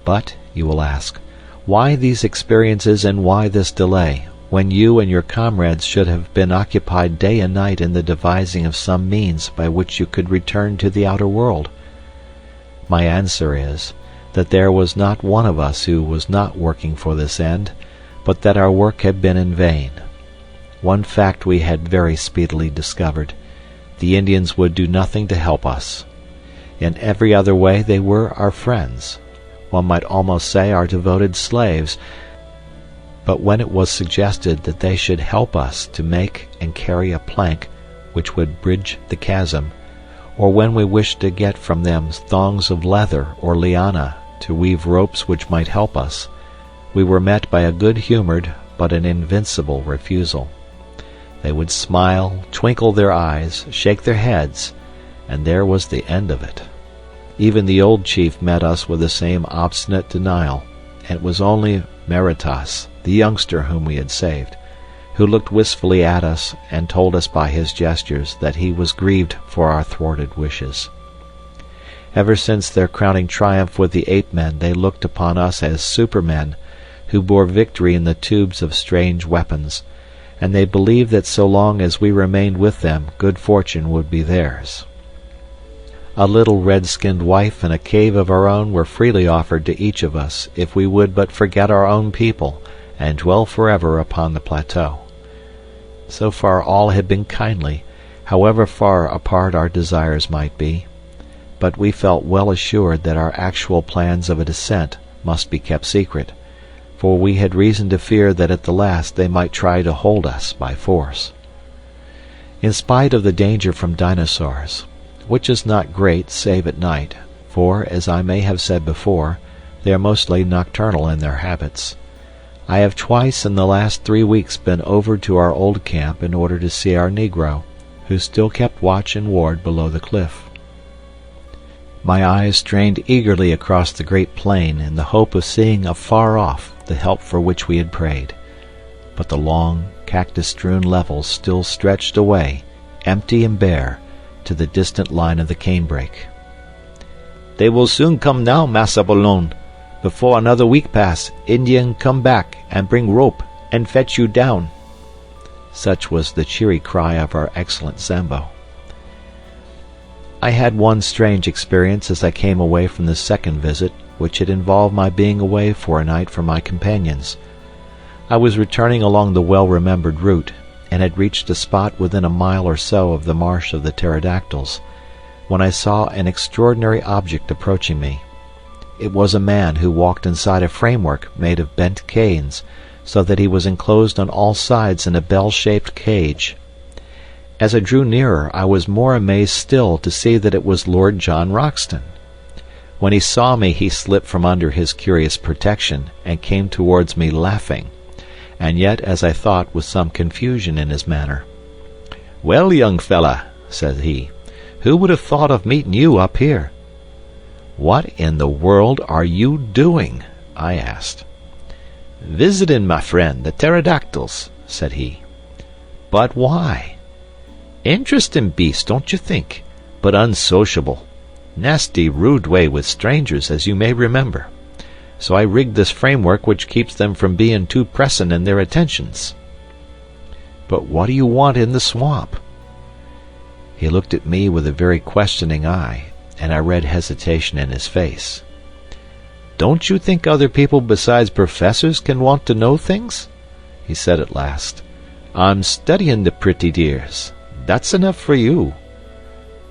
But, you will ask, why these experiences and why this delay, when you and your comrades should have been occupied day and night in the devising of some means by which you could return to the outer world? My answer is, that there was not one of us who was not working for this end, but that our work had been in vain. One fact we had very speedily discovered: the Indians would do nothing to help us. In every other way they were our friends, one might almost say our devoted slaves, but when it was suggested that they should help us to make and carry a plank which would bridge the chasm, or when we wished to get from them thongs of leather or liana to weave ropes which might help us, we were met by a good-humored but an invincible refusal. They would smile, twinkle their eyes, shake their heads, and there was the end of it. Even the old chief met us with the same obstinate denial, and it was only Meritas, the youngster whom we had saved, who looked wistfully at us and told us by his gestures that he was grieved for our thwarted wishes. Ever since their crowning triumph with the ape-men they looked upon us as supermen who bore victory in the tubes of strange weapons, and they believed that so long as we remained with them good fortune would be theirs. A little red-skinned wife and a cave of our own were freely offered to each of us if we would but forget our own people and dwell forever upon the plateau. So far all had been kindly, however far apart our desires might be, but we felt well assured that our actual plans of a descent must be kept secret, for we had reason to fear that at the last they might try to hold us by force. In spite of the danger from dinosaurs, which is not great save at night, for, as I may have said before, they are mostly nocturnal in their habits, I have twice in the last 3 weeks been over to our old camp in order to see our negro, who still kept watch and ward below the cliff. My eyes strained eagerly across the great plain in the hope of seeing afar off the help for which we had prayed, but the long, cactus-strewn levels still stretched away, empty and bare, to the distant line of the canebrake. "They will soon come now, Massa Malone. Before another week pass, Indian come back and bring rope and fetch you down." Such was the cheery cry of our excellent Zambo. I had one strange experience as I came away from the second visit, which had involved my being away for a night from my companions. I was returning along the well-remembered route, and had reached a spot within a mile or so of the marsh of the pterodactyls, when I saw an extraordinary object approaching me. It was a man who walked inside a framework made of bent canes, so that he was enclosed on all sides in a bell-shaped cage. As I drew nearer, I was more amazed still to see that it was Lord John Roxton. When he saw me, he slipped from under his curious protection, and came towards me laughing, and yet, as I thought, with some confusion in his manner. "Well, young fella," said he, "who would have thought of meeting you up here?" "What in the world are you doing?" I asked. "Visiting, my friend, the pterodactyls," said he. "But why?" "Interesting beast, don't you think? But unsociable. Nasty, rude way with strangers, as you may remember. So I rigged this framework which keeps them from being too pressing in their attentions." "But what do you want in the swamp?" He looked at me with a very questioning eye, and I read hesitation in his face. "Don't you think other people besides professors can want to know things?" he said at last. "I'm studying the pretty dears. That's enough for you."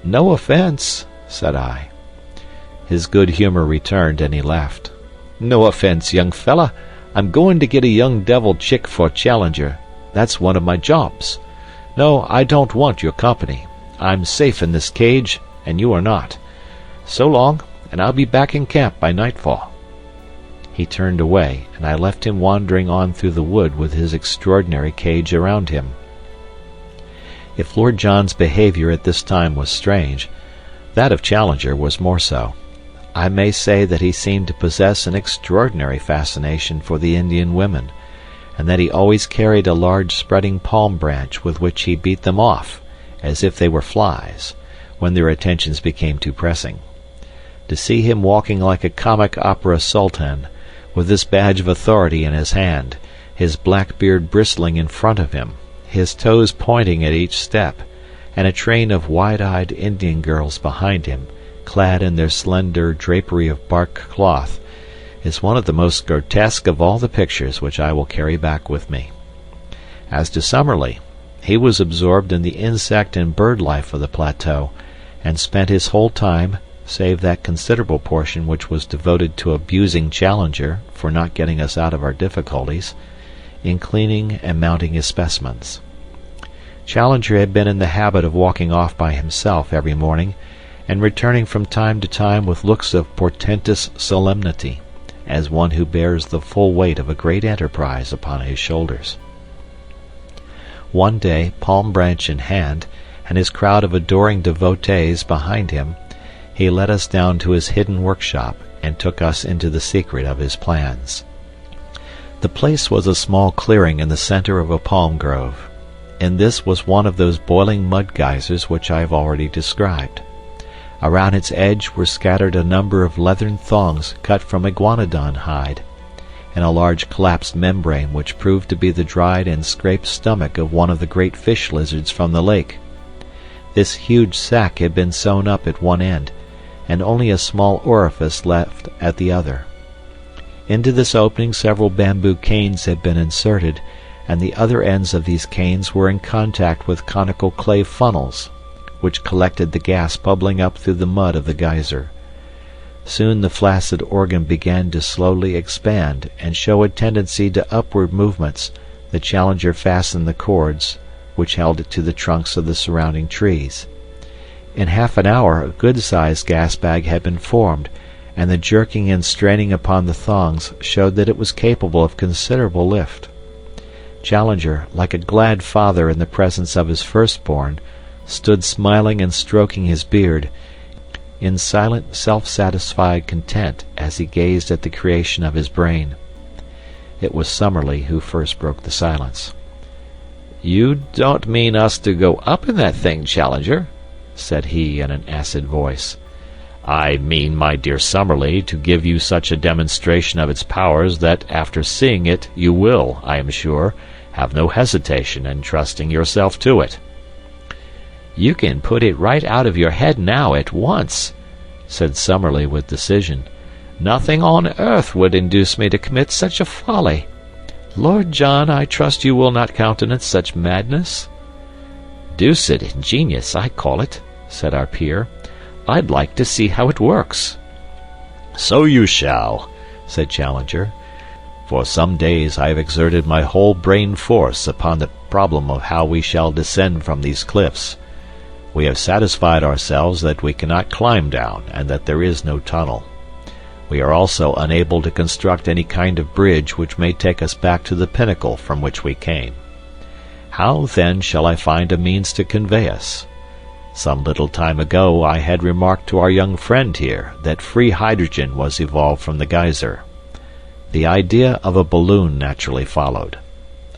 "No offense," said I. His good humor returned, and he laughed. "No offense, young fella. I'm going to get a young devil chick for Challenger. That's one of my jobs. No, I don't want your company. I'm safe in this cage, and you are not. So long, and I'll be back in camp by nightfall." He turned away, and I left him wandering on through the wood with his extraordinary cage around him. If Lord John's behavior at this time was strange, that of Challenger was more so. I may say that he seemed to possess an extraordinary fascination for the Indian women, and that he always carried a large spreading palm branch with which he beat them off, as if they were flies, when their attentions became too pressing. To see him walking like a comic opera sultan, with this badge of authority in his hand, his black beard bristling in front of him, his toes pointing at each step, and a train of wide-eyed Indian girls behind him, clad in their slender drapery of bark cloth, is one of the most grotesque of all the pictures which I will carry back with me. As to Summerlee, he was absorbed in the insect and bird life of the plateau, and spent his whole time, save that considerable portion which was devoted to abusing Challenger for not getting us out of our difficulties, in cleaning and mounting his specimens. Challenger had been in the habit of walking off by himself every morning, and returning from time to time with looks of portentous solemnity, as one who bears the full weight of a great enterprise upon his shoulders. One day, palm branch in hand, and his crowd of adoring devotees behind him, he led us down to his hidden workshop, and took us into the secret of his plans. The place was a small clearing in the center of a palm grove. In this was one of those boiling mud geysers which I have already described. Around its edge were scattered a number of leathern thongs cut from iguanodon hide, and a large collapsed membrane which proved to be the dried and scraped stomach of one of the great fish lizards from the lake. This huge sack had been sewn up at one end, and only a small orifice left at the other. Into this opening several bamboo canes had been inserted, and the other ends of these canes were in contact with conical clay funnels, which collected the gas bubbling up through the mud of the geyser. Soon the flaccid organ began to slowly expand and show a tendency to upward movements. The Challenger fastened the cords which held it to the trunks of the surrounding trees. In half an hour a good-sized gas bag had been formed, and the jerking and straining upon the thongs showed that it was capable of considerable lift. Challenger, like a glad father in the presence of his firstborn, stood smiling and stroking his beard, in silent, self-satisfied content as he gazed at the creation of his brain. It was Summerlee who first broke the silence. "You don't mean us to go up in that thing, Challenger?" said he in an acid voice. "I mean, my dear Summerlee, to give you such a demonstration of its powers that after seeing it you will, I am sure, have no hesitation in trusting yourself to it." "You can put it right out of your head now at once," said Summerlee with decision. "Nothing on earth would induce me to commit such a folly. Lord John, I trust you will not countenance such madness?" "Deuced ingenious, I call it," said our peer. "I'd like to see how it works." "So you shall," said Challenger. "For some days I have exerted my whole brain force upon the problem of how we shall descend from these cliffs. We have satisfied ourselves that we cannot climb down and that there is no tunnel. We are also unable to construct any kind of bridge which may take us back to the pinnacle from which we came. How, then, shall I find a means to convey us? Some little time ago I had remarked to our young friend here that free hydrogen was evolved from the geyser. The idea of a balloon naturally followed.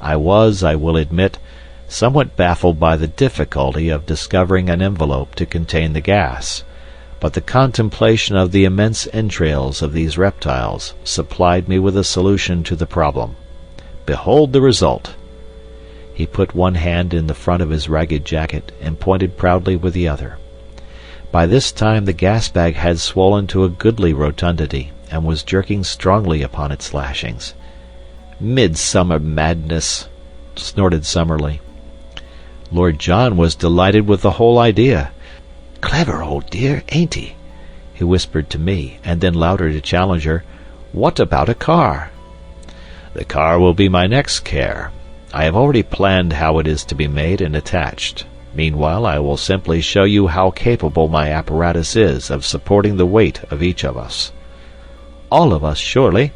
I was, I will admit, somewhat baffled by the difficulty of discovering an envelope to contain the gas, but the contemplation of the immense entrails of these reptiles supplied me with a solution to the problem. Behold the result!" He put one hand in the front of his ragged jacket and pointed proudly with the other. By this time the gas bag had swollen to a goodly rotundity, and was jerking strongly upon its lashings. "Midsummer madness!" snorted Summerlee. Lord John was delighted with the whole idea. "Clever old dear, ain't he?" he whispered to me, and then louder to Challenger, "What about a car?" "The car will be my next care. I have already planned how it is to be made and attached. Meanwhile I will simply show you how capable my apparatus is of supporting the weight of each of us." "All of us, surely?"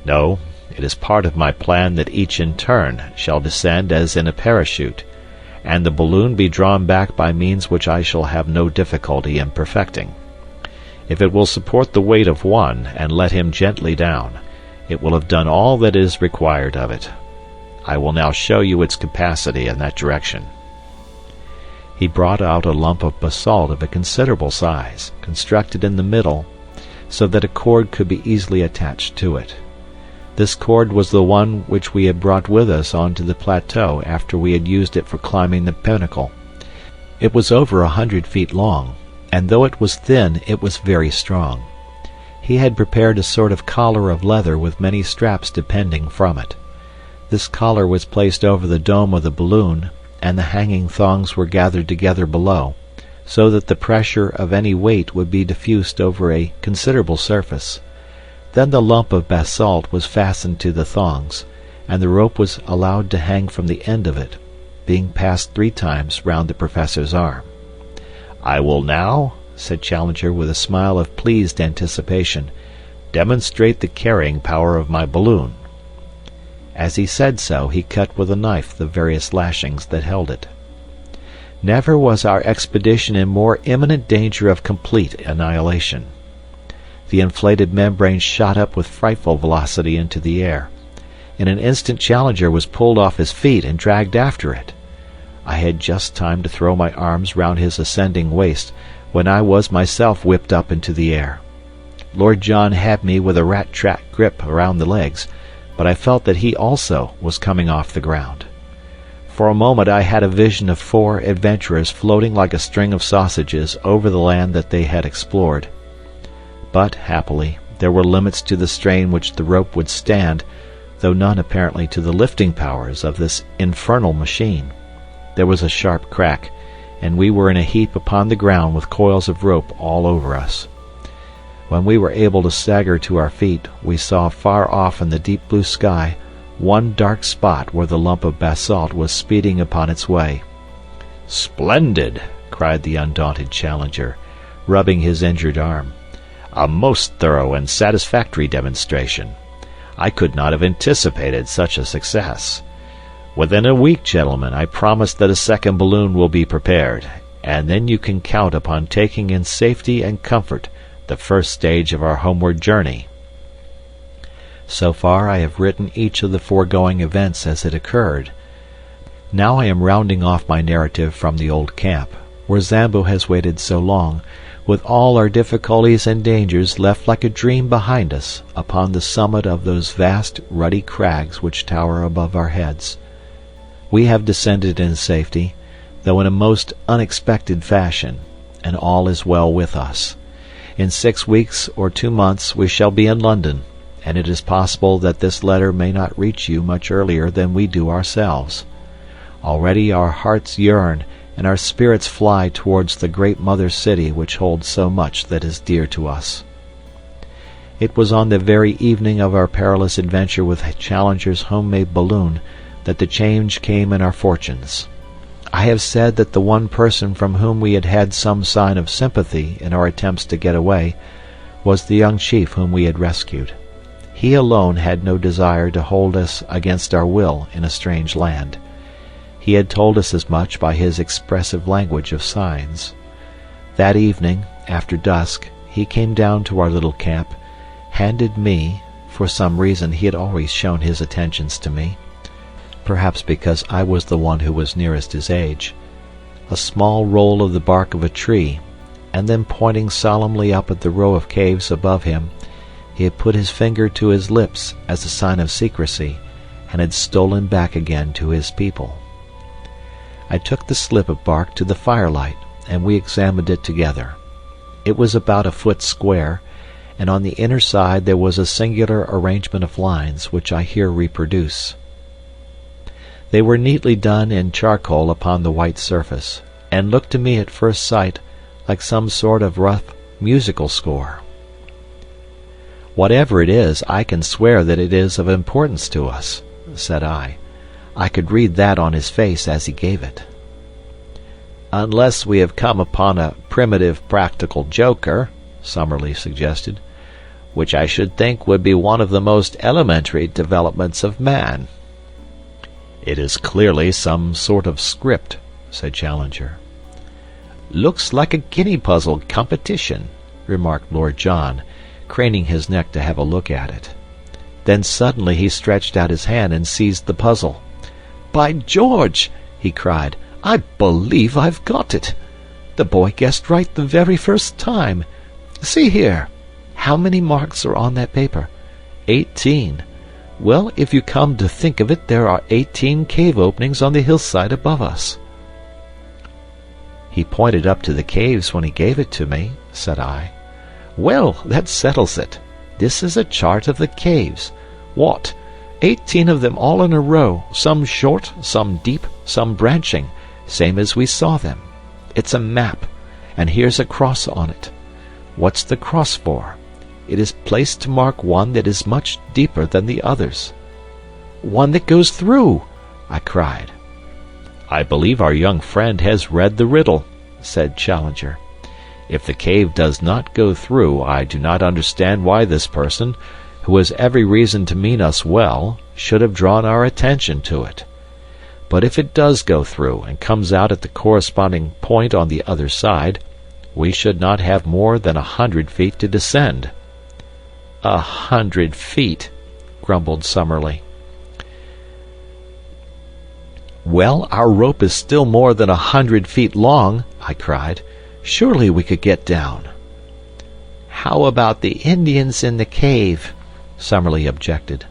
"No, it is part of my plan that each in turn shall descend as in a parachute, and the balloon be drawn back by means which I shall have no difficulty in perfecting. If it will support the weight of one and let him gently down, it will have done all that is required of it. I will now show you its capacity in that direction." He brought out a lump of basalt of a considerable size, constructed in the middle so that a cord could be easily attached to it. This cord was the one which we had brought with us onto the plateau after we had used it for climbing the pinnacle. It was over 100 feet long, and though it was thin, it was very strong. He had prepared a sort of collar of leather with many straps depending from it. This collar was placed over the dome of the balloon, and the hanging thongs were gathered together below, so that the pressure of any weight would be diffused over a considerable surface. Then the lump of basalt was fastened to the thongs, and the rope was allowed to hang from the end of it, being passed 3 times round the professor's arm. "I will now," said Challenger with a smile of pleased anticipation, "demonstrate the carrying power of my balloon." As he said so, he cut with a knife the various lashings that held it. Never was our expedition in more imminent danger of complete annihilation. The inflated membrane shot up with frightful velocity into the air. In an instant Challenger was pulled off his feet and dragged after it. I had just time to throw my arms round his ascending waist, when I was myself whipped up into the air. Lord John had me with a rat-trap grip around the legs, but I felt that he also was coming off the ground. For a moment I had a vision of 4 adventurers floating like a string of sausages over the land that they had explored. But, happily, there were limits to the strain which the rope would stand, though none apparently to the lifting powers of this infernal machine. There was a sharp crack, and we were in a heap upon the ground with coils of rope all over us. When we were able to stagger to our feet, we saw far off in the deep blue sky one dark spot where the lump of basalt was speeding upon its way. "Splendid!" cried the undaunted Challenger, rubbing his injured arm. "A most thorough and satisfactory demonstration. I could not have anticipated such a success. Within a week, gentlemen, I promise that a second balloon will be prepared, and then you can count upon taking in safety and comfort the first stage of our homeward journey." So far I have written each of the foregoing events as it occurred. Now I am rounding off my narrative from the old camp, where Zambo has waited so long, with all our difficulties and dangers left like a dream behind us upon the summit of those vast ruddy crags which tower above our heads. We have descended in safety, though in a most unexpected fashion, and all is well with us. In 6 weeks or 2 months we shall be in London, and it is possible that this letter may not reach you much earlier than we do ourselves. Already our hearts yearn, and our spirits fly towards the great mother city which holds so much that is dear to us. It was on the very evening of our perilous adventure with Challenger's homemade balloon that the change came in our fortunes. I have said that the one person from whom we had had some sign of sympathy in our attempts to get away was the young chief whom we had rescued. He alone had no desire to hold us against our will in a strange land. He had told us as much by his expressive language of signs. That evening, after dusk, he came down to our little camp, handed me, for some reason he had always shown his attentions to me, perhaps because I was the one who was nearest his age, a small roll of the bark of a tree, and then pointing solemnly up at the row of caves above him, he had put his finger to his lips as a sign of secrecy, and had stolen back again to his people. I took the slip of bark to the firelight, and we examined it together. It was about a foot square, and on the inner side there was a singular arrangement of lines which I here reproduce. They were neatly done in charcoal upon the white surface, and looked to me at first sight like some sort of rough musical score. "Whatever it is, I can swear that it is of importance to us," said I. I could read that on his face as he gave it. "Unless we have come upon a primitive practical joker," Summerlee suggested, "which I should think would be one of the most elementary developments of man." "It is clearly some sort of script," said Challenger. "Looks like a guinea puzzle competition," remarked Lord John, craning his neck to have a look at it. Then suddenly he stretched out his hand and seized the puzzle. "By George!" he cried. "I believe I've got it. The boy guessed right the very first time. See here. How many marks are on that paper? 18. Well, if you come to think of it, there are 18 cave openings on the hillside above us." "He pointed up to the caves when he gave it to me," said I. "Well, that settles it. This is a chart of the caves. What? 18 of them all in a row, some short, some deep, some branching, same as we saw them. It's a map, and here's a cross on it. What's the cross for? It is placed to mark one that is much deeper than the others." "One that goes through!" I cried. "I believe our young friend has read the riddle," said Challenger. "If the cave does not go through, I do not understand why this person, who has every reason to mean us well, should have drawn our attention to it. But if it does go through and comes out at the corresponding point on the other side, we should not have more than 100 feet to descend." 100 feet, grumbled Summerlee. "Well, our rope is still more than 100 feet long," I cried. "Surely we could get down." "How about the Indians in the cave?" Summerlee objected.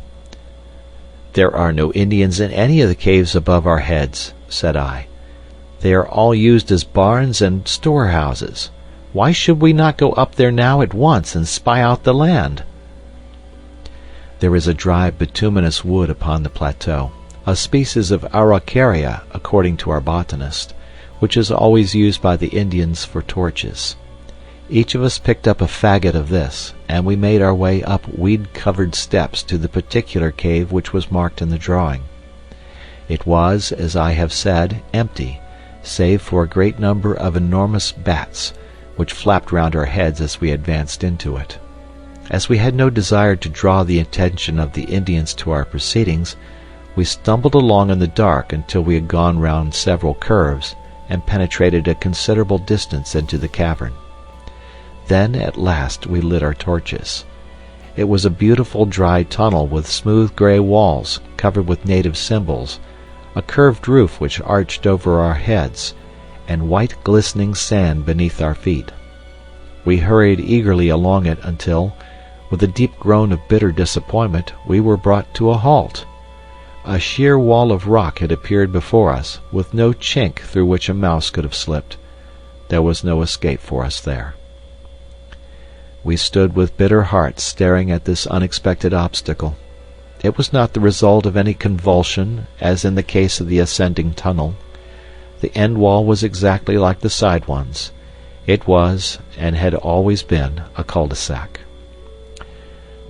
"There are no Indians in any of the caves above our heads," said I. "They are all used as barns and storehouses. Why should we not go up there now at once and spy out the land?" There is a dry bituminous wood upon the plateau, a species of araucaria according to our botanist, which is always used by the Indians for torches. Each of us picked up a faggot of this, and we made our way up weed-covered steps to the particular cave which was marked in the drawing. It was, as I have said, empty, save for a great number of enormous bats, which flapped round our heads as we advanced into it. As we had no desire to draw the attention of the Indians to our proceedings, we stumbled along in the dark until we had gone round several curves and penetrated a considerable distance into the cavern. Then, at last, we lit our torches. It was a beautiful dry tunnel with smooth grey walls covered with native symbols, a curved roof which arched over our heads, and white glistening sand beneath our feet. We hurried eagerly along it until, with a deep groan of bitter disappointment, we were brought to a halt. A sheer wall of rock had appeared before us, with no chink through which a mouse could have slipped. There was no escape for us there. We stood with bitter hearts staring at this unexpected obstacle. It was not the result of any convulsion, as in the case of the ascending tunnel. The end wall was exactly like the side ones. It was, and had always been, a cul-de-sac.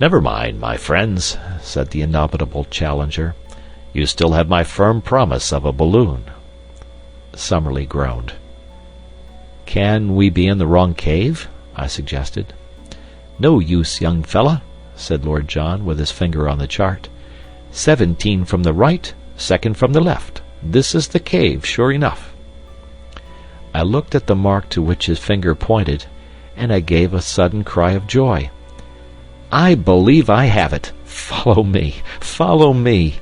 "Never mind, my friends," said the indomitable Challenger. "You still have my firm promise of a balloon." Summerlee groaned. "Can we be in the wrong cave?" I suggested. "No use, young fella," said Lord John, with his finger on the chart. 17 from the right, second from the left. This is the cave, sure enough. I looked at the mark to which his finger pointed, and I gave a sudden cry of joy. "I believe I have it! Follow me! Follow me!"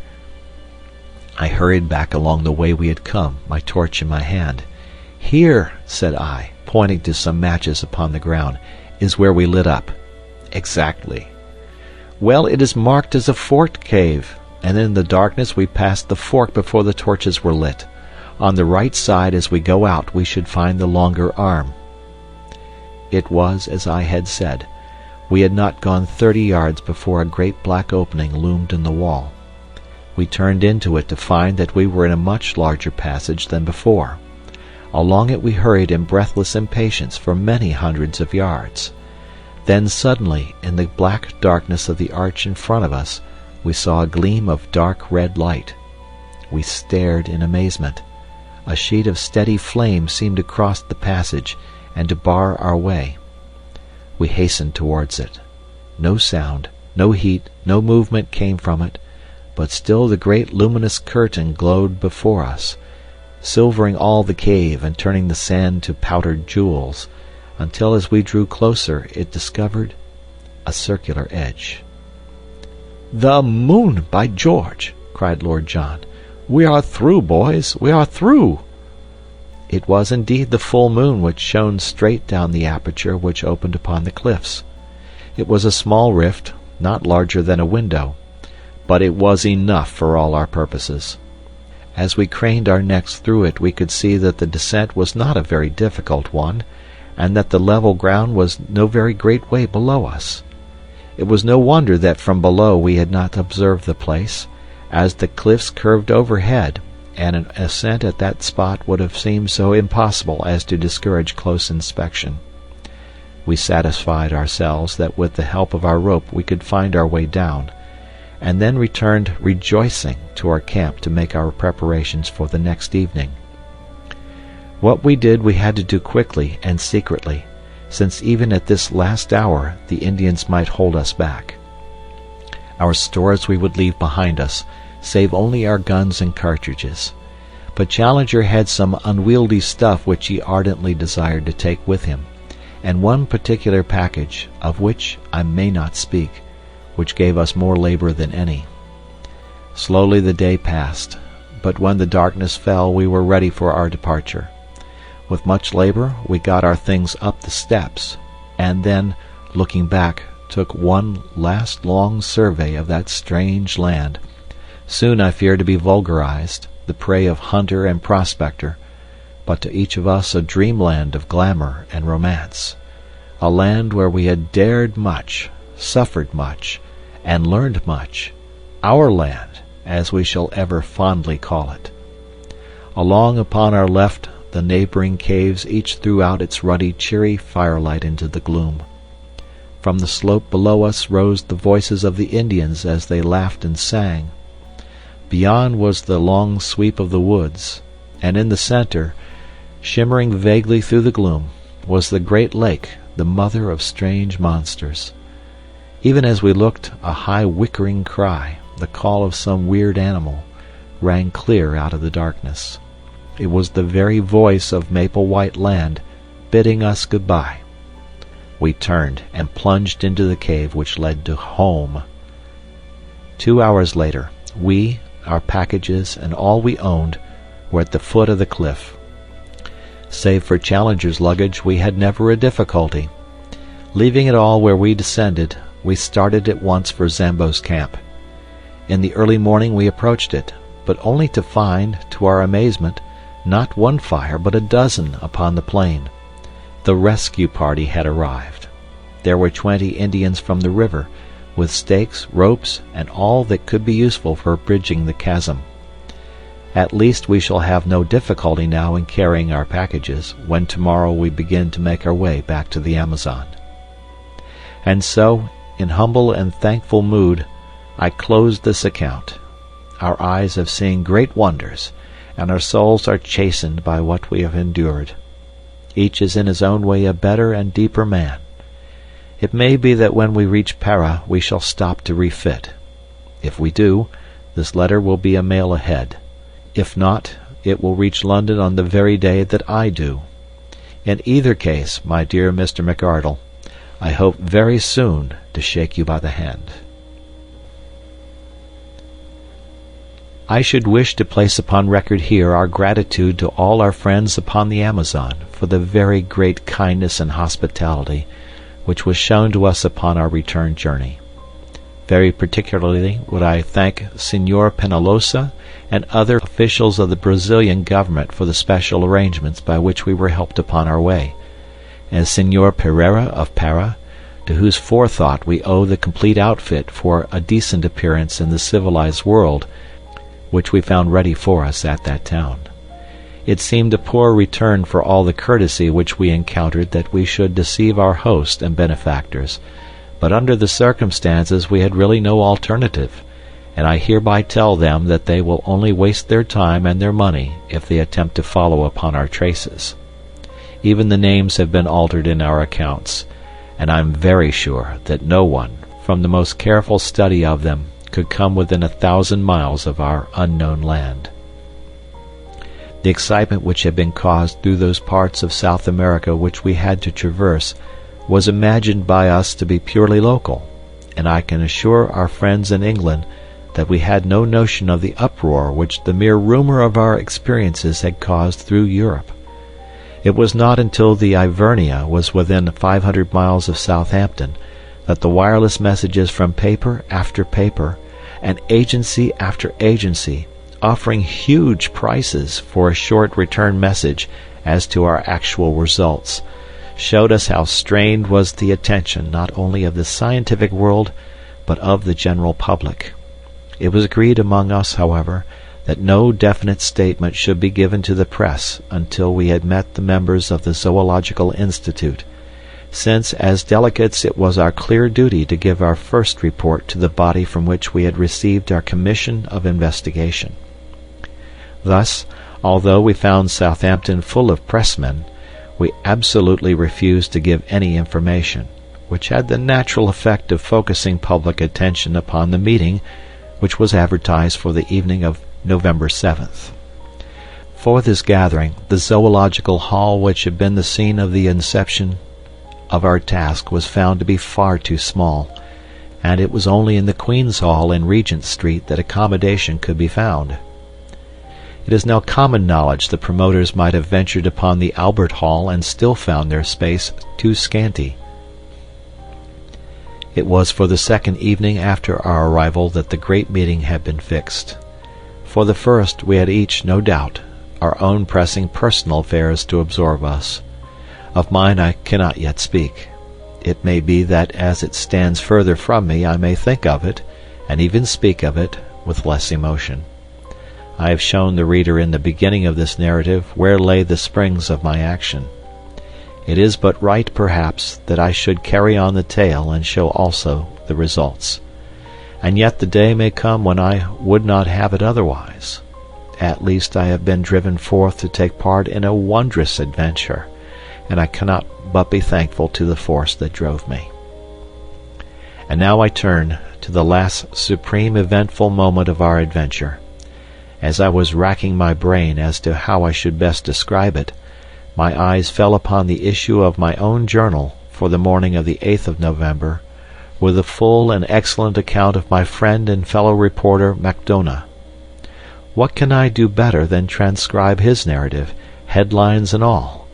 I hurried back along the way we had come, my torch in my hand. "Here," said I, pointing to some matches upon the ground, "is where we lit up." "Exactly." "Well, it is marked as a forked cave, and in the darkness we passed the fork before the torches were lit. On the right side as we go out we should find the longer arm." It was as I had said. We had not gone 30 yards before a great black opening loomed in the wall. We turned into it to find that we were in a much larger passage than before. Along it we hurried in breathless impatience for many hundreds of yards. Then suddenly, in the black darkness of the arch in front of us, we saw a gleam of dark red light. We stared in amazement. A sheet of steady flame seemed to cross the passage and to bar our way. We hastened towards it. No sound, no heat, no movement came from it, but still the great luminous curtain glowed before us, silvering all the cave and turning the sand to powdered jewels, until as we drew closer it discovered a circular edge. "The moon, by George!" cried Lord John. "We are through, boys, we are through!" It was indeed the full moon which shone straight down the aperture which opened upon the cliffs. It was a small rift, not larger than a window, but it was enough for all our purposes. As we craned our necks through it we could see that the descent was not a very difficult one, and that the level ground was no very great way below us. It was no wonder that from below we had not observed the place, as the cliffs curved overhead, and an ascent at that spot would have seemed so impossible as to discourage close inspection. We satisfied ourselves that with the help of our rope we could find our way down, and then returned rejoicing to our camp to make our preparations for the next evening. What we did we had to do quickly and secretly, since even at this last hour the Indians might hold us back. Our stores we would leave behind us, save only our guns and cartridges. But Challenger had some unwieldy stuff which he ardently desired to take with him, and one particular package, of which I may not speak, which gave us more labor than any. Slowly the day passed, but when the darkness fell we were ready for our departure. With much labor we got our things up the steps, and then, looking back, took one last long survey of that strange land, soon I fear to be vulgarized, the prey of hunter and prospector, but to each of us a dreamland of glamour and romance, a land where we had dared much, suffered much, and learned much, our land, as we shall ever fondly call it. Along upon our left the neighboring caves each threw out its ruddy cheery firelight into the gloom. From the slope below us rose the voices of the Indians as they laughed and sang. Beyond was the long sweep of the woods, and in the center, shimmering vaguely through the gloom, was the great lake, the mother of strange monsters. Even as we looked, a high whickering cry, the call of some weird animal, rang clear out of the darkness. It was the very voice of Maple White Land bidding us goodbye. We turned and plunged into the cave which led to home. 2 hours later, we, our packages, and all we owned were at the foot of the cliff. Save for Challenger's luggage, we had never a difficulty. Leaving it all where we descended, we started at once for Zambo's camp. In the early morning we approached it, but only to find, to our amazement, not one fire but a dozen upon the plain. The rescue party had arrived. There were 20 Indians from the river, with stakes, ropes, and all that could be useful for bridging the chasm. At least we shall have no difficulty now in carrying our packages, when tomorrow we begin to make our way back to the Amazon. And so, in humble and thankful mood, I close this account. Our eyes have seen great wonders, and our souls are chastened by what we have endured. Each is in his own way a better and deeper man. It may be that when we reach Para we shall stop to refit. If we do, this letter will be a mail ahead. If not, it will reach London on the very day that I do. In either case, my dear Mr. McArdle, I hope very soon to shake you by the hand. I should wish to place upon record here our gratitude to all our friends upon the Amazon for the very great kindness and hospitality which was shown to us upon our return journey. Very particularly would I thank Senor Penalosa and other officials of the Brazilian government for the special arrangements by which we were helped upon our way, and Senor Pereira of Para, to whose forethought we owe the complete outfit for a decent appearance in the civilized world, which we found ready for us at that town. It seemed a poor return for all the courtesy which we encountered that we should deceive our host and benefactors, but under the circumstances we had really no alternative, and I hereby tell them that they will only waste their time and their money if they attempt to follow upon our traces. Even the names have been altered in our accounts, and I am very sure that no one, from the most careful study of them, could come within 1,000 miles of our unknown land. The excitement which had been caused through those parts of South America which we had to traverse was imagined by us to be purely local, and I can assure our friends in England that we had no notion of the uproar which the mere rumor of our experiences had caused through Europe. It was not until the Ivernia was within 500 miles of Southampton that the wireless messages from paper after paper, and agency after agency, offering huge prices for a short return message as to our actual results, showed us how strained was the attention not only of the scientific world but of the general public. It was agreed among us, however, that no definite statement should be given to the press until we had met the members of the Zoological Institute, since as delegates it was our clear duty to give our first report to the body from which we had received our commission of investigation. Thus, although we found Southampton full of pressmen, we absolutely refused to give any information, which had the natural effect of focusing public attention upon the meeting which was advertised for the evening of November 7th. For this gathering, the Zoological Hall which had been the scene of the inception of our task was found to be far too small, and it was only in the Queen's Hall in Regent Street that accommodation could be found. It is now common knowledge the promoters might have ventured upon the Albert Hall and still found their space too scanty. It was for the second evening after our arrival that the great meeting had been fixed. For the first we had each, no doubt, our own pressing personal affairs to absorb us. Of mine I cannot yet speak. It may be that as it stands further from me I may think of it, and even speak of it, with less emotion. I have shown the reader in the beginning of this narrative where lay the springs of my action. It is but right, perhaps, that I should carry on the tale and show also the results. And yet the day may come when I would not have it otherwise. At least I have been driven forth to take part in a wondrous adventure, and I cannot but be thankful to the force that drove me. And now I turn to the last supreme eventful moment of our adventure. As I was racking my brain as to how I should best describe it, my eyes fell upon the issue of my own journal for the morning of the 8th of November, with a full and excellent account of my friend and fellow reporter Macdona. What can I do better than transcribe his narrative, headlines and all?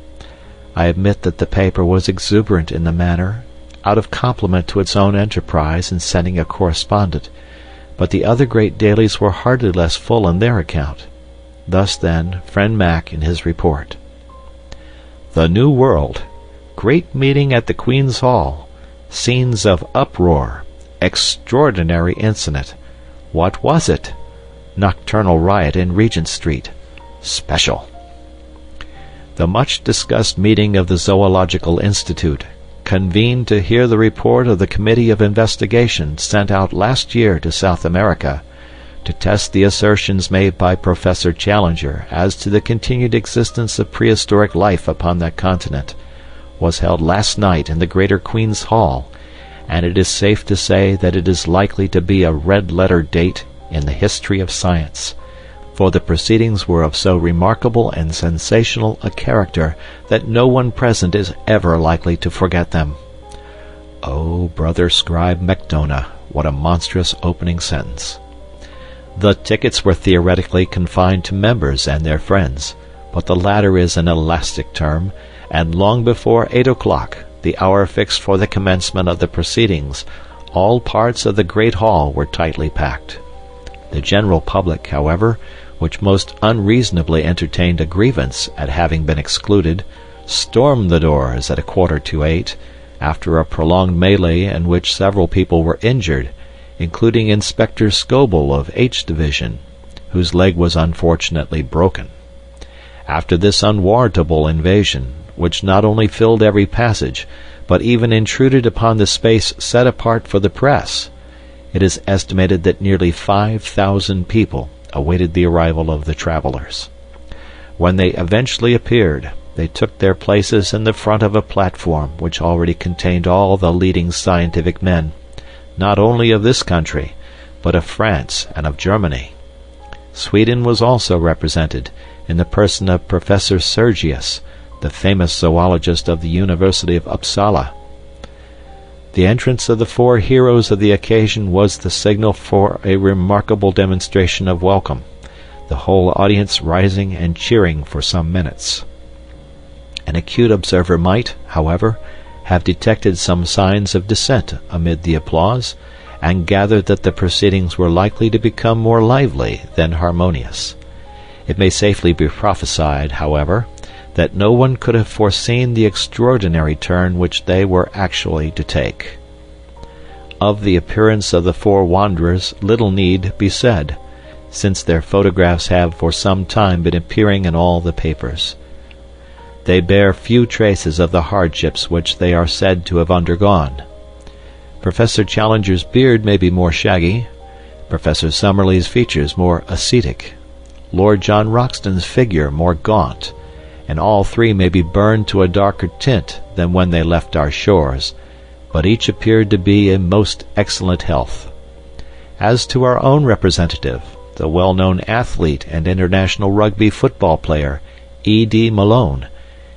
I admit that the paper was exuberant in the manner, out of compliment to its own enterprise in sending a correspondent, but the other great dailies were hardly less full in their account. Thus, then, friend Mac in his report: The New World. Great meeting at the Queen's Hall. Scenes of uproar. Extraordinary incident. What was it? Nocturnal riot in Regent Street. Special. The much-discussed meeting of the Zoological Institute, convened to hear the report of the Committee of Investigation sent out last year to South America, to test the assertions made by Professor Challenger as to the continued existence of prehistoric life upon that continent, was held last night in the Greater Queen's Hall, and it is safe to say that it is likely to be a red-letter date in the history of science, for the proceedings were of so remarkable and sensational a character that no one present is ever likely to forget them. Oh, brother scribe Macdona, what a monstrous opening sentence! The tickets were theoretically confined to members and their friends, but the latter is an elastic term, and long before 8 o'clock, the hour fixed for the commencement of the proceedings, all parts of the great hall were tightly packed. The general public, however, which most unreasonably entertained a grievance at having been excluded, stormed the doors at 7:45, after a prolonged melee in which several people were injured, including Inspector Scoble of H Division, whose leg was unfortunately broken. After this unwarrantable invasion, which not only filled every passage, but even intruded upon the space set apart for the press, it is estimated that nearly 5,000 people awaited the arrival of the travelers. When they eventually appeared, they took their places in the front of a platform which already contained all the leading scientific men, not only of this country, but of France and of Germany. Sweden was also represented, in the person of Professor Sergius, the famous zoologist of the University of Uppsala. The entrance of the four heroes of the occasion was the signal for a remarkable demonstration of welcome, the whole audience rising and cheering for some minutes. An acute observer might, however, have detected some signs of dissent amid the applause, and gathered that the proceedings were likely to become more lively than harmonious. It may safely be prophesied, however, that no one could have foreseen the extraordinary turn which they were actually to take. Of the appearance of the four wanderers little need be said, since their photographs have for some time been appearing in all the papers. They bear few traces of the hardships which they are said to have undergone. Professor Challenger's beard may be more shaggy, Professor Summerlee's features more ascetic, Lord John Roxton's figure more gaunt, and all three may be burned to a darker tint than when they left our shores, but each appeared to be in most excellent health. As to our own representative, the well-known athlete and international rugby football player, E.D. Malone,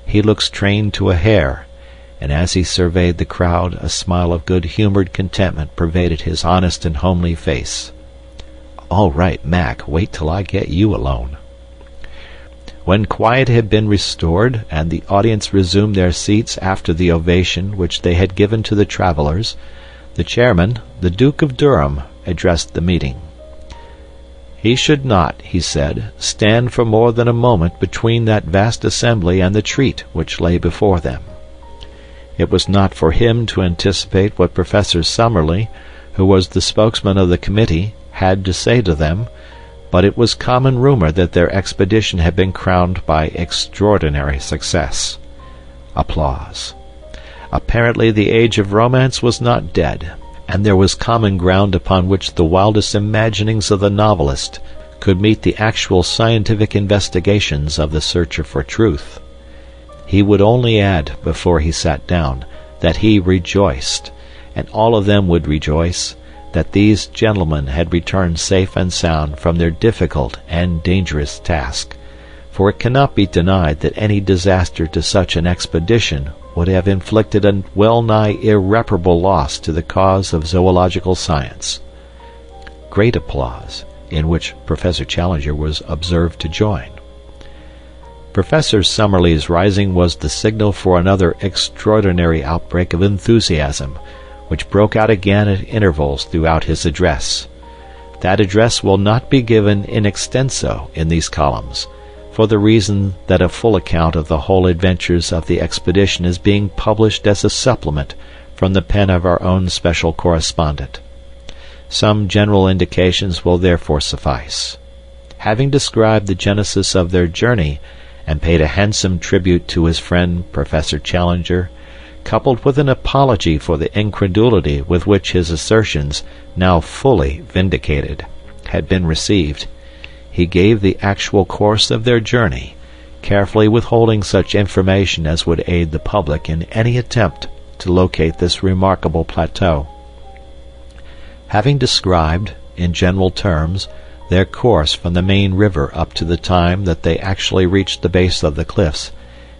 he looks trained to a hair, and as he surveyed the crowd a smile of good-humored contentment pervaded his honest and homely face. "All right, Mac, wait till I get you alone." When quiet had been restored and the audience resumed their seats after the ovation which they had given to the travelers, the chairman, the Duke of Durham, addressed the meeting. He should not, he said, stand for more than a moment between that vast assembly and the treat which lay before them. It was not for him to anticipate what Professor Summerlee, who was the spokesman of the committee, had to say to them, but it was common rumor that their expedition had been crowned by extraordinary success. Applause. Apparently the age of romance was not dead, and there was common ground upon which the wildest imaginings of the novelist could meet the actual scientific investigations of the searcher for truth. He would only add, before he sat down, that he rejoiced, and all of them would rejoice, that these gentlemen had returned safe and sound from their difficult and dangerous task, for it cannot be denied that any disaster to such an expedition would have inflicted a well-nigh irreparable loss to the cause of zoological science. Great applause, in which Professor Challenger was observed to join. Professor Summerlee's rising was the signal for another extraordinary outbreak of enthusiasm, which broke out again at intervals throughout his address. That address will not be given in extenso in these columns, for the reason that a full account of the whole adventures of the expedition is being published as a supplement from the pen of our own special correspondent. Some general indications will therefore suffice. Having described the genesis of their journey and paid a handsome tribute to his friend Professor Challenger, coupled with an apology for the incredulity with which his assertions, now fully vindicated, had been received, he gave the actual course of their journey, carefully withholding such information as would aid the public in any attempt to locate this remarkable plateau. Having described, in general terms, their course from the main river up to the time that they actually reached the base of the cliffs,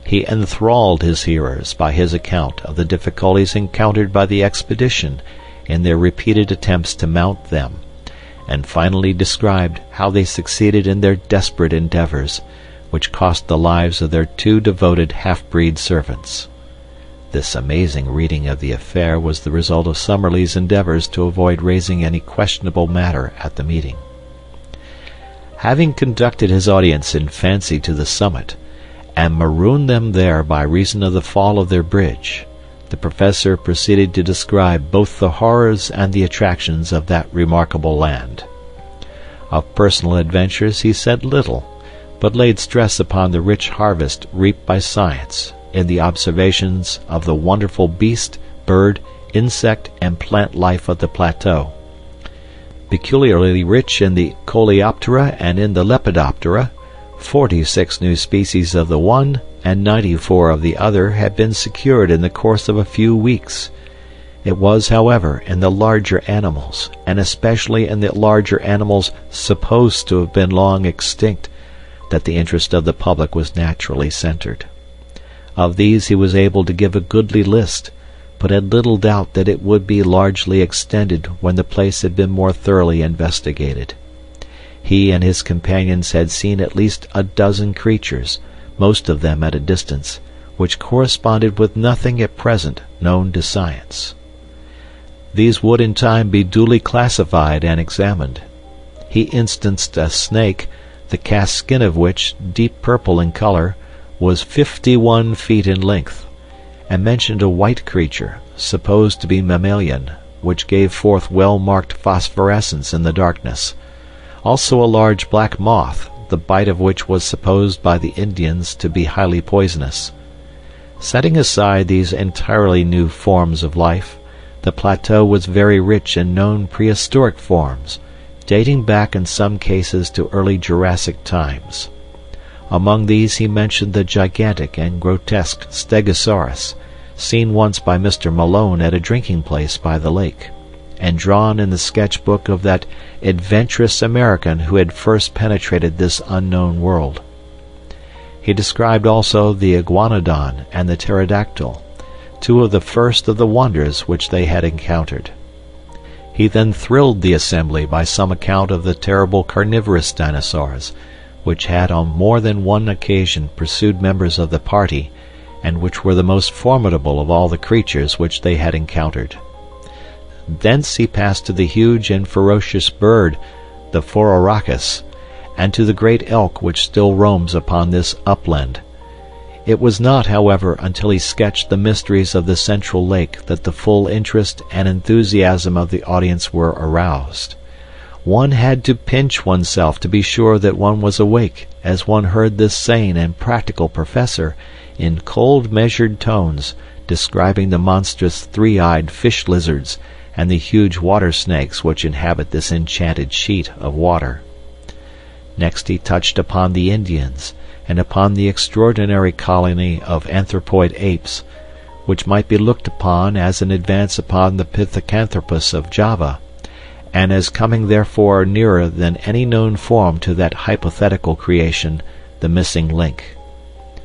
he enthralled his hearers by his account of the difficulties encountered by the expedition in their repeated attempts to mount them, and finally described how they succeeded in their desperate endeavors, which cost the lives of their 2 devoted half-breed servants. This amazing reading of the affair was the result of Summerlee's endeavors to avoid raising any questionable matter at the meeting. Having conducted his audience in fancy to the summit, and marooned them there by reason of the fall of their bridge, the professor proceeded to describe both the horrors and the attractions of that remarkable land. Of personal adventures he said little, but laid stress upon the rich harvest reaped by science in the observations of the wonderful beast, bird, insect, and plant life of the plateau. Peculiarly rich in the Coleoptera and in the Lepidoptera, 46 new species of the one and 94 of the other had been secured in the course of a few weeks. It was, however, in the larger animals, and especially in the larger animals supposed to have been long extinct, that the interest of the public was naturally centered. Of these he was able to give a goodly list, but had little doubt that it would be largely extended when the place had been more thoroughly investigated. He and his companions had seen at least a dozen creatures, most of them at a distance, which corresponded with nothing at present known to science. These would in time be duly classified and examined. He instanced a snake, the cast skin of which, deep purple in color, was 51 feet in length, and mentioned a white creature, supposed to be mammalian, which gave forth well-marked phosphorescence in the darkness. Also a large black moth, the bite of which was supposed by the Indians to be highly poisonous. Setting aside these entirely new forms of life, the plateau was very rich in known prehistoric forms, dating back in some cases to early Jurassic times. Among these he mentioned the gigantic and grotesque Stegosaurus, seen once by Mr. Malone at a drinking place by the lake, and drawn in the sketch-book of that adventurous American who had first penetrated this unknown world. He described also the iguanodon and the pterodactyl, 2 of the first of the wonders which they had encountered. He then thrilled the assembly by some account of the terrible carnivorous dinosaurs, which had on more than one occasion pursued members of the party, and which were the most formidable of all the creatures which they had encountered. Thence he passed to the huge and ferocious bird, the Phororachus, and to the great elk which still roams upon this upland. It was not, however, until he sketched the mysteries of the central lake that the full interest and enthusiasm of the audience were aroused. One had to pinch oneself to be sure that one was awake as one heard this sane and practical professor, in cold measured tones, describing the monstrous 3-eyed fish lizards and the huge water snakes which inhabit this enchanted sheet of water. Next he touched upon the Indians, and upon the extraordinary colony of anthropoid apes, which might be looked upon as an advance upon the Pithecanthropus of Java, and as coming therefore nearer than any known form to that hypothetical creation, the missing link.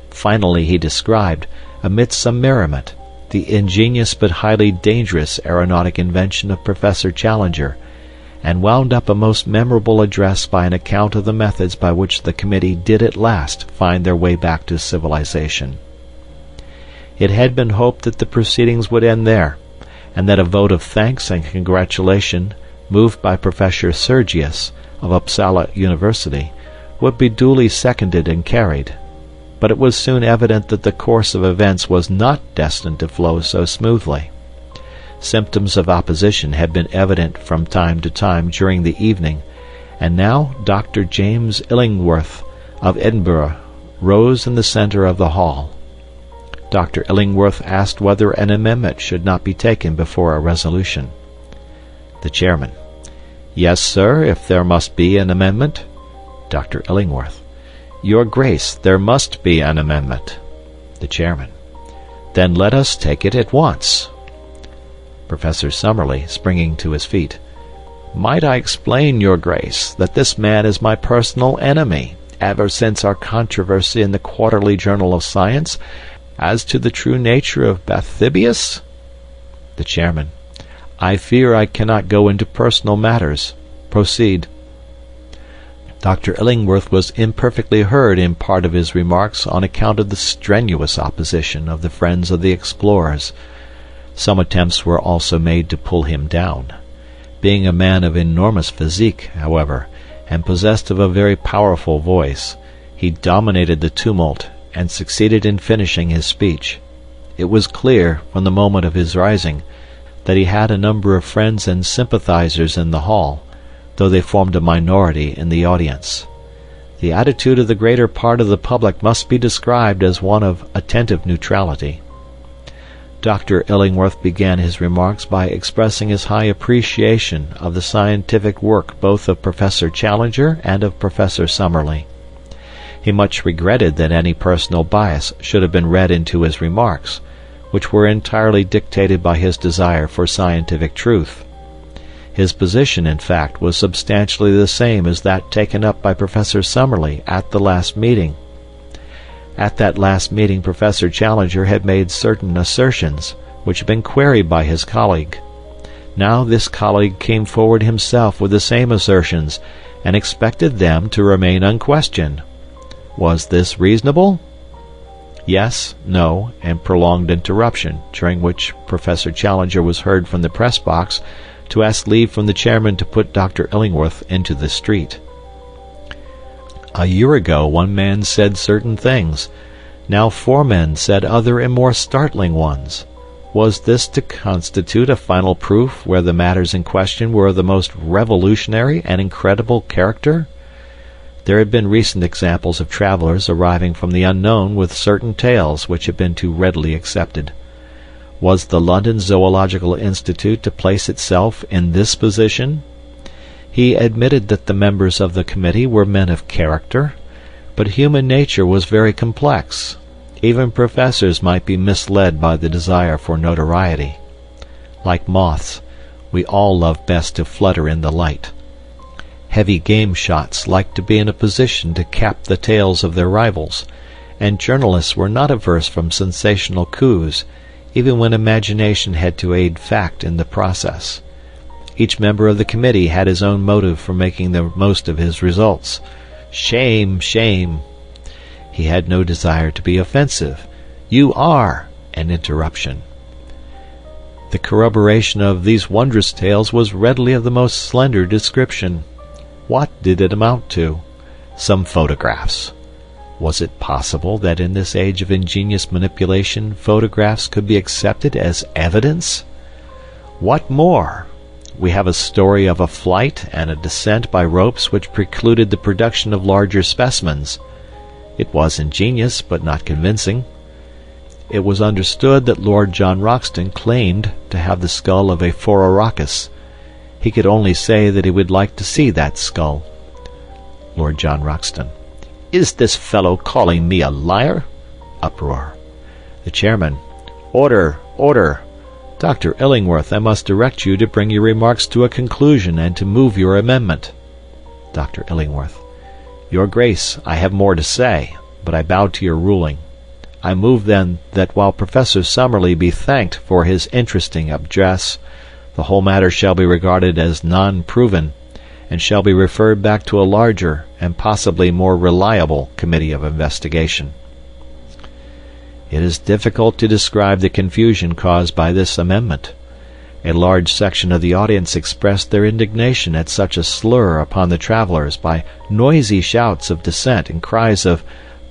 Finally he described, amidst some merriment, the ingenious but highly dangerous aeronautic invention of Professor Challenger, and wound up a most memorable address by an account of the methods by which the committee did at last find their way back to civilization. It had been hoped that the proceedings would end there, and that a vote of thanks and congratulation, moved by Professor Sergius of Uppsala University, would be duly seconded and carried. But it was soon evident that the course of events was not destined to flow so smoothly. Symptoms of opposition had been evident from time to time during the evening, and now Dr. James Illingworth of Edinburgh rose in the centre of the hall. Dr. Illingworth asked whether an amendment should not be taken before a resolution. The chairman: "Yes, sir, if there must be an amendment." Dr. Illingworth: "Your Grace, there must be an amendment." The chairman: "Then let us take it at once." Professor Summerlee, springing to his feet: "Might I explain, Your Grace, that this man is my personal enemy, ever since our controversy in the Quarterly Journal of Science as to the true nature of Bathybius?" The chairman: "I fear I cannot go into personal matters. Proceed." Dr. Illingworth was imperfectly heard in part of his remarks on account of the strenuous opposition of the friends of the explorers. Some attempts were also made to pull him down. Being a man of enormous physique, however, and possessed of a very powerful voice, he dominated the tumult and succeeded in finishing his speech. It was clear, from the moment of his rising, that he had a number of friends and sympathizers in the hall, though they formed a minority in the audience. The attitude of the greater part of the public must be described as one of attentive neutrality. Dr. Illingworth began his remarks by expressing his high appreciation of the scientific work both of Professor Challenger and of Professor Summerlee. He much regretted that any personal bias should have been read into his remarks, which were entirely dictated by his desire for scientific truth. His position, in fact, was substantially the same as that taken up by Professor Summerlee at the last meeting. At that last meeting Professor Challenger had made certain assertions which had been queried by his colleague. Now this colleague came forward himself with the same assertions and expected them to remain unquestioned. Was this reasonable? Yes, no, and prolonged interruption, during which Professor Challenger was heard from the press box to ask leave from the chairman to put Dr. Illingworth into the street. A year ago one man said certain things. Now 4 men said other and more startling ones. Was this to constitute a final proof where the matters in question were of the most revolutionary and incredible character? There had been recent examples of travelers arriving from the unknown with certain tales which had been too readily accepted. Was the London Zoological Institute to place itself in this position? He admitted that the members of the committee were men of character, but human nature was very complex. Even professors might be misled by the desire for notoriety. Like moths, we all love best to flutter in the light. Heavy game shots liked to be in a position to cap the tails of their rivals, and journalists were not averse from sensational coups, even when imagination had to aid fact in the process. Each member of the committee had his own motive for making the most of his results. Shame, shame! He had no desire to be offensive. You are an interruption. The corroboration of these wondrous tales was readily of the most slender description. What did it amount to? Some photographs. Was it possible that in this age of ingenious manipulation photographs could be accepted as evidence? What more? We have a story of a flight and a descent by ropes which precluded the production of larger specimens. It was ingenious, but not convincing. It was understood that Lord John Roxton claimed to have the skull of a Phororachus. He could only say that he would like to see that skull. Lord John Roxton: "Is this fellow calling me a liar?" Uproar. The chairman: "Order, order! Dr. Illingworth, I must direct you to bring your remarks to a conclusion and to move your amendment." Dr. Illingworth: "Your Grace, I have more to say, but I bow to your ruling. I move, then, that while Professor Summerlee be thanked for his interesting address, the whole matter shall be regarded as non-proven, and shall be referred back to a larger and possibly more reliable committee of investigation." It is difficult to describe the confusion caused by this amendment. A large section of the audience expressed their indignation at such a slur upon the travelers by noisy shouts of dissent and cries of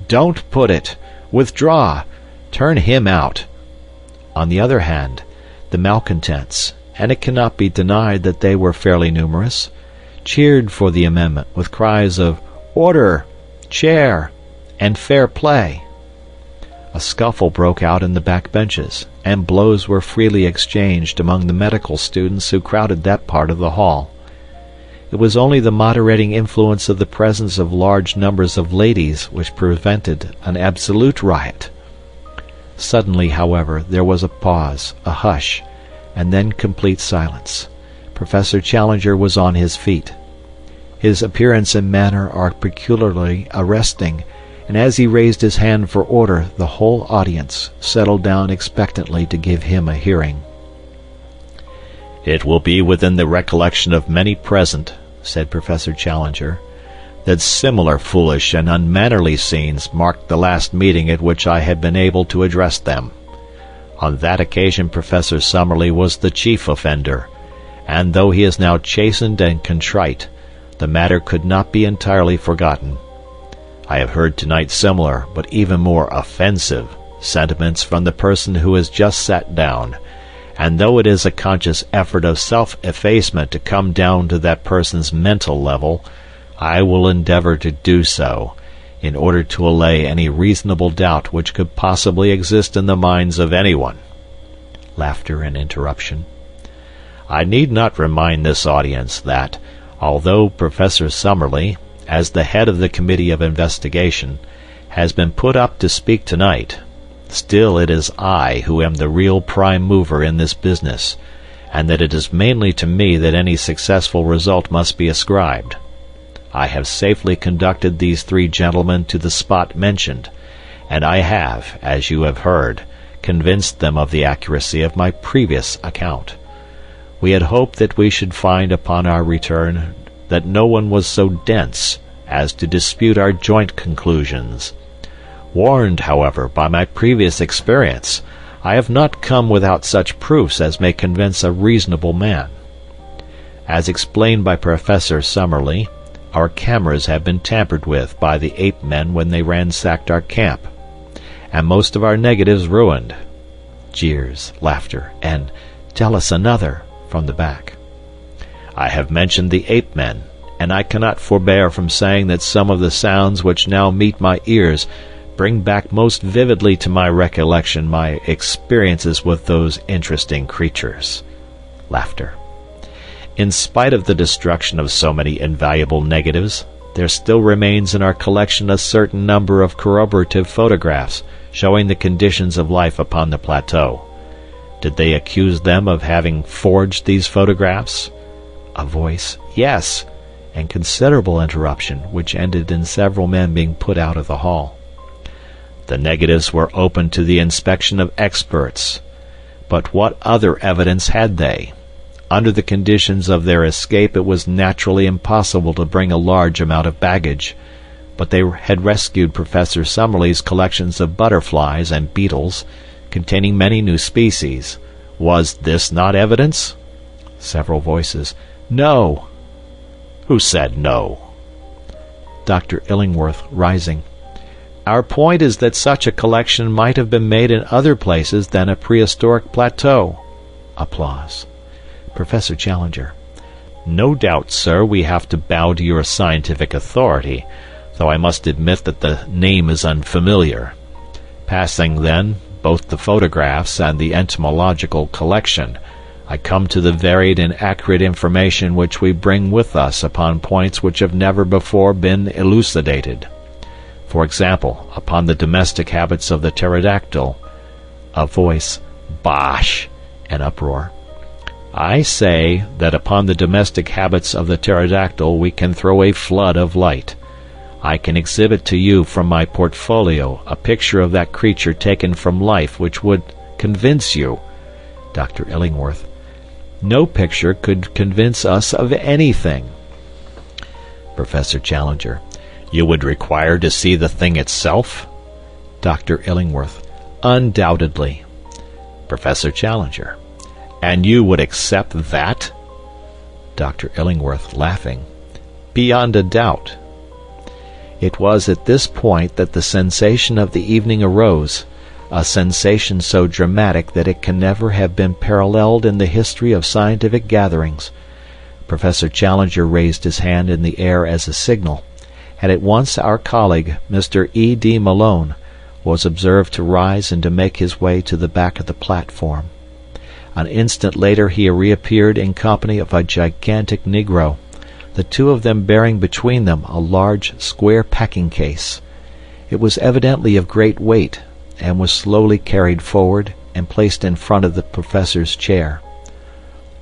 "Don't put it! Withdraw! Turn him out!" On the other hand, The malcontents, and it cannot be denied that they were fairly numerous, cheered for the amendment with cries of "Order!" "Chair!" and "Fair play!" A scuffle broke out in the back benches, and blows were freely exchanged among the medical students who crowded that part of the hall. It was only the moderating influence of the presence of large numbers of ladies which prevented an absolute riot. Suddenly, however, there was a pause, a hush, and then complete silence. Professor Challenger was on his feet. His appearance and manner are peculiarly arresting, and as he raised his hand for order, the whole audience settled down expectantly to give him a hearing. "It will be within the recollection of many present," said Professor Challenger, "that similar foolish and unmannerly scenes marked the last meeting at which I had been able to address them. On that occasion Professor Summerlee was the chief offender, and though he is now chastened and contrite, the matter could not be entirely forgotten. I have heard tonight similar, but even more offensive, sentiments from the person who has just sat down, and though it is a conscious effort of self-effacement to come down to that person's mental level, I will endeavor to do so, in order to allay any reasonable doubt which could possibly exist in the minds of anyone." Laughter and interruption. "I need not remind this audience that, although Professor Summerlee, as the head of the Committee of Investigation, has been put up to speak tonight, still it is I who am the real prime mover in this business, and that it is mainly to me that any successful result must be ascribed. I have safely conducted these three gentlemen to the spot mentioned, and I have, as you have heard, convinced them of the accuracy of my previous account. We had hoped that we should find upon our return that no one was so dense as to dispute our joint conclusions. Warned, however, by my previous experience, I have not come without such proofs as may convince a reasonable man. As explained by Professor Summerlee, our cameras have been tampered with by the ape-men when they ransacked our camp, and most of our negatives ruined." Jeers, laughter, and "Tell us another," from the back. "I have mentioned the ape-men, and I cannot forbear from saying that some of the sounds which now meet my ears bring back most vividly to my recollection my experiences with those interesting creatures." Laughter. "In spite of the destruction of so many invaluable negatives, there still remains in our collection a certain number of corroborative photographs showing the conditions of life upon the plateau. Did they accuse them of having forged these photographs?" A voice, "Yes," and considerable interruption, which ended in several men being put out of the hall. "The negatives were open to the inspection of experts. But what other evidence had they? Under the conditions of their escape it was naturally impossible to bring a large amount of baggage, but they had rescued Professor Summerlee's collections of butterflies and beetles, containing many new species. Was this not evidence?" Several voices, "No." "Who said no?" Dr. Illingworth, rising. "Our point is that such a collection might have been made in other places than a prehistoric plateau." Applause. Professor Challenger. "No doubt, sir, we have to bow to your scientific authority, though I must admit that the name is unfamiliar. Passing, then, both the photographs and the entomological collection, I come to the varied and accurate information which we bring with us upon points which have never before been elucidated. For example, upon the domestic habits of the pterodactyl." A voice, "Bosh!" An uproar. "I say that upon the domestic habits of the pterodactyl we can throw a flood of light. I can exhibit to you from my portfolio a picture of that creature taken from life which would convince you." Dr. Illingworth. "No picture could convince us of anything." Professor Challenger. "You would require to see the thing itself?" Dr. Illingworth. "Undoubtedly." Professor Challenger. "And you would accept that?" Dr. Illingworth, laughing. "Beyond a doubt." It was at this point that the sensation of the evening arose, a sensation so dramatic that it can never have been paralleled in the history of scientific gatherings. Professor Challenger raised his hand in the air as a signal, and at once our colleague, Mr. E.D. Malone, was observed to rise and to make his way to the back of the platform. An instant later he reappeared in company of a gigantic Negro, the two of them bearing between them a large square packing case. It was evidently of great weight, and was slowly carried forward and placed in front of the professor's chair.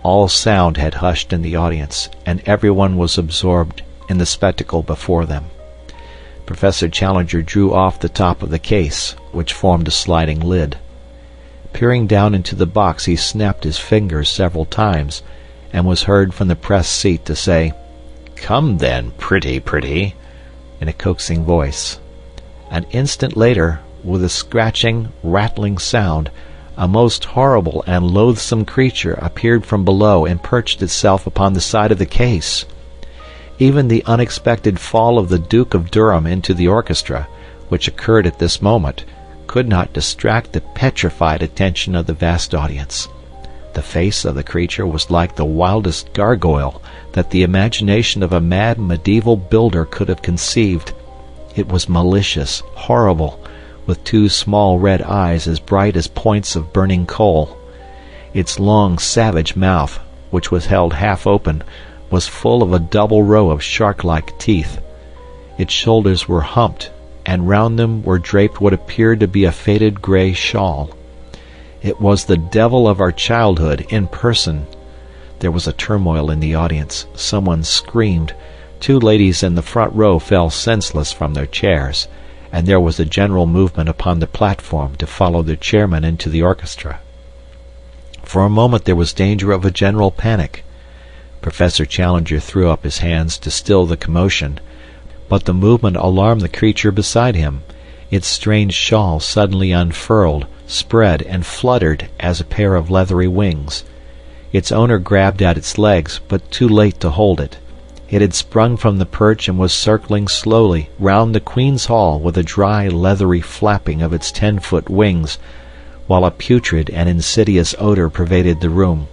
All sound had hushed in the audience, and everyone was absorbed in the spectacle before them. Professor Challenger drew off the top of the case, which formed a sliding lid. Peering down into the box, he snapped his fingers several times, and was heard from the press seat to say, "Come then, pretty, pretty," in a coaxing voice. An instant later, with a scratching, rattling sound, a most horrible and loathsome creature appeared from below and perched itself upon the side of the case. Even the unexpected fall of the Duke of Durham into the orchestra, which occurred at this moment, could not distract the petrified attention of the vast audience. The face of the creature was like the wildest gargoyle that the imagination of a mad medieval builder could have conceived. It was malicious, horrible, with two small red eyes as bright as points of burning coal. Its long, savage mouth, which was held half open, was full of a double row of shark-like teeth. Its shoulders were humped, and round them were draped what appeared to be a faded gray shawl. It was the devil of our childhood in person. There was a turmoil in the audience. Someone screamed. Two ladies in the front row fell senseless from their chairs, and there was a general movement upon the platform to follow their chairman into the orchestra. For a moment there was danger of a general panic. Professor Challenger threw up his hands to still the commotion, but the movement alarmed the creature beside him. Its strange shawl suddenly unfurled, spread, and fluttered as a pair of leathery wings. Its owner grabbed at its legs, but too late to hold it. It had sprung from the perch and was circling slowly round the Queen's Hall with a dry, leathery flapping of its 10-foot wings, while a putrid and insidious odor pervaded the room.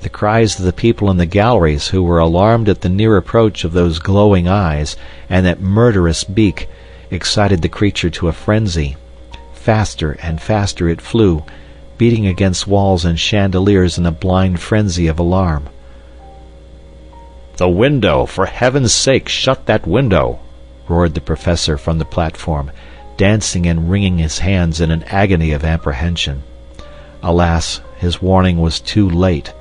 The cries of the people in the galleries, who were alarmed at the near approach of those glowing eyes and that murderous beak, excited the creature to a frenzy. Faster and faster it flew, beating against walls and chandeliers in a blind frenzy of alarm. "The window! For heaven's sake, shut that window!" roared the professor from the platform, dancing and wringing his hands in an agony of apprehension. Alas, his warning was too late.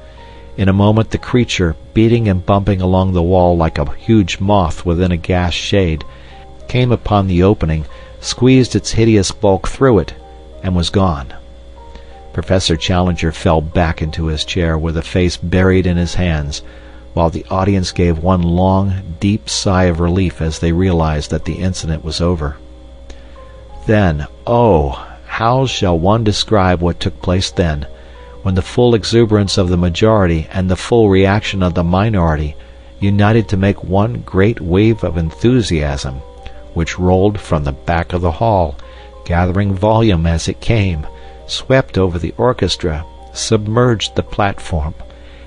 In a moment the creature, beating and bumping along the wall like a huge moth within a gas shade, came upon the opening, squeezed its hideous bulk through it, and was gone. Professor Challenger fell back into his chair with a face buried in his hands, while the audience gave one long, deep sigh of relief as they realized that the incident was over. Then, oh, how shall one describe what took place then, when the full exuberance of the majority and the full reaction of the minority united to make one great wave of enthusiasm, which rolled from the back of the hall, gathering volume as it came, swept over the orchestra, submerged the platform,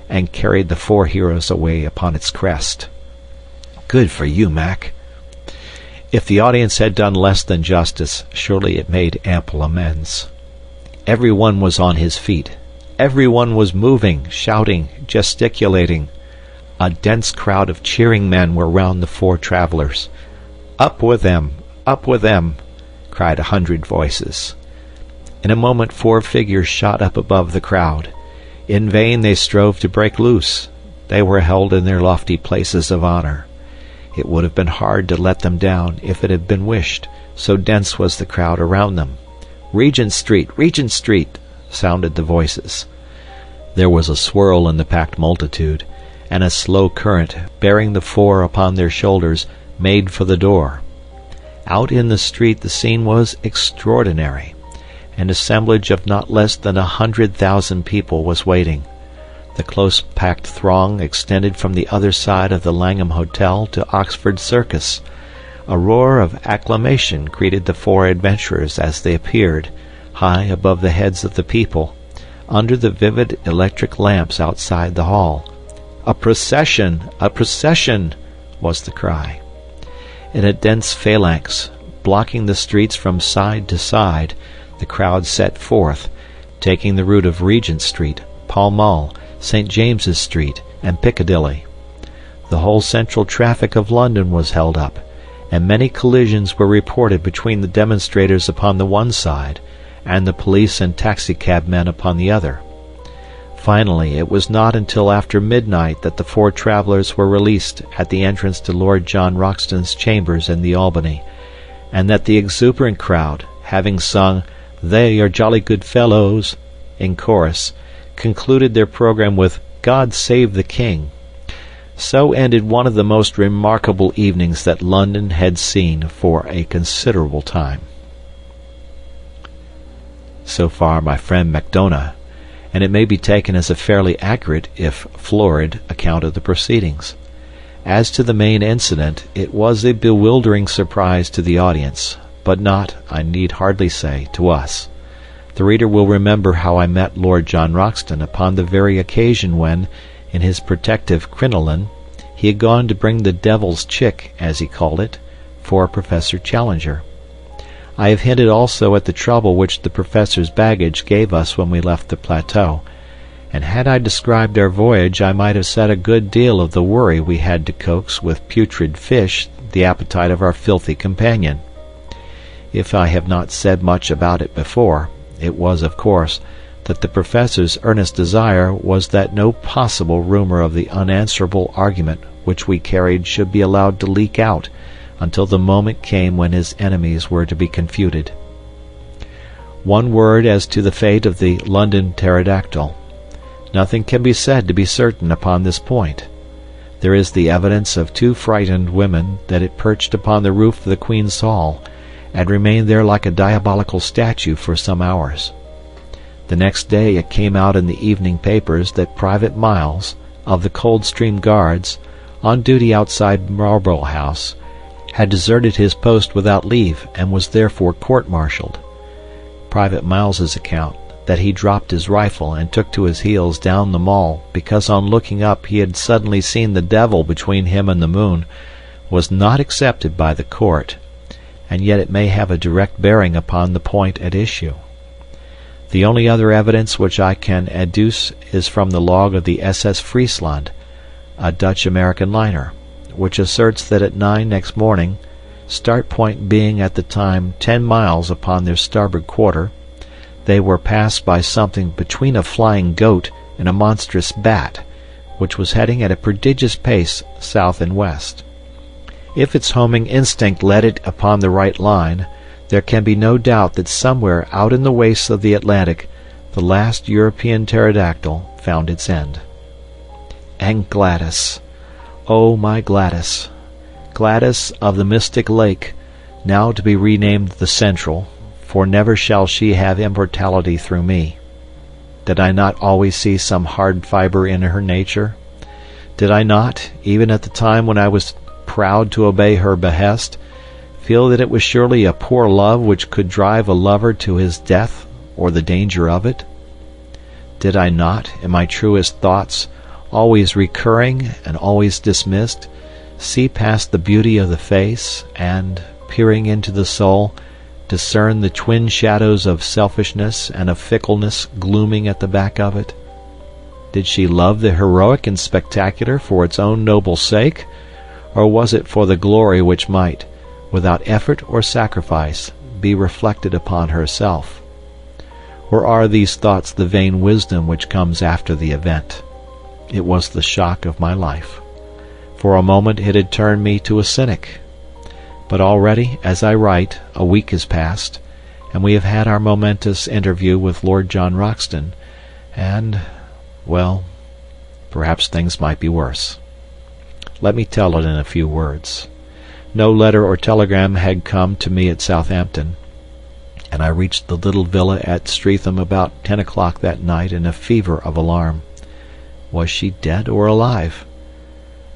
and carried the four heroes away upon its crest. Good for you, Mac. If the audience had done less than justice, surely it made ample amends. Every one was on his feet. Every one was moving, shouting, gesticulating. A dense crowd of cheering men were round the four travelers. "Up with them! Up with them!" cried 100 voices. In a moment 4 figures shot up above the crowd. In vain they strove to break loose. They were held in their lofty places of honor. It would have been hard to let them down if it had been wished, so dense was the crowd around them. "Regent Street! Regent Street!" sounded the voices. There was a swirl in the packed multitude, and a slow current, bearing the four upon their shoulders, made for the door. Out in the street the scene was extraordinary. An assemblage of not less than 100,000 people was waiting. The close-packed throng extended from the other side of the Langham Hotel to Oxford Circus. A roar of acclamation greeted the four adventurers as they appeared, high above the heads of the people, under the vivid electric lamps outside the hall. "A procession! A procession!" was the cry. In a dense phalanx, blocking the streets from side to side, the crowd set forth, taking the route of Regent Street, Pall Mall, St. James's Street, and Piccadilly. The whole central traffic of London was held up, and many collisions were reported between the demonstrators upon the one side and the police and taxicabmen upon the other. Finally, it was not until after midnight that the 4 travelers were released at the entrance to Lord John Roxton's chambers in the Albany, and that the exuberant crowd, having sung "They are jolly good fellows" in chorus, concluded their program with "God Save the King." So ended one of the most remarkable evenings that London had seen for a considerable time. So far my friend Macdona, and it may be taken as a fairly accurate, if florid, account of the proceedings. As to the main incident, it was a bewildering surprise to the audience, but not, I need hardly say, to us. The reader will remember how I met Lord John Roxton upon the very occasion when, in his protective crinoline, he had gone to bring the devil's chick, as he called it, for Professor Challenger. I have hinted also at the trouble which the Professor's baggage gave us when we left the plateau, and had I described our voyage I might have said a good deal of the worry we had to coax with putrid fish the appetite of our filthy companion. If I have not said much about it before, it was, of course, that the Professor's earnest desire was that no possible rumor of the unanswerable argument which we carried should be allowed to leak out until the moment came when his enemies were to be confuted. One word as to the fate of the London pterodactyl. Nothing can be said to be certain upon this point. There is the evidence of 2 frightened women that it perched upon the roof of the Queen's Hall, and remained there like a diabolical statue for some hours. The next day it came out in the evening papers that Private Miles, of the Coldstream Guards, on duty outside Marlborough House, had deserted his post without leave and was therefore court-martialed. Private Miles's account, that he dropped his rifle and took to his heels down the Mall because on looking up he had suddenly seen the devil between him and the moon, was not accepted by the court, and yet it may have a direct bearing upon the point at issue. The only other evidence which I can adduce is from the log of the SS Friesland, a Dutch-American liner, which asserts that at 9 next morning, start point being at the time 10 miles upon their starboard quarter, they were passed by something between a flying goat and a monstrous bat, which was heading at a prodigious pace south and west. If its homing instinct led it upon the right line, there can be no doubt that somewhere out in the wastes of the Atlantic the last European pterodactyl found its end. And Gladys! Oh, my Gladys! Gladys of the Mystic Lake, now to be renamed the Central, for never shall she have immortality through me. Did I not always see some hard fibre in her nature? Did I not, even at the time when I was proud to obey her behest, feel that it was surely a poor love which could drive a lover to his death or the danger of it? Did I not, in my truest thoughts, always recurring and always dismissed, see past the beauty of the face, and, peering into the soul, discern the twin shadows of selfishness and of fickleness glooming at the back of it? Did she love the heroic and spectacular for its own noble sake, or was it for the glory which might, without effort or sacrifice, be reflected upon herself? Or are these thoughts the vain wisdom which comes after the event? It was the shock of my life. For a moment it had turned me to a cynic. But already, as I write, a week has passed, and we have had our momentous interview with Lord John Roxton, and, well, perhaps things might be worse. Let me tell it in a few words. No letter or telegram had come to me at Southampton, and I reached the little villa at Streatham about 10 o'clock that night in a fever of alarm. Was she dead or alive?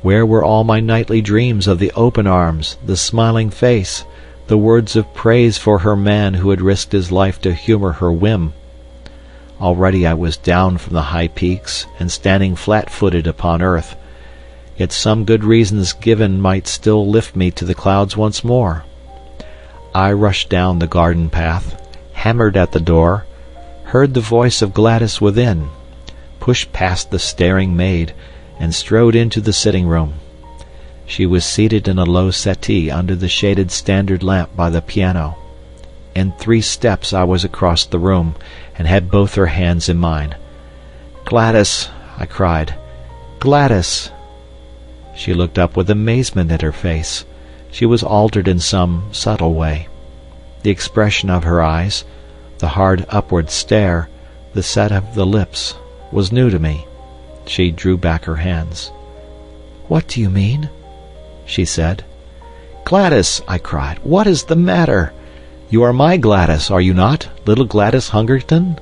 Where were all my nightly dreams of the open arms, the smiling face, the words of praise for her man who had risked his life to humor her whim. Already I was down from the high peaks and standing flat-footed upon earth, yet some good reasons given might still lift me to the clouds once more. I rushed down the garden path, hammered at the door, heard the voice of Gladys within, pushed past the staring maid, and strode into the sitting-room. She was seated in a low settee under the shaded standard lamp by the piano. In 3 steps I was across the room, and had both her hands in mine. "Gladys!" I cried. "Gladys!" She looked up with amazement at her face. She was altered in some subtle way. The expression of her eyes, the hard upward stare, the set of the lips, was new to me. She drew back her hands. "What do you mean?" she said. "Gladys!" I cried. "What is the matter? You are my Gladys, are you not? Little Gladys Hungerton?"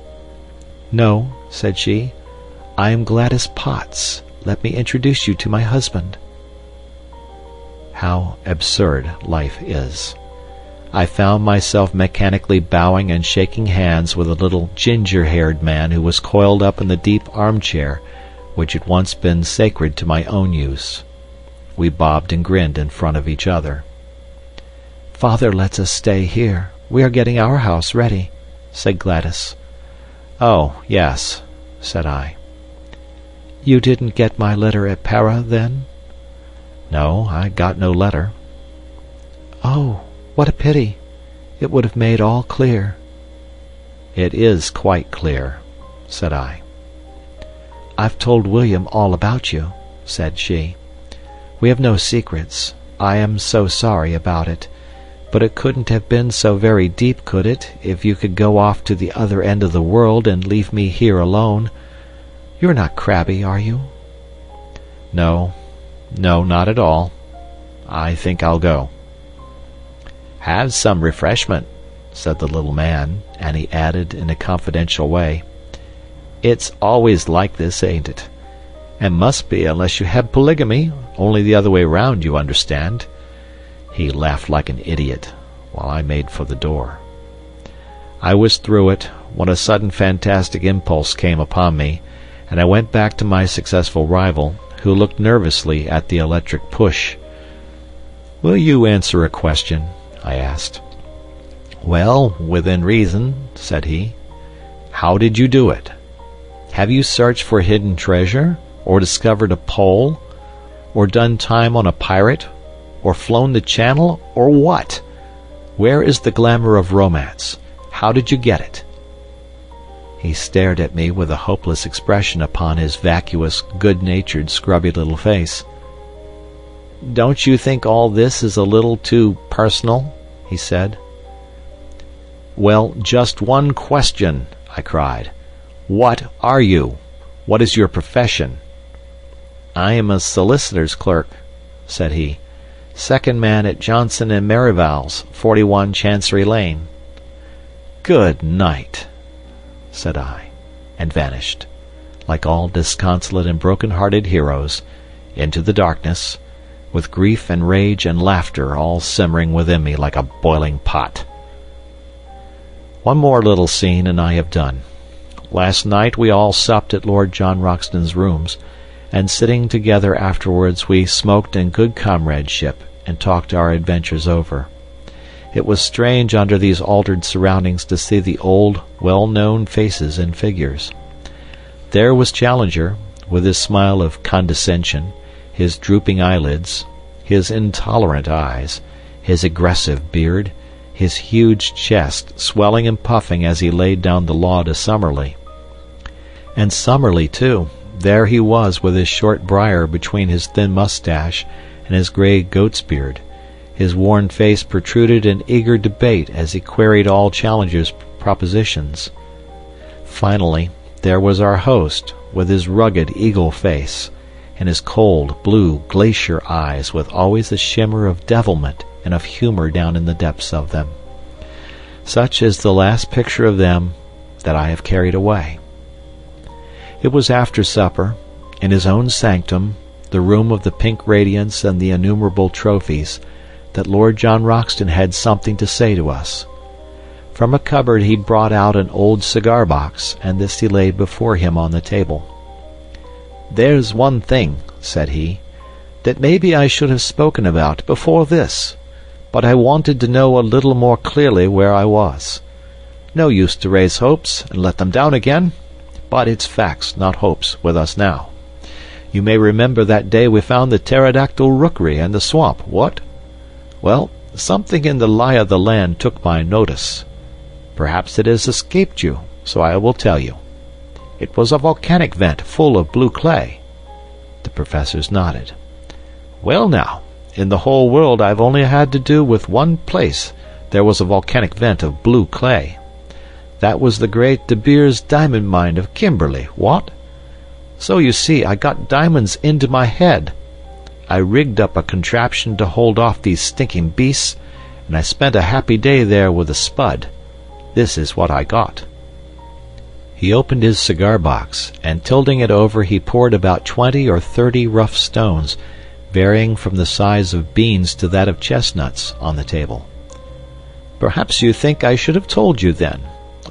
"No," said she. "I am Gladys Potts. Let me introduce you to my husband." How absurd life is. I found myself mechanically bowing and shaking hands with a little ginger-haired man who was coiled up in the deep armchair which had once been sacred to my own use. We bobbed and grinned in front of each other. "Father lets us stay here. We are getting our house ready," said Gladys. "Oh, yes," said I. "You didn't get my letter at Para, then?" "No, I got no letter." "Oh, what a pity. It would have made all clear." "It is quite clear," said I. "I've told William all about you," said she. "We have no secrets. I am so sorry about it. But it couldn't have been so very deep, could it, if you could go off to the other end of the world and leave me here alone? You're not crabby, are you?" No, not at all. I think I'll go." "Have some refreshment," said the little man, and he added in a confidential way, "It's always like this, ain't it? And must be unless you have polygamy, only the other way round, you understand." He laughed like an idiot, while I made for the door. I was through it, when a sudden fantastic impulse came upon me, and I went back to my successful rival, who looked nervously at the electric push. "Will you answer a question?" I asked. "Well, within reason," said he. "How did you do it? Have you searched for hidden treasure, or discovered a pole, or done time on a pirate, or flown the Channel, or what? Where is the glamour of romance? How did you get it?" He stared at me with a hopeless expression upon his vacuous, good-natured, scrubby little face. "Don't you think all this is a little too personal?" he said. "Well, just one question," I cried. "What are you? What is your profession?" "I am a solicitor's clerk," said he. "Second man at Johnson and Merivale's, 41 Chancery Lane." "Good night," said I, and vanished, like all disconsolate and broken-hearted heroes, into the darkness, with grief and rage and laughter all simmering within me like a boiling pot. One more little scene and I have done. Last night we all supped at Lord John Roxton's rooms, and sitting together afterwards we smoked in good comradeship and talked our adventures over. It was strange under these altered surroundings to see the old, well-known faces and figures. There was Challenger, with his smile of condescension, his drooping eyelids, his intolerant eyes, his aggressive beard, his huge chest swelling and puffing as he laid down the law to Summerlee. And Summerlee, too, there he was with his short briar between his thin moustache and his grey goat's beard. His worn face protruded in eager debate as he queried all Challenger's propositions. Finally, there was our host, with his rugged eagle face, and his cold, blue, glacier eyes with always a shimmer of devilment and of humor down in the depths of them. Such is the last picture of them that I have carried away. It was after supper, in his own sanctum, the room of the pink radiance and the innumerable trophies, that Lord John Roxton had something to say to us. From a cupboard he brought out an old cigar box, and this he laid before him on the table. "There's one thing," said he, "that maybe I should have spoken about before this, but I wanted to know a little more clearly where I was. No use to raise hopes and let them down again, but it's facts, not hopes, with us now. You may remember that day we found the pterodactyl rookery in the swamp, what? Well, something in the lie of the land took my notice. Perhaps it has escaped you, so I will tell you. It was a volcanic vent full of blue clay." The professors nodded. "Well now, in the whole world I've only had to do with one place there was a volcanic vent of blue clay. That was the great De Beers diamond mine of Kimberley, what? So you see I got diamonds into my head. I rigged up a contraption to hold off these stinking beasts, and I spent a happy day there with a spud. This is what I got." He opened his cigar box, and tilting it over he poured about 20 or 30 rough stones, varying from the size of beans to that of chestnuts, on the table. "Perhaps you think I should have told you then.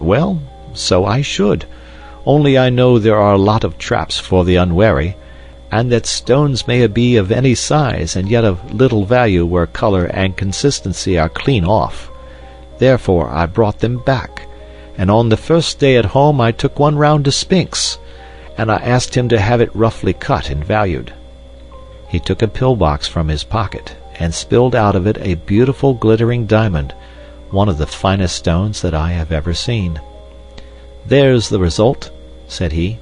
Well, so I should, only I know there are a lot of traps for the unwary, and that stones may be of any size and yet of little value where color and consistency are clean off. Therefore I brought them back, and on the first day at home I took one round to Spinks, and I asked him to have it roughly cut and valued." He took a pillbox from his pocket, and spilled out of it a beautiful glittering diamond, one of the finest stones that I have ever seen. "There's the result," said he.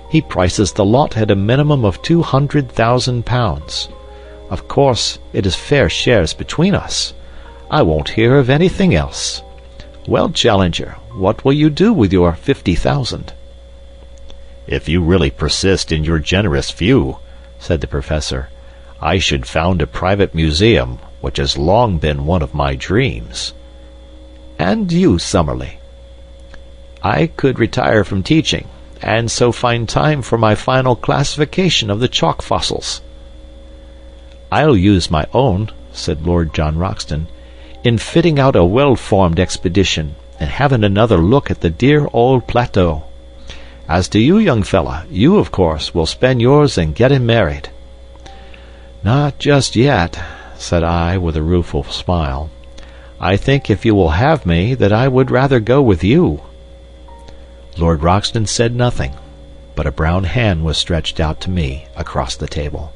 "He prices the lot at a minimum of £200,000. Of course, it is fair shares between us. I won't hear of anything else. Well, Challenger, what will you do with your 50,000? "If you really persist in your generous view," said the professor, "I should found a private museum, which has long been one of my dreams." "And you, Summerlee?" "I could retire from teaching, and so find time for my final classification of the chalk fossils." "I'll use my own," said Lord John Roxton, "in fitting out a well-formed expedition, and having another look at the dear old plateau. As to you, young fella, you, of course, will spend yours in getting married." "Not just yet," said I, with a rueful smile. "I think if you will have me, that I would rather go with you." Lord Roxton said nothing, but a brown hand was stretched out to me across the table.